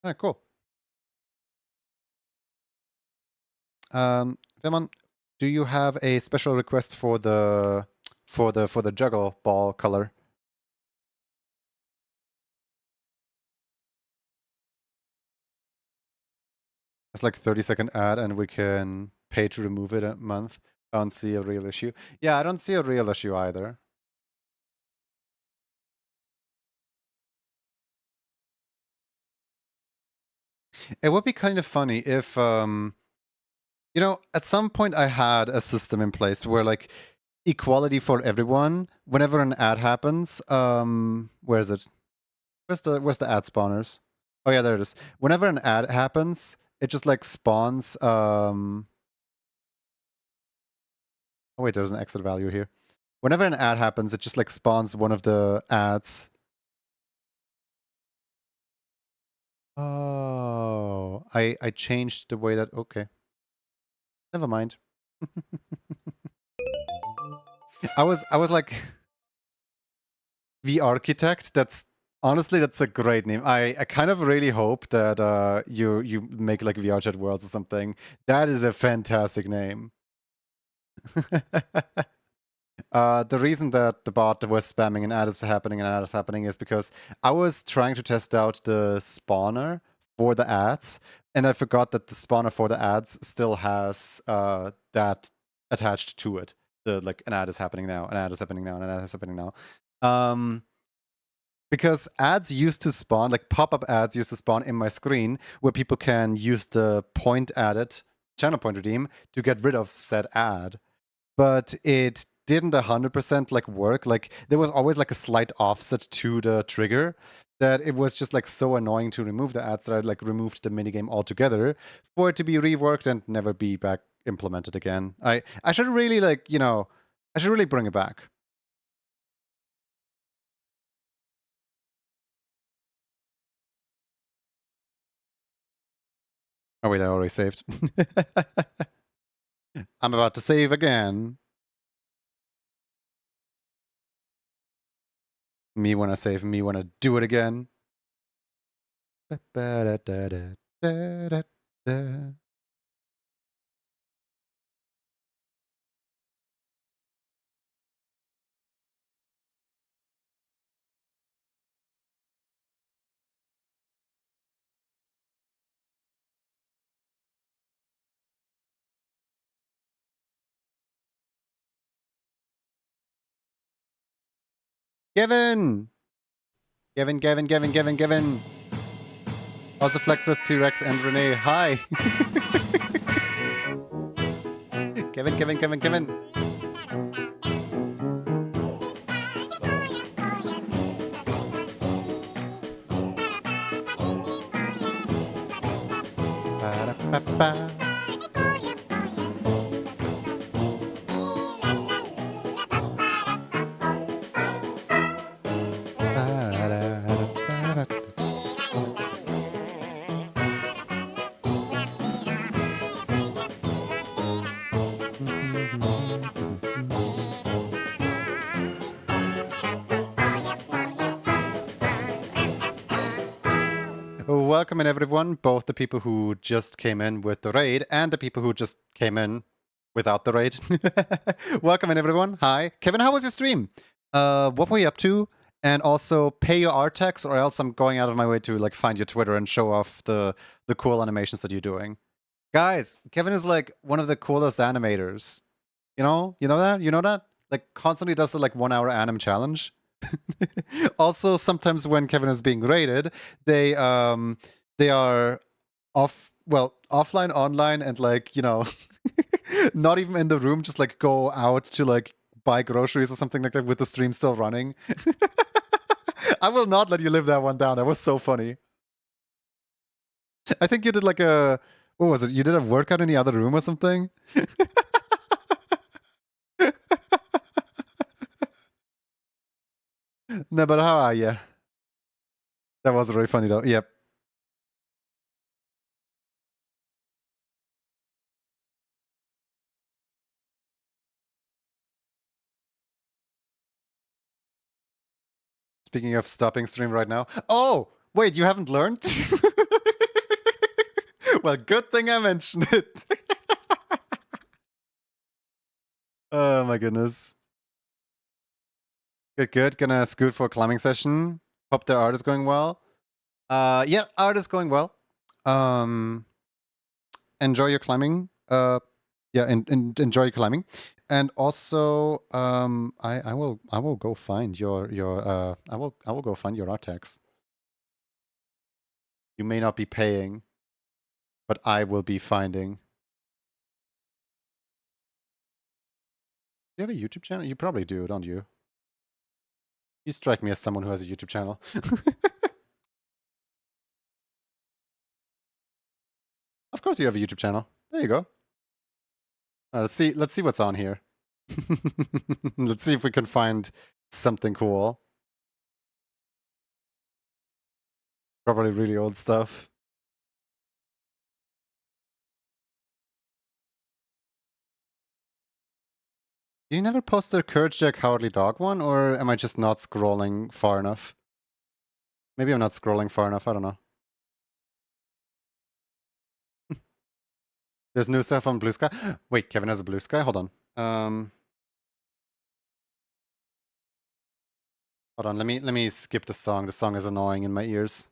Alright, cool. Vemon, do you have a special request for the juggle ball color? It's like 30-second ad, and we can pay to remove it a month. I don't see a real issue. Yeah, I don't see a real issue either. It would be kind of funny if, you know, at some point I had a system in place where like equality for everyone, whenever an ad happens, where is it? Where's the ad spawners? Oh yeah, there it is. Whenever an ad happens, it just like spawns, oh wait, there's an exit value here. Whenever an ad happens, it just like spawns one of the ads. Oh, I changed the way that, okay. Never mind. I was like the architect. Honestly, that's a great name. I kind of really hope that you make like VR chat worlds or something. That is a fantastic name. The reason that the bot was spamming an ad is happening is because I was trying to test out the spawner for the ads, and I forgot that the spawner for the ads still has that attached to it. The like an ad is happening now, an ad is happening now, an ad is happening now. Because ads used to spawn, like pop-up ads used to spawn in my screen where people can use the point added channel point redeem to get rid of said ad. But it didn't 100% like work. Like there was always like a slight offset to the trigger that it was just like so annoying to remove the ads that I like removed the minigame altogether for it to be reworked and never be back implemented again. I should really like, you know, I should really bring it back. Oh wait, I already saved. I'm about to save again. Me wanna save, me wanna do it again. Gavin! Gavin. Also Flex with T-Rex and Renee. Hi! Kevin. Ba-da-ba-ba. welcome in everyone, both the people who just came in with the raid and the people who just came in without the raid. Welcome in everyone. Hi. Kevin, how was your stream? What were you up to? And also pay your art tax, or else I'm going out of my way to like find your Twitter and show off the cool animations that you're doing. Guys, Kevin is like one of the coolest animators. You know that? You know that? Like constantly does the like 1 hour anim challenge. Also, sometimes when Kevin is being rated, they are offline, online, and like, you know, not even in the room, just like go out to like buy groceries or something like that with the stream still running. I will not let you live that one down. That was so funny. I think you did like a, what was it? You did a workout in the other room or something? No, but how are you? That was really funny though. Yep. Speaking of stopping stream right now. Oh, wait, you haven't learned? Well, good thing I mentioned it. Oh my goodness. Good. Gonna scoot for a climbing session. Hope the art is going well. Yeah, art is going well. Enjoy your climbing. Yeah, enjoy your climbing. And also, I will go find your I will go find your art tax. You may not be paying, but I will be finding. You have a YouTube channel? You probably do, don't you? You strike me as someone who has a YouTube channel. Of course you have a YouTube channel. There you go. Let's see what's on here. Let's see if we can find something cool. Probably really old stuff. You never posted a Courage Jack Cowardly Dog one, or am I just not scrolling far enough? Maybe I'm not scrolling far enough, I don't know. There's new stuff on Blue Sky. Wait, Kevin has a Blue Sky? Hold on. Hold on, let me skip the song. The song is annoying in my ears.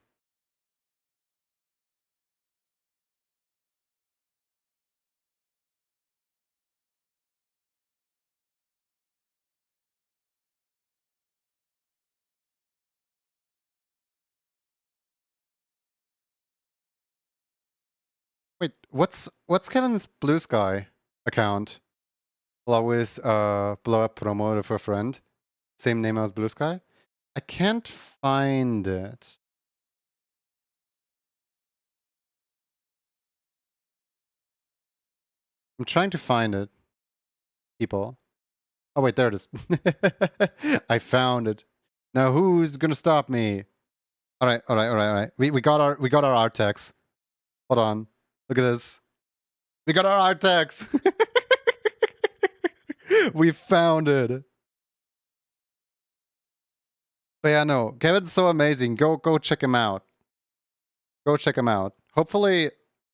Wait, what's Kevin's Blue Sky account? I'll always blow up promoter for a friend. Same name as Blue Sky. I can't find it. I'm trying to find it. People. Oh wait, there it is. I found it. Now who's gonna stop me? Alright. We got our art tax. Hold on. Look at this. We got our art tax. We found it. But yeah, no, Kevin's so amazing. Go check him out. Go check him out. Hopefully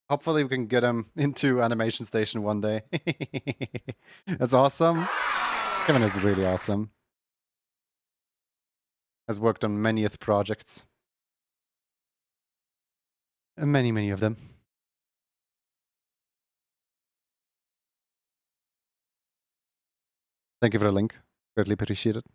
we can get him into Animation Station one day. That's awesome. Kevin is really awesome. Has worked on many projects. And many of them. Thank you for the link. Greatly appreciate it.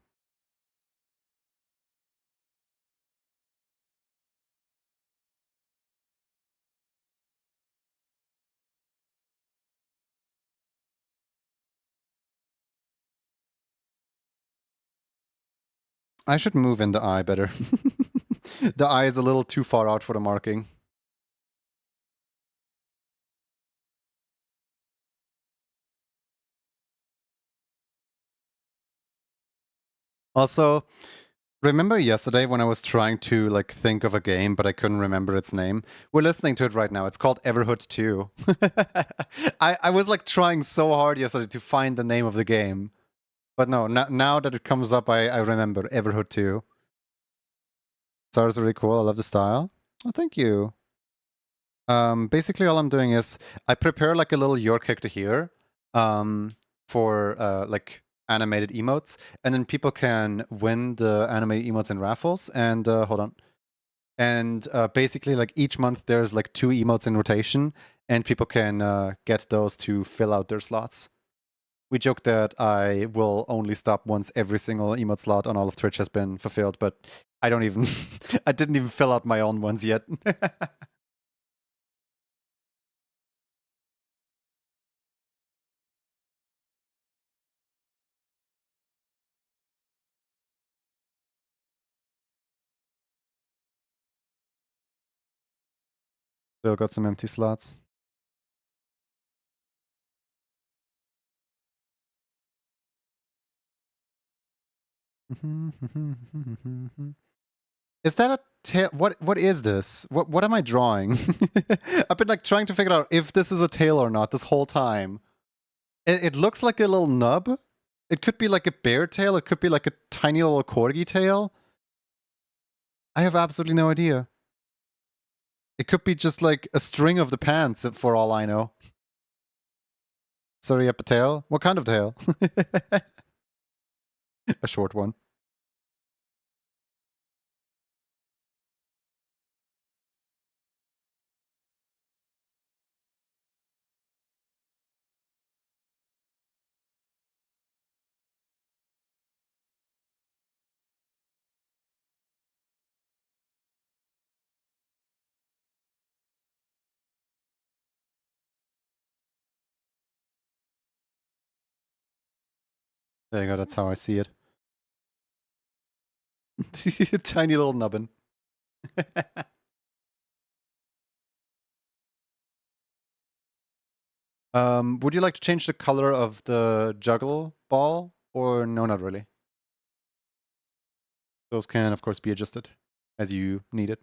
I should move in the eye better. The eye is a little too far out for the marking. Also, remember yesterday when I was trying to like think of a game, but I couldn't remember its name? We're listening to it right now. It's called Everhood 2. I was like trying so hard yesterday to find the name of the game. But no, now that it comes up, I remember Everhood 2. Style is really cool. I love the style. Oh, thank you. Basically all I'm doing is I prepare like a little your character here for like animated emotes, and then people can win the animated emotes in raffles, and hold on. And basically like each month there's like 2 emotes in rotation, and people can get those to fill out their slots. We joke that I will only stop once every single emote slot on all of Twitch has been fulfilled, but I don't even I didn't even fill out my own ones yet. Still got some empty slots. Is that a tail? What is this? What am I drawing? I've been like trying to figure out if this is a tail or not this whole time. It looks like a little nub. It could be like a bear tail. It could be like a tiny little corgi tail. I have absolutely no idea. It could be just like a string of the pants for all I know. Sorry, up a tail? What kind of tail? A short one. There you go, that's how I see it. Tiny little nubbin. Would you like to change the color of the juggle ball? Or no, not really? Those can, of course, be adjusted as you need it.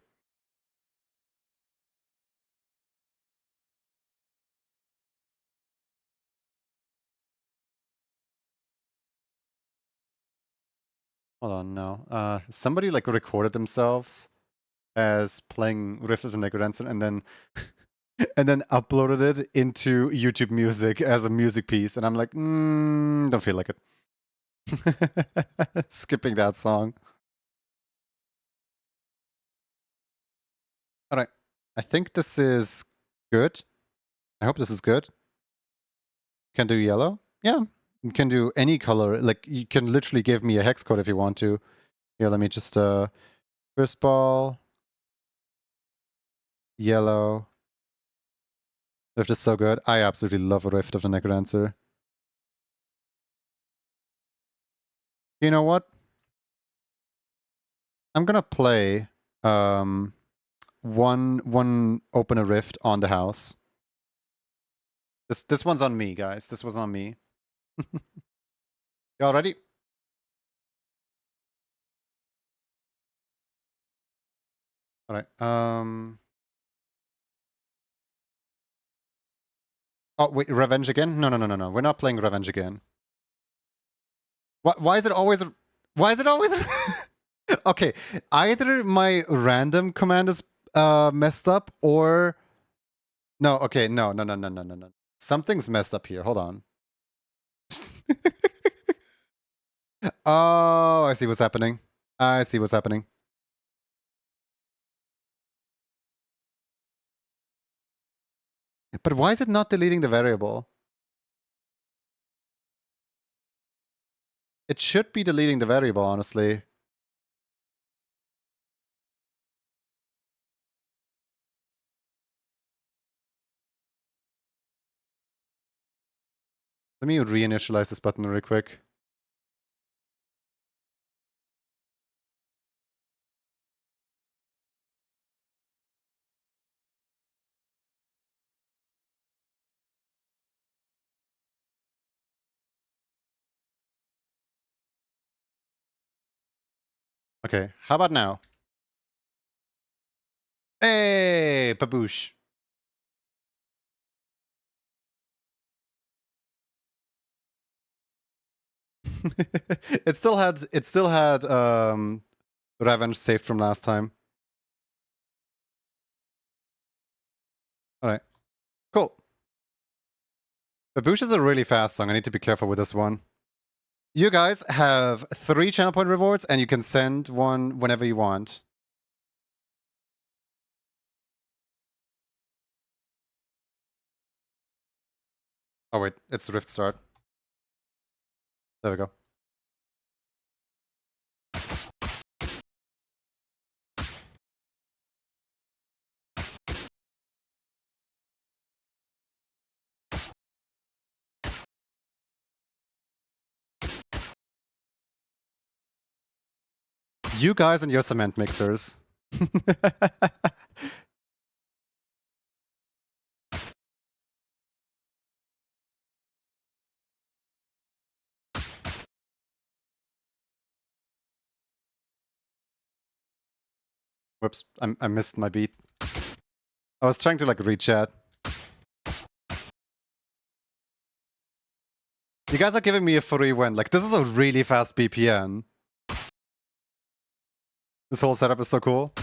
Hold on, no. Somebody like recorded themselves as playing Rift of the Necrodancer and then and then uploaded it into YouTube Music as a music piece, and I'm like, don't feel like it. Skipping that song. Alright. I think this is good. I hope this is good. Can do yellow? Yeah. You can do any color. Like, you can literally give me a hex code if you want to. Here, let me just, first ball. Yellow. Rift is so good. I absolutely love Rift of the Necrodancer. You know what? I'm gonna play one open a rift on the house. This one's on me, guys. This was on me. Y'all ready? Alright. Oh wait, revenge again? No. We're not playing revenge again. Why is it always why is it always Okay, either my random command is messed up or no, okay, no. Something's messed up here. Hold on. Oh, I see what's happening. I see what's happening. But why is it not deleting the variable? It should be deleting the variable, honestly. Let me reinitialize this button really quick. Okay, how about now? Hey, baboosh. It still had revenge saved from last time. Alright. Cool. Baboosh is a really fast song. I need to be careful with this one. You guys have 3 channel point rewards, and you can send one whenever you want. Oh wait, it's Rift Start. There we go. You guys and your cement mixers. Whoops, I missed my beat. I was trying to like read chat. You guys are giving me a free win. Like, this is a really fast BPM. This whole setup is so cool.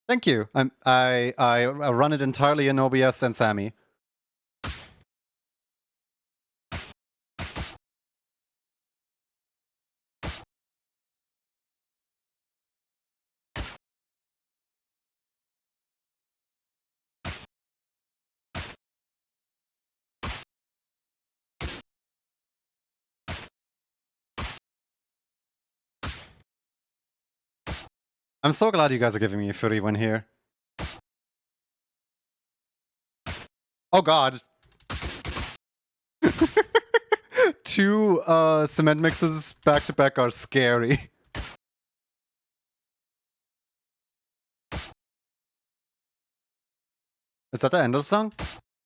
Thank you. I run it entirely in OBS and Sammy. I'm so glad you guys are giving me a free win here. Oh god. 2 cement mixes back to back are scary. Is that the end of the song?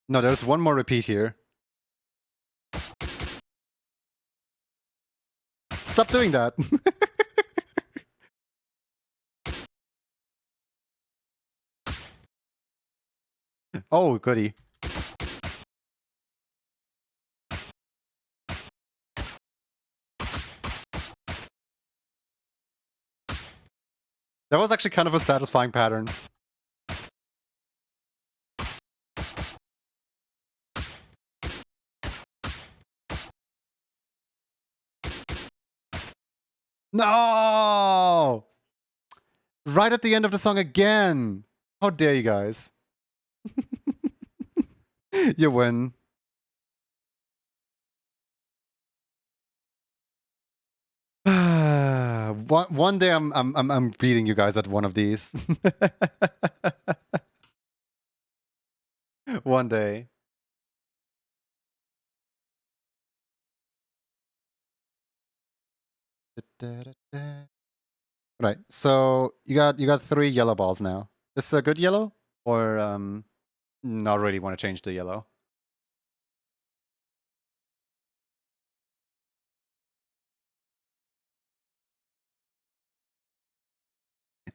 No, there's one more repeat here. Stop doing that. Oh, goody. That was actually kind of a satisfying pattern. No! Right at the end of the song again! How dare you guys? You win. One day I'm beating you guys at one of these. One day. Right. So you got 3 yellow balls now. This is a good yellow, or not really want to change the yellow.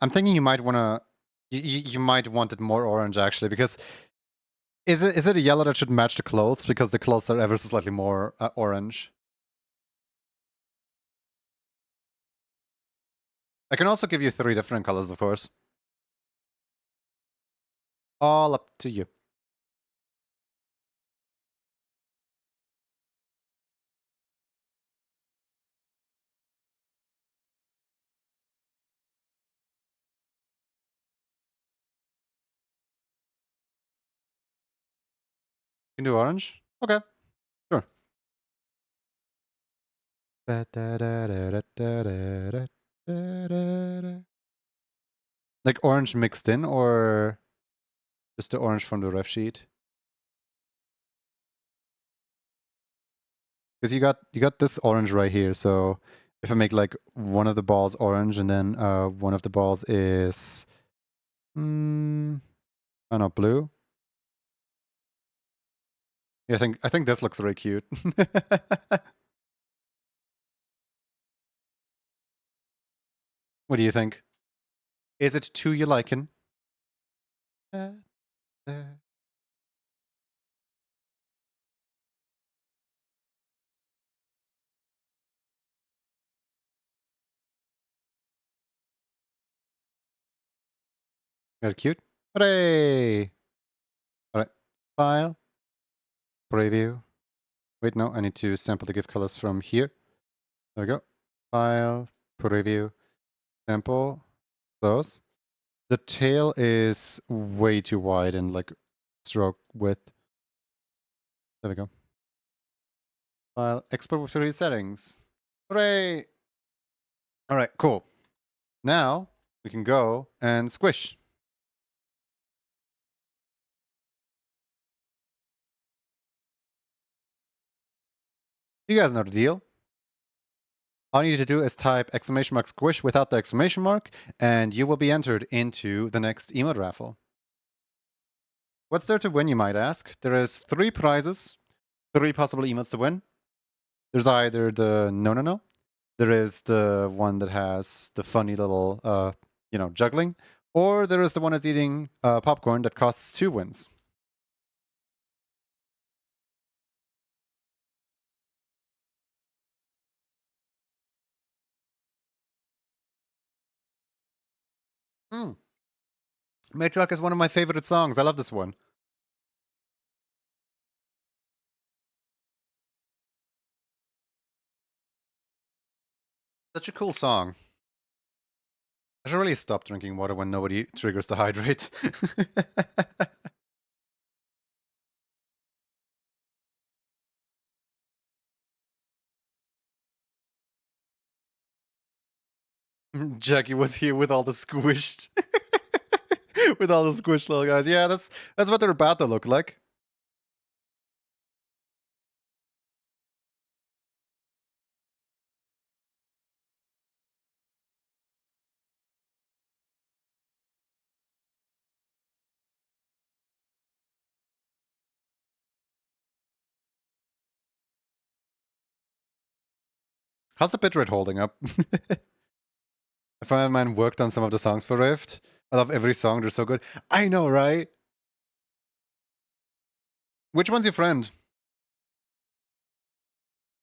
I'm thinking you might wanna you might want it more orange actually, because is it a yellow that should match the clothes, because the clothes are ever so slightly more orange. I can also give you 3 different colors, of course. All up to you. You can do orange? Okay, sure. Like orange mixed in, or just the orange from the ref sheet? Because you got this orange right here, so if I make like one of the balls orange and then one of the balls is I don't know, blue. Yeah, I think this looks really cute. What do you think? Is it to your liking? Very cute. Hooray! File, preview. Wait, no, I need to sample the GIF colors from here. There we go. File, preview, sample, those. The tail is way too wide in like stroke width. There we go. File, export with 3D settings. Hooray! All right, cool. Now we can go and squish. You guys know the deal. All you need to do is type exclamation mark squish without the exclamation mark, and you will be entered into the next emote raffle. What's there to win, you might ask? There is 3 prizes, 3 possible emotes to win. There's either the no. There is the one that has the funny little, juggling, or there is the one that's eating popcorn that costs 2 wins. Matriarch is one of my favorite songs. I love this one. Such a cool song. I should really stop drinking water when nobody triggers the hydrate. Jackie was here with all the squished. With all the squished little guys. Yeah, that's what they're about to look like. How's the bitrate holding up? I find mine worked on some of the songs for Rift. I love every song, they're so good. I know, right? Which one's your friend?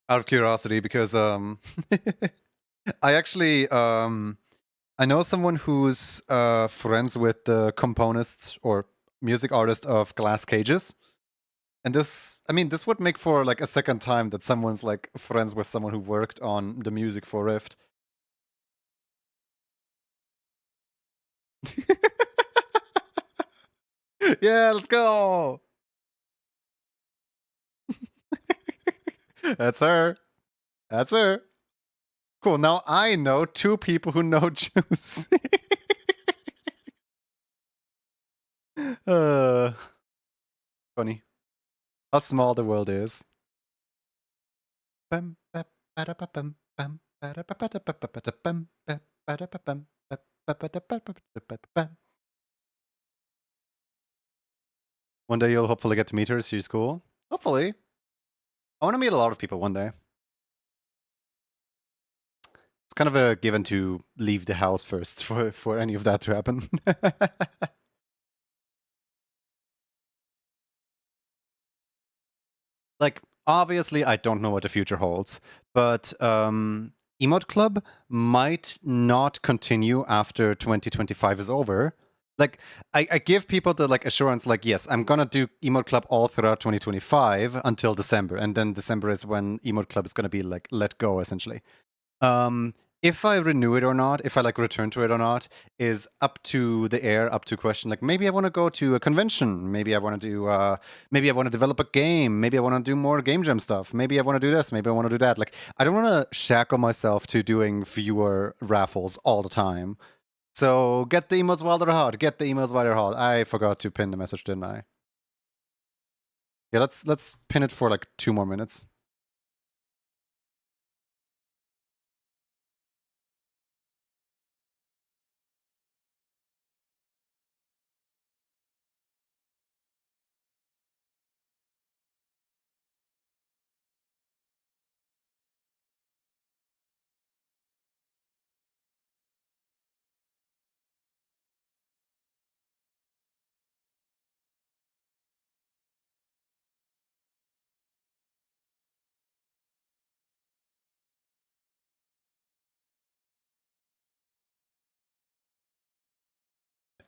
Out of curiosity, because I actually I know someone who's friends with the componist or music artist of Glass Cages. And this would make for like a second time that someone's like friends with someone who worked on the music for Rift. Yeah, let's go. That's her. That's her. Cool. Now I know 2 people who know Juice. Funny. How small the world is. One day you'll hopefully get to meet her. She's cool. Hopefully. I want to meet a lot of people one day. It's kind of a given to leave the house first for any of that to happen. Like, obviously, I don't know what the future holds, but Emote Club might not continue after 2025 is over. Like, I give people the like assurance, like, yes, I'm gonna do Emote Club all throughout 2025 until December, and then December is when Emote Club is gonna be like let go, essentially. If I renew it or not, if I like return to it or not, is up to the air, up to question. Like maybe I want to go to a convention. Maybe I want to do. Maybe I want to develop a game. Maybe I want to do more game jam stuff. Maybe I want to do this. Maybe I want to do that. Like I don't want to shackle myself to doing viewer raffles all the time. So get the emails while they're hot. Get the emails while they're hot. I forgot to pin the message, didn't I? Yeah, let's pin it for like 2 more minutes.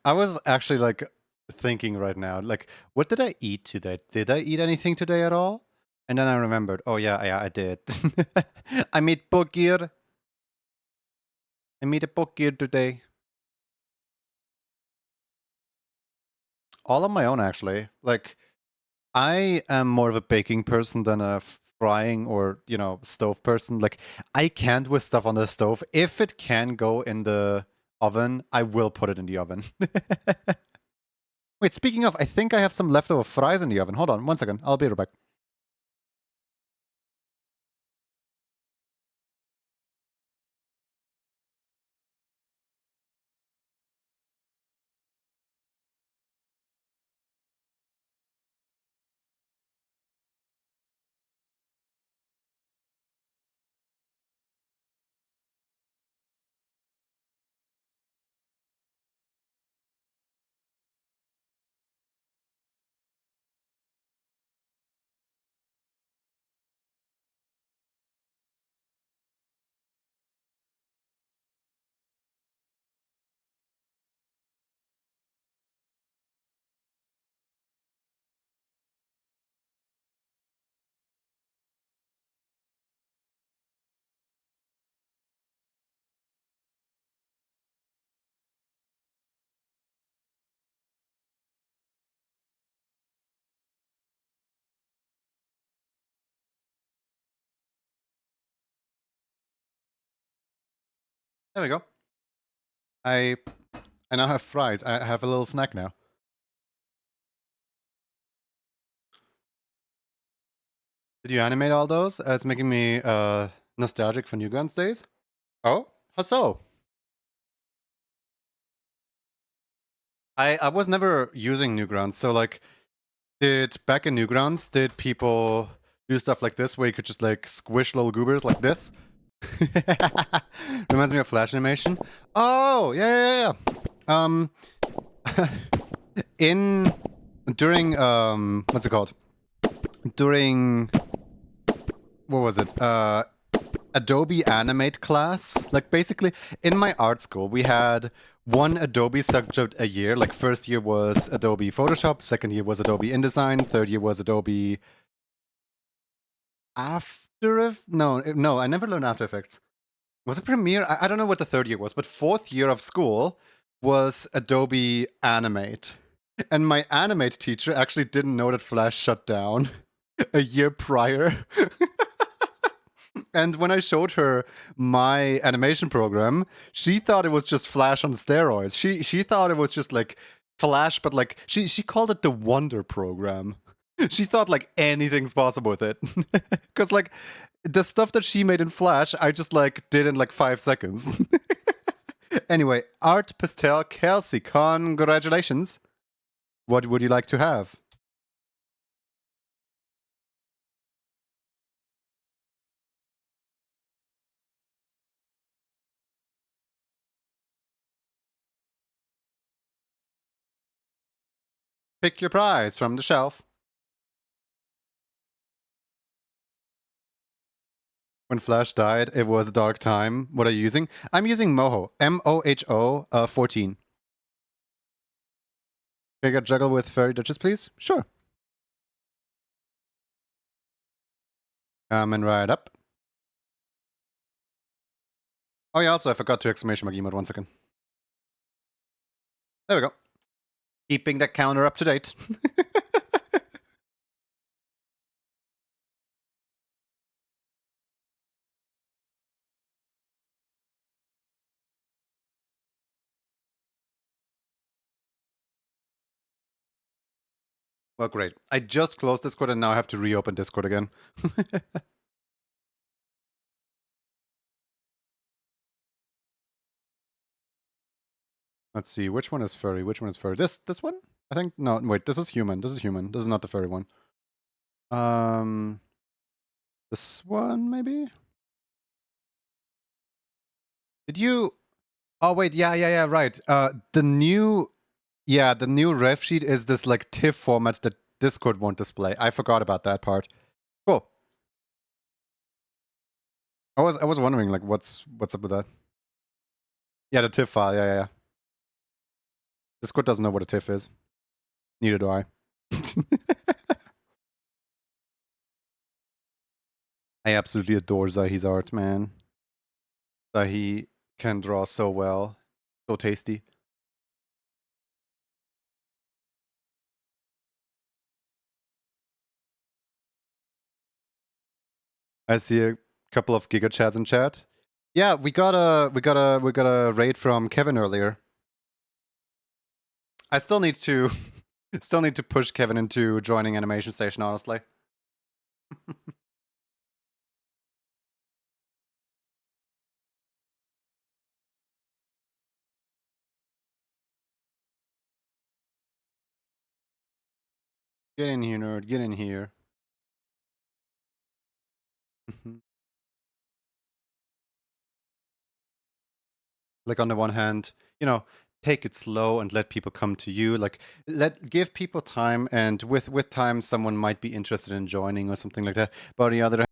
I was actually like thinking right now. Like, what did I eat today? Did I eat anything today at all? And then I remembered. Oh yeah, I did. I made pokir. I made a pokir today. All on my own, actually. Like, I am more of a baking person than a frying or, you know, stove person. Like, I can't with stuff on the stove. If it can go in the oven, I will put it in the oven. Wait, speaking of, I think I have some leftover fries in the oven. Hold on, 1 second. I'll be right back. There we go. I now have fries. I have a little snack now. Did you animate all those? It's making me nostalgic for Newgrounds days. Oh, how so? I was never using Newgrounds, so like, back in Newgrounds, did people do stuff like this where you could just like squish little goobers like this? Reminds me of Flash animation. Oh, yeah. During what's it called? During what was it? Adobe Animate class. Like basically in my art school we had one Adobe subject a year. Like first year was Adobe Photoshop, second year was Adobe InDesign, third year was Adobe After Effects. No, I never learned After Effects. Was it Premiere? I don't know what the third year was, but fourth year of school was Adobe Animate. And my Animate teacher actually didn't know that Flash shut down a year prior. And when I showed her my animation program, she thought it was just Flash on steroids. She thought it was just like Flash, but like she called it the Wonder program. She thought like anything's possible with it. Cause like the stuff that she made in Flash, I just like did in like 5 seconds. Anyway, Art Pastel Kelsey, congratulations. What would you like to have? Pick your prize from the shelf. When Flash died, it was a dark time. What are you using? I'm using Moho. M-O-H-O 14. Can I get juggle with Fairy Duchess, please? Sure. Coming right up. Oh yeah, also I forgot to exclamation mark emote. 1 second. There we go. Keeping that counter up to date. Well, great. I just closed Discord and now I have to reopen Discord again. Let's see, which one is furry? Which one is furry? This one? I think, no, wait, this is human. This is human. This is not the furry one. This one, maybe? Did you... Oh, wait, yeah, right. The new ref sheet is this, like, TIFF format that Discord won't display. I forgot about that part. Cool. I was wondering, like, what's up with that? Yeah, the TIFF file, yeah. Discord doesn't know what a TIFF is. Neither do I. I absolutely adore Zahi's art, man. Zahi can draw so well. So tasty. I see a couple of Giga Chats in chat. Yeah, we got a raid from Kevin earlier. I still need to push Kevin into joining Animation Station, honestly. Get in here, nerd. Get in here. Like on the one hand, you know, take it slow and let people come to you. Like give people time, and with time, someone might be interested in joining or something like that. But on the other hand,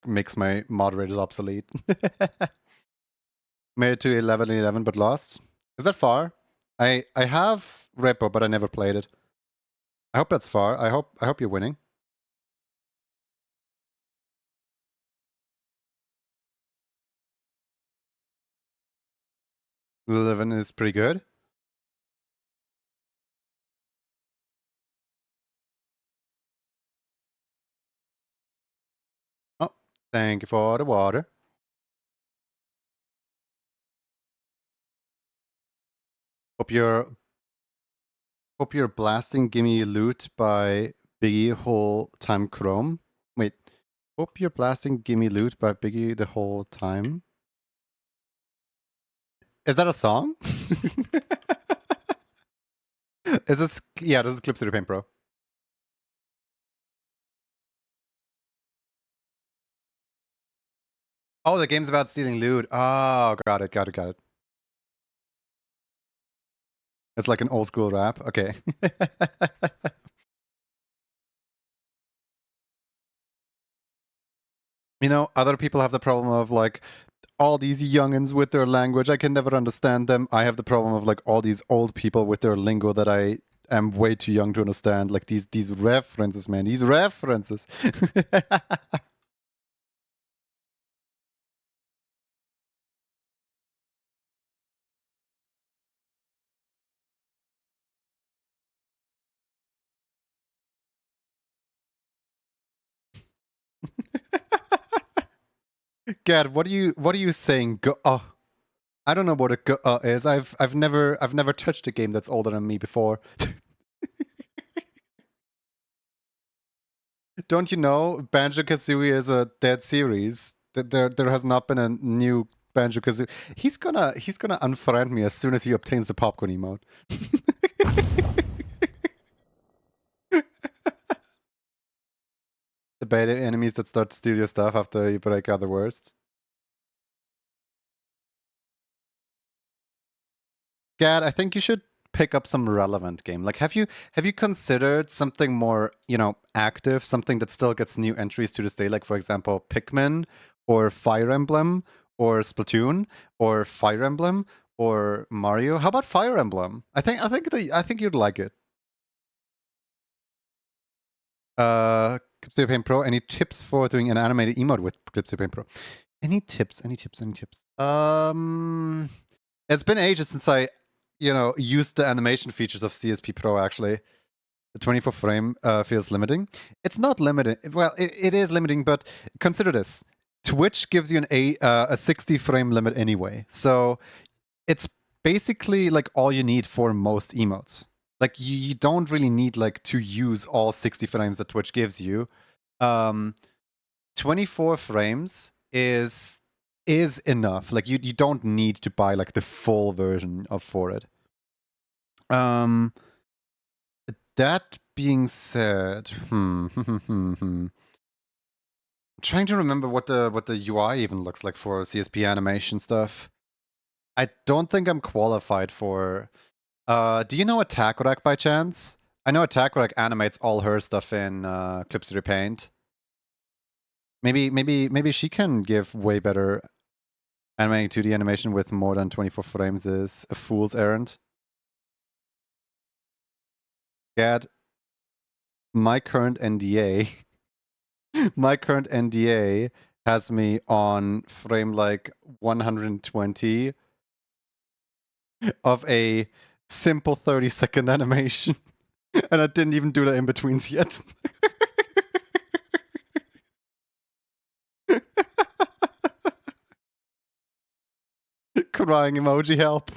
makes my moderators obsolete. Made it to 11-11, but lost. Is that far? I have Repo, but I never played it. I hope that's far. I hope you're winning. 11 is pretty good. Oh, thank you for the water. Hope you're blasting Gimme Loot by Biggie whole time Chrome. Wait. Hope you're blasting Gimme Loot by Biggie the whole time. Is that a song? Is this? Yeah, this is Clip Studio Paint Pro. Oh, the game's about stealing loot. Oh, got it. It's like an old school rap. Okay. You know, other people have the problem of like all these youngins with their language. I can never understand them. I have the problem of like all these old people with their lingo that I am way too young to understand. Like these references, man. These references. Gad, what are you saying? I don't know what a is. I've never touched a game that's older than me before. Don't you know Banjo-Kazooie is a dead series? There has not been a new Banjo-Kazooie. He's gonna unfriend me as soon as he obtains the popcorn emote. The beta enemies that start to steal your stuff after you break are the worst. Gad, I think you should pick up some relevant game. Like, have you considered something more, you know, active, something that still gets new entries to this day? Like, for example, Pikmin or Fire Emblem or Splatoon or Fire Emblem or Mario. How about Fire Emblem? I think you'd like it. Clip Paint Pro. Any tips for doing an animated emote with Clip Paint Pro? Any tips? It's been ages since I, you know, used the animation features of CSP Pro, actually. The 24 frame feels limiting. It's not limiting. Well, it is limiting, but consider this. Twitch gives you a 60 frame limit anyway. So it's basically like all you need for most emotes. Like you don't really need like to use all 60 frames that Twitch gives you. 24 frames is enough. Like you don't need to buy like the full version of for it. That being said, trying to remember what the UI even looks like for CSP animation stuff. I don't think I'm qualified for. Do you know Attack Rack by chance? I know Attack Rack animates all her stuff in Clip Studio Paint. Maybe she can give way better. Animating 2D animation with more than 24 frames is a fool's errand. Gad, my current NDA, my current NDA has me on frame like 120 of a simple 30-second animation. And I didn't even do the in-betweens yet. Crying emoji, help.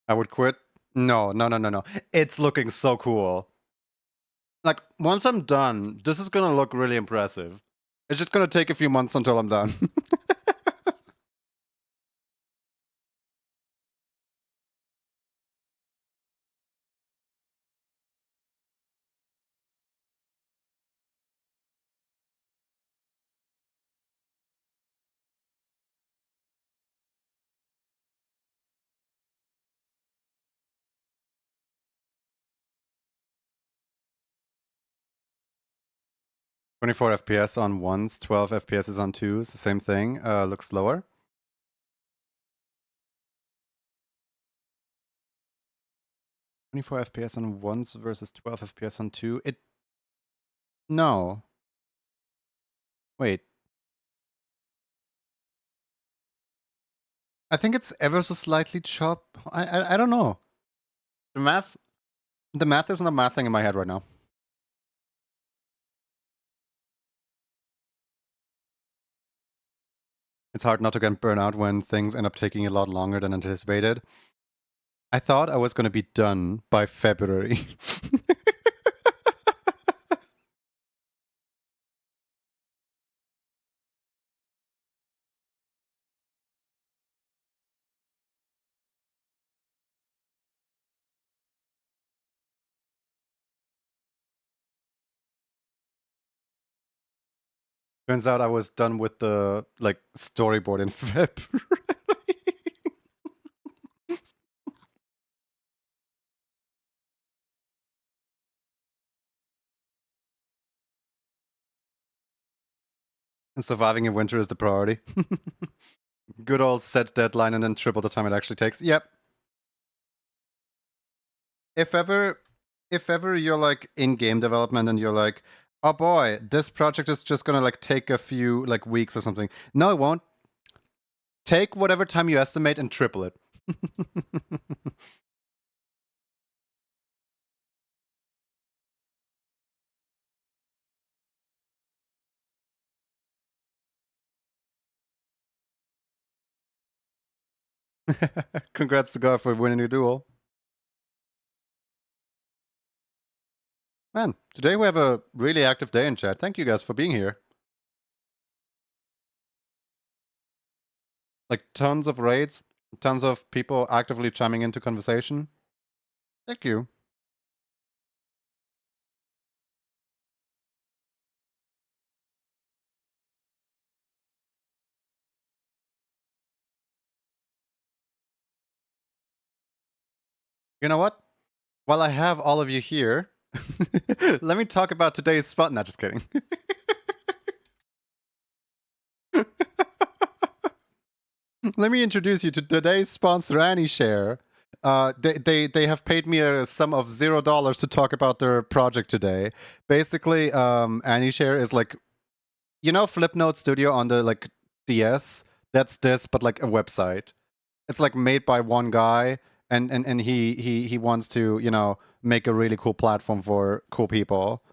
I would quit. No. It's looking so cool. Like, once I'm done, this is gonna look really impressive. It's just gonna take a few months until I'm done. Twenty-four FPS on ones, 12 FPS is on twos. The same thing. Looks slower. FPS on ones versus 12 FPS on two. No. Wait. I think it's ever so slightly chop. I don't know. The math isn't a math thing in my head right now. It's hard not to get burnt out when things end up taking a lot longer than anticipated. I thought I was going to be done by February. Turns out I was done with the like storyboard in February. And surviving in winter is the priority. Good old set deadline and then triple the time it actually takes. Yep. If ever you're like in game development and you're like, oh boy, this project is just gonna like take a few like weeks or something. No, it won't. Take whatever time you estimate and triple it. Congrats to God for winning the duel. Man, today we have a really active day in chat. Thank you guys for being here. Like tons of raids, tons of people actively chiming into conversation. Thank you. You know what? While I have all of you here, let me talk about today's spot. Not just kidding. Let me introduce you to today's sponsor, AnyShare. They have paid me a sum of $0 to talk about their project today. Basically, AnyShare is like, you know, Flipnote Studio on the like DS. That's this, but like a website. It's like made by one guy, and he wants to, you know, make a really cool platform for cool people.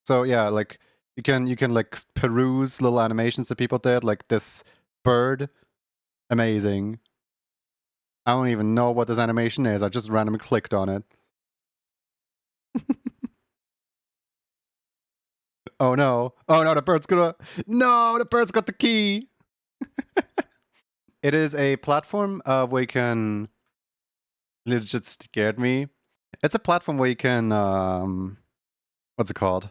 So yeah, like you can like peruse little animations that people did, like this bird. Amazing. I don't even know what this animation is. I just randomly clicked on it. Oh no. Oh no, the bird's gonna. No, the bird's got the key. It is a platform where you can. Legit scared me. It's a platform where you can. What's it called?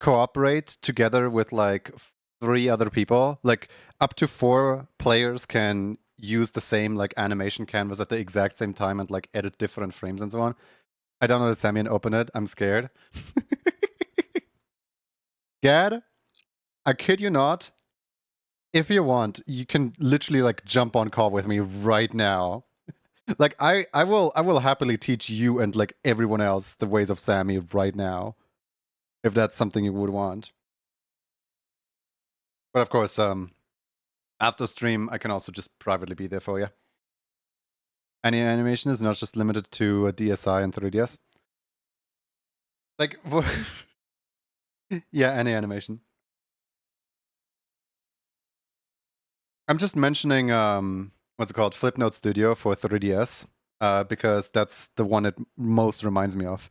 Cooperate together with like 3 other people. Like up to 4 players can use the same like animation canvas at the exact same time and like edit different frames and so on. I don't know the Sammy and open it. I'm scared. Gad, I kid you not. If you want, you can literally like jump on call with me right now. Like I will happily teach you and like everyone else the ways of Sammy right now, if that's something you would want. But of course, after stream, I can also just privately be there for you. Any animation is not just limited to a DSi and 3DS. Like, yeah, any animation. I'm just mentioning what's it called, Flipnote Studio for 3DS, because that's the one it most reminds me of.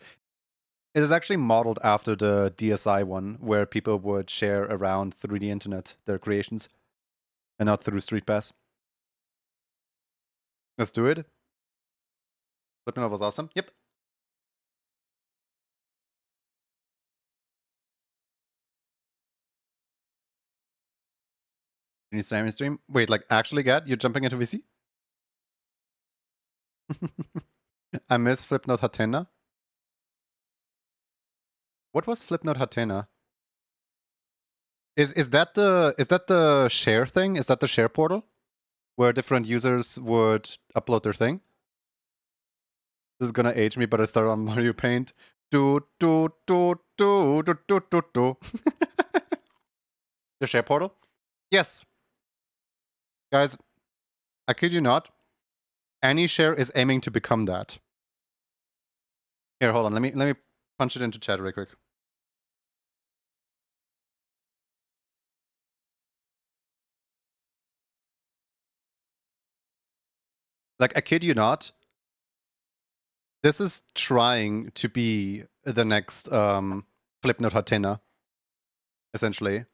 It is actually modeled after the DSi one, where people would share around through the internet their creations, and not through StreetPass. Let's do it. Flipnote was awesome. Yep. You need to stream? Wait, like actually, Gad, you're jumping into VC? I miss Flipnote Hatena. What was Flipnote Hatena? Is that the share thing? Is that the share portal where different users would upload their thing? This is gonna age me, but I started on Mario Paint. Do do do do do do do do. The share portal? Yes, guys. I kid you not. AnyShare is aiming to become that. Here, hold on. Let me punch it into chat real quick. Like, I kid you not. this is trying to be the next Flipnote Hatena, essentially.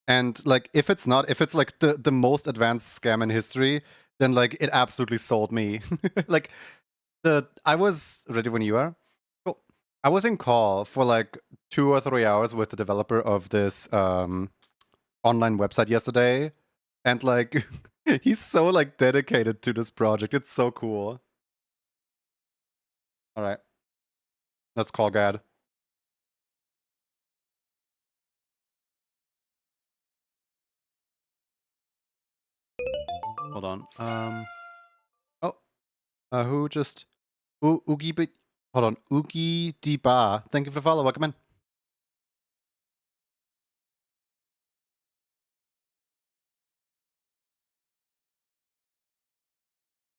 And like, if it's not, if it's like the most advanced scam in history, then like it absolutely sold me. Like, I was ready when you are. Cool. I was in call for like 2 or 3 hours with the developer of this online website yesterday, and like he's so like dedicated to this project. It's so cool. All right, let's call Gad. Hold on. Who just Oogie? Hold on, Oogie Diba. Thank you for the follow. Welcome in.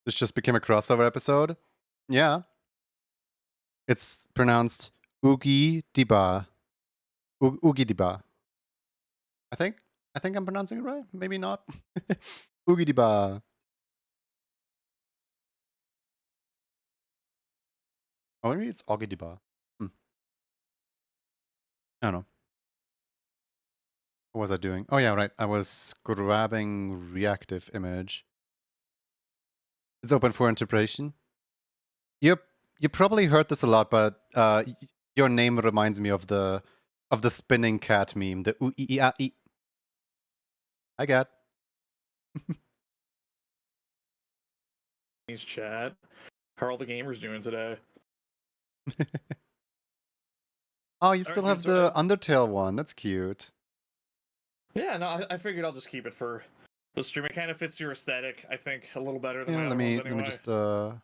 This just became a crossover episode. Yeah. It's pronounced Oogie Diba. Oogie Diba. I think I'm pronouncing it right. Maybe not. Oogie Diba. Oh, maybe it's Oogie Diba. I don't know. What was I doing? Oh yeah, right. I was grabbing reactive image. It's open for interpretation. You probably heard this a lot, but your name reminds me of the spinning cat meme. The ooh ee ah ee. Hi, cat. Chat. How are all the gamers doing today? Oh, you still have the Undertale one. That's cute. Yeah, no, I figured I'll just keep it for the stream. It kind of fits your aesthetic, I think, a little better than my other ones anyway. Let me just throw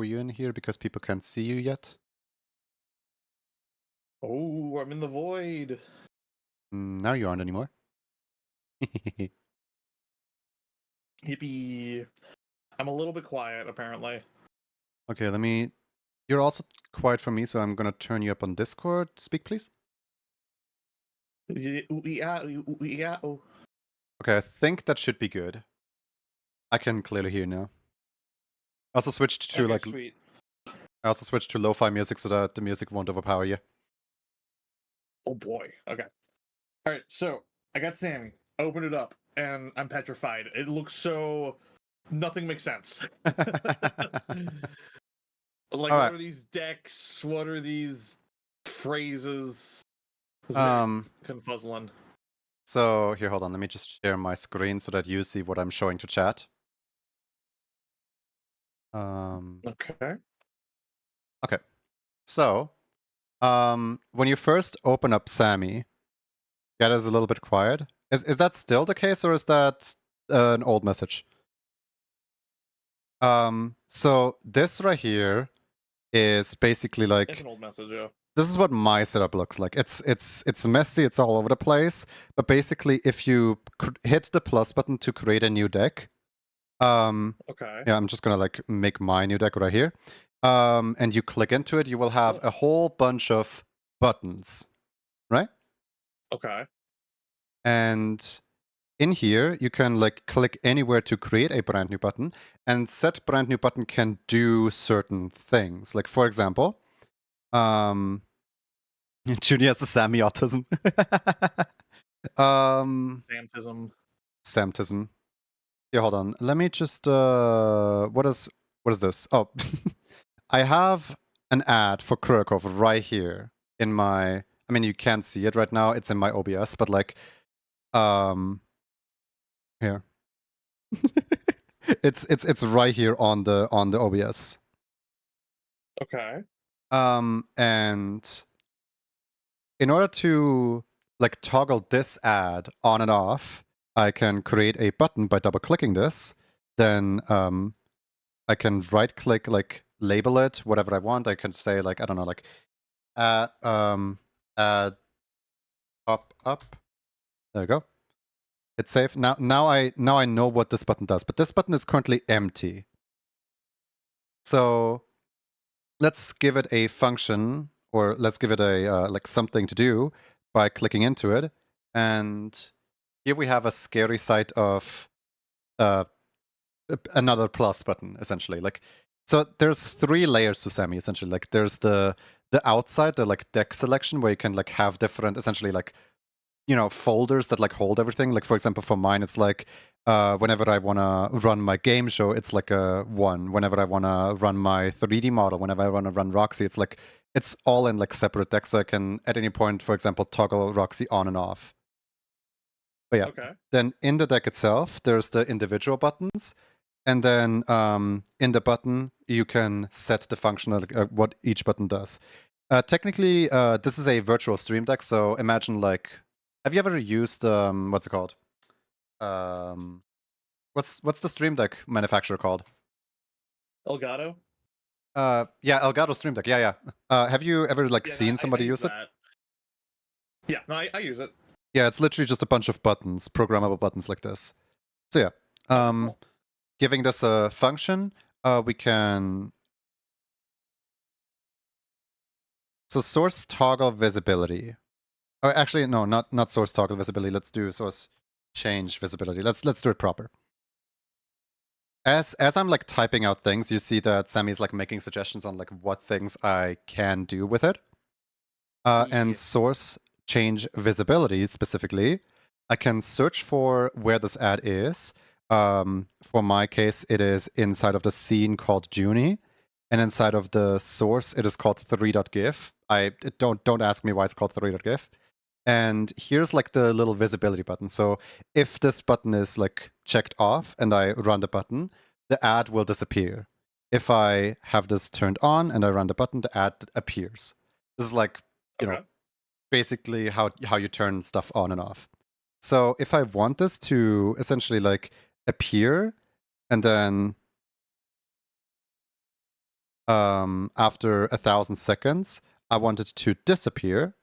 you in here because people can't see you yet. Oh, I'm in the void. Now you aren't anymore. Yippee. I'm a little bit quiet, apparently. Okay, you're also quiet for me, so I'm gonna turn you up on Discord. Speak, please. Yeah. Okay, I think that should be good. I can clearly hear now. I also switched to Sweet. I also switched to lo-fi music so that the music won't overpower you. Oh boy. Okay. All right. So I got Sammy. Open it up, and I'm petrified. It looks so. Nothing makes sense. Like, what are these decks? What are these phrases? Confuzzling. So here, hold on. Let me just share my screen so that you see what I'm showing to chat. Okay. Okay. So, when you first open up Sammy, Gad is a little bit quiet. Is that still the case, or is that an old message? So this right here is basically like, it's an old message, yeah. This is what my setup looks like. It's messy, it's all over the place, but basically if you hit the plus button to create a new deck, okay. Yeah, I'm just gonna like make my new deck right here, and you click into it, you will have a whole bunch of buttons, right? Okay. And in here, you can like click anywhere to create a brand new button, and set brand new button can do certain things. Like for example, Judy has the Sammy autism. Samtism. Yeah, hold on. Let me just what is this? Oh, I have an ad for Kurokov right here in my. I mean, you can't see it right now. It's in my OBS, but like, here. it's right here on the OBS. Okay. And in order to like toggle this ad on and off, I can create a button by double clicking this. Then I can right click, like label it whatever I want. I can say like, I don't know, like add pop up. There we go. It's safe. Now I know what this button does, but this button is currently empty. So let's give it a function, or let's give it a like something to do by clicking into it. And here we have a scary sight of another plus button, essentially. Like, so there's 3 layers to Semi, essentially. Like, there's the outside, the like deck selection, where you can like have different, essentially like, you know, folders that like hold everything. Like, for example, for mine, it's like whenever I want to run my game show, it's like a 1. Whenever I want to run my 3D model, whenever I want to run Roxy, it's like it's all in like separate decks, so I can at any point, for example, toggle Roxy on and off. But yeah, Okay. then in the deck itself, there's the individual buttons, and then in the button you can set the function of what each button does. Technically, this is a virtual stream deck, so imagine like, have you ever used what's it called? What's the stream deck manufacturer called? Elgato? Yeah, Elgato Stream Deck. Yeah. Have you ever like Yeah, seen somebody I use it? that. Yeah, no, I use it. Yeah, it's literally just a bunch of buttons, programmable buttons like this. So yeah, Cool. giving this a function, we can. So source toggle visibility. Oh, actually, no, not source toggle visibility. Let's do source change visibility. Let's do it proper. As I'm like typing out things, you see that Sammy's like making suggestions on like what things I can do with it. And source change visibility specifically, I can search for where this ad is. For my case, it is inside of the scene called Junie, and inside of the source, it is called 3.gif. Don't ask me why it's called 3.gif. And here's like the little visibility button. So if this button is like checked off and I run the button, the ad will disappear. If I have this turned on and I run the button, the ad appears. This is like, you know, basically how you turn stuff on and off. So if I want this to essentially like appear and then after 1,000 seconds, I want it to disappear,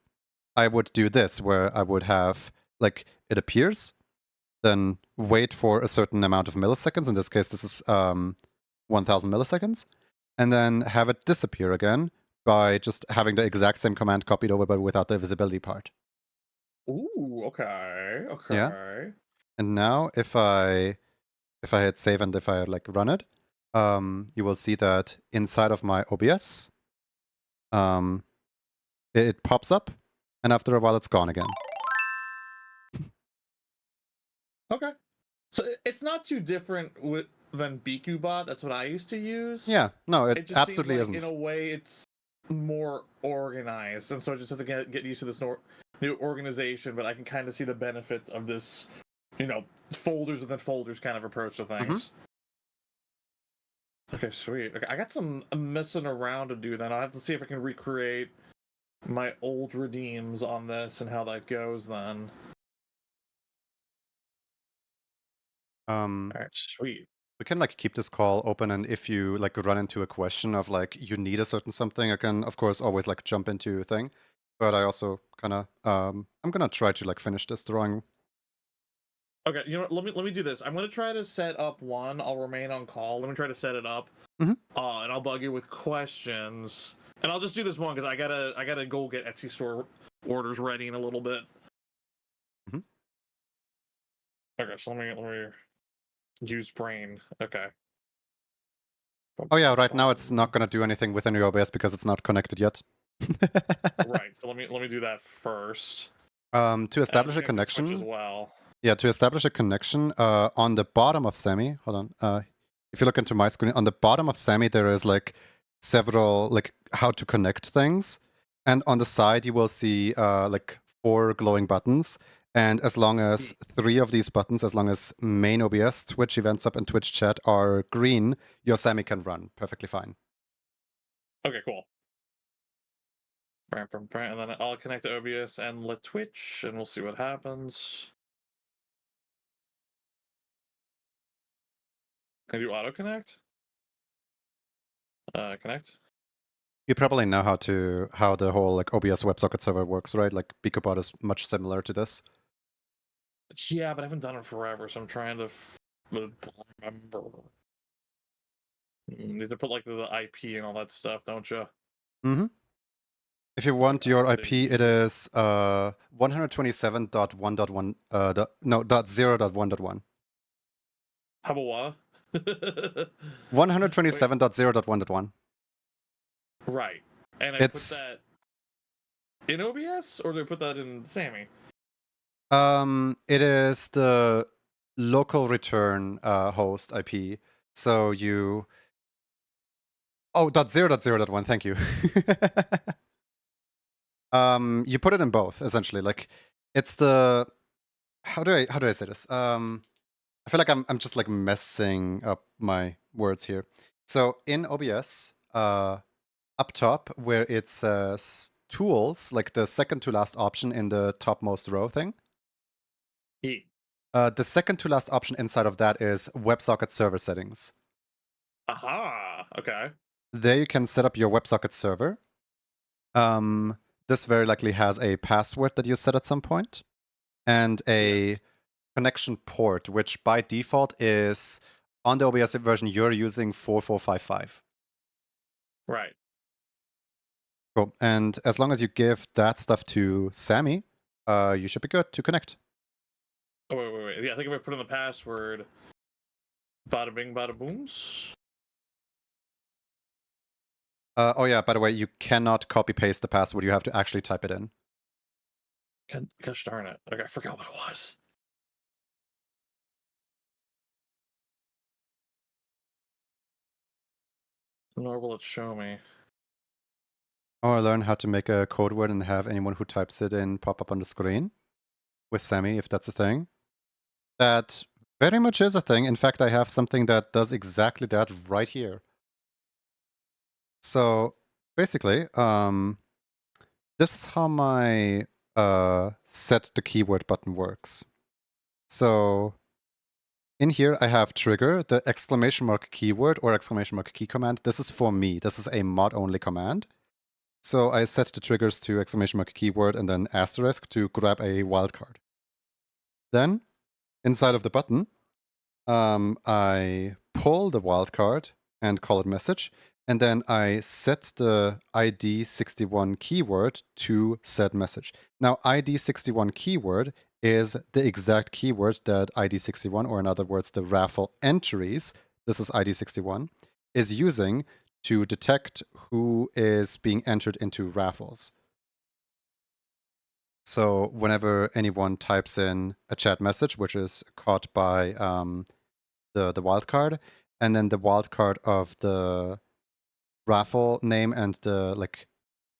I would do this, where I would have, like, it appears, then wait for a certain amount of milliseconds. In this case, this is 1,000 milliseconds, and then have it disappear again by just having the exact same command copied over, but without the visibility part. Ooh, okay. Yeah. And now if I hit save and if I like run it, you will see that inside of my OBS, it pops up, and after a while it's gone again. Okay. So it's not too different than BQBot. That's what I used to use. Yeah, no, it just absolutely seems like, isn't. in a way, it's more organized, and so I just have to get used to this new organization. But I can kind of see the benefits of this, you know, folders within folders kind of approach to things. Okay, sweet. Okay, I got some messing around to do then. I'll have to see if I can recreate my old redeems on this and how that goes then. Alright, sweet. We can like keep this call open, and if you like run into a question of like you need a certain something, I can of course always like jump into a thing. But I also kind of I'm gonna try to like finish this drawing. Okay, you know what? Let me do this. I'm gonna try to set up one. I'll remain on call. Let me try to set it up. Mhm. And I'll bug you with questions. And I'll just do this one because I gotta go get Etsy store orders ready in a little bit. Mhm. Okay, so let me use brain. Okay. Oh yeah, right now it's not gonna do anything within your OBS because it's not connected yet. Right. So let me do that first. To establish a Twitch as connection. well. Yeah, to establish a connection, on the bottom of Sammy, hold on. If you look into my screen, on the bottom of Sammy, there is like several like how to connect things, and on the side you will see like 4 glowing buttons. And as long as 3 of these buttons, as long as main OBS, Twitch events up, and Twitch chat are green, your Sammy can run perfectly fine. Okay, cool. And then I'll connect to OBS and let Twitch, and we'll see what happens. Can I do auto connect? Connect. You probably know how the whole like OBS WebSocket server works, right? Like BeakerBot is much similar to this. Yeah, but I haven't done it forever, so I'm trying to remember. You need to put like the IP and all that stuff, don't you? Mm-hmm. If you want your IP, it is 127.1.1 .0.1.1. How about what? 127.0.1.1. Right. And I It's put that in OBS, or do I put that in Sammy? it is the local return host IP. So you .0.0.1, thank you. You put it in both, essentially. Like it's the how do I say this? I feel like I'm just like messing up my words here. So in OBS, up top where it says tools, like the second to last option in the topmost row thing. Yeah. The second to last option inside of that is WebSocket server settings. Aha. Okay. There you can set up your WebSocket server. This very likely has a password that you set at some point, and a connection port, which by default is on the OBS version you're using 4455. Right. Cool. And as long as you give that stuff to Sammy, you should be good to connect. Oh, wait. Yeah, I think if I put in the password, bada bing, bada booms. Oh yeah, by the way, you cannot copy paste the password. You have to actually type it in. Gosh darn it. Okay, I forgot what it was. Nor will it show me. Or learn how to make a code word and have anyone who types it in pop up on the screen with Sammy, if that's a thing. That very much is a thing. In fact, I have something that does exactly that right here. So basically, this is how my set the keyword button works. So in here, I have trigger, the exclamation mark keyword or exclamation mark key command. This is for me. This is a mod only command. So I set the triggers to exclamation mark keyword and then asterisk to grab a wildcard. Then inside of the button, I pull the wildcard and call it message. And then I set the ID61 keyword to said message. Now, ID61 keyword is the exact keyword that ID61, or in other words, the raffle entries, this is ID61, is using to detect who is being entered into raffles. So whenever anyone types in a chat message, which is caught by the wildcard, and then the wildcard of the raffle name and the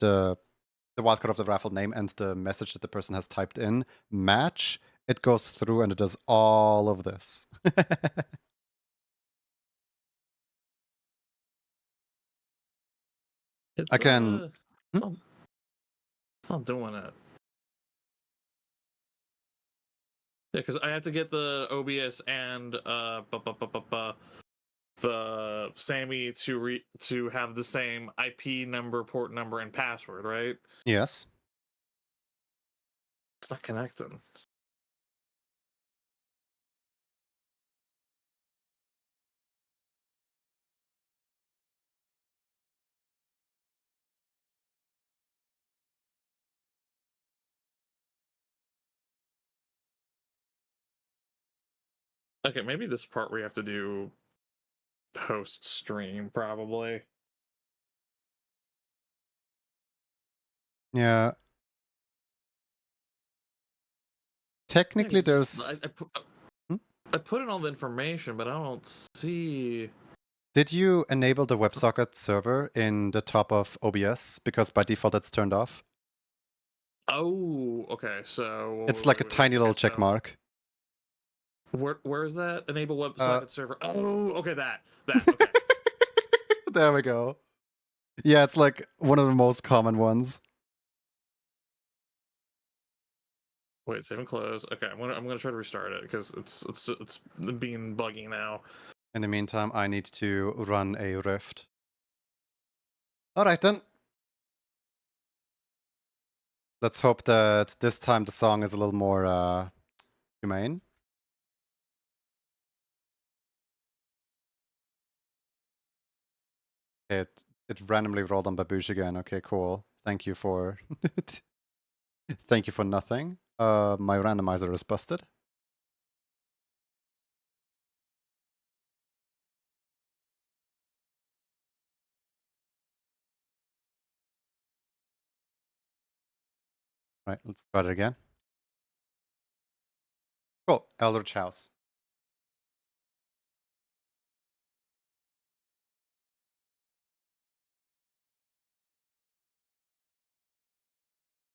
wildcard of the raffle name and the message that the person has typed in match, it goes through and it does all of this. It's, I can. It's not doing it. Yeah, because I have to get the OBS and the Sammy to have the same IP number, port number, and password, right? Yes. It's not connecting. Okay, maybe this part we have to do post stream, probably. Yeah. Technically, there's. I put in all the information, but I don't see. Did you enable the WebSocket server in the top of OBS? Because by default it's turned off. Oh, okay. So It's like a tiny little check mark. Where is that? Enable WebSocket server. Oh, okay, that. Okay. There we go. Yeah, it's like one of the most common ones. Wait, save and close. Okay, I'm gonna try to restart it because it's being buggy now. In the meantime, I need to run a rift. Alright then. Let's hope that this time the song is a little more humane. It randomly rolled on Baboosh again. Okay, cool. Thank you for thank you for nothing. My randomizer is busted. Right, let's try it again. Cool, Eldritch House.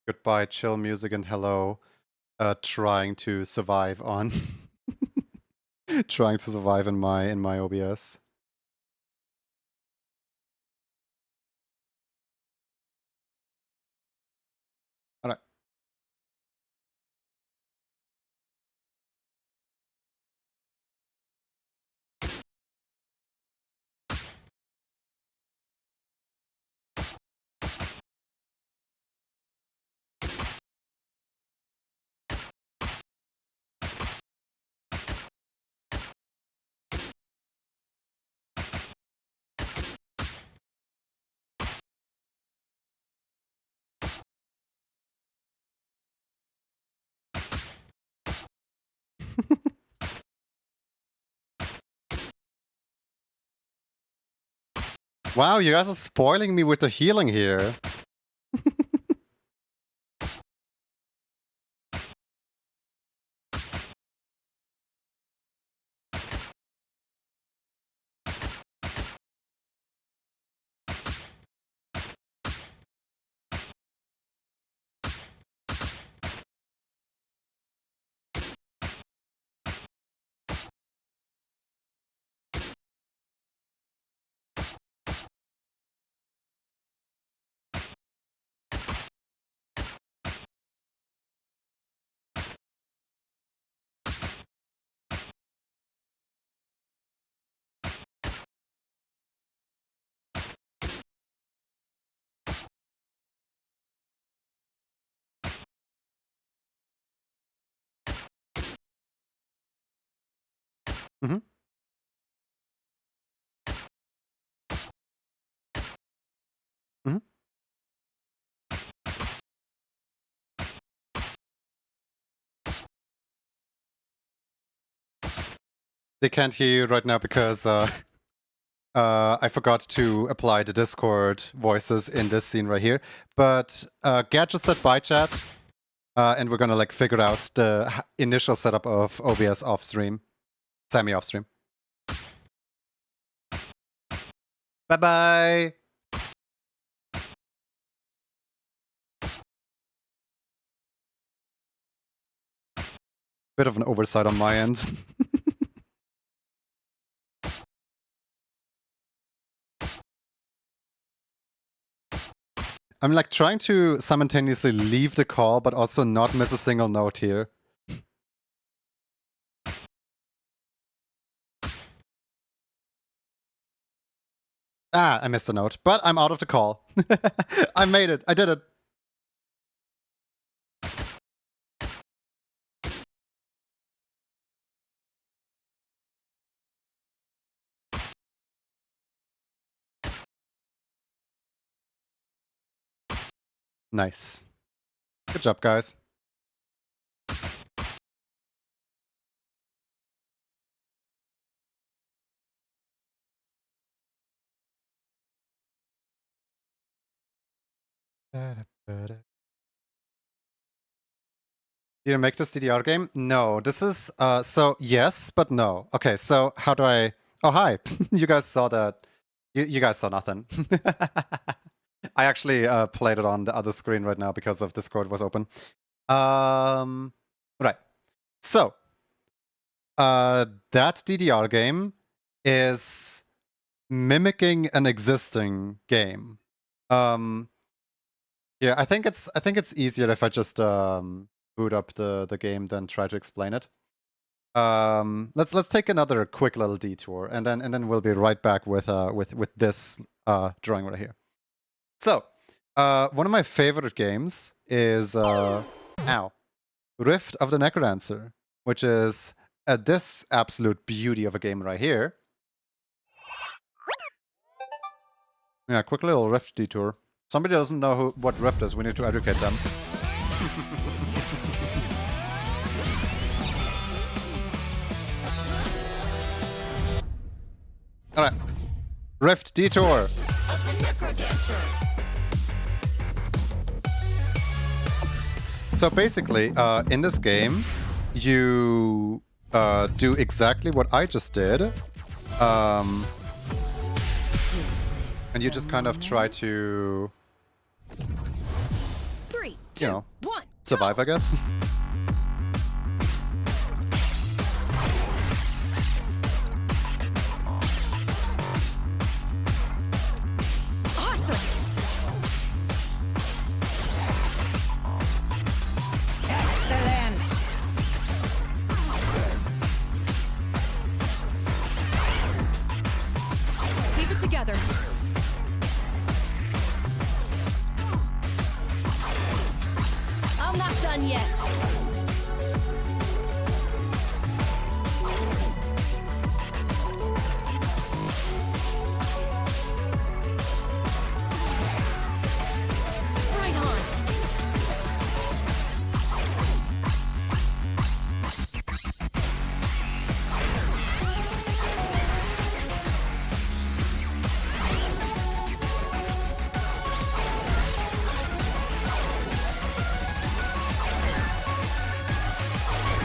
Goodbye, chill music, and hello. Trying to survive on trying to survive in my OBS. Alright. Wow, you guys are spoiling me with the healing here. Mm-hmm. Mm-hmm. They can't hear you right now because I forgot to apply the Discord voices in this scene right here. But Gad just said bye, chat. And we're gonna like figure out the initial setup of OBS off stream, semi-off stream. Bye bye. Bit of an oversight on my end. I'm like trying to simultaneously leave the call, but also not miss a single note here. Ah, I missed a note, but I'm out of the call. I made it. I did it. Nice. Good job, guys. Did you make this DDR game? No, this is, so yes, but no. Okay, so how do I, oh, hi. You guys saw that. You guys saw nothing. I actually played it on the other screen right now because of Discord was open. Right. So, that DDR game is mimicking an existing game. Yeah, I think it's easier if I just boot up the game than try to explain it. Let's take another quick little detour, and then we'll be right back with this drawing right here. So, one of my favorite games is Rift of the Necrodancer, which is this absolute beauty of a game right here. Yeah, quick little Rift detour. Somebody doesn't know what Rift is. We need to educate them. All right, Rift detour. So basically, in this game, you do exactly what I just did. And you just kind of try to, 3, 2, you know, 1. survive, I guess. Awesome. Excellent! Keep it together. I'm not done yet. Right on.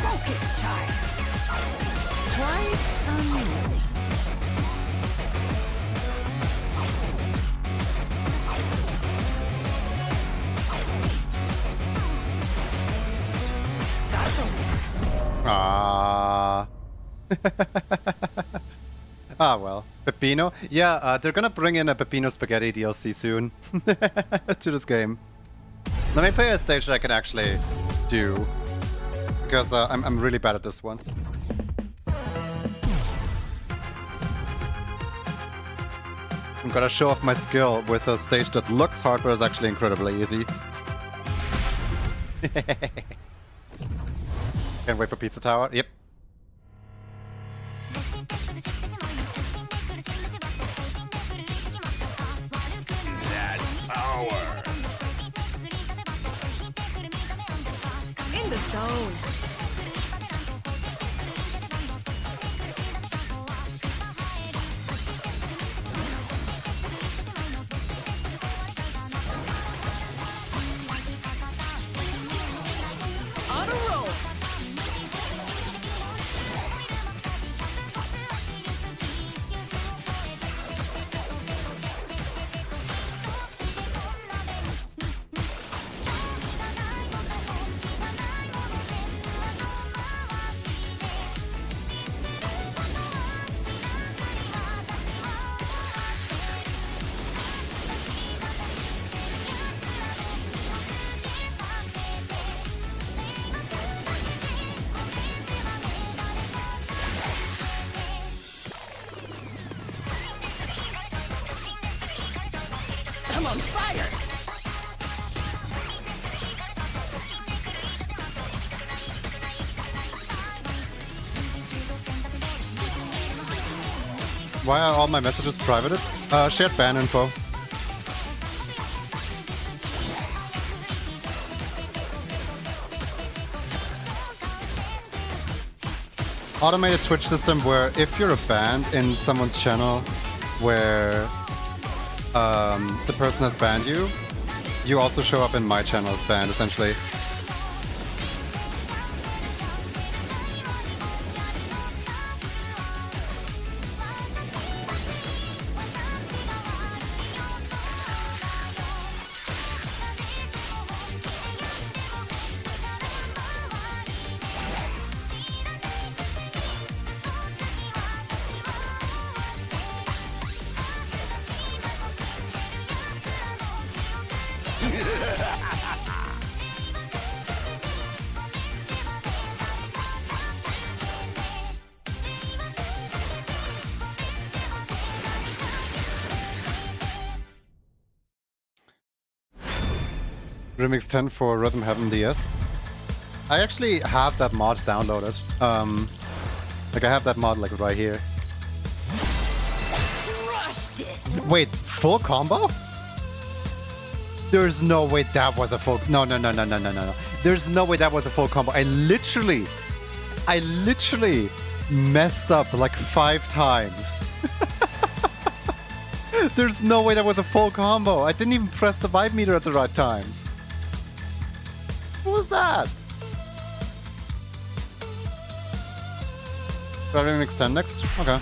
Focus time! Quite amusing. Ah. Ah, well. Peppino? Yeah, they're gonna bring in a Peppino Spaghetti DLC soon to this game. Let me play a stage that I can actually do. Because I'm really bad at this one. I'm gonna show off my skill with a stage that looks hard but is actually incredibly easy. Can't wait for Pizza Tower. Yep. That's power! In the zone. On a roll. I'm on fire. Why are all my messages privated? Shared ban info. Automated Twitch system where if you're a band in someone's channel where the person has banned you, you also show up in my channel as banned, essentially. Remix 10 for Rhythm Heaven DS. I actually have that mod downloaded. Like I have that mod like right here. Crushed it. Wait, full combo? There's no way that was a full... No. There's no way that was a full combo. I literally messed up like 5 times. There's no way that was a full combo. I didn't even press the vibe meter at the right times. Who was that? Driving Mix 10 next? Okay.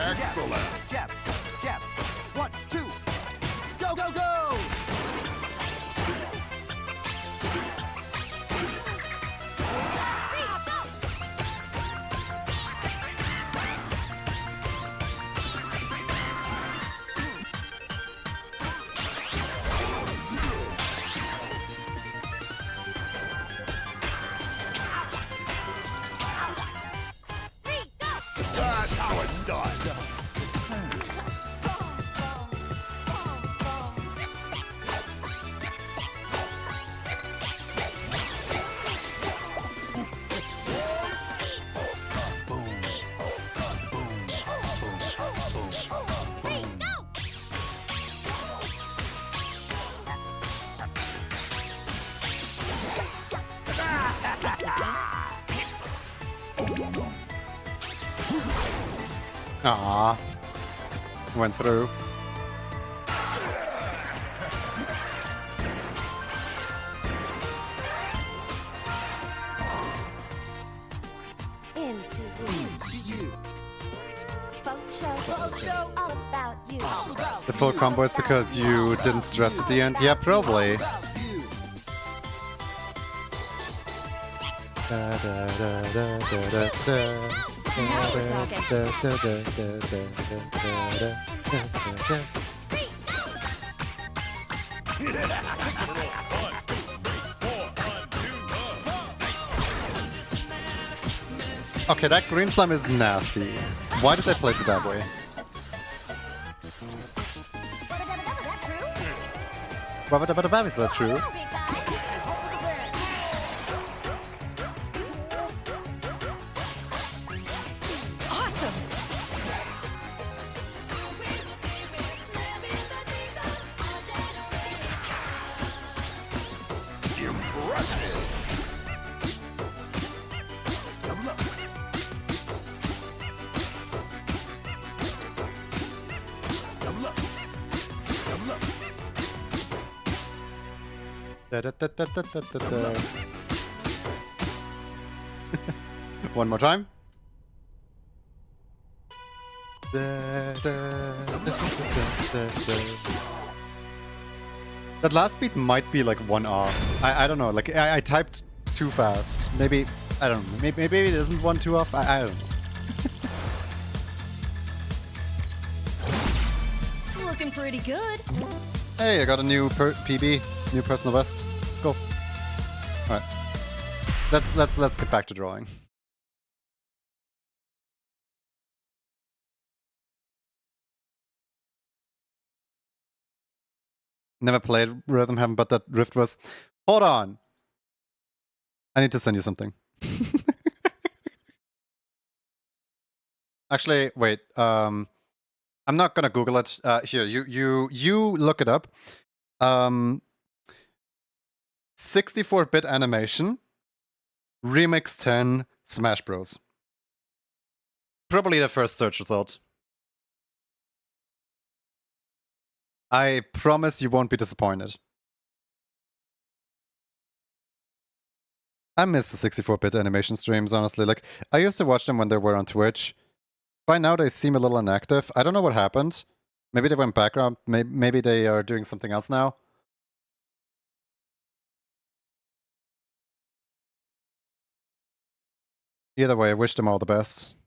Excellent. Jab, jab. 1, 2. Go, go, go. That's how it's done. Ah, went through. Into you. Folk show, all about you. The full combo is because you didn't stress at the end? Yeah, probably. Okay, that green slime is nasty. Why did they place it that way? Is that true? Awesome! One more time. That last beat might be like one off. I don't know. Like I typed too fast. Maybe I don't know. Maybe it isn't one too off. I don't know. Looking pretty good. Hey, I got a new PB, new personal best. Let's go. All right. Let's get back to drawing. Never played Rhythm Heaven, but that rift was... Hold on! I need to send you something. Actually, wait. I'm not gonna Google it. Here, you look it up. 64-bit animation, Remix 10, Smash Bros. Probably the first search result. I promise you won't be disappointed. I miss the 64-bit animation streams, honestly. Like, I used to watch them when they were on Twitch. By now they seem a little inactive. I don't know what happened. Maybe they went background. Maybe they are doing something else now. Either way, I wish them all the best.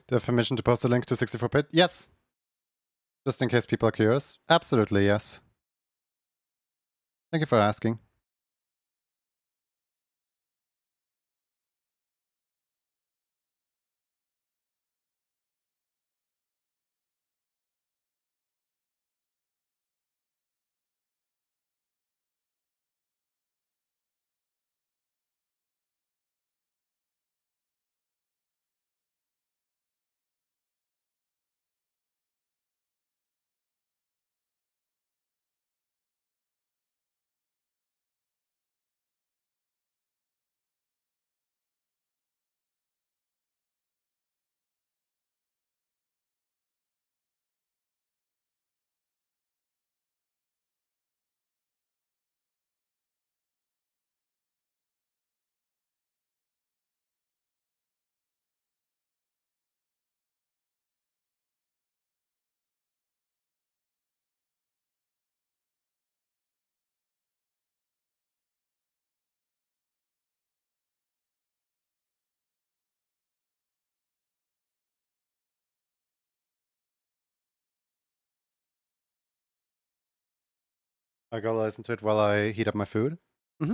Do you have permission to post a link to 64-bit? Yes. Just in case people are curious. Absolutely, yes. Thank you for asking. I go listen to it while I heat up my food. Mm-hmm.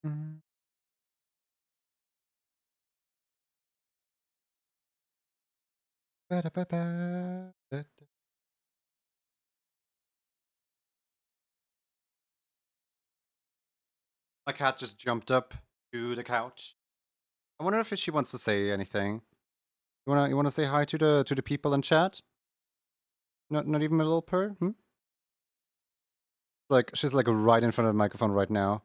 Mm-hmm. My cat just jumped up to the couch. I wonder if she wants to say anything. You wanna say hi to the people in chat? Not even a little purr? Hmm? Like she's like right in front of the microphone right now.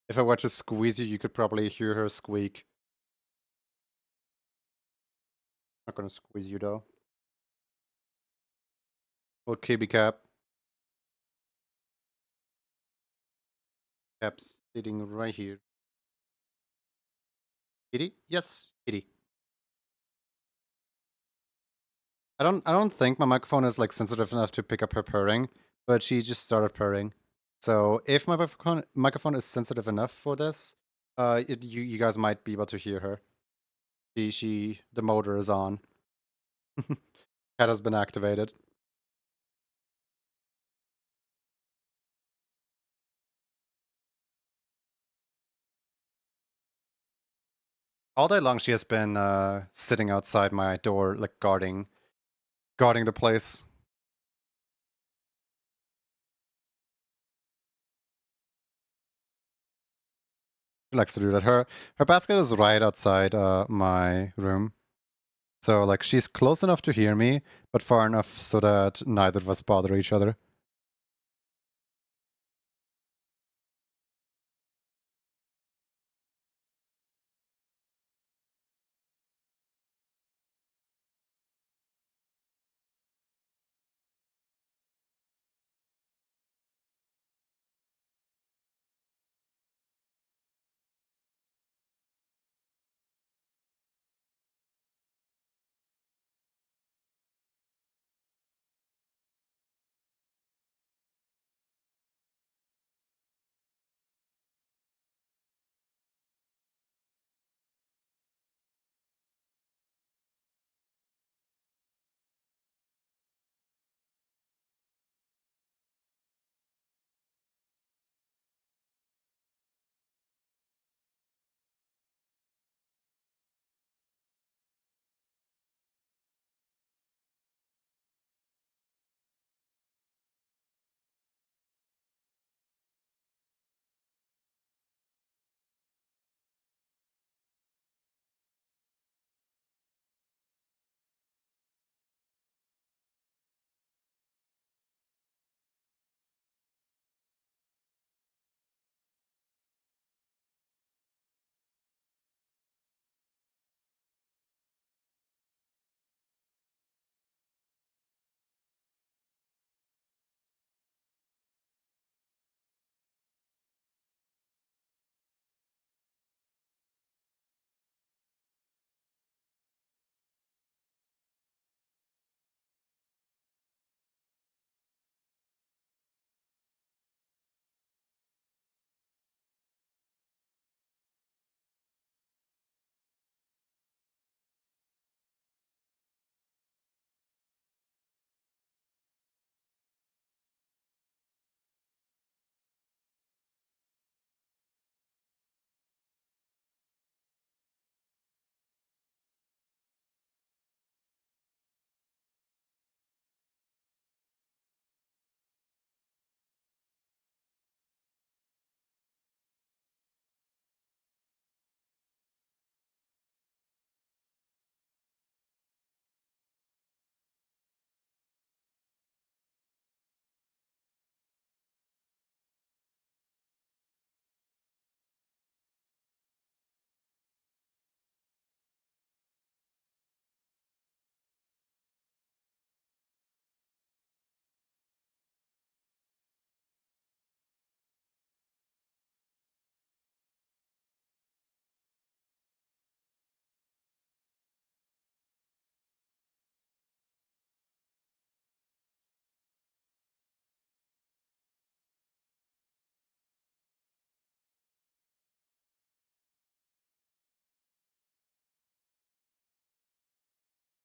If I were to squeeze you, you could probably hear her squeak. Not gonna squeeze you though. Little kitty cap. Cap's sitting right here. Kitty? Yes, kitty. I don't think my microphone is like sensitive enough to pick up her purring, but she just started purring. So if my microphone is sensitive enough for this, you guys might be able to hear her. The motor is on. Cat has been activated. All day long she has been sitting outside my door, like guarding the place. She likes to do that. Her basket is right outside my room. So, like, she's close enough to hear me, but far enough so that neither of us bother each other.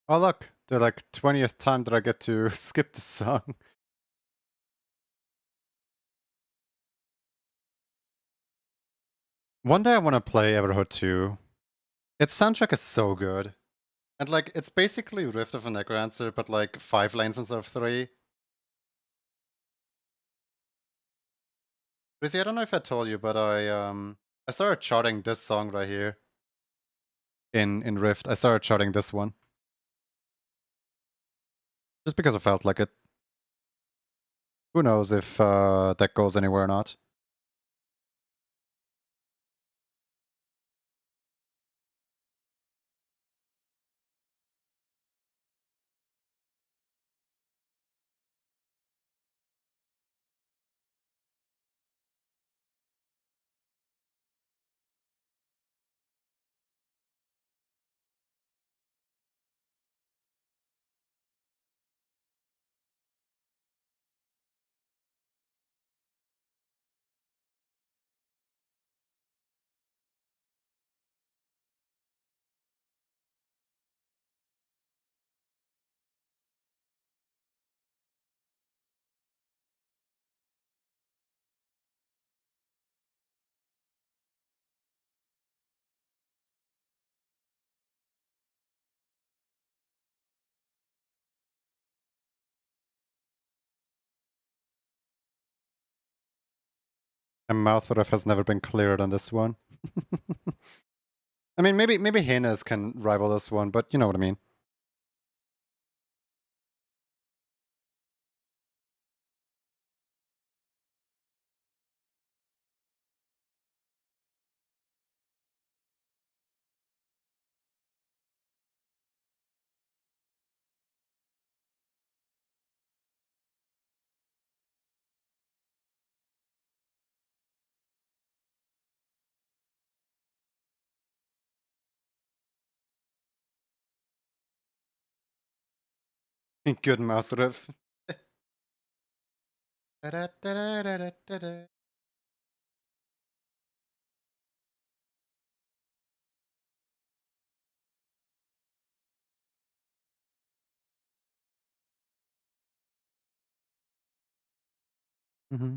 Oh, look, the like 20th time that I get to skip this song. One day I want to play Everhood 2. Its soundtrack is so good. And like, it's basically Rift of a Necromancer, but like 5 lanes instead of 3. Rizzy, I don't know if I told you, but I started charting this song right here. In Rift, I started charting this one. Just because I felt like it. Who knows if that goes anywhere or not. My mouth ref has never been clearer than this one. I mean, maybe hyenas can rival this one, but you know what I mean. Good mouth riff. Mm-hmm.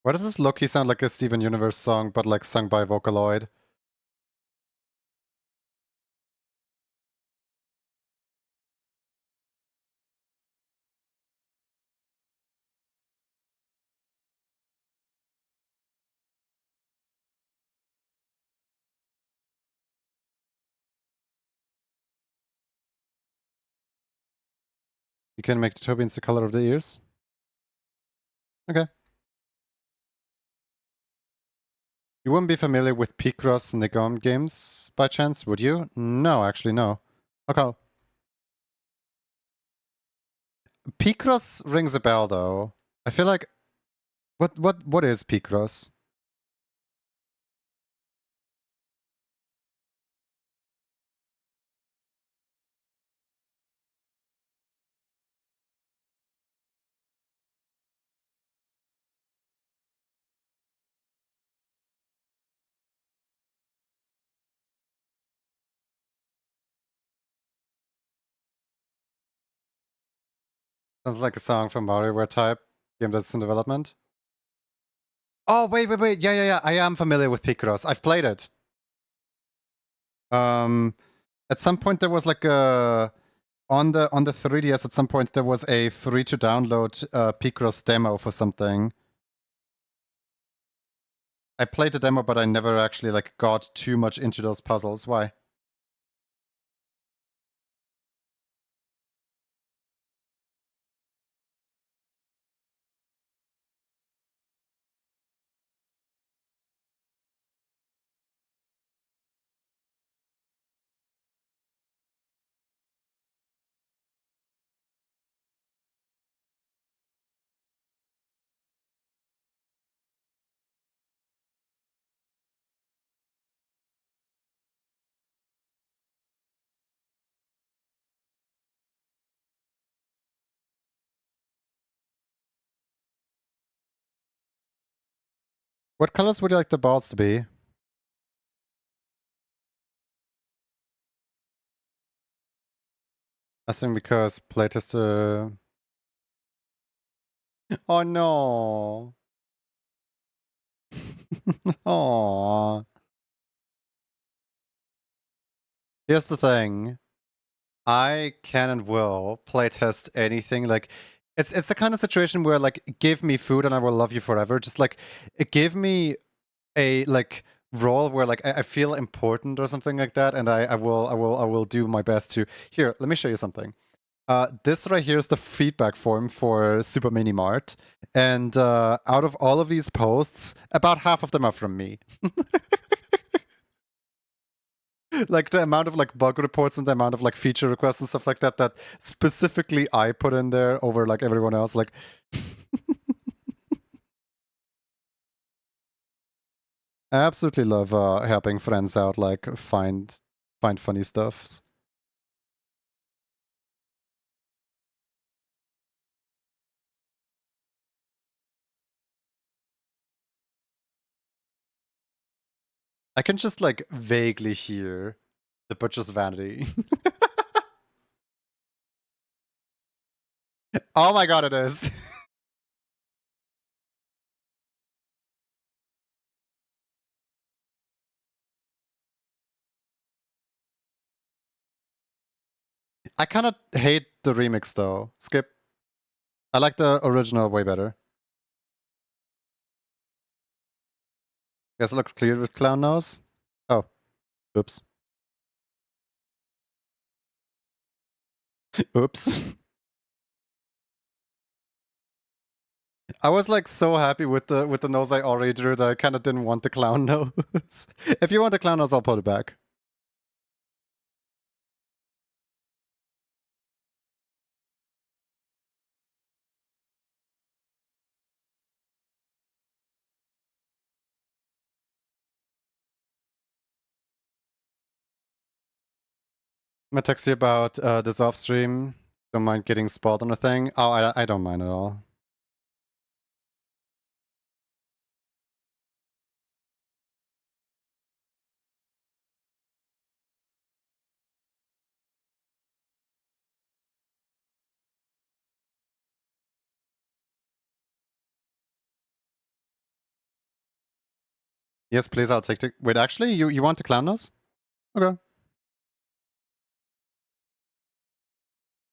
Why does this low-key sound like a Steven Universe song, but like sung by a Vocaloid? You can make the Tobians the color of the ears? Okay. You wouldn't be familiar with Picross Negom games by chance, would you? No, actually, no. Okay. Picross rings a bell, though. I feel like... What is Picross? Sounds like a song from WarioWare type game that's in development. Oh, wait. Yeah. I am familiar with Picross. I've played it. At some point there was like a... On the 3DS, at some point there was a free-to-download Picross demo for something. I played the demo, but I never actually like got too much into those puzzles. Why? What colors would you like the balls to be? I think because playtester... Oh no! Aww. Here's the thing. I can and will playtest anything. Like, it's the kind of situation where like, give me food and I will love you forever. Just like, give me a like role where like I feel important or something like that, and I will do my best to. Here, let me show you something. This right here is the feedback form for Super Mini Mart, and out of all of these posts, about half of them are from me. Like the amount of like bug reports and the amount of like feature requests and stuff like that that specifically I put in there over like everyone else. Like I absolutely love helping friends out, like find funny stuffs. I can just like vaguely hear the butcher's vanity. Oh my god, it is. I kind of hate the remix though. Skip. I like the original way better. Guess it looks clear with clown nose. Oh, oops. Oops. I was like so happy with the nose I already drew that I kind of didn't want the clown nose. If you want the clown nose, I'll put it back. I'm gonna text you about this off stream. Don't mind getting spot on a thing. Oh, I don't mind at all. Yes, please, I'll take the... Wait, actually, you want the clown nose? Okay.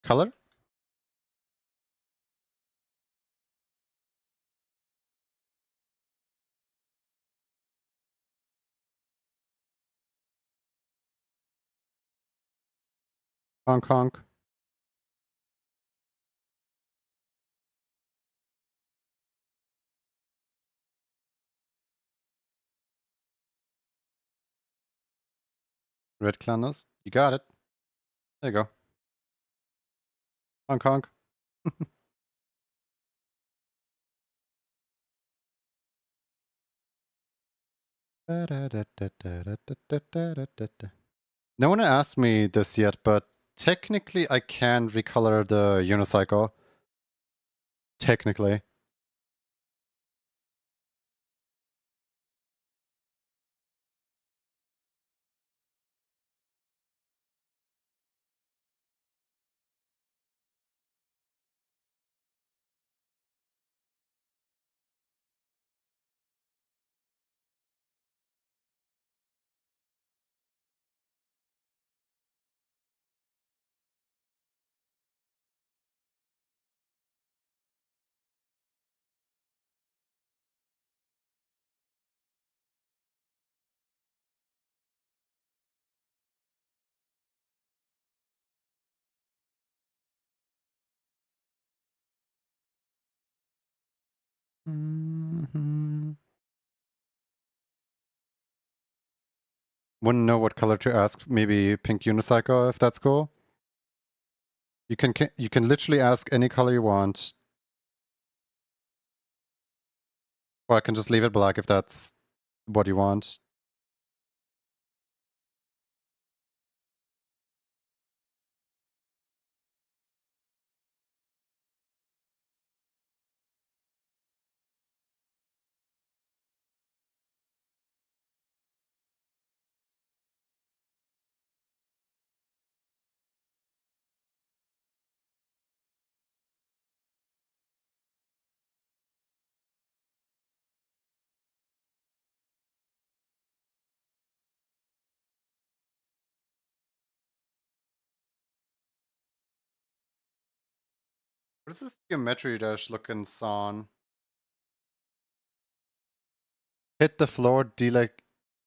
Color? Honk honk. Red clown nose. You got it. There you go. Honk honk. No one asked me this yet, but technically I can recolor the unicycle. Technically. Wouldn't know what color to ask. Maybe pink unicycle, if that's cool. You can literally ask any color you want. Or I can just leave it black if that's what you want. What is this geometry dash looking song? Hit the floor, delay.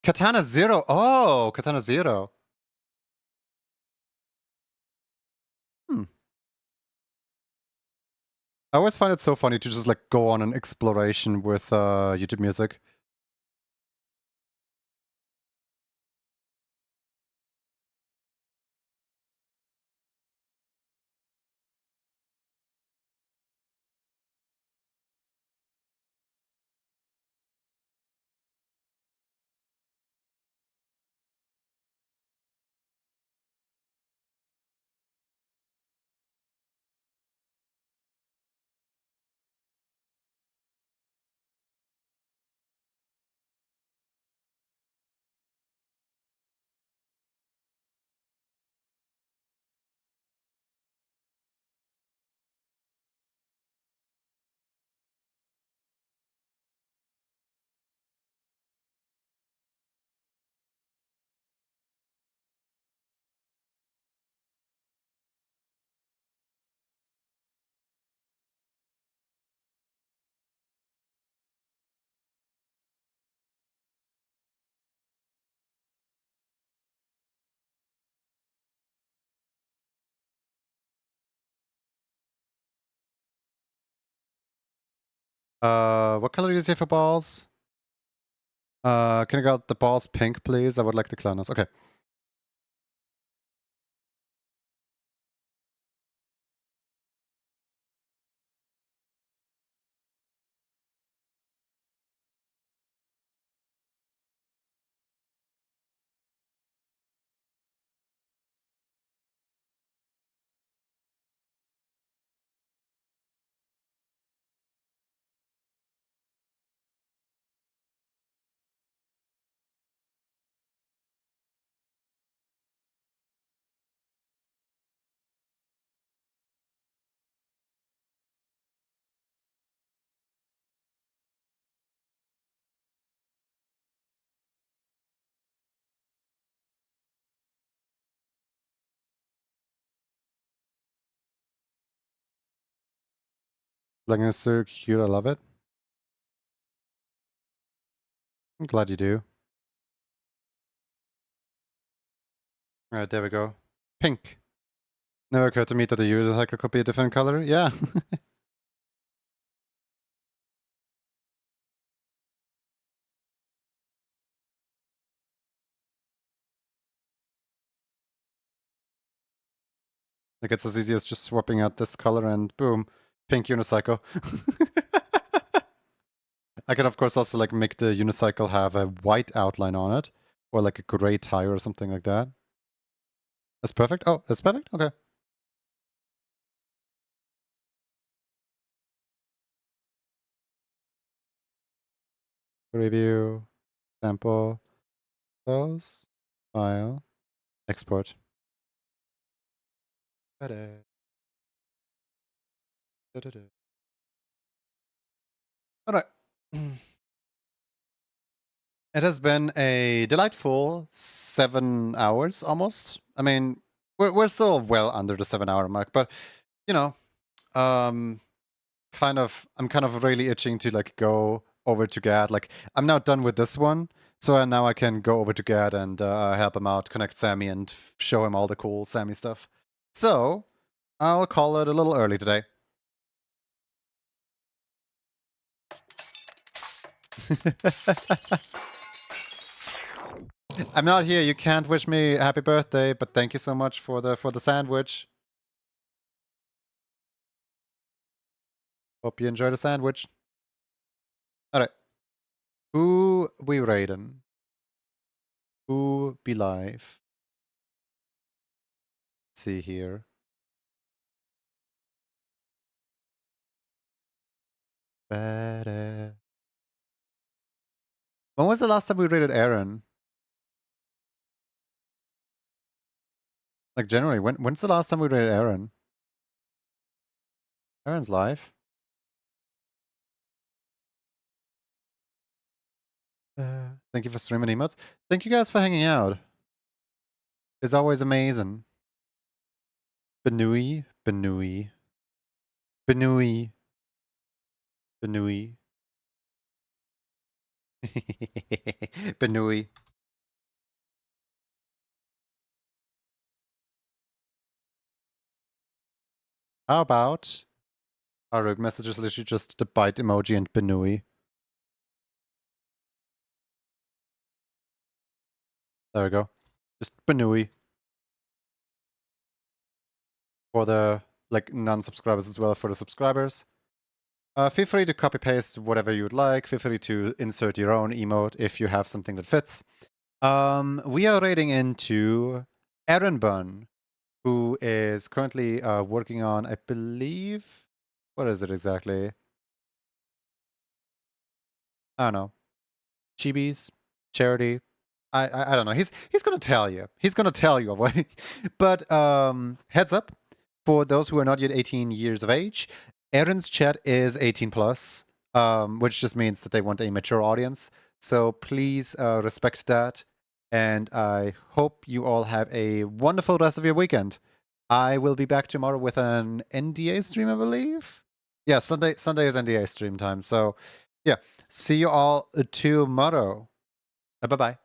Katana Zero. Oh, Katana Zero. Hmm. I always find it so funny to just like go on an exploration with YouTube music. What color do you say for balls? Can I get the balls pink, please? I would like the clowns. Okay. Like it's so cute. I love it. I'm glad you do. Alright, there we go. Pink. Never occurred to me that the unicycle could be a different color. Yeah. Like it's as easy as just swapping out this color and boom, pink unicycle. I can of course also like make the unicycle have a white outline on it, or like a gray tire or something like that. That's perfect. Oh, that's perfect. Okay. Review, sample, close, file, export. Ta-da. Ta-da-da. All right. It has been a delightful 7 hours almost. I mean, we're still well under the 7 hour mark, but you know, I'm kind of really itching to like go over to Gad. Like I'm now done with this one, so now I can go over to Gad and help him out, connect Sammy, and show him all the cool Sammy stuff. So I'll call it a little early today. I'm not here. You can't wish me happy birthday, but thank you so much for the sandwich. Hope you enjoy the sandwich. All right. Who we raiding? Who be live? Let's see here. Better. When was the last time we raided Aaron? Like generally, when's the last time we raided Aaron? Aaron's live. Thank you for streaming emotes. Thank you guys for hanging out. It's always amazing. Benui, Benui, Benui, Benui, Benui. How about our messages literally just the bite emoji and Benui? There we go. Just Benui. For the like non-subscribers as well as for the subscribers. Feel free to copy paste whatever you would like. Feel free to insert your own emote if you have something that fits. We are raiding into Aaron Bun, who is currently working on, I believe, what is it exactly? I don't know. Chibis, charity. I don't know. He's gonna tell you. He's gonna tell you. But heads up for those who are not yet 18 years of age. Aaron's chat is 18 plus, which just means that they want a mature audience. So please respect that. And I hope you all have a wonderful rest of your weekend. I will be back tomorrow with an NDA stream, I believe. Yeah, Sunday is NDA stream time. So yeah, see you all tomorrow. Bye-bye.